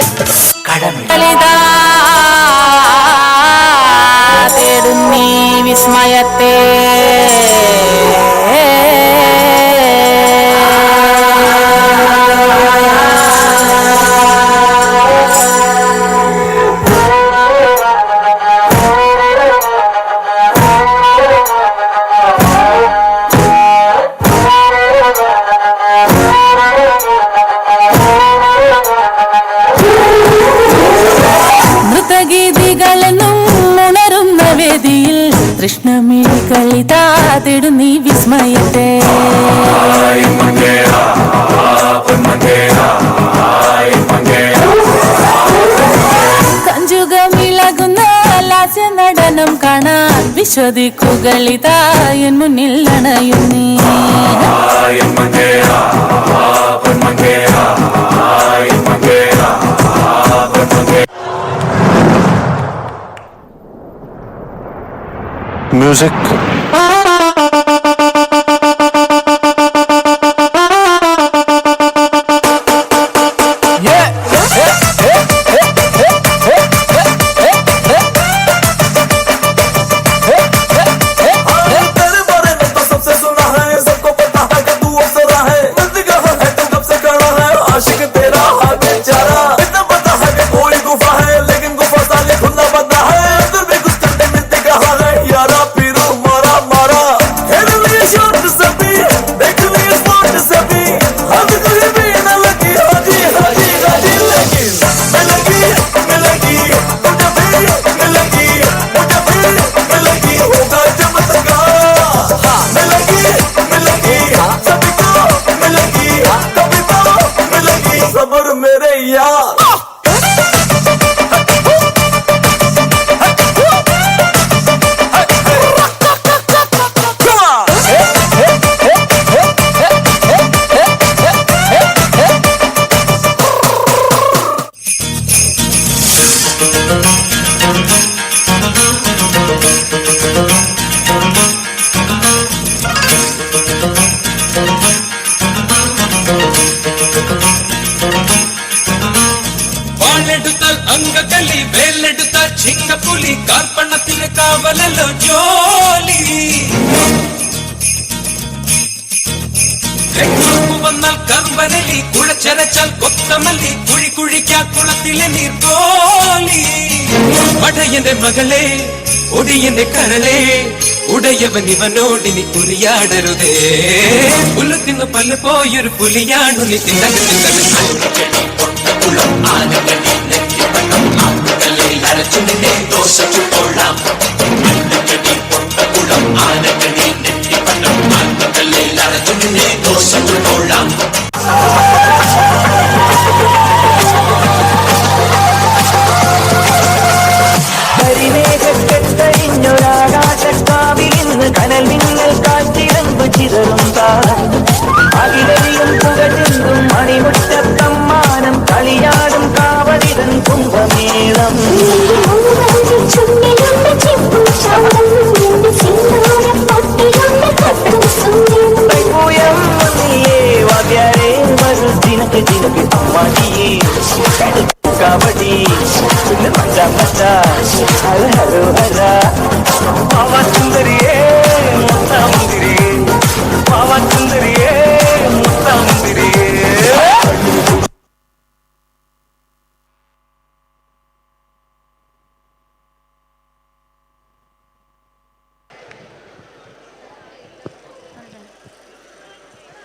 തേടുന്നീ വിസ്മയത്തെ കൃഷ്ണമിഴി കളിതാതിടും നീ വിസ്മയത്തെ കഞ്ചുകമിളകുന്ന ലാസ്യ നടനം കാണാൻ വിശ്വദിക്കുകളിതാ എൻ മുന്നിൽ അണയും നീ Music. ചിങ്ങപ്പുലി കാർപ്പണത്തിന് കാവലല്ലോ ജോലി വന്നാൽ കമ്പനലി കുഴച്ചരച്ചാൽ കൊത്തമല്ലി കുഴി കുഴിക്കാ കുളത്തിലെ നീർക്കോലി പടയന്റെ മകളെ ഒടിയന്റെ കരളെ ഉടയവൻ ഇവനോടിനി കുറിയാടരുതേ പുലത്തിന് പല പോയൊരു പുലിയാണു നീ അരച്ചുനിന്നെ ദോശ ചുട്ടോളാം ആനക്കടി നെറ്റിപ്പട്ടം ആത്മക്കല്ലിൽ അരച്ചുനിന്നെ ദോശ ചുട്ടോളാം കരിമേഘക്കെട്ടഴിഞ്ഞൊരാകാശക്കാവിൽ ഇന്ന് കനൽ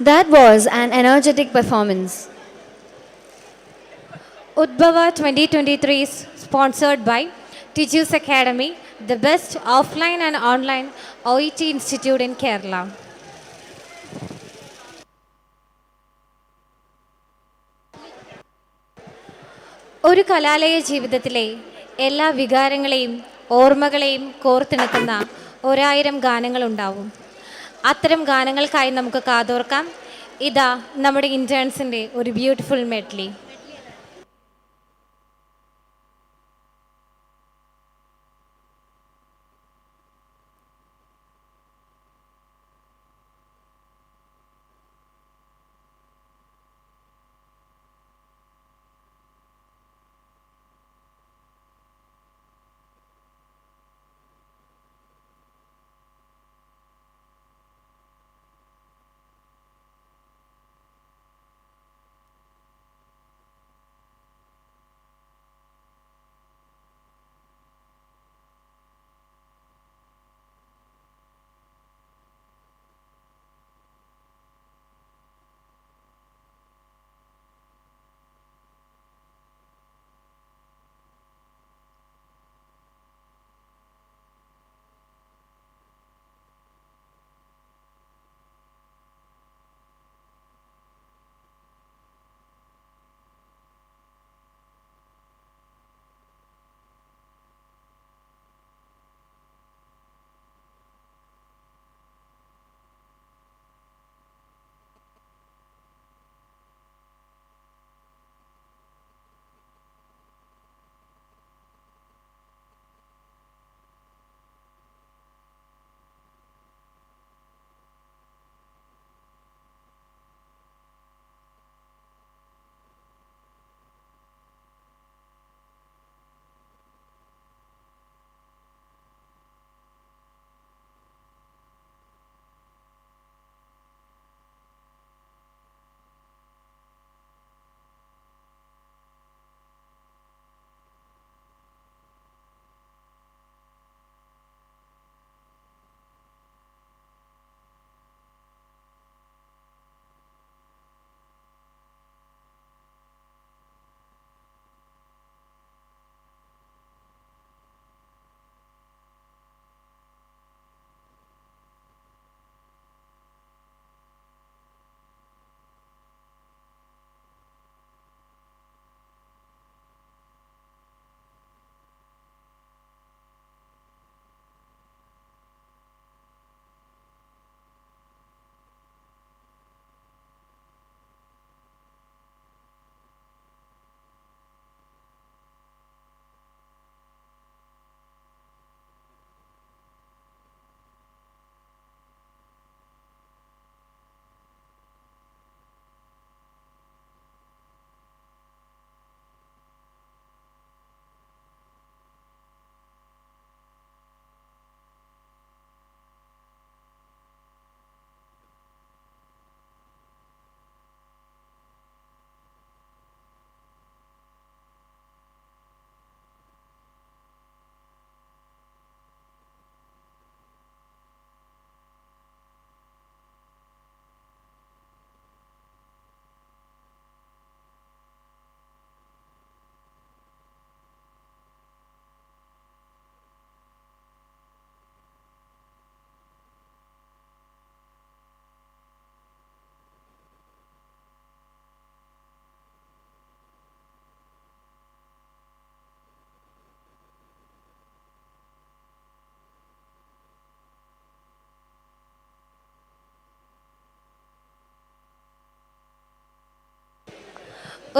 That was an energetic performance. UDBHAVA 2023 is sponsored by Teachers Academy, the best offline and online OET institute in Kerala. ഒരു കലാലയ ജീവിതത്തിലെ എല്ലാ വികാരങ്ങളെയും ഓർമ്മകളെയും കോർത്തിണക്കുന്ന 1000 ഗാനങ്ങളുണ്ടാവും. അത്തരം ഗാനങ്ങൾക്കായി നമുക്ക് കാതോർക്കാം. ഇതാ നമ്മുടെ ഇൻറ്റേൺസിൻ്റെ ഒരു beautiful Medley.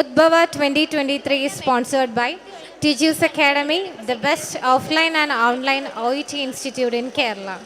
UDBHAVA 2023 is sponsored by Teachers Academy, the best offline and online OET institute in Kerala.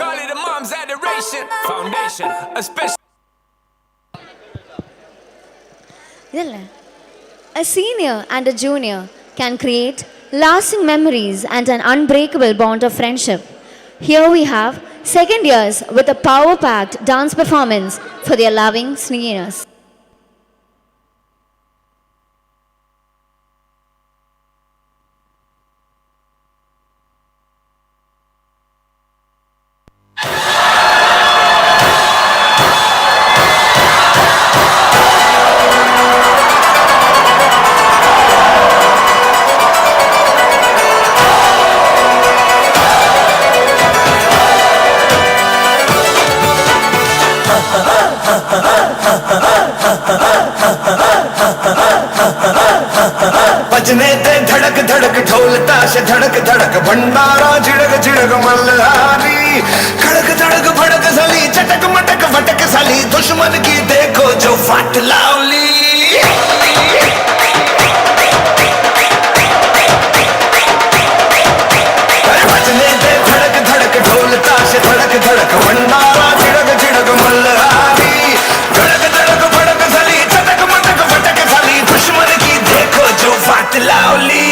Call it a mom's adoration foundation, a special. A senior and a junior can create lasting memories and an unbreakable bond of friendship. Here we have second years with a power-packed dance performance for their loving seniors. बजने दे धड़क धड़क ढोल ताश धड़क धड़क भंडारा झिड़क झिड़क मल्हारी खड़क धड़क भड़क सली चटक मटक भटक सली दुश्मन की देखो जो फाट लावली बजने दे धड़क धड़क ढोल ताश धड़क धड़क भंडारा झिड़क झिड़क मल्हारी खड़क धड़क भड़क सली चटक मटक भटक सली दुश्मन की देखो जो फाट लावली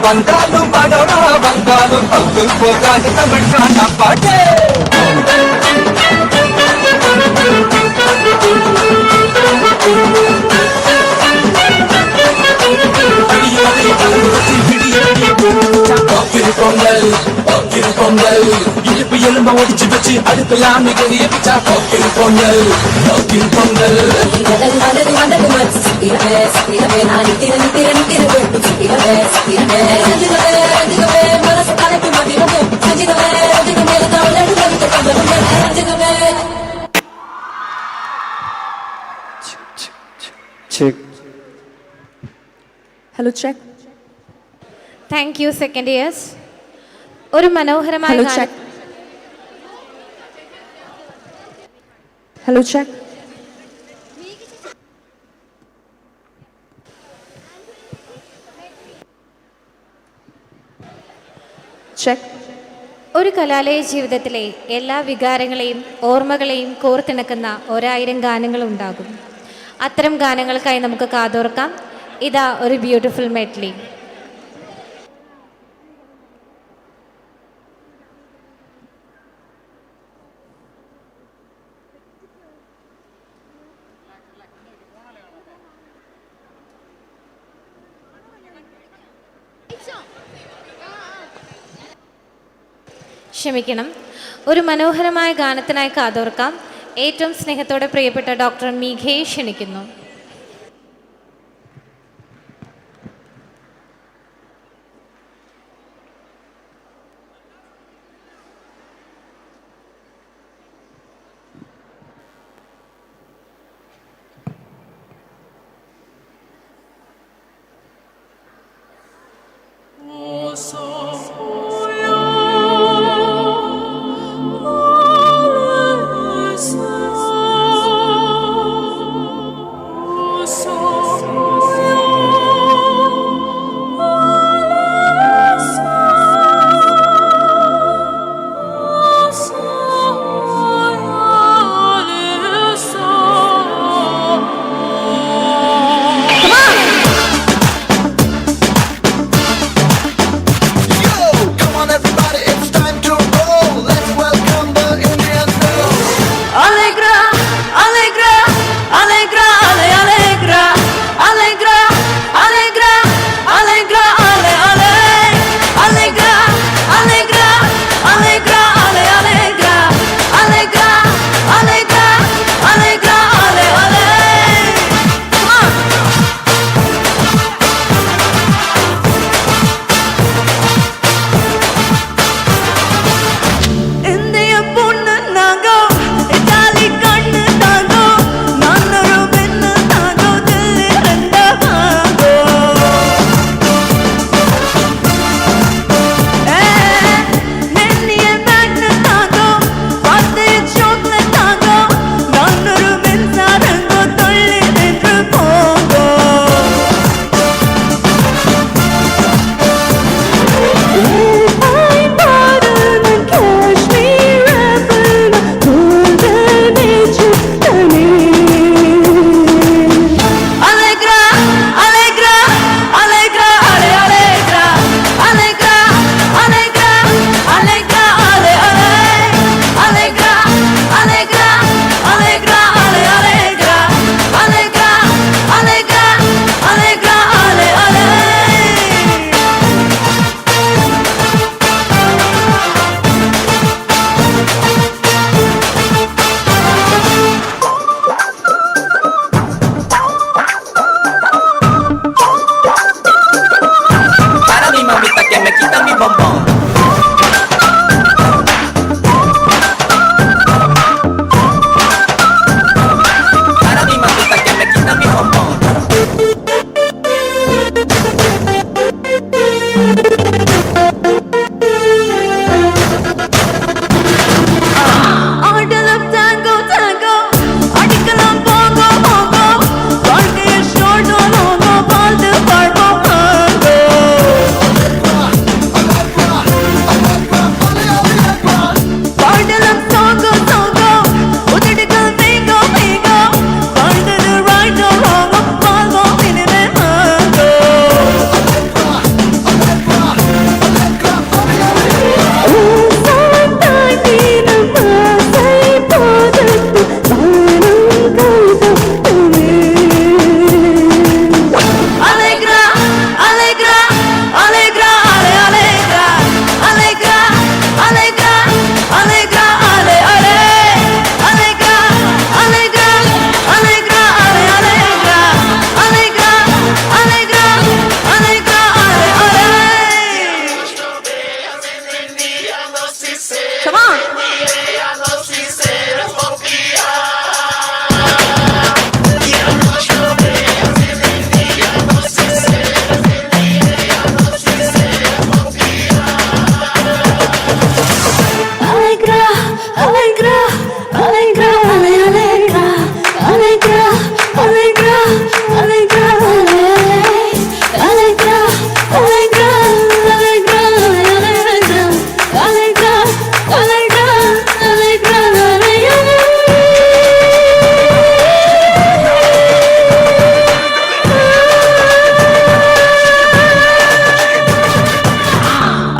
బంగాలు పడవరా బంగాలు పలుకుపోగాని తమిళ పాటే பொங்கல் இழுப்பு எலும்ப ஒடிச்சு வச்சு அடுப்பெல்லாம் மிகறிய பிச்சா போக்கில் Pongal Pongal Hello, check. Thank you, second years. ഒരു മനോഹരമായ Hello, check. Hello, check. Check. ഒരു കലാലയ ജീവിതത്തിലെ എല്ലാ വികാരങ്ങളെയും ഓർമ്മകളെയും കോർത്തിണക്കുന്ന 1000 ഗാനങ്ങളുണ്ടാകും. അത്തരം ഗാനങ്ങൾക്കായി നമുക്ക് കാതോർക്കാം. ഇതാ ഒരു ബ്യൂട്ടിഫുൾ മെഡ്ലി. ക്ഷമിക്കണം, ഒരു മനോഹരമായ ഗാനത്തിനായി കാതോർക്കാം. ഏറ്റവും സ്നേഹത്തോടെ പ്രിയപ്പെട്ട ഡോക്ടർ മീഘയെ ക്ഷണിക്കുന്നു.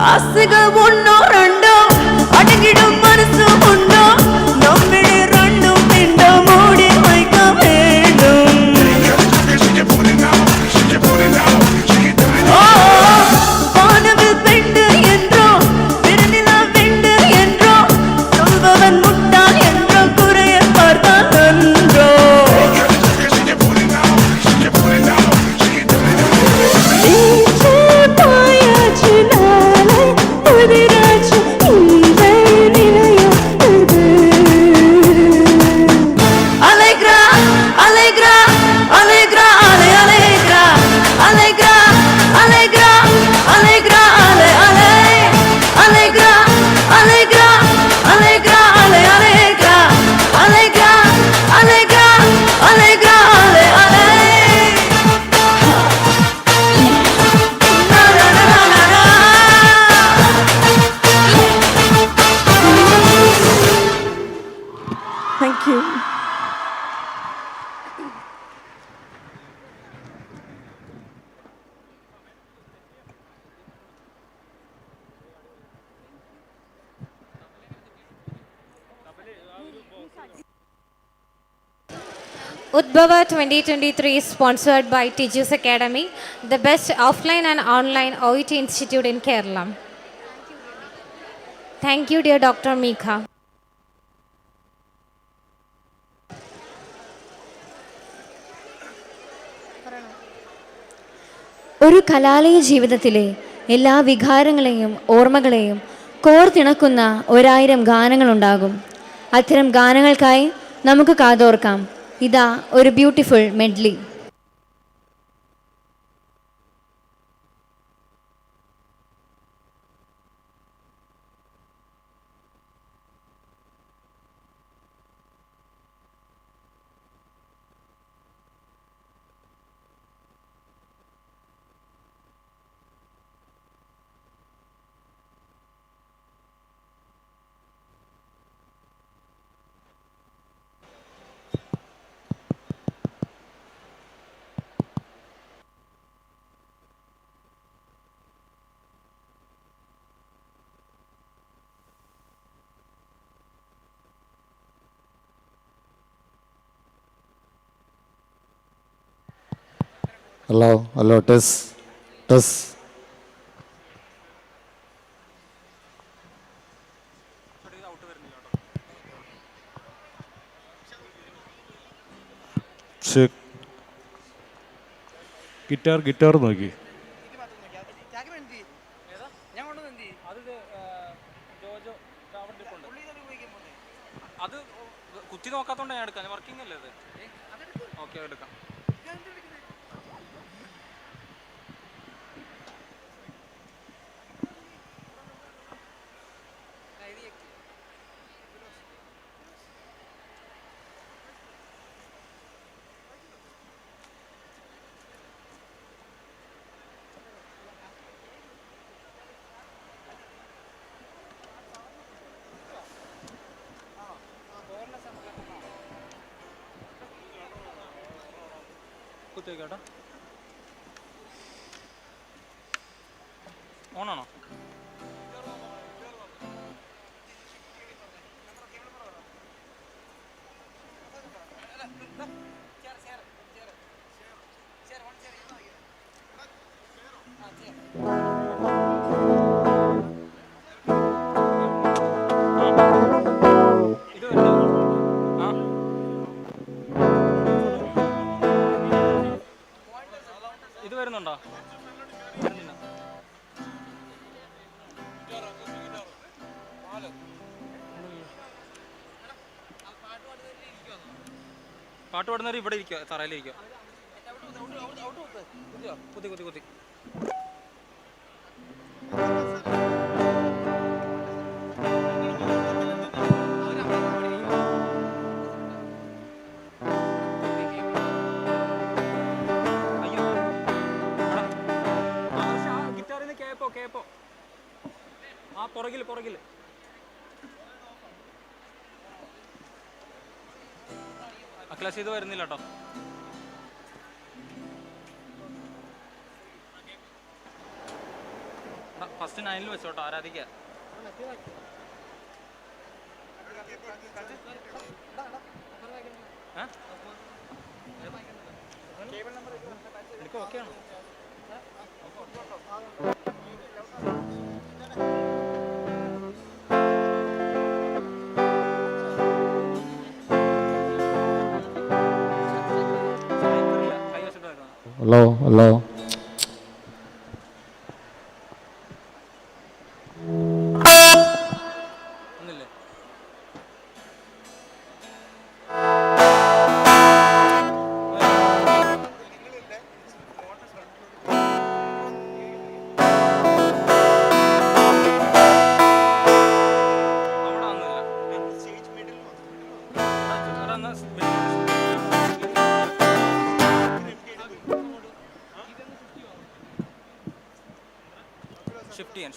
ആസകൾ ഒന്നോ രണ്ടോ അടങ്ങിടും മനസ്സുമുണ്ടോ നമ്മിടെ രണ്ടും മിണ്ടോ മൂടി വയ്ക്കാൻ വേണ്ടും வானவில் பெண்டு என்றோ திருநிலா வெண்டு என்றோ சொல்பவன் முட்டாள் என்றோ குறைய பார்த்தான் நன்றோ நீச்சே பாயாச்சு நாளை புதிராச்சு இன்றை நிலையானது அலைக்ரா அலைக்ரா அலைக்ரா அலை அலைக்ரா அலைக்ரா அலைக்ரா அலைக்ரா அலை அலை அலைக்ரா அலைக்ரா அலைக்ரா அலை அலைக்ரா அலைக்ரா அலைக்ரா அலைக்ரா அலை அலை Thank you. UDBHAVA 2023 is sponsored by Teachers Academy, the best offline and online OET institute in Kerala. Thank you, dear Dr. Mika. ഒരു കലാലയ ജീവിതത്തിലെ എല്ലാ വികാരങ്ങളെയും ഓർമ്മകളെയും കോർത്തിണക്കുന്ന 1000 ഗാനങ്ങളുണ്ടാകും. അത്തരം ഗാനങ്ങൾക്കായി നമുക്ക് കാതോർക്കാം. ഇതാ ഒരു ബ്യൂട്ടിഫുൾ മെഡ്ലി. ഹലോ ടെസ് ഗിറ്റാർ നോക്കി അത് കുത്തി നോക്കാത്തോണ്ട് ഞാൻ എടുക്കാം. വർക്കിംഗ് അല്ലേ അത്? ഓക്കെ, എടുക്കാം. കുത്തിയേക്കാട്ടോ. ഓണാണോ? ഇത് വരുന്നുണ്ടോ? പാട്ട് പാടുന്നവർ ഇവിടെ ഇരിക്കുക, തറയിലിരിക്കുക. കുത്തി കുത്തി കുത്തി കേപ്പോ ആ പുറകിൽ അക്ലാസ് ഇത് വരുന്നില്ല കേട്ടോ. ഫസ്റ്റ് 9 വെച്ചോട്ടോ ആരാധിക്ക. എനിക്ക് ഓക്കെ ആണോ? Hello hello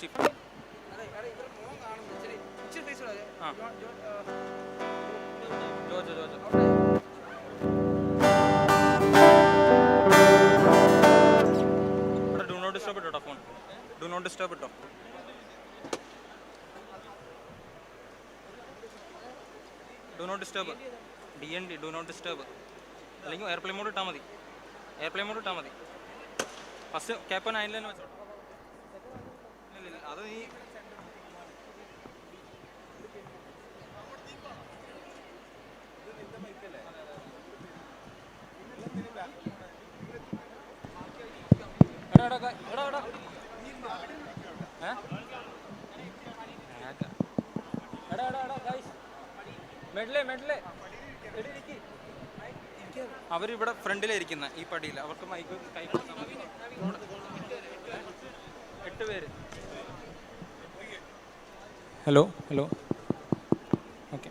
shift do not disturb ഇട്ടോ ഫോൺ. ഡു നോട്ട് ഡിസ്റ്റർബ് ഇട്ടോ. Do not disturb. DND do not disturb. അല്ലെങ്കിൽ എയർപ്ലെയിൻ മോഡ് ഇട്ടാൽ മതി. എയർപ്ലെയിൻ മോഡ് ഇട്ടാൽ മതി. ഫസ്റ്റ് ക്യാപ്പ് 9 തന്നെ വെച്ചോ. ഇല്ല അത് നീ അവരിവിടെ ഫ്രണ്ടിലിരിക്കുന്ന ഈ പടിയിൽ അവർക്ക് മൈക്ക് കൈ കൊടുക്കാൻ മതി. 8 പേര്. Hello hello okay.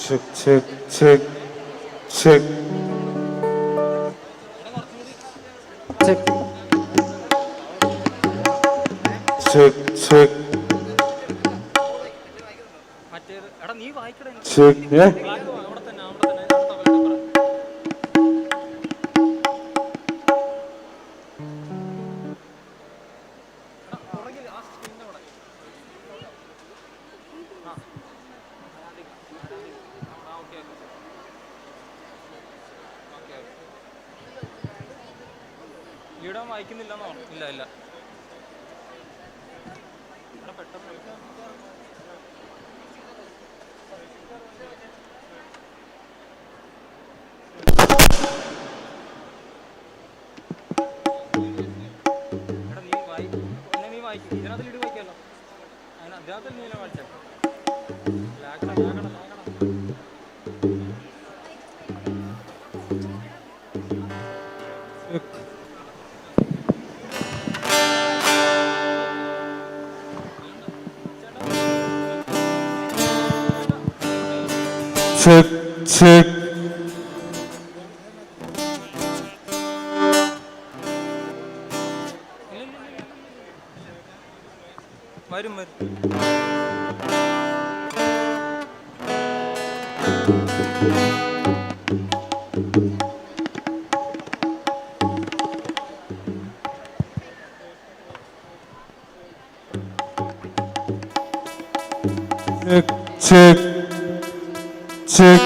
check, check, check. Check. Check, check. Check, yeah? ലീഡാൻ വായിക്കുന്നില്ലെന്നോ? ഇല്ല ഇല്ല. നീ വായിക്കും. ഇതിനകത്ത് ലീഡ് വായിക്കാമല്ലോ. അതിനകത്ത് നീല വായിച്ചേ. Check, check. വരും വരും. Check, check.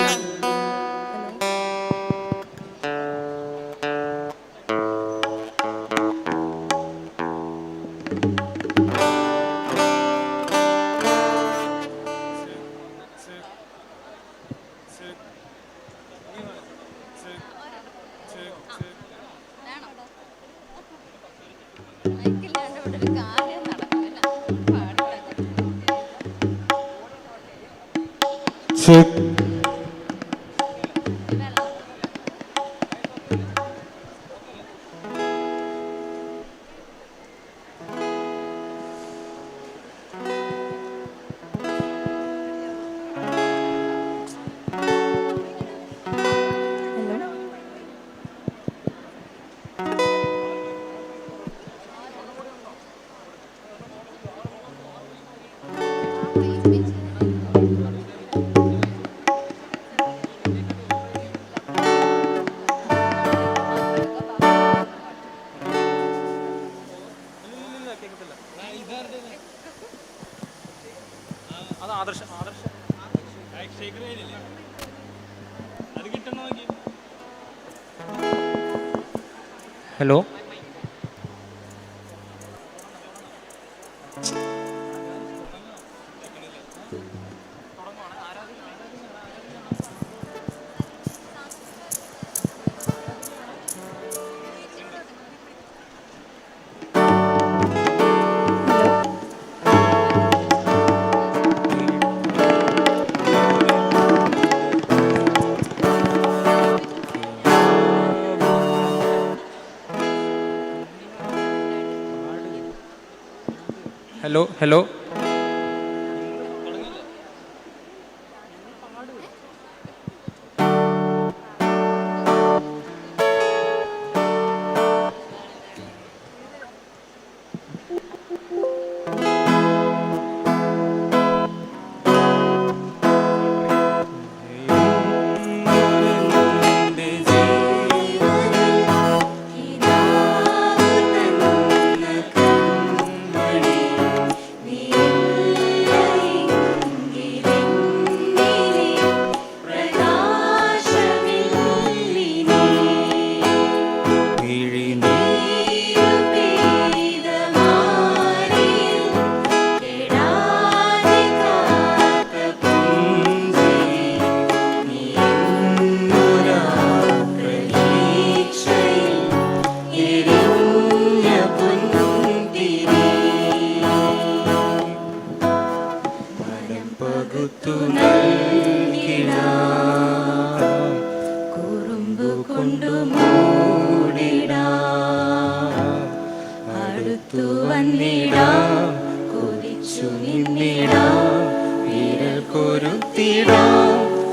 അത് ആദർശ അത് കിട്ടണ നോക്കി. ഹലോ ഹലോ ഹലോ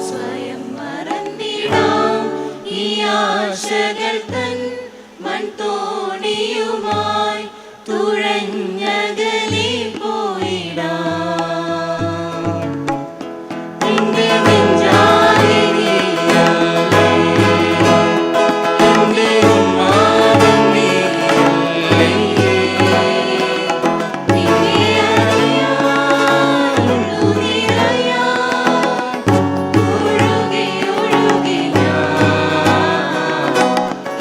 സ്വയം മറന്നിടാം ഈ ആശകൾ തൻ മൺതോണിയുമായി തുഴഞ്ഞകലെ പോയിടാം. എന്റെ നെഞ്ചാകെ നീയല്ലേ, എന്റെ ഉന്മാദം നീയല്ലേ, നിന്നെ അറിയാനുള്ളു നിറയാൻ ഒഴുകി ഒഴുകി ഞാൻ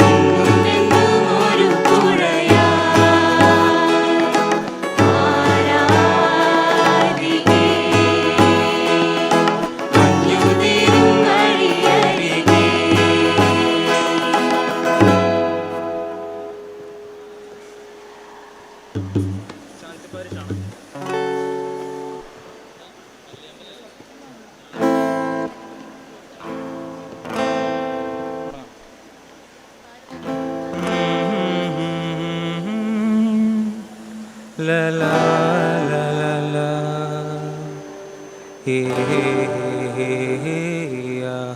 എന്നും എന്നും ഒരു തുഴയാൻ ആരാധികേ മഞ്ഞുതിരും വഴിയരികെ. La la la la la, hey hey hey hey yeah.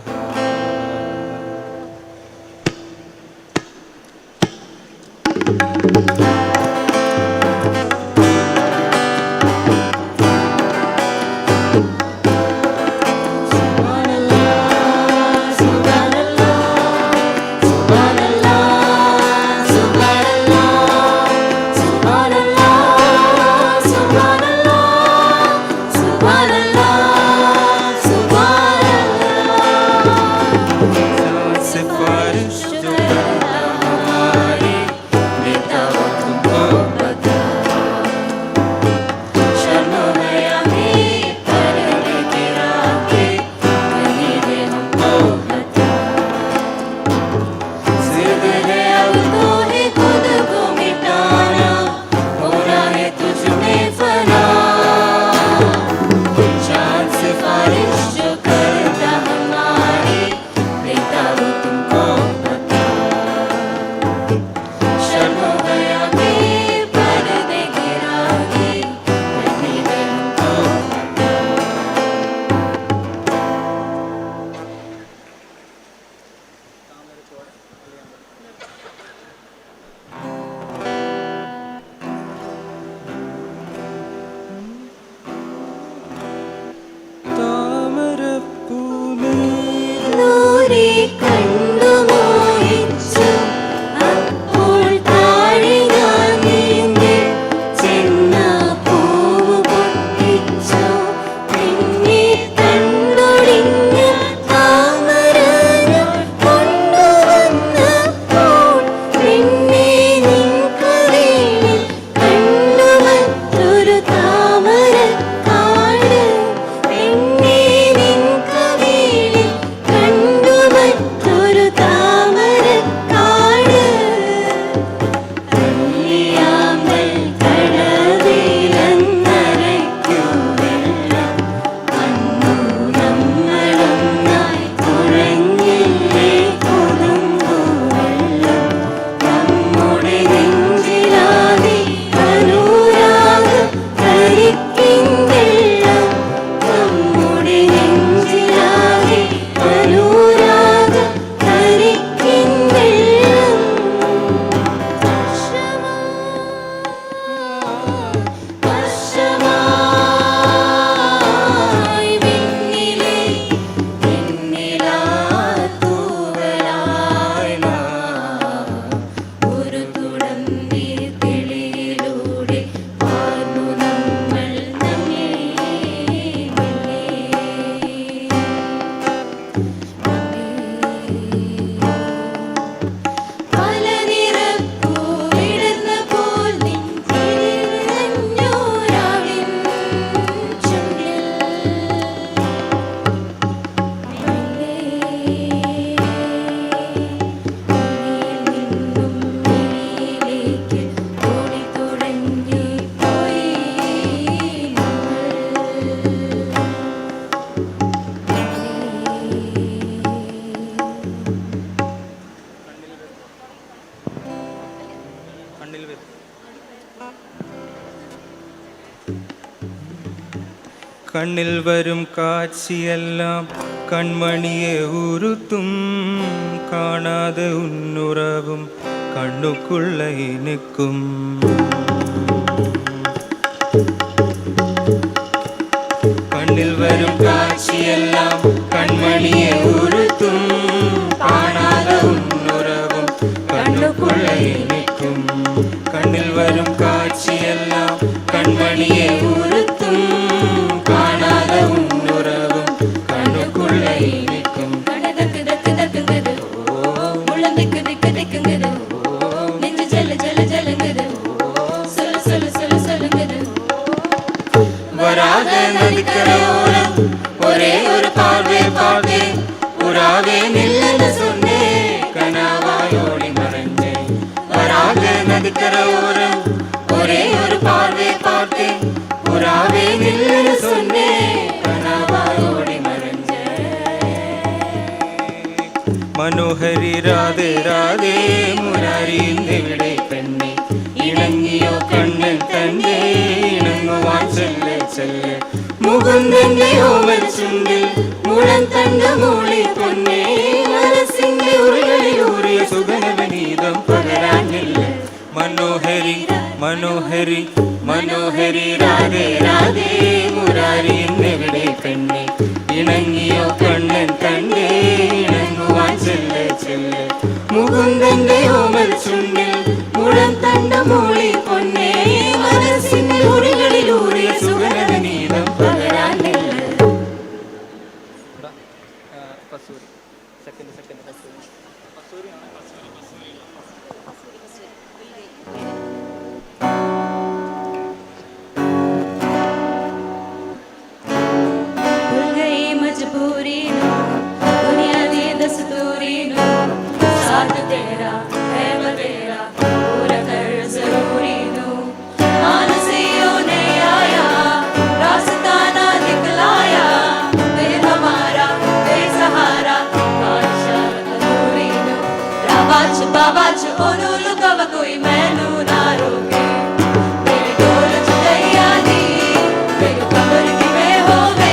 सिफारिश जो करना हमारी, बेटा കണ്ണിൽ വരും കണ്ണിൽ വരും കാഴ്ചയെല്ലാം കൺമണിയെ ഉരുത്തും കാണാതെ ഉന്നുറവും കണ്ണുക്കുള്ള എനിക്കും കണ്ണിൽ വരും കാഴ്ചയെല്ലാം കൺമണിയെ ഉരുത്തും കാണാതെ ഉന്നുറവും കണ്ണുക്കുള്ള എനിക്കും കണ്ണിൽ വരും കാഴ്ചയെല്ലാം കൺമണിയെ ഉരുത്തും കാണാതെ ഉന്നുറവും കണ്ണുക്കുള്ള എനിക്കും വരാതെ നദിക്കരയോരം ഒരേ ഒരു പാർവേ പാർവേ ഉറാവേ നില്ലെന്ന് சொன்னே കനവായോടി മറഞ്ഞേ വരാതെ നദിക്കരയോരം ഒരേ ഒരു പാർവേ പാർവേ ഉറാവേ നില്ലെന്ന് சொன்னே കനവായോടി മറഞ്ഞേ മനോഹരി രാധേ രാധേ മുരാരി എവിടെ പെണ്ണെ ഇണങ്ങിയോ കണ്ണൻ തന്റെ ഇണങ്ങുവാൻ ചെല്ലെ ചെല്ലെ മുകുന്ദന്റെ ഓമൽ ചുണ്ടിൽ മുഴൻ തണ്ട മൂളി പൊന്നെ മനസ്സിന്റെ ഉരുളിൽ ഊറിയ സുഗന്ധനീതം പകരാനില്ല മനോഹരി മനോഹരി മനോഹരി രാധേ രാധേ മുരാരി എവിടെ പെണ്ണെ ഇണങ്ങിയോ കണ്ണൻ തന്റെ ഇണങ്ങുവാൻ ചെല്ലെ ചെല്ലെ മുകുന്ദന്റെ ഓമൽ ചുണ്ടിൽ മുഴൻ തണ്ട മൂളി പൊന്നെ മനസ്സിന്റെ ഉരുളിൽ ഊറിയ സുഗന്ധനീതം പകരാനില്ല मजबूरी नो दुनिया दी दस्तूरी नो साथ तेरा है तेरा पूरा कर जरूरी नो मानसियों ने आया रास्ता ना दिखलाया फिर हमारा बेसहारा बादशाह अधूरी नो राबाच बाबाच ओनू लुकाव कोई मैनू ना रोके मेरे डोल चुकैया दी मेरे कबर की में होवे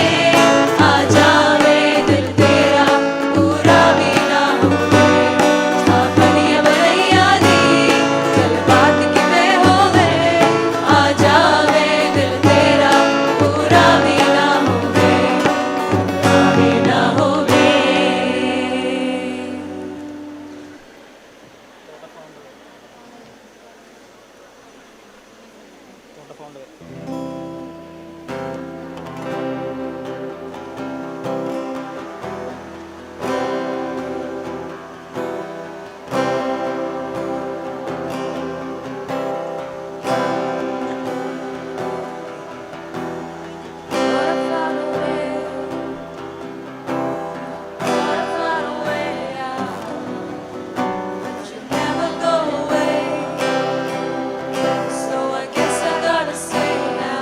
So I guess I gotta say now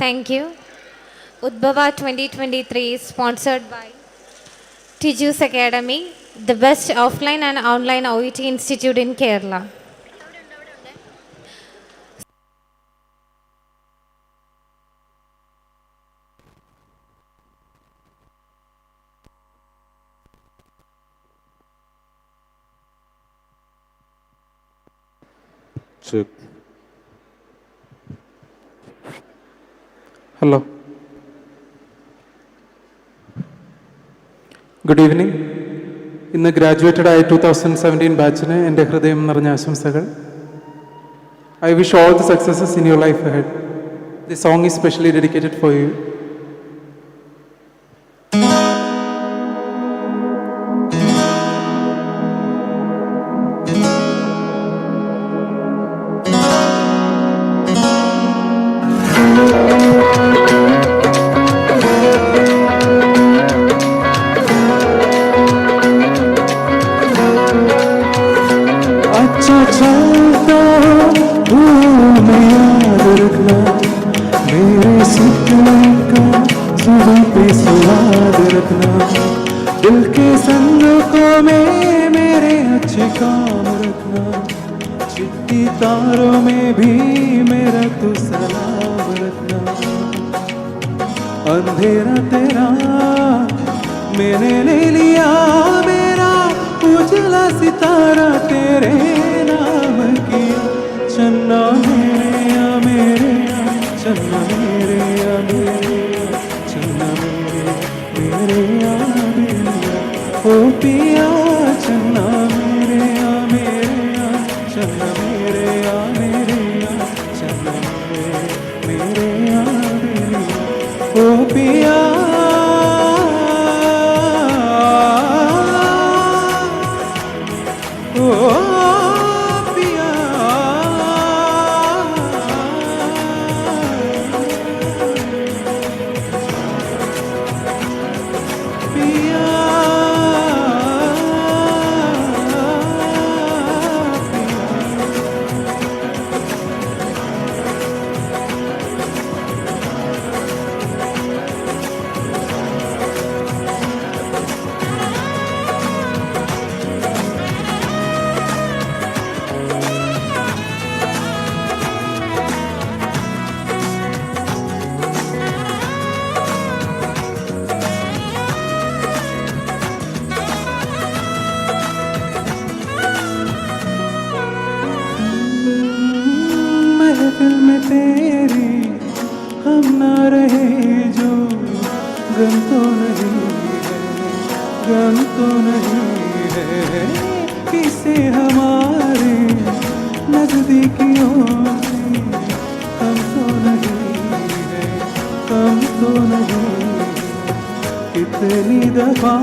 Thank you. UDBHAVA 2023 is sponsored by Teachers Academy, the best offline and online OET institute in Kerala. Check. Hello. Good evening. ഇന്ന് ഗ്രാജുവേറ്റഡ് ആയ 2017 ബാച്ചിന് എൻ്റെ ഹൃദയം നിറഞ്ഞ ആശംസകൾ. I wish all the successes in your life ahead. This song is specially dedicated for you. दिल के संदूकों में मेरे अच्छे काम रखना, चिट्ठी तारों में भी मेरा तू सलाम रखना। अंधेरा तेरा मैंने ले लिया, मेरा उजला सितारा तेरे नाम किया। चन्ना मेरे या मेरे या, चन्ना मेरे या मेरे या, चन्ना मेरे या मेरे या, ओ पिया चन्ना मेरे या मेरे या, चन्ना मेरे या मेरे या, चन्ना मेरे या मेरे या, ओ पिया महफिल में तेरी हम ना रहे जो, गम तो नहीं है, गम तो नहीं है, किसे हमारे नजदीकियों से कम तो नहीं है, कम तो नहीं। कितनी दफा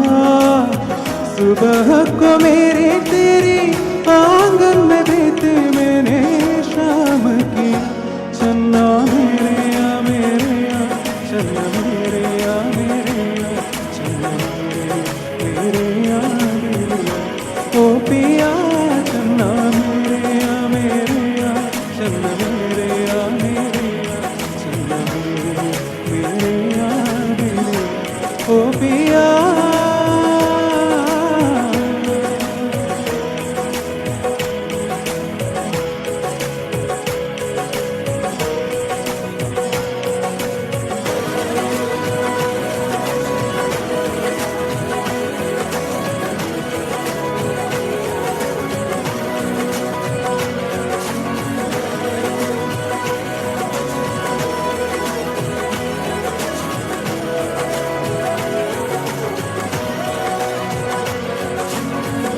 सुबह को मेरे तेरी आंगन में बीते मैंने शाम किया। चन्ना मेरे या मेरे या, चन्ना मेरे या मेरे या, चन्ना मेरे या मेरे या, ओ पिया चन्ना मेरे या मेरे या, चन्ना मेरे या मेरे या, चन्ना मेरे या मेरे या, ओ पिया।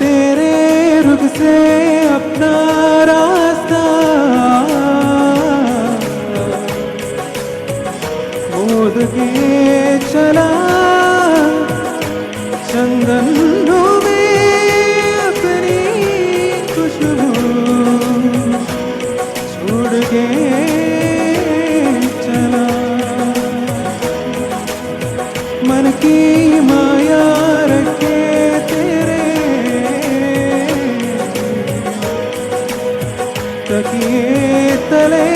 तेरे रुख से अपना रास्ता मोद के चला, चंदनों में अपनी खुशबू छोड़ के चला। मन की माया रखे तकिए तले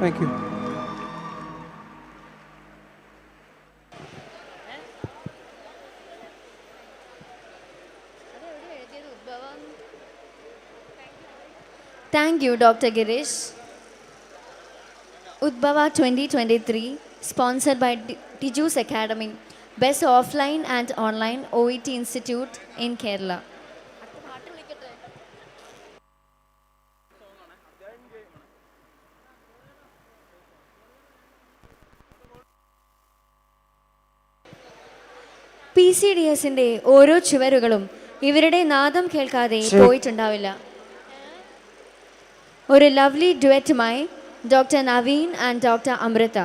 thank you. Thank you, Dr. Girish. UDBHAVA 2023, sponsored by Tiju's Academy, Best Offline and Online OET Institute in Kerala. PCDSന്റെ ഓരോ ചുവരുകളും ഇവരുടെ നാദം കേൾക്കാതെ പോയിട്ടുണ്ടാവില്ല. ഒരു ലവ്ലി ഡുവറ്റുമായി doctor Naveen and doctor Amrutha.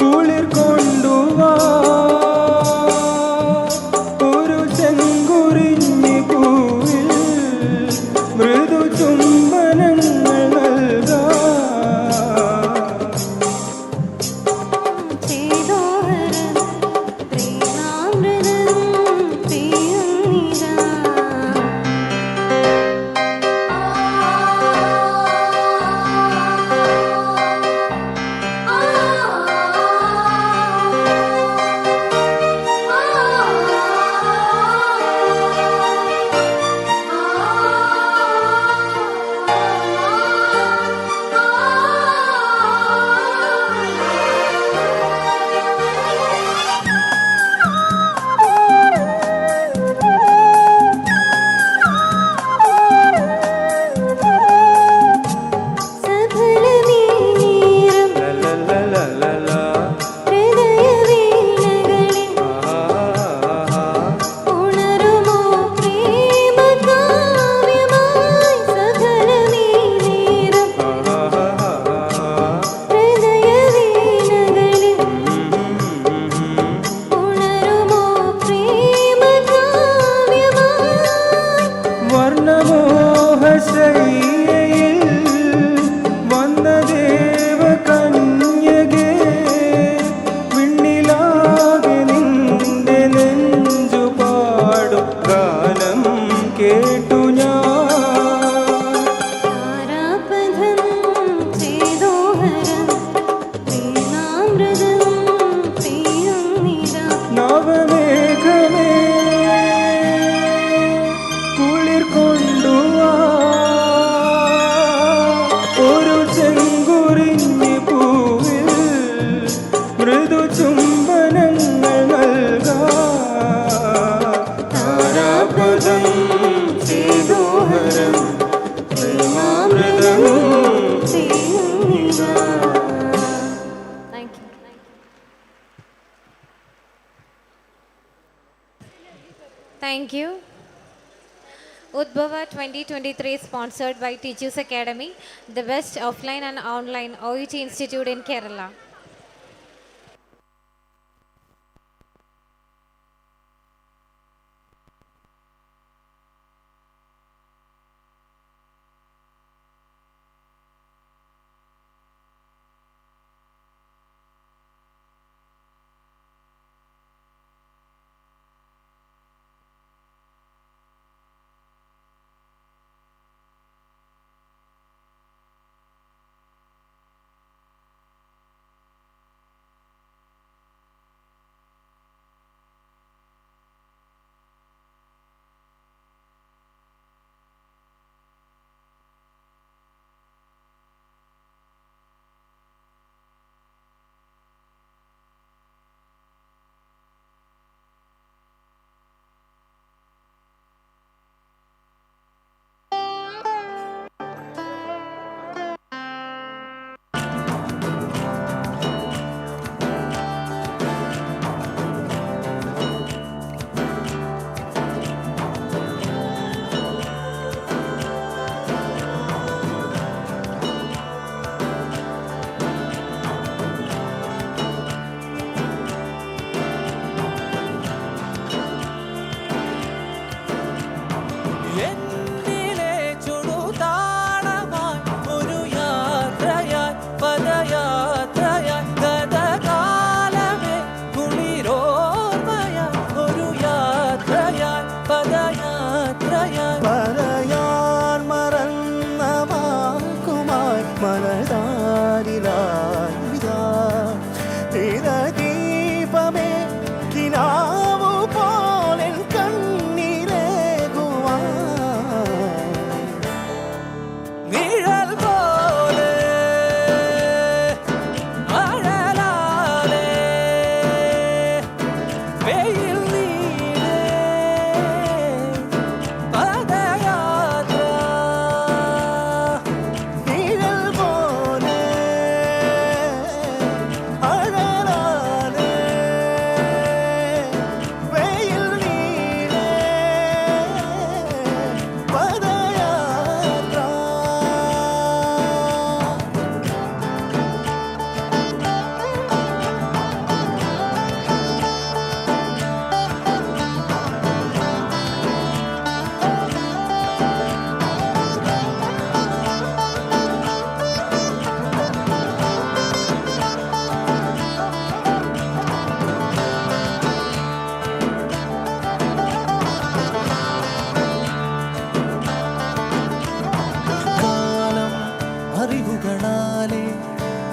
കുളിർ കൊണ്ടുവാ Thank you. UDBHAVA 2023 sponsored by Teachers Academy, the best offline and online OET institute in Kerala.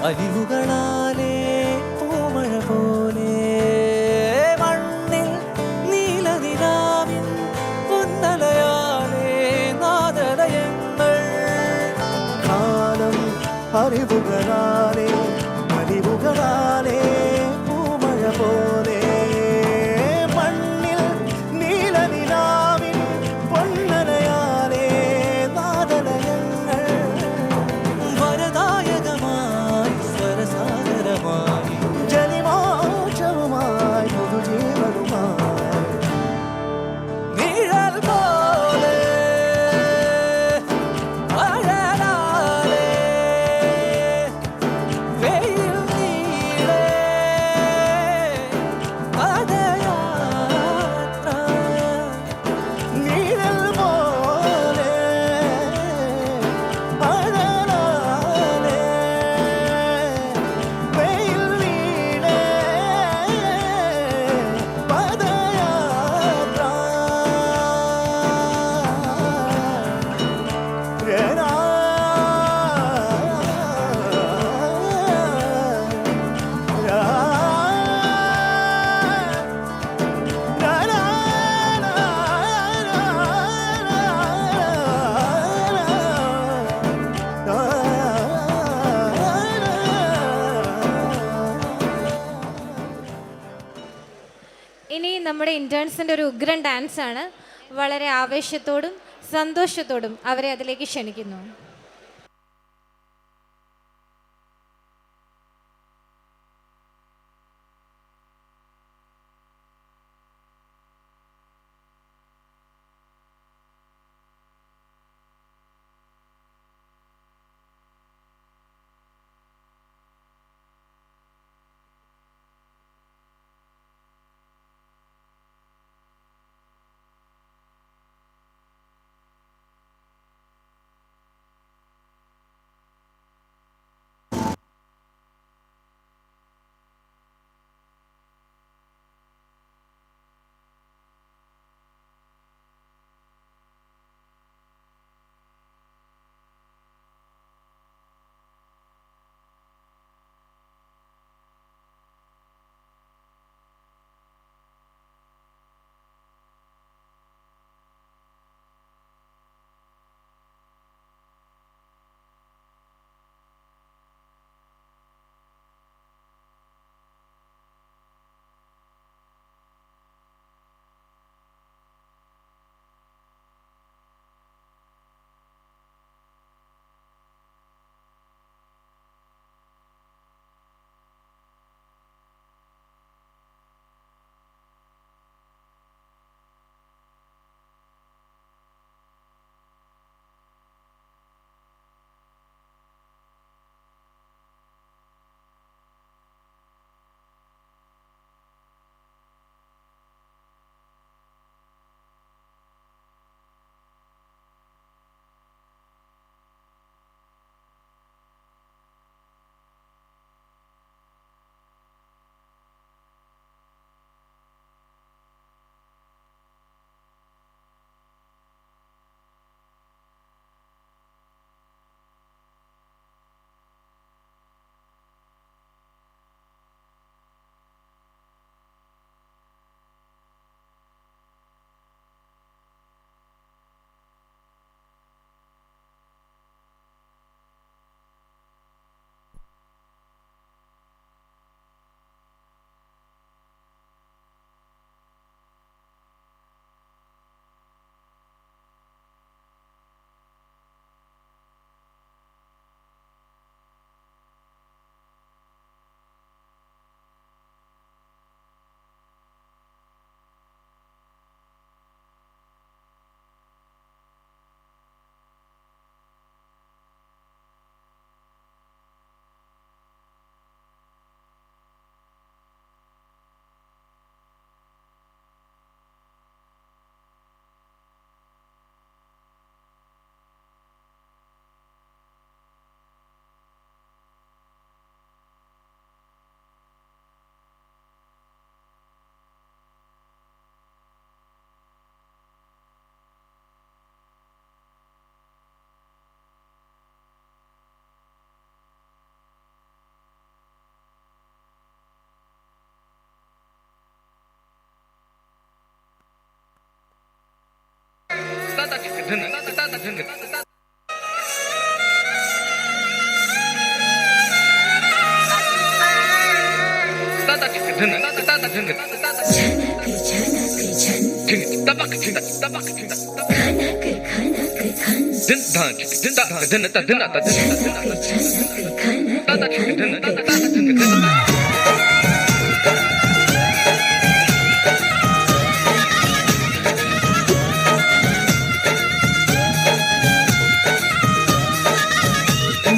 അലിവുകളാലേ പൂമഴ പോലെ മണ്ണിൽ നീലനിലാവിൻ പൊന്നലയാലേ നാദലയങ്ങൾ കാലം അറിവുകളാലേ അലിവുകളാലേ പൂമഴ പോലെ മണ്ണിൽ നീലനിലാവിൻ പൊന്നലയാലേ നാദലയങ്ങൾ വരദായകമായി സ്വരസാഗരമായി ജനിമോക്ഷവുമായി പുതുജീവനുമായി നിഴൽ പോലെ അഴലാലേ വെയിൽ നീളേ പദയാത്ര നിഴൽ പോലെ അഴലാലേ വെയിൽ നീളേ പദയാത്ര ഇനി നമ്മുടെ ഇൻറ്റേൺസിൻ്റെ ഒരു ഉഗ്രൻ ഡാൻസ് ആണ്. വളരെ ആവേശത്തോടും സന്തോഷത്തോടും അവരെ അതിലേക്ക് ക്ഷണിക്കുന്നു.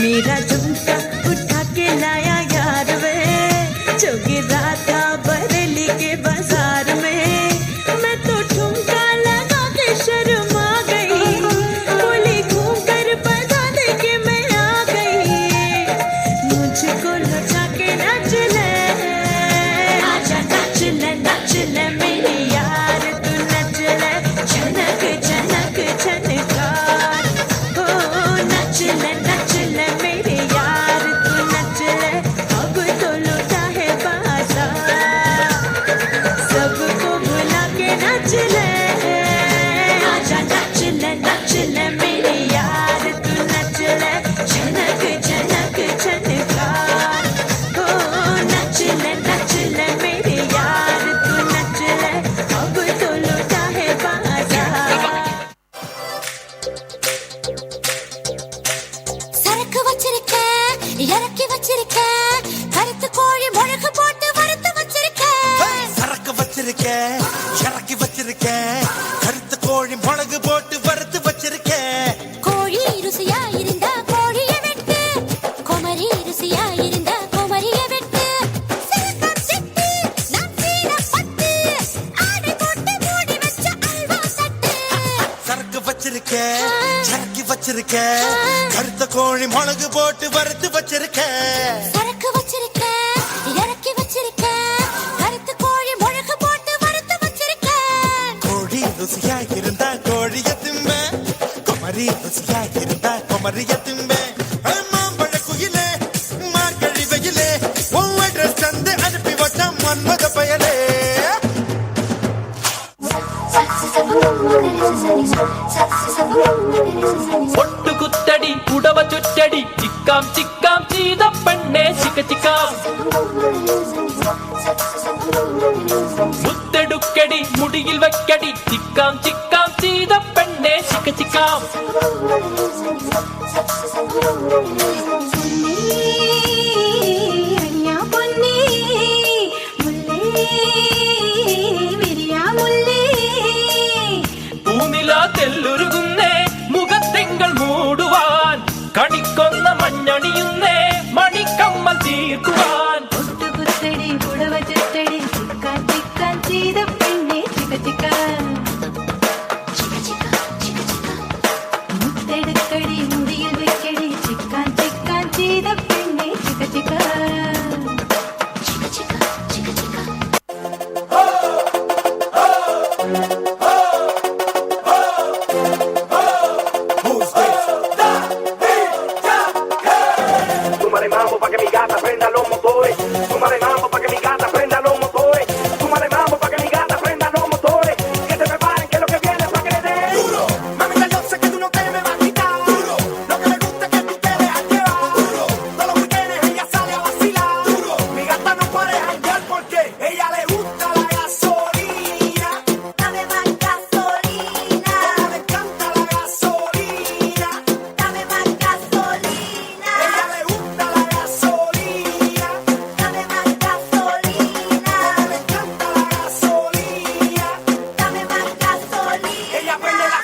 मेरा झुमका उठा के लाया यार वे जो गिरा था बरेली के बाजार में मैं तो ठुमका लगा के शर्मा गई बोली घूम कर बता दे के मैं आ गई मुझको लुटा के नच ले आजा नच ले मेरी यार तू नच ले झनक झनक झनकार हो नच ले मेरे यार तू नच ले अब तो लुटा है बाजार सबको भुला के नच ले आजा नच ले मेरे यार तू नच ले झनक झनक झनकार हो नच ले मेरे यार तू नच ले अब तो लुटा है बाजार சரக்கு வச்சிருக்கேன் இறக்கி வச்சிருக்கேன் கருத்து கோழி முழக்கு போட்டு வறுத்து வச்சிருக்கேன் சரக்கு வச்சிருக்கேன் இறக்கி வச்சிருக்கேன் கருத்து கோழி மிளகு போட்டு வறுத்து வச்சிருக்கேன் கோழி ருசியா இருந்தா கோழிய வெட்டு குமரி ருசியா இருந்தா குமரிய வெட்டு சிறுக்கம் சிட்டு நம்பீர பட்டு ஆடை போட்டு மூடி வச்ச அல்வா தட்டு சரக்கு வச்சிருக்கேன் இறக்கி வச்சிருக்கேன் கருத்த கோழி மிளகு போட்டு வறுத்து வச்சிருக்கேன் சரக்கு வச்சிருக்கேன் இறக்கி வச்சிருக்கேன் கருத்து கோழி முழக்கு போட்டு வறுத்து வச்சிருக்கேன் கோழி ருசியா இருந்தா கோழிய திம்ப குமரி ருசியா இருந்தா குமரிய திம்ப மாம்பழ குயிலே மார்கழி வெயிலே உன் அட்ரஸ் தந்து அனுப்பி வச்ச மன்மத பயலே ஒட்டு குத்தடி உடவ சுற்றடி சிக்காம் சிக்காம் சீத பெண்ணே சிக்க சிக்காம் முத்தெடுக்கடி முடியில் வைக்கடி சிக்காம் சிக்காம் சீத பெண்ணே சிக்க சிக்காம் പൂനിലാ തെല്ലുരുകുന്നേ മുഖത്തിങ്കൾ മൂടുവാൻ കണിക്കൊന്ന മഞ്ഞണിയുന്നേ മണിക്കമ്മൽ തീർക്കുവാൻ ഒട്ടുകുത്തടി പുടവ ചുറ്റടി ചിക്കാൻ ചിക്കാൻ ചെയ്ത പെണ്ണെ ചിക ചിക്കാൻ മുത്തെടുക്കടി മുടിയിൽ വെക്കടി ചിക്കാൻ ചിക്കാൻ ചെയ്ത പെണ്ണെ ചിക ചിക്കാൻ Súmale mambo pa' que mi gata prenda los motores. Súmale mambo pa' que mi gata prenda los motores. Súmale mambo pa' que mi gata prenda los motores. Que se preparen que lo que viene pa' que le den duro. Mamita, yo sé que tú no te me vas a quitar duro. Lo que me gusta es que tú te dejas llevar duro. Todos los weekends ella sale a vacilar duro. Mi gata no puede janguear porque ella le gusta la gasolina. Dame más gasolina. Le encanta la gasolina. Dame más gasolina. Ella le gusta la gasolina. Dame más gasolina. Le encanta la gasolina. Dame más gasolina. Ella prende la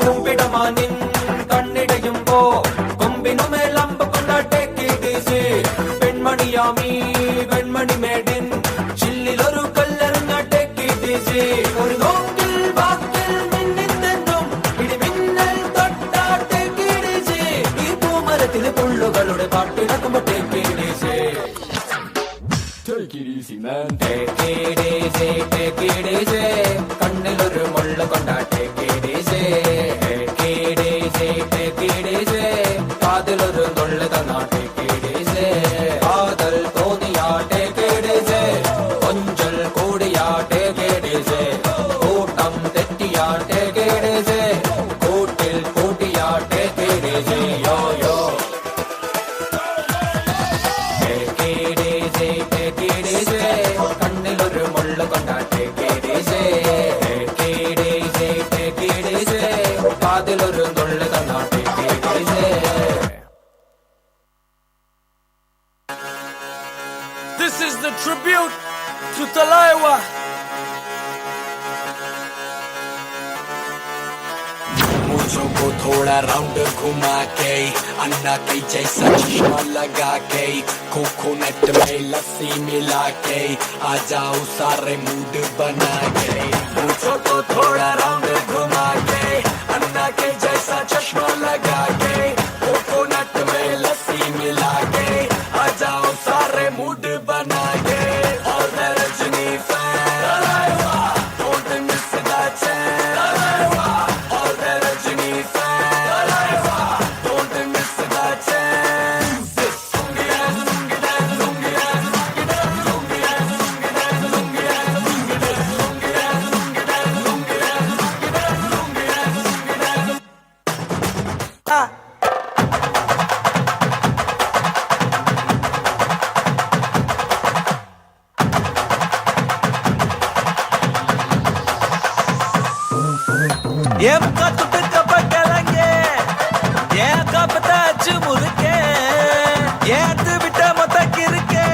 കുമ്പിടമാനിൻ കണ്ണിടയുമ്പോ കൊമ്പിനുമേലമ്പ കൊണ്ടാട്ടേക്കിടീസി പെൺമണിയാമീ Venmony മേടിൻ ചില്ലിലൊരു കല്ലെറിഞ്ഞാട്ടേക്കിടീസി ഒരു നോക്കിൽ വാക്കിൽ മിന്നിത്തെന്നും ഇടിമിന്നൽ തൊട്ടാട്ടേക്കിടീസി ഈ പൂമരത്തിലെ പുള്ളുകളുടെ പാട്ടിടക്കുമ്പോ ടേക്കിടീസി കണ്ണിലൊരു മുള്ള കൊണ്ടാട്ടേക്കിടീസി കാതിലൊരു തൊള്ളു തന്നാട്ടേക്കിടീസി കാതൽ തോന്നിയാട്ടേക്കിടീസി കൊഞ്ചൽ കൂടിയാട്ടേ This is the tribute to Talaiwa. मूंछों को थोड़ा round घुमा के अन्ना के जैसा चश्मा लगा के कोकोनट में लस्सी मिला के आ जाओ सारे मूड बना के मूंछों को थोड़ा राउंड घुमा के अन्ना के जैसा चश्मा लगा के कोकोनट में लस्सी मिला के आ जाओ सारे मूड बना के और मैं Rajni fan don't miss that chance और मैं Rajni fan don't miss that chance ஏன் காத்துட்டு கப்பக்கலங்க ஏன் காப்பத்தாச்சு முறுக்கே ஏத்து விட்ட மொத்தக்கு இருக்கே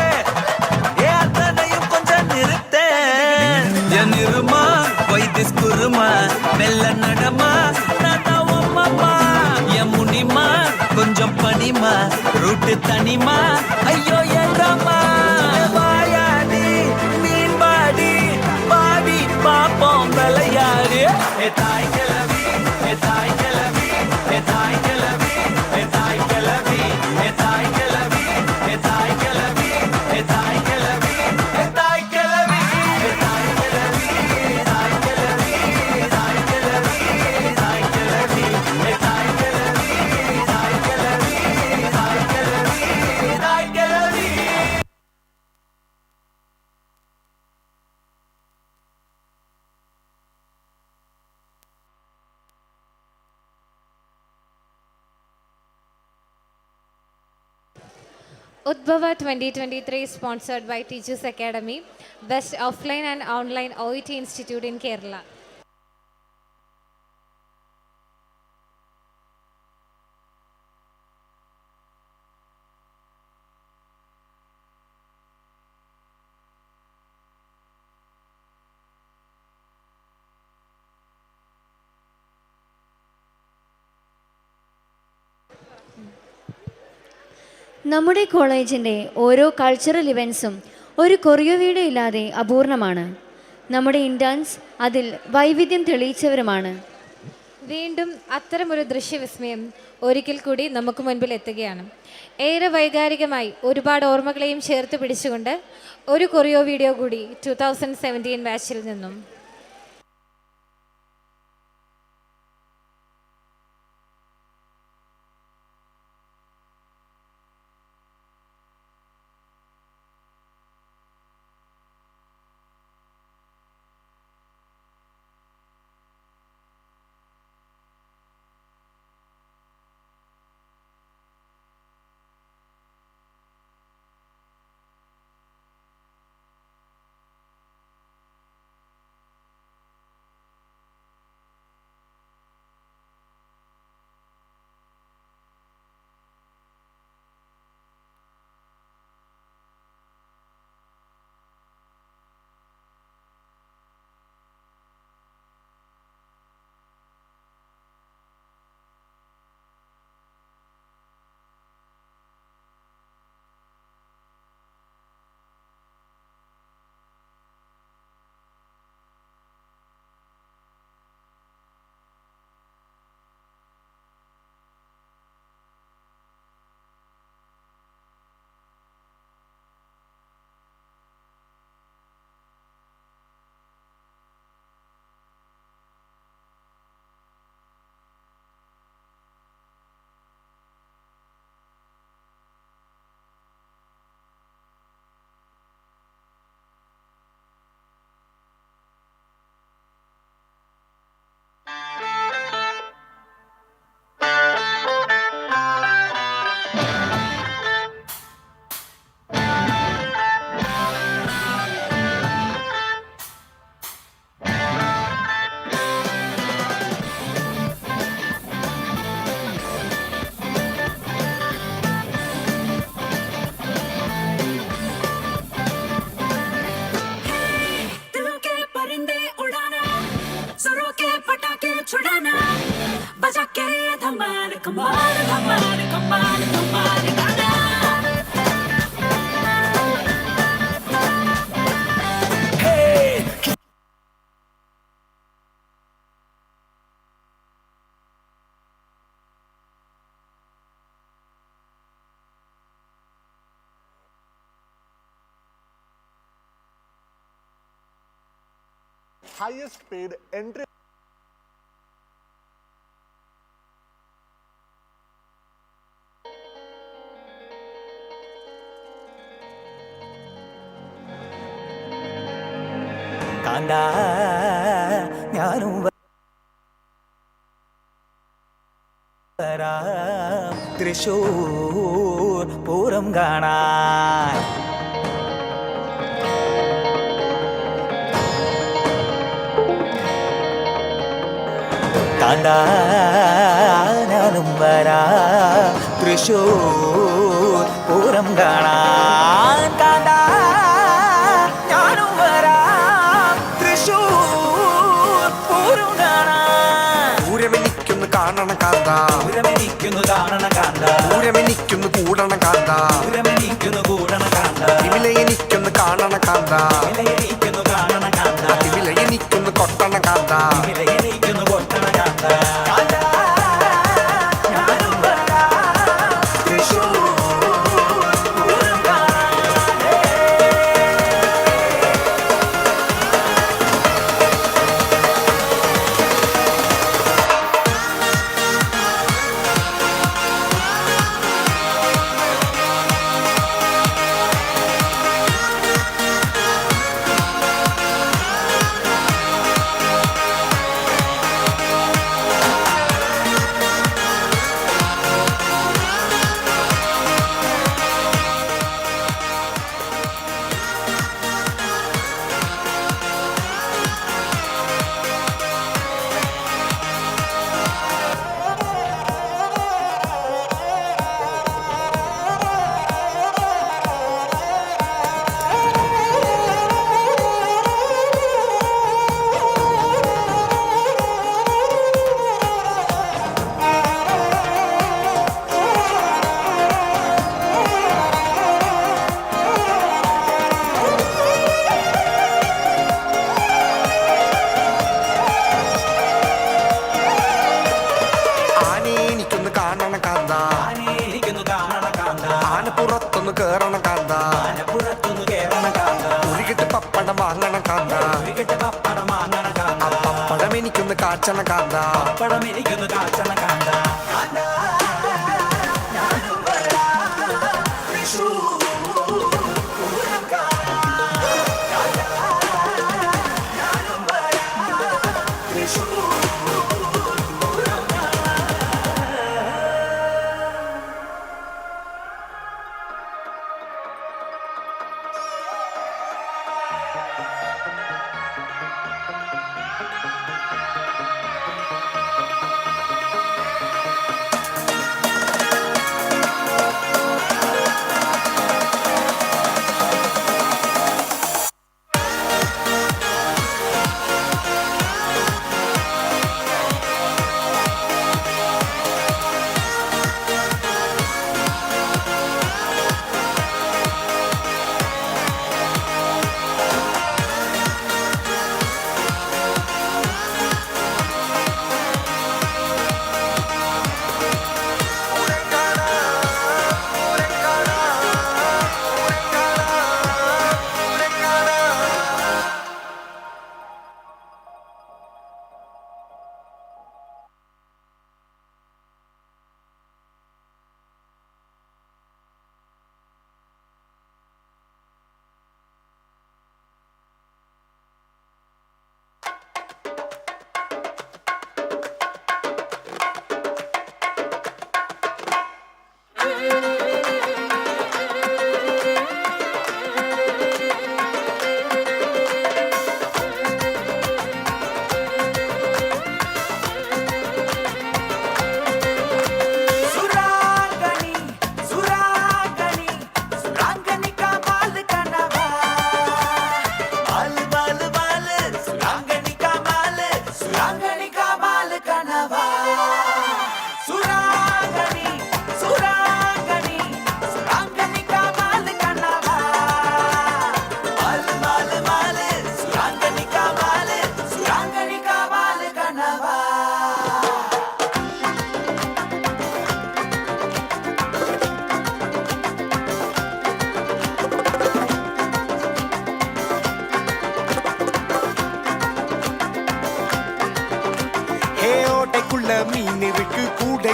ஏன் அத்தனையும் கொஞ்சம் நிறுத்தே என் இருமா வைத்திஸ் குருமா மெல்ல நடமா நானா உம்மம்மா என் முனிமா கொஞ்சம் பனிமா ரூட்டு தனிமா ஐயோ ஏறாமா வாயாடி மீன் பாடி பாடி பாப்போம் விளையாடு தாய் கிளவி தாய் கிளவி தாய் கிளவி தாய் கிளவி தாய் கிளவி தாய் கிளவி தாய் கிளவி தாய் கிளவி தாய் கிளவி தாய் கிளவி தாய் கிளவி தாய் கிளவி தாய் கிளவி தாய் கிளவி தாய் கிளவி தாய் கிளவி UDBHAVA 2023 sponsored by Teachers Academy, Best Offline and Online OET Institute in Kerala. നമ്മുടെ കോളേജിൻ്റെ ഓരോ കൾച്ചറൽ ഇവൻറ്റ്സും ഒരു കൊറിയോ വീഡിയോ ഇല്ലാതെ അപൂർണമാണ്. നമ്മുടെ ഇൻറ്റേൺസ് അതിൽ വൈവിധ്യം തെളിയിച്ചവരുമാണ്. വീണ്ടും അത്തരമൊരു ദൃശ്യവിസ്മയം ഒരിക്കൽ കൂടി നമുക്ക് മുൻപിൽ എത്തുകയാണ്. ഏറെ വൈകാരികമായി ഒരുപാട് ഓർമ്മകളെയും ചേർത്ത് പിടിച്ചുകൊണ്ട് ഒരു കൊറിയോ വീഡിയോ കൂടി 2017 ബാച്ചിൽ നിന്നും. जाके धमाल कमाल धमाल कमाल कमाल गाना highest paid entry കാണ്ടാ ഞാനും വരാം തൃശൂർ പൂരം കാണാൻ കാണ്ടാ ഞാനും വരാം തൃശൂർ പൂരം കാണാൻ കാണ്ടാ ഞാനും വരാം തൃശൂർ പൂരം കാണാൻ പൂരമെനിക്കൊന്ന് കാണണ കാന്ത പൂരമെനിക്കൊന്ന് കാണണ കാന്ത പൂരമെനിക്കൊന്ന് കൂടണ കാന്ത പൂരമെനിക്കൊന്ന് കൂടണ കാന്ത തിമില എനിക്കൊന്ന് കാണണ കാന്ത എനിക്കൊന്ന് കാണണ കാന്ത തിമില എനിക്കൊന്ന് കൊട്ടണ കാന്ത എനിക്കൊന്ന് കൊട്ടണ കാന്ത ആനപ്പുറത്തൊന്ന് കേറണ കാന്ത ഉരുകിട്ട് പപ്പടം വാങ്ങണ കാന്ത പപ്പടം എനിക്കൊന്ന് കാച്ചണ കാന്ത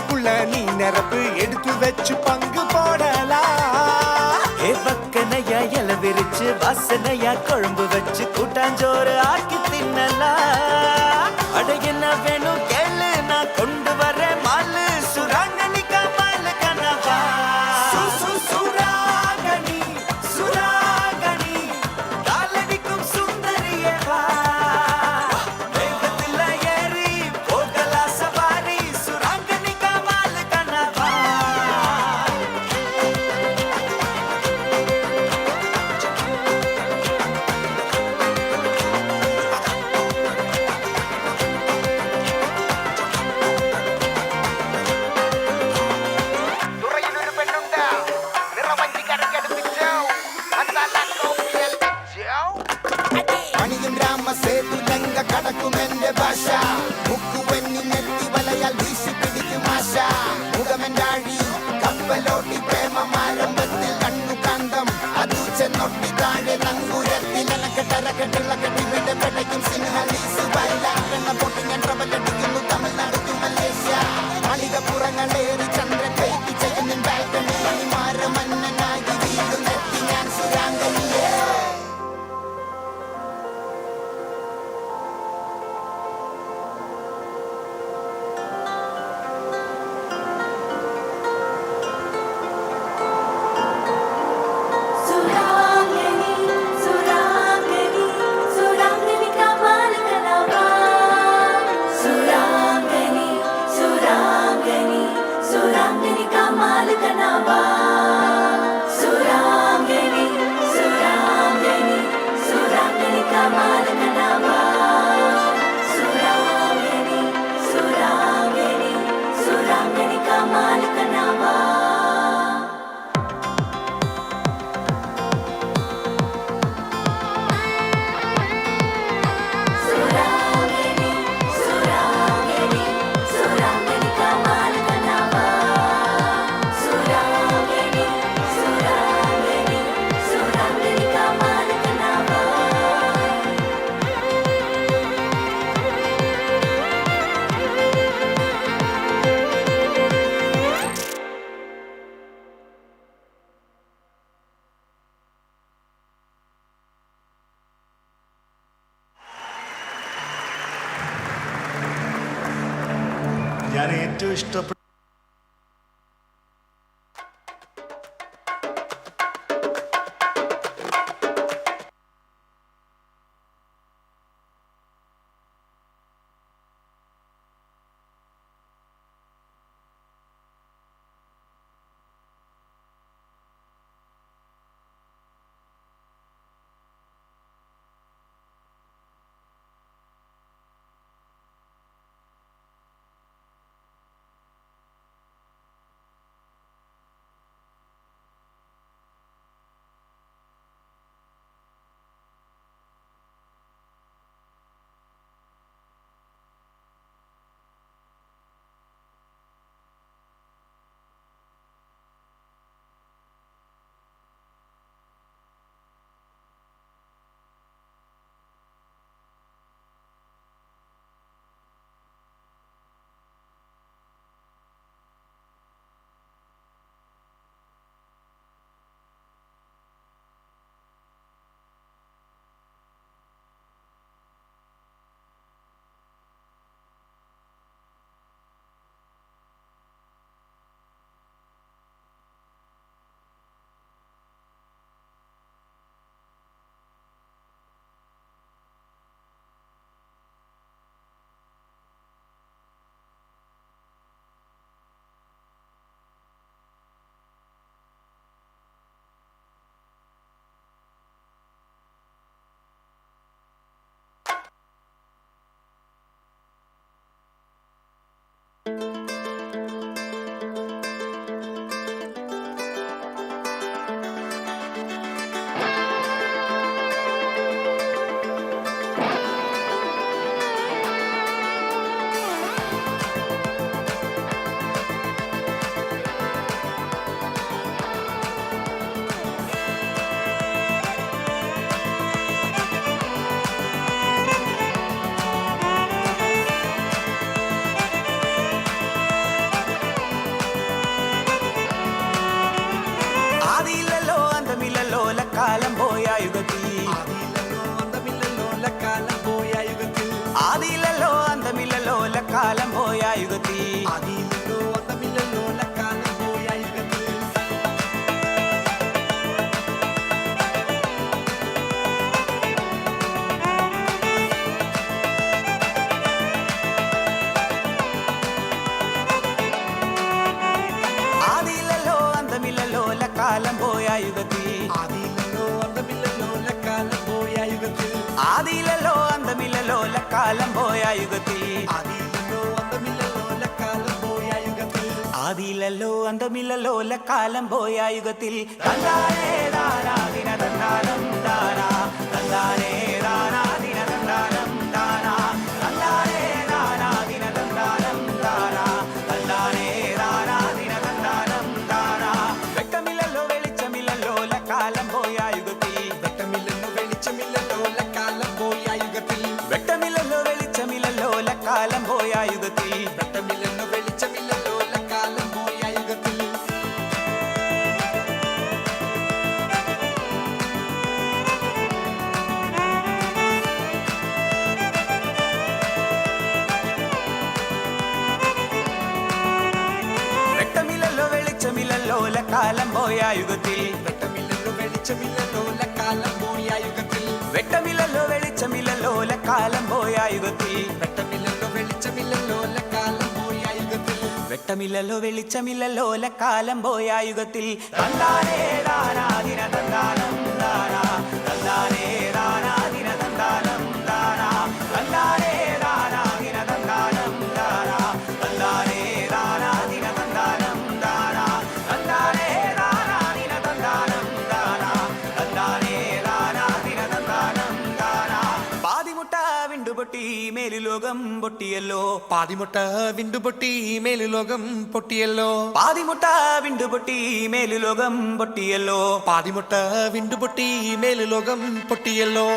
பர்த்டேக்குள்ள நீ நிரப்பு எடுத்து வச்சு பங்கு போடலாம். வக்கனையா இல விரிச்சு வாசனையா குழம்பு வச்சு கூட்டாஞ்சோறு ஆக்கி தின்னலாம். அட என்ன வேணும் கேளு நான் கொண்டு வரேன் மாலு. சுராங்கனி கமால் கனவா சுராங்கனி சுராங்கனி காலடிக்கும் சுந்தரியே வா. வேகத்துல ஏறி போகலாம் சவாரி. சுராங்கனி கமால் கனவா. പണിയും രാമസേതുലങ്ക കടക്കും എന്റെ ഭാഷ. മുക്കുവെന്നി നെത്തി വലയാൽ വീശി പിടിക്കും ആശ. മുഖമെന്റാഴി കപ്പലോട്ടി പ്രേമമാരംഭത്തിൽ കണ്ണു കാന്തം. അതു ചെന്നൊട്ടി താഴെ നങ്കൂരത്തിൽ എനക്കെട്ടരക്കെട്ടുള്ള കെട്ടിവിടെ പെടയ്ക്കും സിൻഹലീസ് വയലാക്കണ്ണ പൊട്ടി ഞാൻ ട്രബലടിക്കുന്നു തമിഴ്നാട് ടു മലേഷ്യ. മാളികപ്പുറങ്ങളേറി ചന്ദ്രൻ വെയിറ്റ് ചെയ്യുന്ന ബാൽക്കണി. മണിമാര മന്നനായി വീണ്ടും എത്തി ഞാൻ സുരാങ്കനിയേ. ഞാൻ ഏറ്റവും ഇഷ്ടപ്പെട്ട കാലം പോയ യുഗത്തിൽ ആദിയിലല്ലോ അന്തമില്ലല്ലോ കാലം പോയ യുഗത്തിൽ ആദിയിലല്ലോ അന്തമില്ലല്ലോ കാലം പോയ യുഗത്തിൽ ആദിയിലല്ലോ അന്തമില്ലല്ലോ കാലം പോയ യുഗത്തിൽ ആദിയിലല്ലോ അന്തമില്ലല്ലോ കാലം പോയ യുഗത്തിൽ തന്നാനേ ദാനാ ദിന തന്നാനം ദാനാ തന്നാനേ ദാനാ ദിന തന്നാനം ദാനാ തന്നാനേ ദാനാ ദിന തന്നാനം ദാനാ തന്നാനേ ദാനാ ദിന തന്നാനം ദാനാ വെട്ടമില്ലല്ലോ വെളിച്ചമില്ലല്ലോ കാലം പോയ യുഗത്തിൽ വെട്ടമില്ലല്ലോ വെളിച്ചമില്ലല്ലോ കാലം പോയ യുഗത്തിൽ വെട്ടമില്ലല്ലോ വെളിച്ചമില്ലല്ലോ കാലം പോയ യുഗത്തിൽ വെട്ടമില്ലല്ലോ വെളിച്ചമില്ലല്ലോ കാലം പോയ യുഗത്തിൽ വെട്ടമില്ലല്ലോ വെളിച്ചമില്ലല്ലോ കാലം പോയ യുഗത്തിൽ വെട്ടമില്ലല്ലോ വെളിച്ചമില്ലല്ലോ കാലം പോയ യുഗത്തിൽ വെട്ടമില്ലല്ലോ വെളിച്ചമില്ലല്ലോ കാലം പോയ യുഗത്തിൽ വെട്ടമില്ലല്ലോ വെളിച്ചമില്ലല്ലോ കാലം പോയ യുഗത്തിൽ വെട്ടമില്ലല്ലോ വെളിച്ചമില്ലല്ലോ കാലം പോയ യുഗത്തിൽ തന്നാനേ ദാനാ ദിന തന്നാനം ദാനാ തന്നാനേ ദാനാ ദിന തന്നാനം ദാനാ തന്നാനേ ദാനാ ദിന തന്നാനം ദാനാ തന്നാനേ ദാനാ ദിന തന്നാനം ദാനാ തന്നാനേ ദാനാ ദിന തന്നാനം ദാനാ തന്നാനേ ദാനാ ദിന തന്നാനം ദാനാ പാതിമുട്ട വിണ്ടുപൊട്ടി മേലുലോകം പൊട്ടിയല്ലോ പാതിമുട്ട വിണ്ടുപൊട്ടി മേലുലോകം പൊട്ടിയല്ലോ പാതിമുട്ട വിണ്ടുപൊട്ടി മേലുലോകം പൊട്ടിയല്ലോ പാതിമുട്ട വിണ്ടുപൊട്ടി മേലുലോകം പൊട്ടിയല്ലോ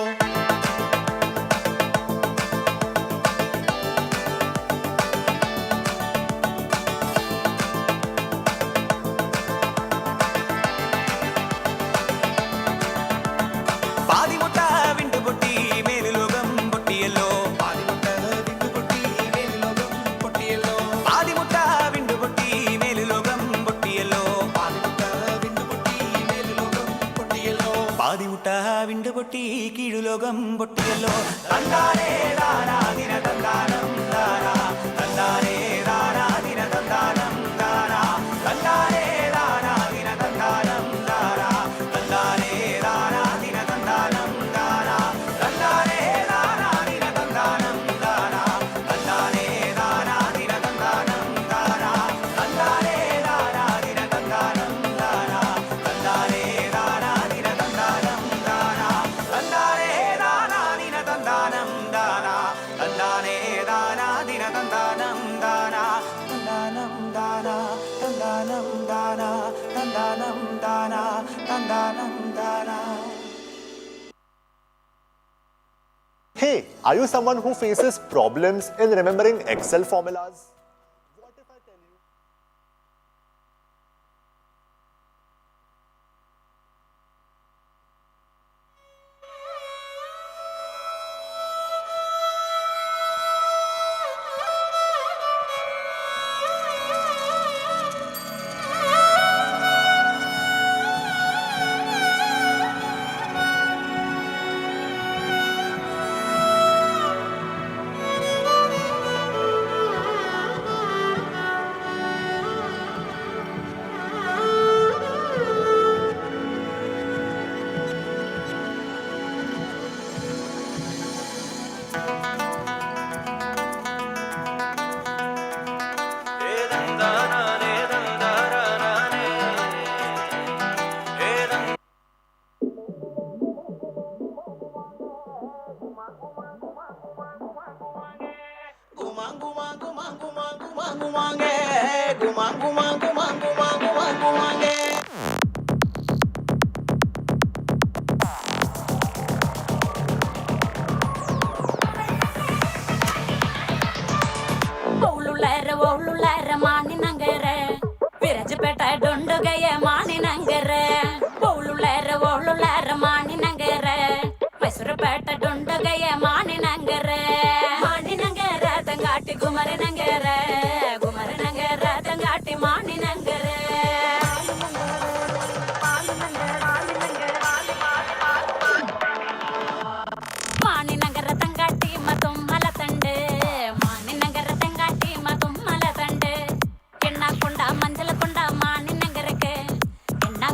പാതിമുട്ട വിണ്ടുപൊട്ടി മേലുലോകം പൊട്ടിയല്ലോ പാതിമുട്ട വിണ്ടുപൊട്ടി മേലുലോകം പൊട്ടിയല്ലോ പാതിമുട്ട വിണ്ടുപൊട്ടി മേലുലോകം പൊട്ടിയല്ലോ പാതിമുട്ട വിണ്ടുപൊട്ടി മേലുലോകം പൊട്ടിയല്ലോ പാതിമുട്ട വിണ്ടുപൊട്ടി കീഴുലോകം പൊട്ടിയല്ലോ തന്നാനേ ദാനാ ദിന തന്നാനം ദാനാ തന്നാനേ ദാനാ ദിന തന്നാനം ദാനാ തന്നാനേ ദാനാ ദിന തന്നാനം ദാനാ തന്നാനേ ദാനാ ദിന തന്നാനം ദാനാ തന്നാനേ ദാനാ ദിന തന്നാനം ദാനാ തന്നാനേ ദാനാ ദിന തന്നാനം ദാനാ തന്നാനേ ദാനാ ദിന തന്നാനം ദാനാ തന്നാനേ ദാനാ ദിന തന്നാനം ദാനാ തന്നാനേ ദാനാ ദിന തന്നാനം ദാനാ തന്നാനേ ദാനാ ദിന തന്നാനം ദാനാ തന്നാനം ദാനാ തന്നാനം ദാനാ തന്നാനം ദാനാ തന്നാനം ദാനാ. Hey, are you someone who faces problems in remembering Excel formulas?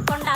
కొండ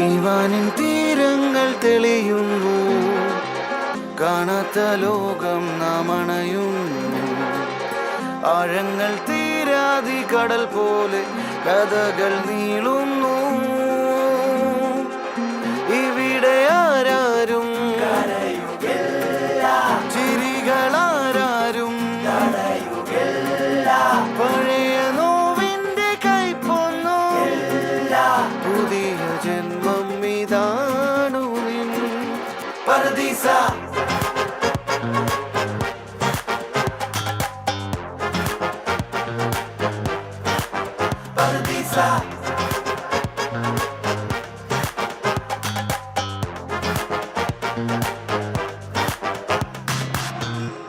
ഇവാനിൻ തീരങ്ങൾ തെളിയുന്നു, കാണാത്ത ലോകം നാം അണയുന്നു. ആഴങ്ങൾ തീരാതി കടൽ പോലെ കഥകൾ നീളുന്നു. ഇവിടെ ആരാരും ചിരികളാരും പഴയ നോവിന്റെ കൈപ്പൊന്നു. പുതിയ ജന്മം ഇതാണു നിൻ പരദീസ.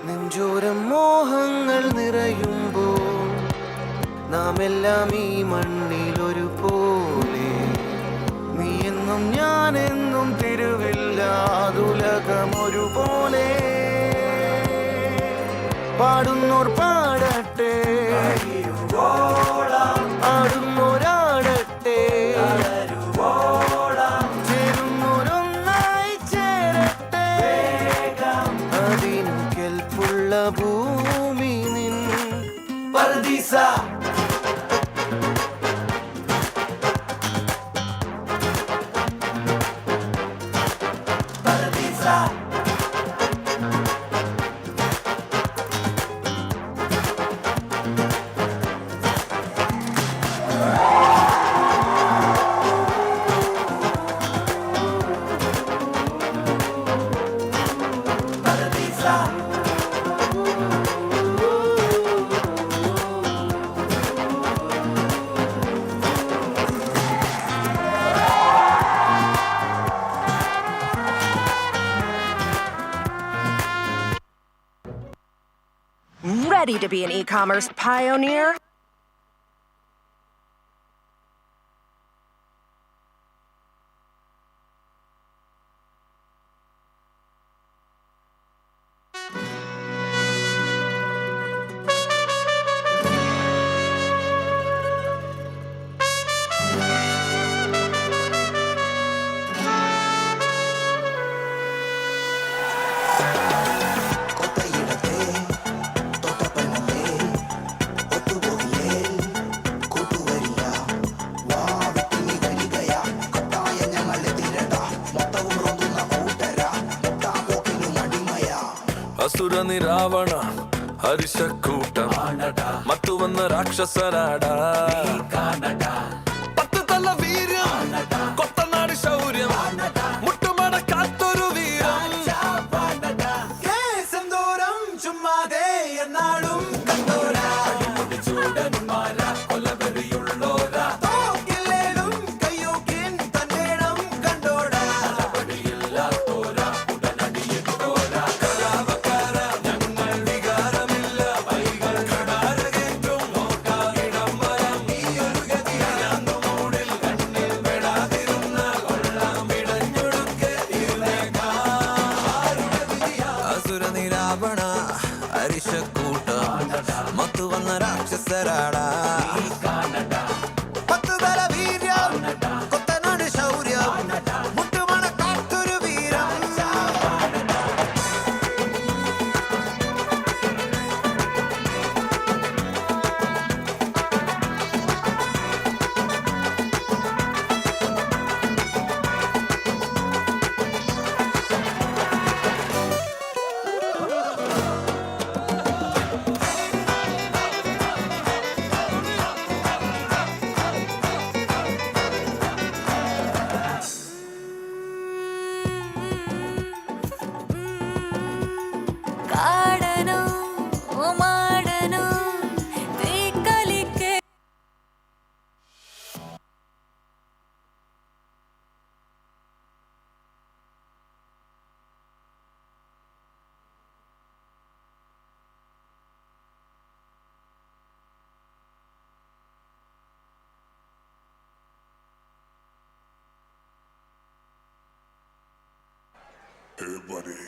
നെഞ്ചോരം മോഹങ്ങൾ നിറയുമ്പോൾ നാം എല്ലാം ഈ മണ്ണിൽ ഒരുപോലെ. നീ എന്നും ഞാനെന്നും തിരുവില്ലാതുലകം ഒരുപോലെ. പാടുന്നോർ പാടട്ടെ, ആടുന്നോരാടട്ടെ, ചേരുന്നോരൊന്നായി ചേരട്ടെ. അതിനു കെൽപ്പുള്ള ഭൂമി നിൻ പർദീസ. Ready to be an e-commerce pioneer? അസുര നിരാവണ ഹരിശക്കൂട്ടം മത്തു വന്ന രാക്ഷസനാടാ. 10 തല വീര്യം കൊത്തനാട് ശൗര്യം മുട്ടുമടക്കാത്തൊരു വീരം. കേസെന്തോരം ചുമ്മാതെ എന്നാളും കണ്ടോരാ. ചൂടന്മാരാ കൊലവെറിയുള്ളോരാ. തോക്കില്ലേലും കയ്യൂക്കിൻ തന്നേടം കണ്ടോടാ. നടപടിയില്ലാത്തോരാ ഉടനടിയെത്തോരാ. കലാപക്കാര ഞങ്ങൾ വികാരമില്ല. വൈകൾ കടാരകേറ്റും നോക്കായിടം വരം. ഈ ഒരു ഗതിയാനന്ദ മൂടിൽ കണ്ണിൽ പെടാതിരുന്ന കൊള്ളാം പിടഞ്ഞൊടുക്കെ അസുര നിരാവണ ഹരിശക്കൂട്ടം മത്തു വന്ന രാക്ഷസരാടാ. 10 തല വീര്യം കൊത്തനാട് ശൗര്യം മുട്ടുമണക്കാത്തൊരു വീരം. ಕಾಡನು ಮಾಡನು ಕಲಿಕೆ. Hey buddy,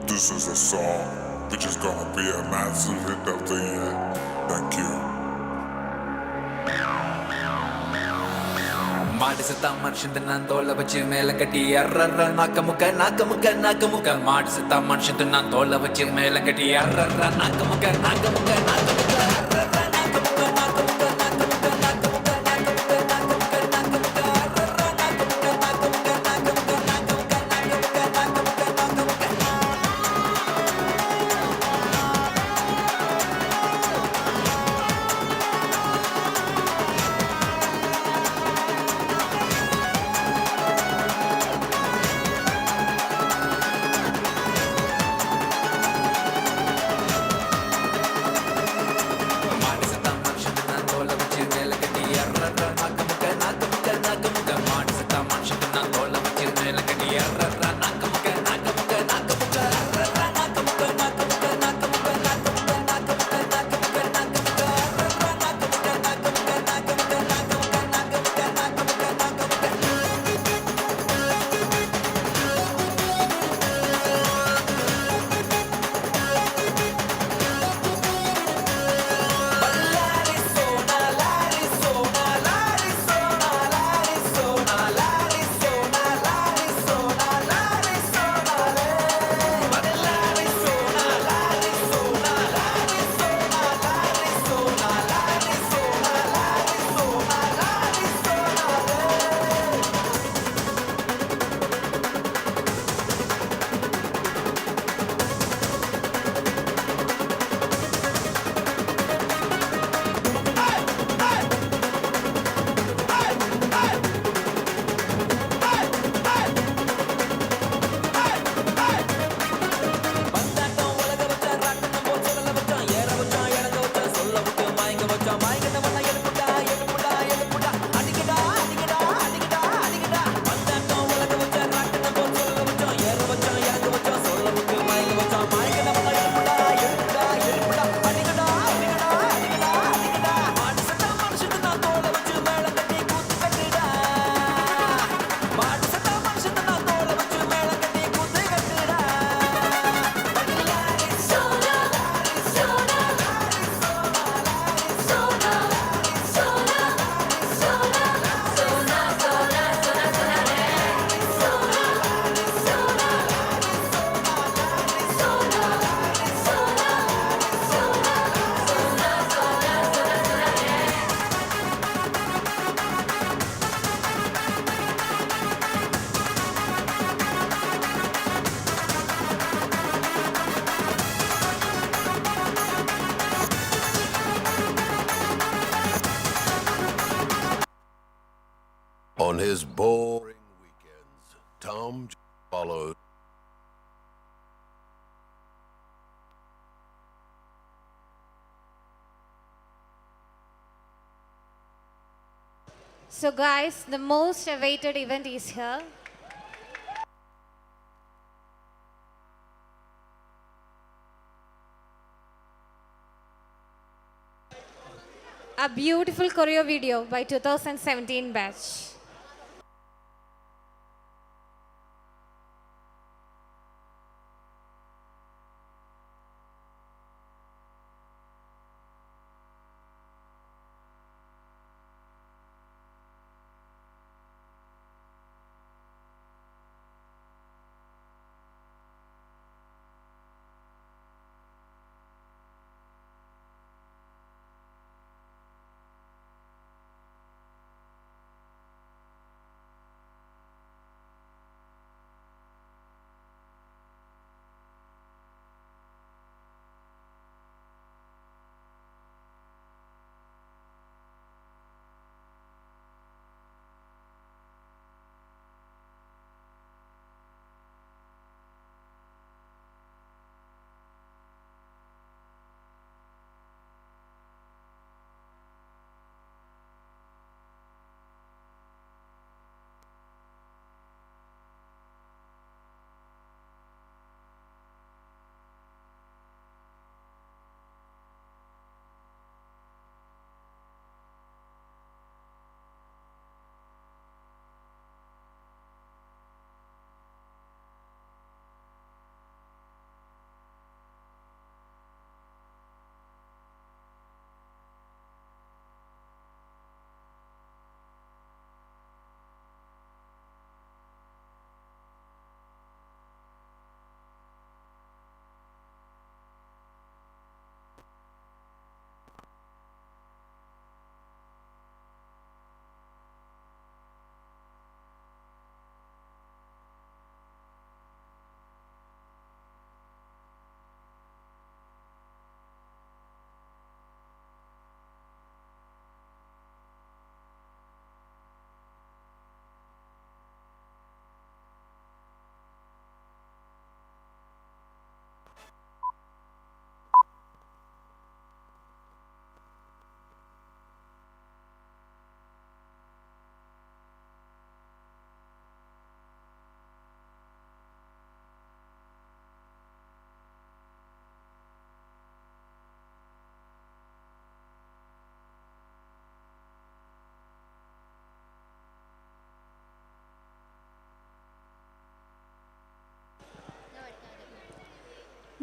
this is a song which is gonna be a massive hit of the year. Thank you. மாடு செத்தா மனுஷன் நான் தோலை வச்சு மேல கட்டி அர்ற நாக்க முக்க நாக்க முக்க நாக்க முக்க மாடு செத்தா மனுஷன் நான் தோலை வச்சு மேல கட்டி அர்ற நாக்க முக்க நாக்க முக்க நாக்க முக்க அர்ற நாக்க முக்க நாக்க முக்க நாக்க முக்க நாக்க முக்க நாக்க முக்க நாக்க முக்க நாக்க முக்க அர்ற நாக்க முக்க நாக்க முக்க நாக்க முக்க நாக்க முக்க நாக்க முக்க நாக்க முக்க நாக்க முக்க On his boring weekends, Tom followed. So guys, the most awaited event is here. A beautiful choreo video by 2017 batch.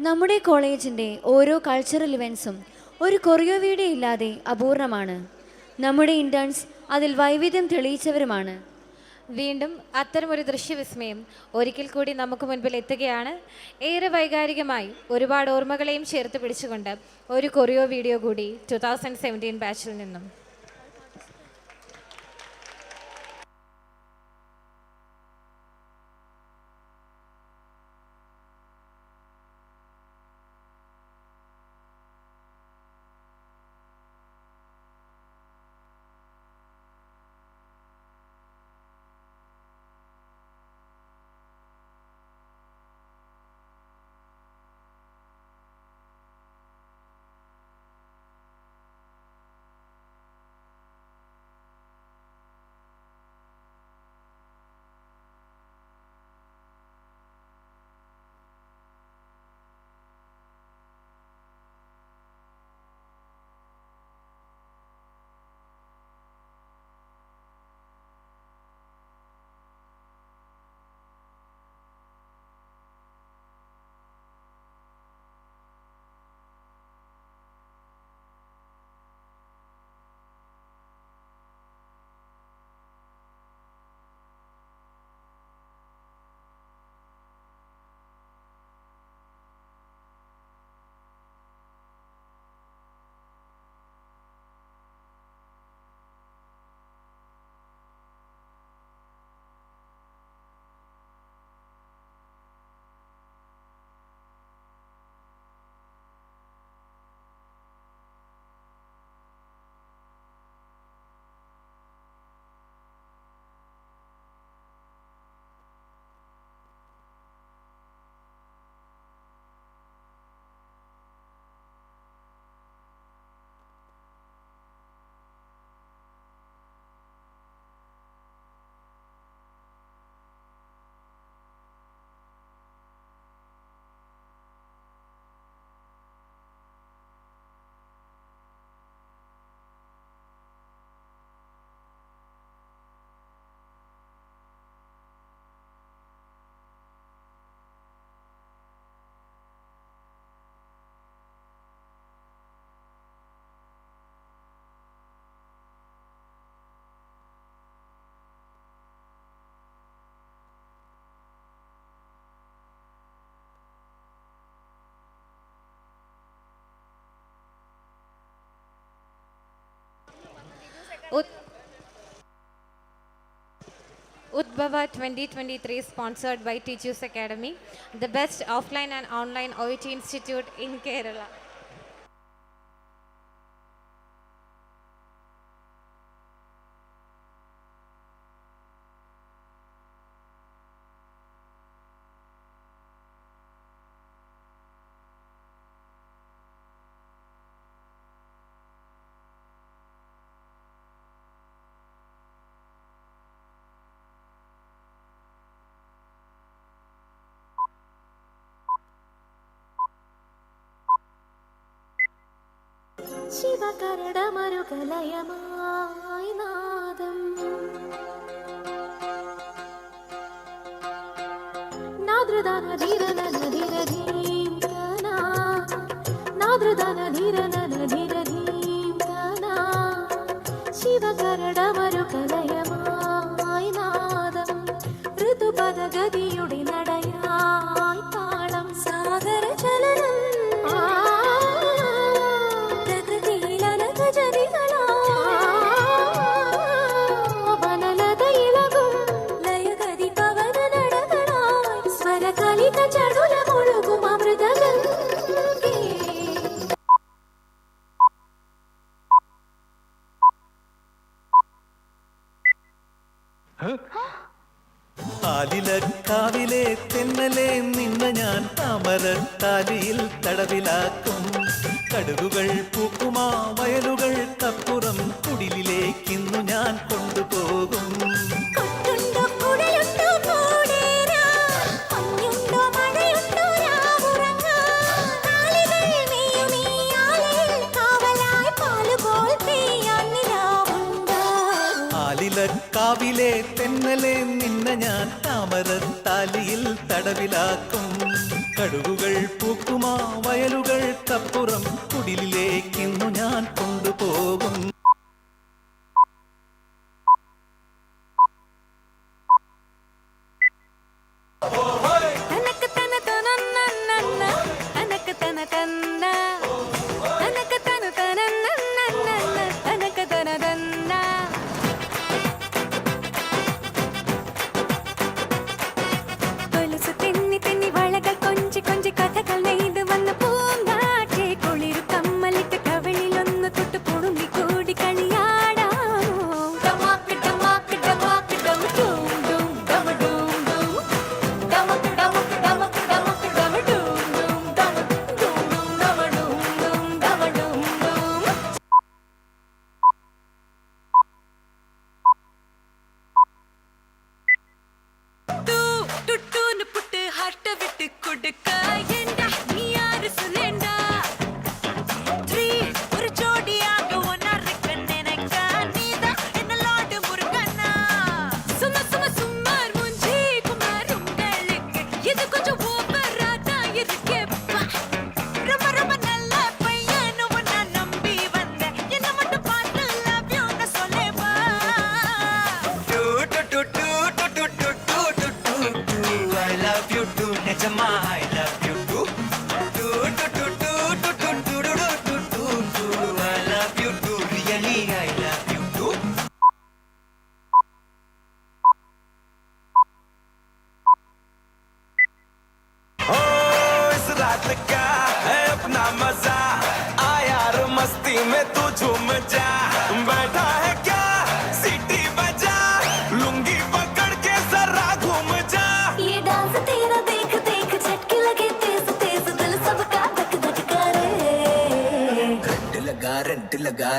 നമ്മുടെ കോളേജിൻ്റെ ഓരോ കൾച്ചറൽ ഇവൻറ്റ്സും ഒരു കൊറിയോ വീഡിയോ ഇല്ലാതെ അപൂർണമാണ്. നമ്മുടെ ഇൻറ്റേൺസ് അതിൽ വൈവിധ്യം തെളിയിച്ചവരുമാണ്. വീണ്ടും അത്തരമൊരു ദൃശ്യവിസ്മയം ഒരിക്കൽ കൂടി നമുക്ക് മുൻപിൽ എത്തുകയാണ്. ഏറെ വൈകാരികമായി ഒരുപാട് ഓർമ്മകളെയും ചേർത്ത് പിടിച്ചുകൊണ്ട് ഒരു കൊറിയോ വീഡിയോ കൂടി 2017 ബാച്ചിൽ നിന്നും. UDBHAVA 2023 sponsored by Teachers Academy, the best offline and online OIT institute in Kerala. ശിവകരടമരുകലയമായി നാദം നാദ്രദാനധീരനധീരധീംതനാ നാദ്രദാനധീരനധീരധീംതനാ ശിവകരടമരുകലയമായി നാദം ഋതുപദഗതിയുടെ നടയായി താളം സാഗര ചലനം ആലിലക്കാവിലെ തെന്നലെ നിന്ന ഞാൻ താമരത്താലിയിൽ തടവിലാക്കും കടുകുകൾ പൂക്കുമാ വയലുകൾക്കപ്പുറം കുടിലിലേക്കിന്നു ഞാൻ കൊണ്ടുപോകും ആലിലക്കാവിലെ തെന്നലെ നിന്ന ഞാൻ താമരത്താലിയിൽ തടവിലാക്കും കടുകുകൾ പൂക്കുമാ വയലുകൾക്കപ്പുറം കുടിലിലേക്കിന്നു ഞാൻ കൊണ്ടുപോകും.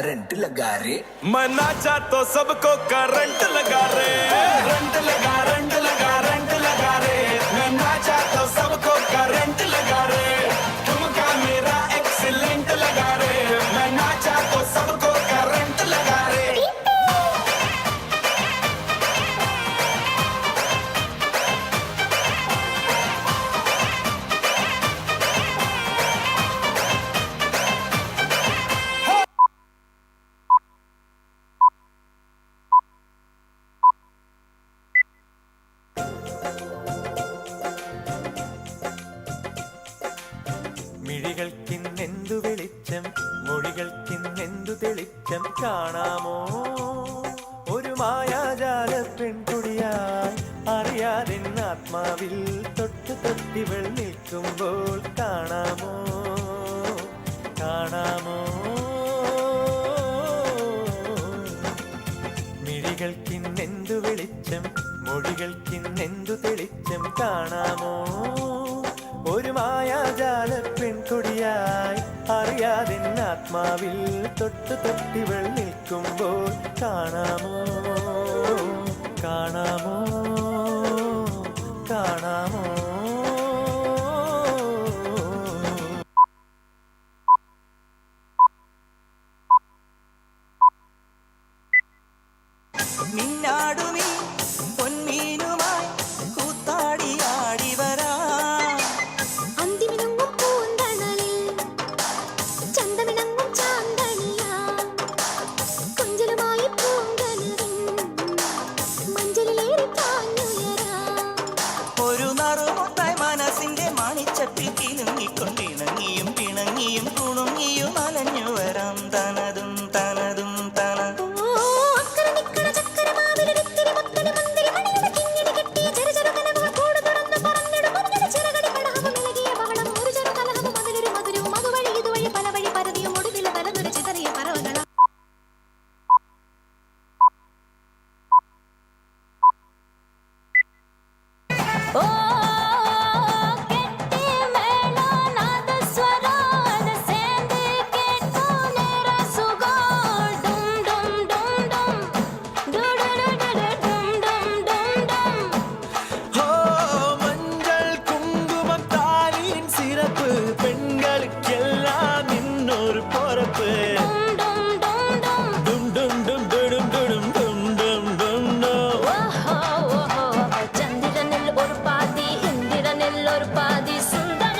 रेंट लगा रे मना चाह तो सबको करंट लगा रे रंट लगा रंट लगा रंट लगा रे मना चाह तो सबको करंट लगा रे ठुमका मेरा एक्सीलेंट लगा रे मना चाह तो सबको करंट लगा रे മിഴികൾക്കിന്നെന്തു വെളിച്ചം മൊഴികൾക്കിന്നെന്തു തെളിച്ചം കാണാമോ ഒരു മായാജാല പെൺകുടിയായി അറിയാതെ ആത്മാവിൽ തൊട്ട് തൊട്ടിവൾ നിൽക്കുമ്പോൾ കാണാമോ കാണാമോ മിഴികൾക്കിന്നെന്തു വെളിച്ചം മൊഴികൾക്കിന്നെന്തു തെളിച്ചം കാണാമോ ഒരു മായാജാല പെൺകൊടിയായി അറിയാതെ ആത്മാവിൽ തൊട്ട് തൊട്ടിവൾ നിൽക്കുമ്പോൾ കാണാമോ കാണാമോ കാണാമോ നിന്നാടുമീ പൊന്മീനുമായി കൂത്താടിയാടി വരാ ഒരു നറുമുത്തായി മനസ്സിന്റെ മാണിച്ചപ്പിൽ കിലുങ്ങിക്കൊണ്ടിണങ്ങിയും പിണങ്ങിയും കുണുങ്ങിയും അലഞ്ഞു വരാം തനതും തനതും തനതും ചന്ദ്രനിൽ ഒരു പാതി ഇന്ദിരനിൽ ഒരു പാതി സുന്ദര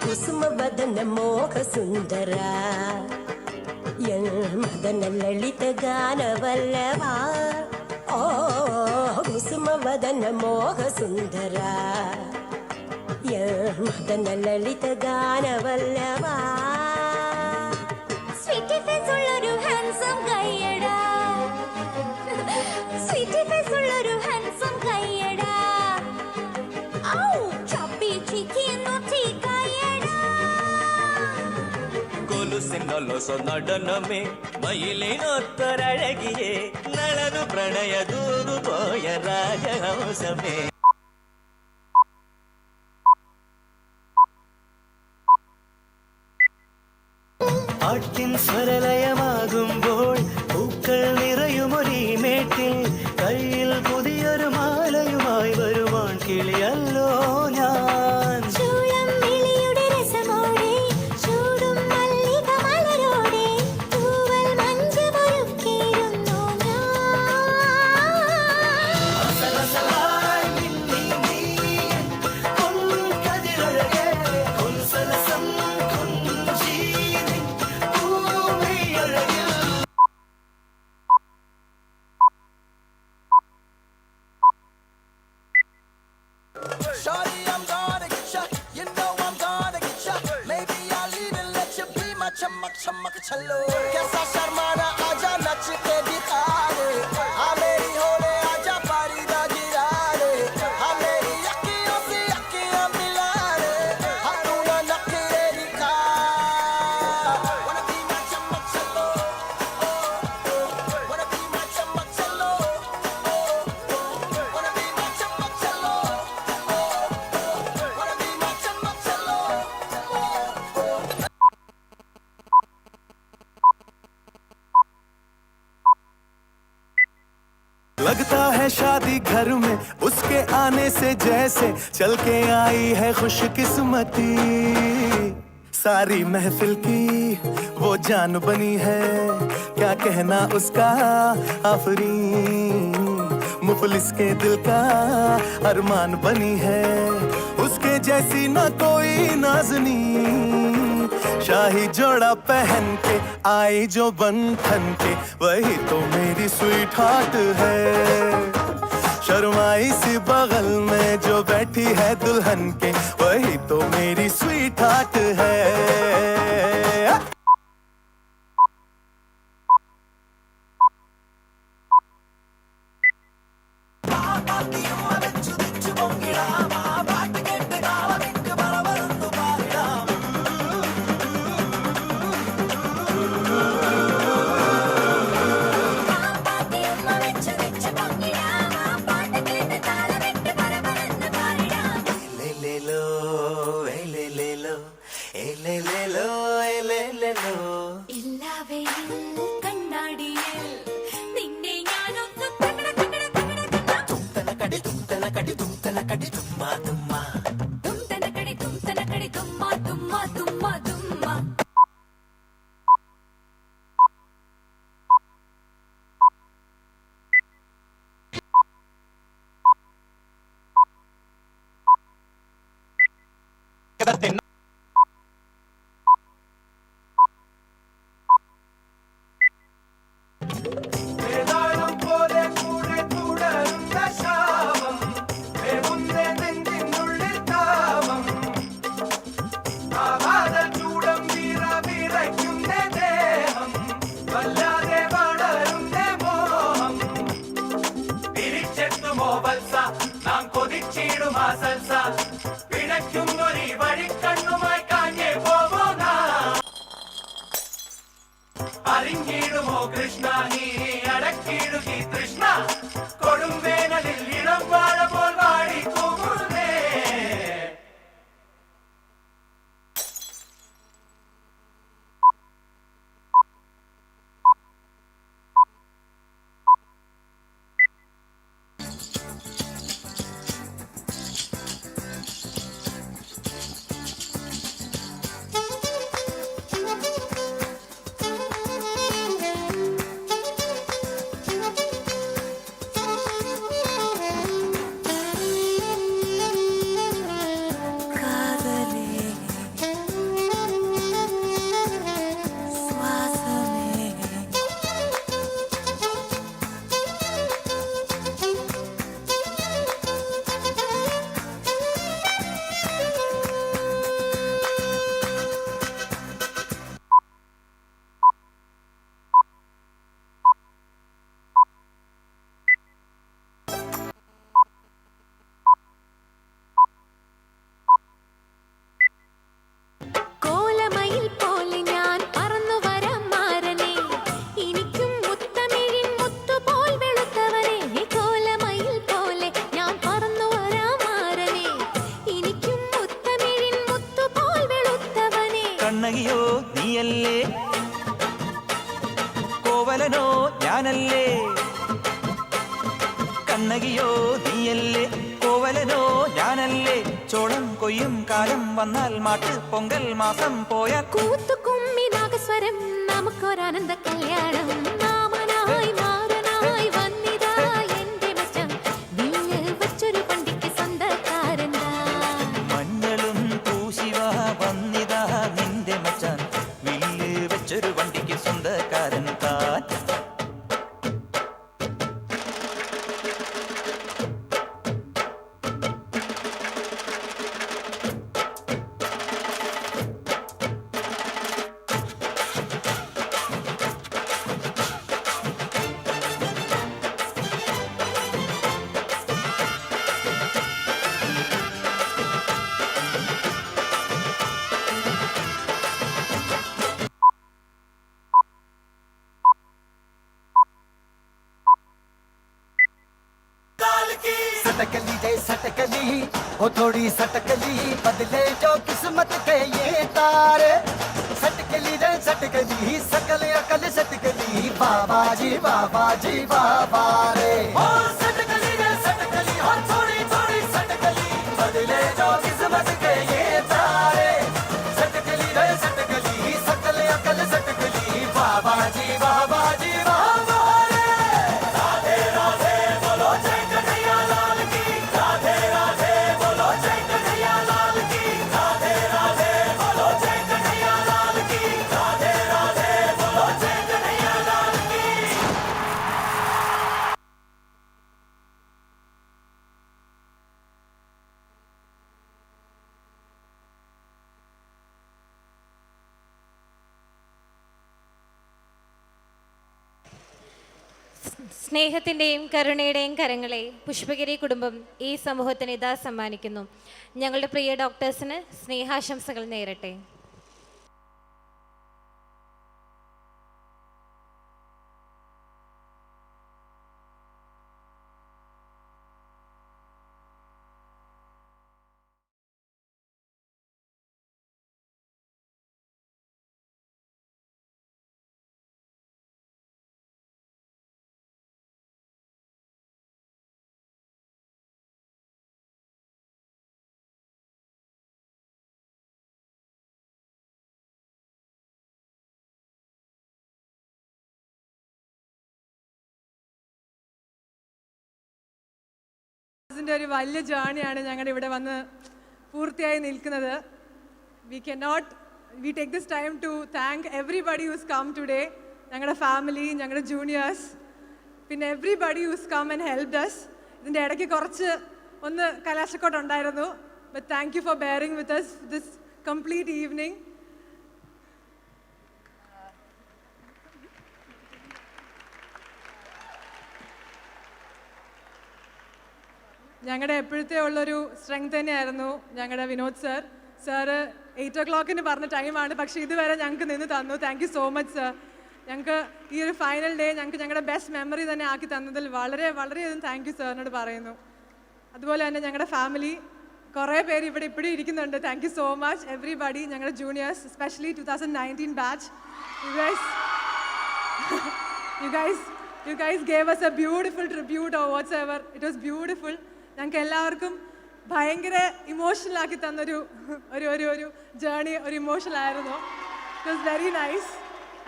ಕುಸುಮ ವದನ ಮೋಹ ಸುಂದರ ಮದನ ಲಲಿತ ಗಾನವಲ್ಲವ ಓ ಕುಸುಮ ವದನ ಮೋಹ ಸುಂದರ ಮದನ ലളിത ഗാനവല്ലവ സ്വീറ്റ് ഫേസ് ഉള്ളൊരു ഹാൻസം കയ്യടാ സ്വീറ്റ് ഫേസ് ഉള്ളൊരു ഹാൻസം കയ്യടാ ഔ ചപ്പി ചിക്കി നോട്ടി കയ്യടാ കൊലുസിനൊലൊസ നടനമേ മയിലിനൊത്തൊരഴകിയേ നളനു പ്രണയ ദൂതു പോയ രാജഹംസമേ പാട്ടിൻ സ്വരലയമാകുമ്പോൾ പൂക്കൾ നിറയുമൊരീ മേട്ടിൽ കയ്യിൽ പുതിയൊരു മാലയുമായി വരുവാൻ കിളിയല്ലോ ഞാൻ चमक चमक चलो कैसा शर्माना आजा नच के दिखा रे हाँ मेरी होले आजा पारी दा गिरा रे हाँ मेरी अखियों से अखियां मिला रे हाँ तू ना नखरे दिखा wanna be my चमक चलो wanna be my चमक चलो wanna be my चमक चलो wanna be my चमक चलो लगता है शादी घर में उसके आने से जैसे चल के आई है खुशकिस्मती सारी महफिल की वो जान बनी है क्या कहना उसका आफरीन मुफलिस के दिल का अरमान बनी है उसके जैसी ना कोई नाज़नी शाही जोड़ा पहन के आई जो बन ठन के वही तो मेरी स्वीट हार्ट है शर्माई सी बगल में जो बैठी है दुल्हन के वही तो मेरी स्वीट हार्ट है ജാനകിയോ നീയല്ലേ, കോവലനോ ഞാനല്ലേ, ചോളം കൊയ്യും കാലം വന്നാൽ മാട്ട് പൊങ്കൽ മാസം പോയ കൂത്തുകുമ്മി നാഗസ്വരം നമുക്കൊരാനന്ദ കല്യാണം. മാമനായി മാറനായി വന്നിതാ എന്റെ മച്ചം, വില്ല് വച്ചൊരു പണ്ടിക്ക് സ്വന്തക്കാരന്താ. മഞ്ഞളും പൂശിവ വന്നിതാ നിന്റെ മച്ചാൻ, വില്ല് വെച്ചൊരു വണ്ടിക്ക് സ്വന്തക്കാരൻ താൻ. सटकली रे सटकली हो थोड़ी सटकली, बदले जो किस्मत के ये तारे. सटकली रे सटकली सकल अकल सटकली, बाबा जी बाबा रे. हो सटकली रे सटकली हो थोड़ी थोड़ी सटकली, बदले जो किस्मत के ये तारे. सटकली रे सटकली सकल अकल सटकली, बाबा जी बाबा रे. राधे राधे बोलो जय कन्हैया लाल की, राधे राधे बोलो जय कन्हैया लाल की, राधे राधे बोलो जय कन्हैया लाल की, राधे राधे बोलो जय कन्हैया लाल की. സ്നേഹത്തിൻ്റെയും കരുണയുടെയും കരങ്ങളെ പുഷ്പഗിരി കുടുംബം ഈ സമൂഹത്തിന് ഇതാ സമ്മാനിക്കുന്നു. ഞങ്ങളുടെ പ്രിയ ഡോക്ടേഴ്സിന് സ്നേഹാശംസകൾ നേരട്ടെ. ഇതിൻ്റെ ഒരു വലിയ ജേണിയാണ് ഞങ്ങളുടെ ഇവിടെ വന്ന് പൂർത്തിയായി നിൽക്കുന്നത്. we take this time to thank everybody who's come today. ഞങ്ങളുടെ ഫാമിലി, ഞങ്ങളുടെ ജൂനിയേഴ്സ്, പിന്നെ everybody who's come and helped us. ഇതിൻ്റെ ഇടയ്ക്ക് കുറച്ച് ഒന്ന് കലാശക്കൊട്ടുണ്ടായിരുന്നു. But thank you for bearing with us this complete evening. ഞങ്ങളുടെ എപ്പോഴത്തെ ഉള്ളൊരു സ്ട്രെങ്ത് തന്നെയായിരുന്നു ഞങ്ങളുടെ വിനോദ് സർ. സാറ് 8 o'clock പറഞ്ഞ ടൈമാണ്, പക്ഷേ ഇതുവരെ ഞങ്ങൾക്ക് നിന്ന് തന്നു. Thank you so much sir. ഞങ്ങൾക്ക് ഈ ഒരു ഫൈനൽ ഡേ ഞങ്ങൾക്ക് ഞങ്ങളുടെ ബെസ്റ്റ് മെമ്മറി തന്നെ ആക്കി തന്നതിൽ വളരെയധികം താങ്ക് യു സാറിനോട് പറയുന്നു. അതുപോലെ തന്നെ ഞങ്ങളുടെ ഫാമിലി കുറേ പേര് ഇവിടെ ഇപ്പോഴും ഇരിക്കുന്നുണ്ട്. Thank you so much everybody. ഞങ്ങളുടെ juniors, especially 2019 batch. You guys gave us a beautiful tribute or whatsoever. It was beautiful. ഞങ്ങൾക്ക് എല്ലാവർക്കും ഭയങ്കര ഇമോഷണൽ ആക്കി തന്നൊരു ഒരു ജേർണി, ഒരു ഇമോഷണൽ ആയിരുന്നു. It was very nice.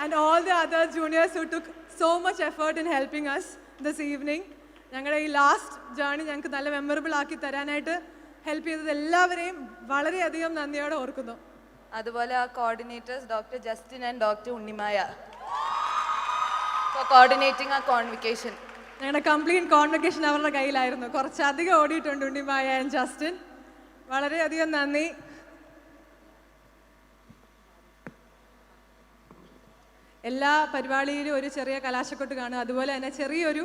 And all the other juniors who took so much effort in helping us this evening. ഞങ്ങളുടെ ഈ ലാസ്റ്റ് ജേർണി ഞങ്ങൾക്ക് നല്ല മെമ്മറബിൾ ആക്കി തരാനായിട്ട് ഹെൽപ്പ് ചെയ്തത് എല്ലാവരെയും വളരെയധികം നന്ദിയോടെ ഓർക്കുന്നു. അതുപോലെ ആ coordinators doctor Justin and doctor Unnimaya for coordinating ആ കോൺവെക്കേഷൻ. ഞങ്ങളുടെ കംപ്ലീറ്റ് കോൺവെക്കേഷൻ അവരുടെ കയ്യിലായിരുന്നു. കുറച്ചധികം ഓടിയിട്ടുണ്ട് ഉണ്ണിമായ ആൻഡ് ജസ്റ്റിൻ. വളരെയധികം നന്ദി. എല്ലാ പരിപാടിയിലും ഒരു ചെറിയ കലാശക്കൊട്ട് കാണും. അതുപോലെ തന്നെ ചെറിയൊരു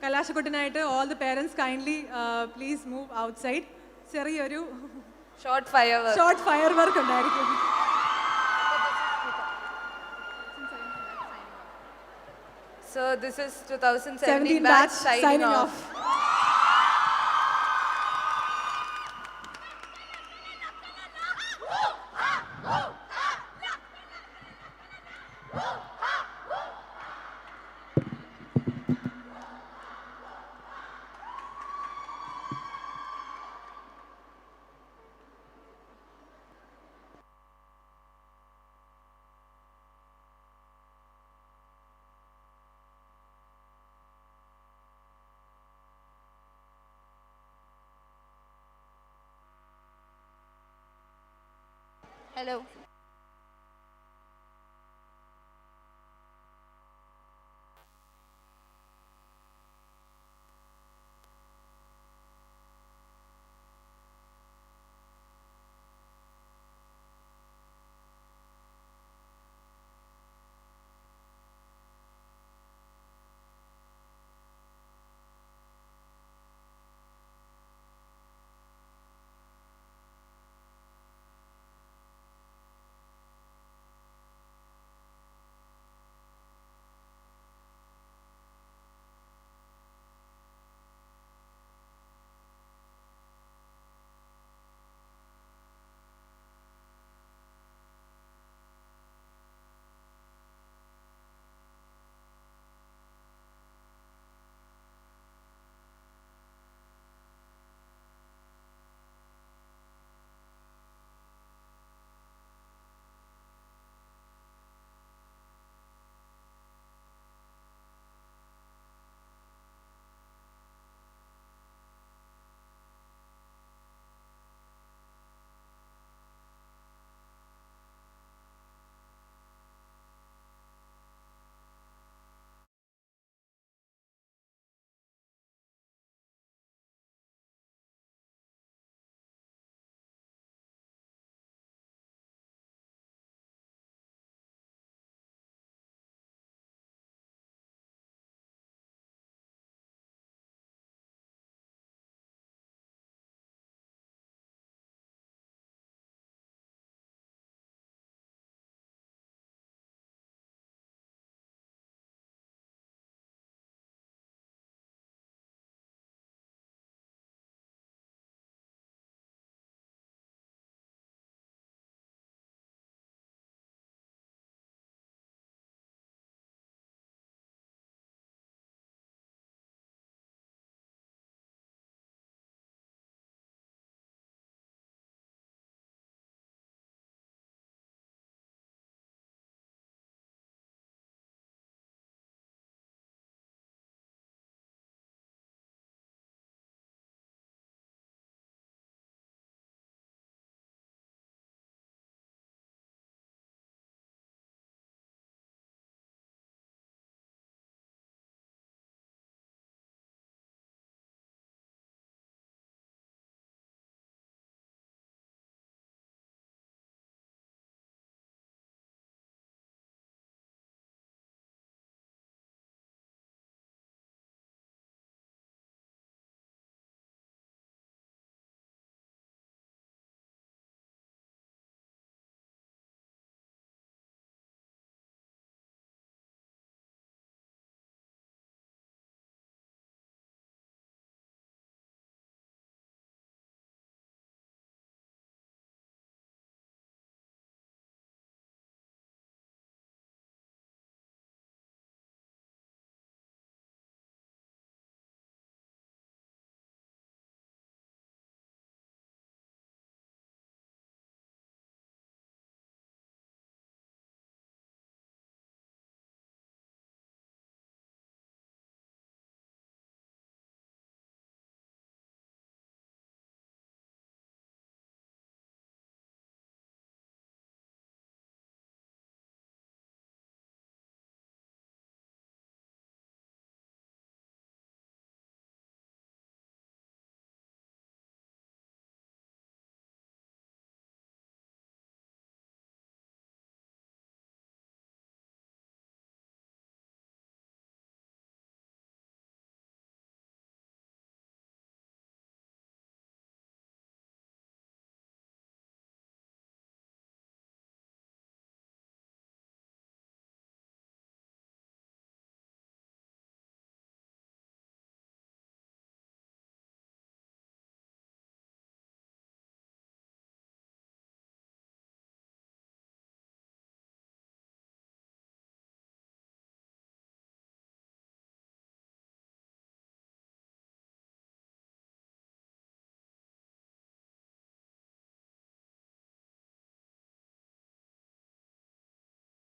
കലാശക്കൊട്ടിനായിട്ട് all the parents kindly please move outside. ചെറിയൊരു ഷോർട്ട് ഫയർ വർക്ക് ഉണ്ടായിരിക്കും. So this is 2017 batch signing off. Hello.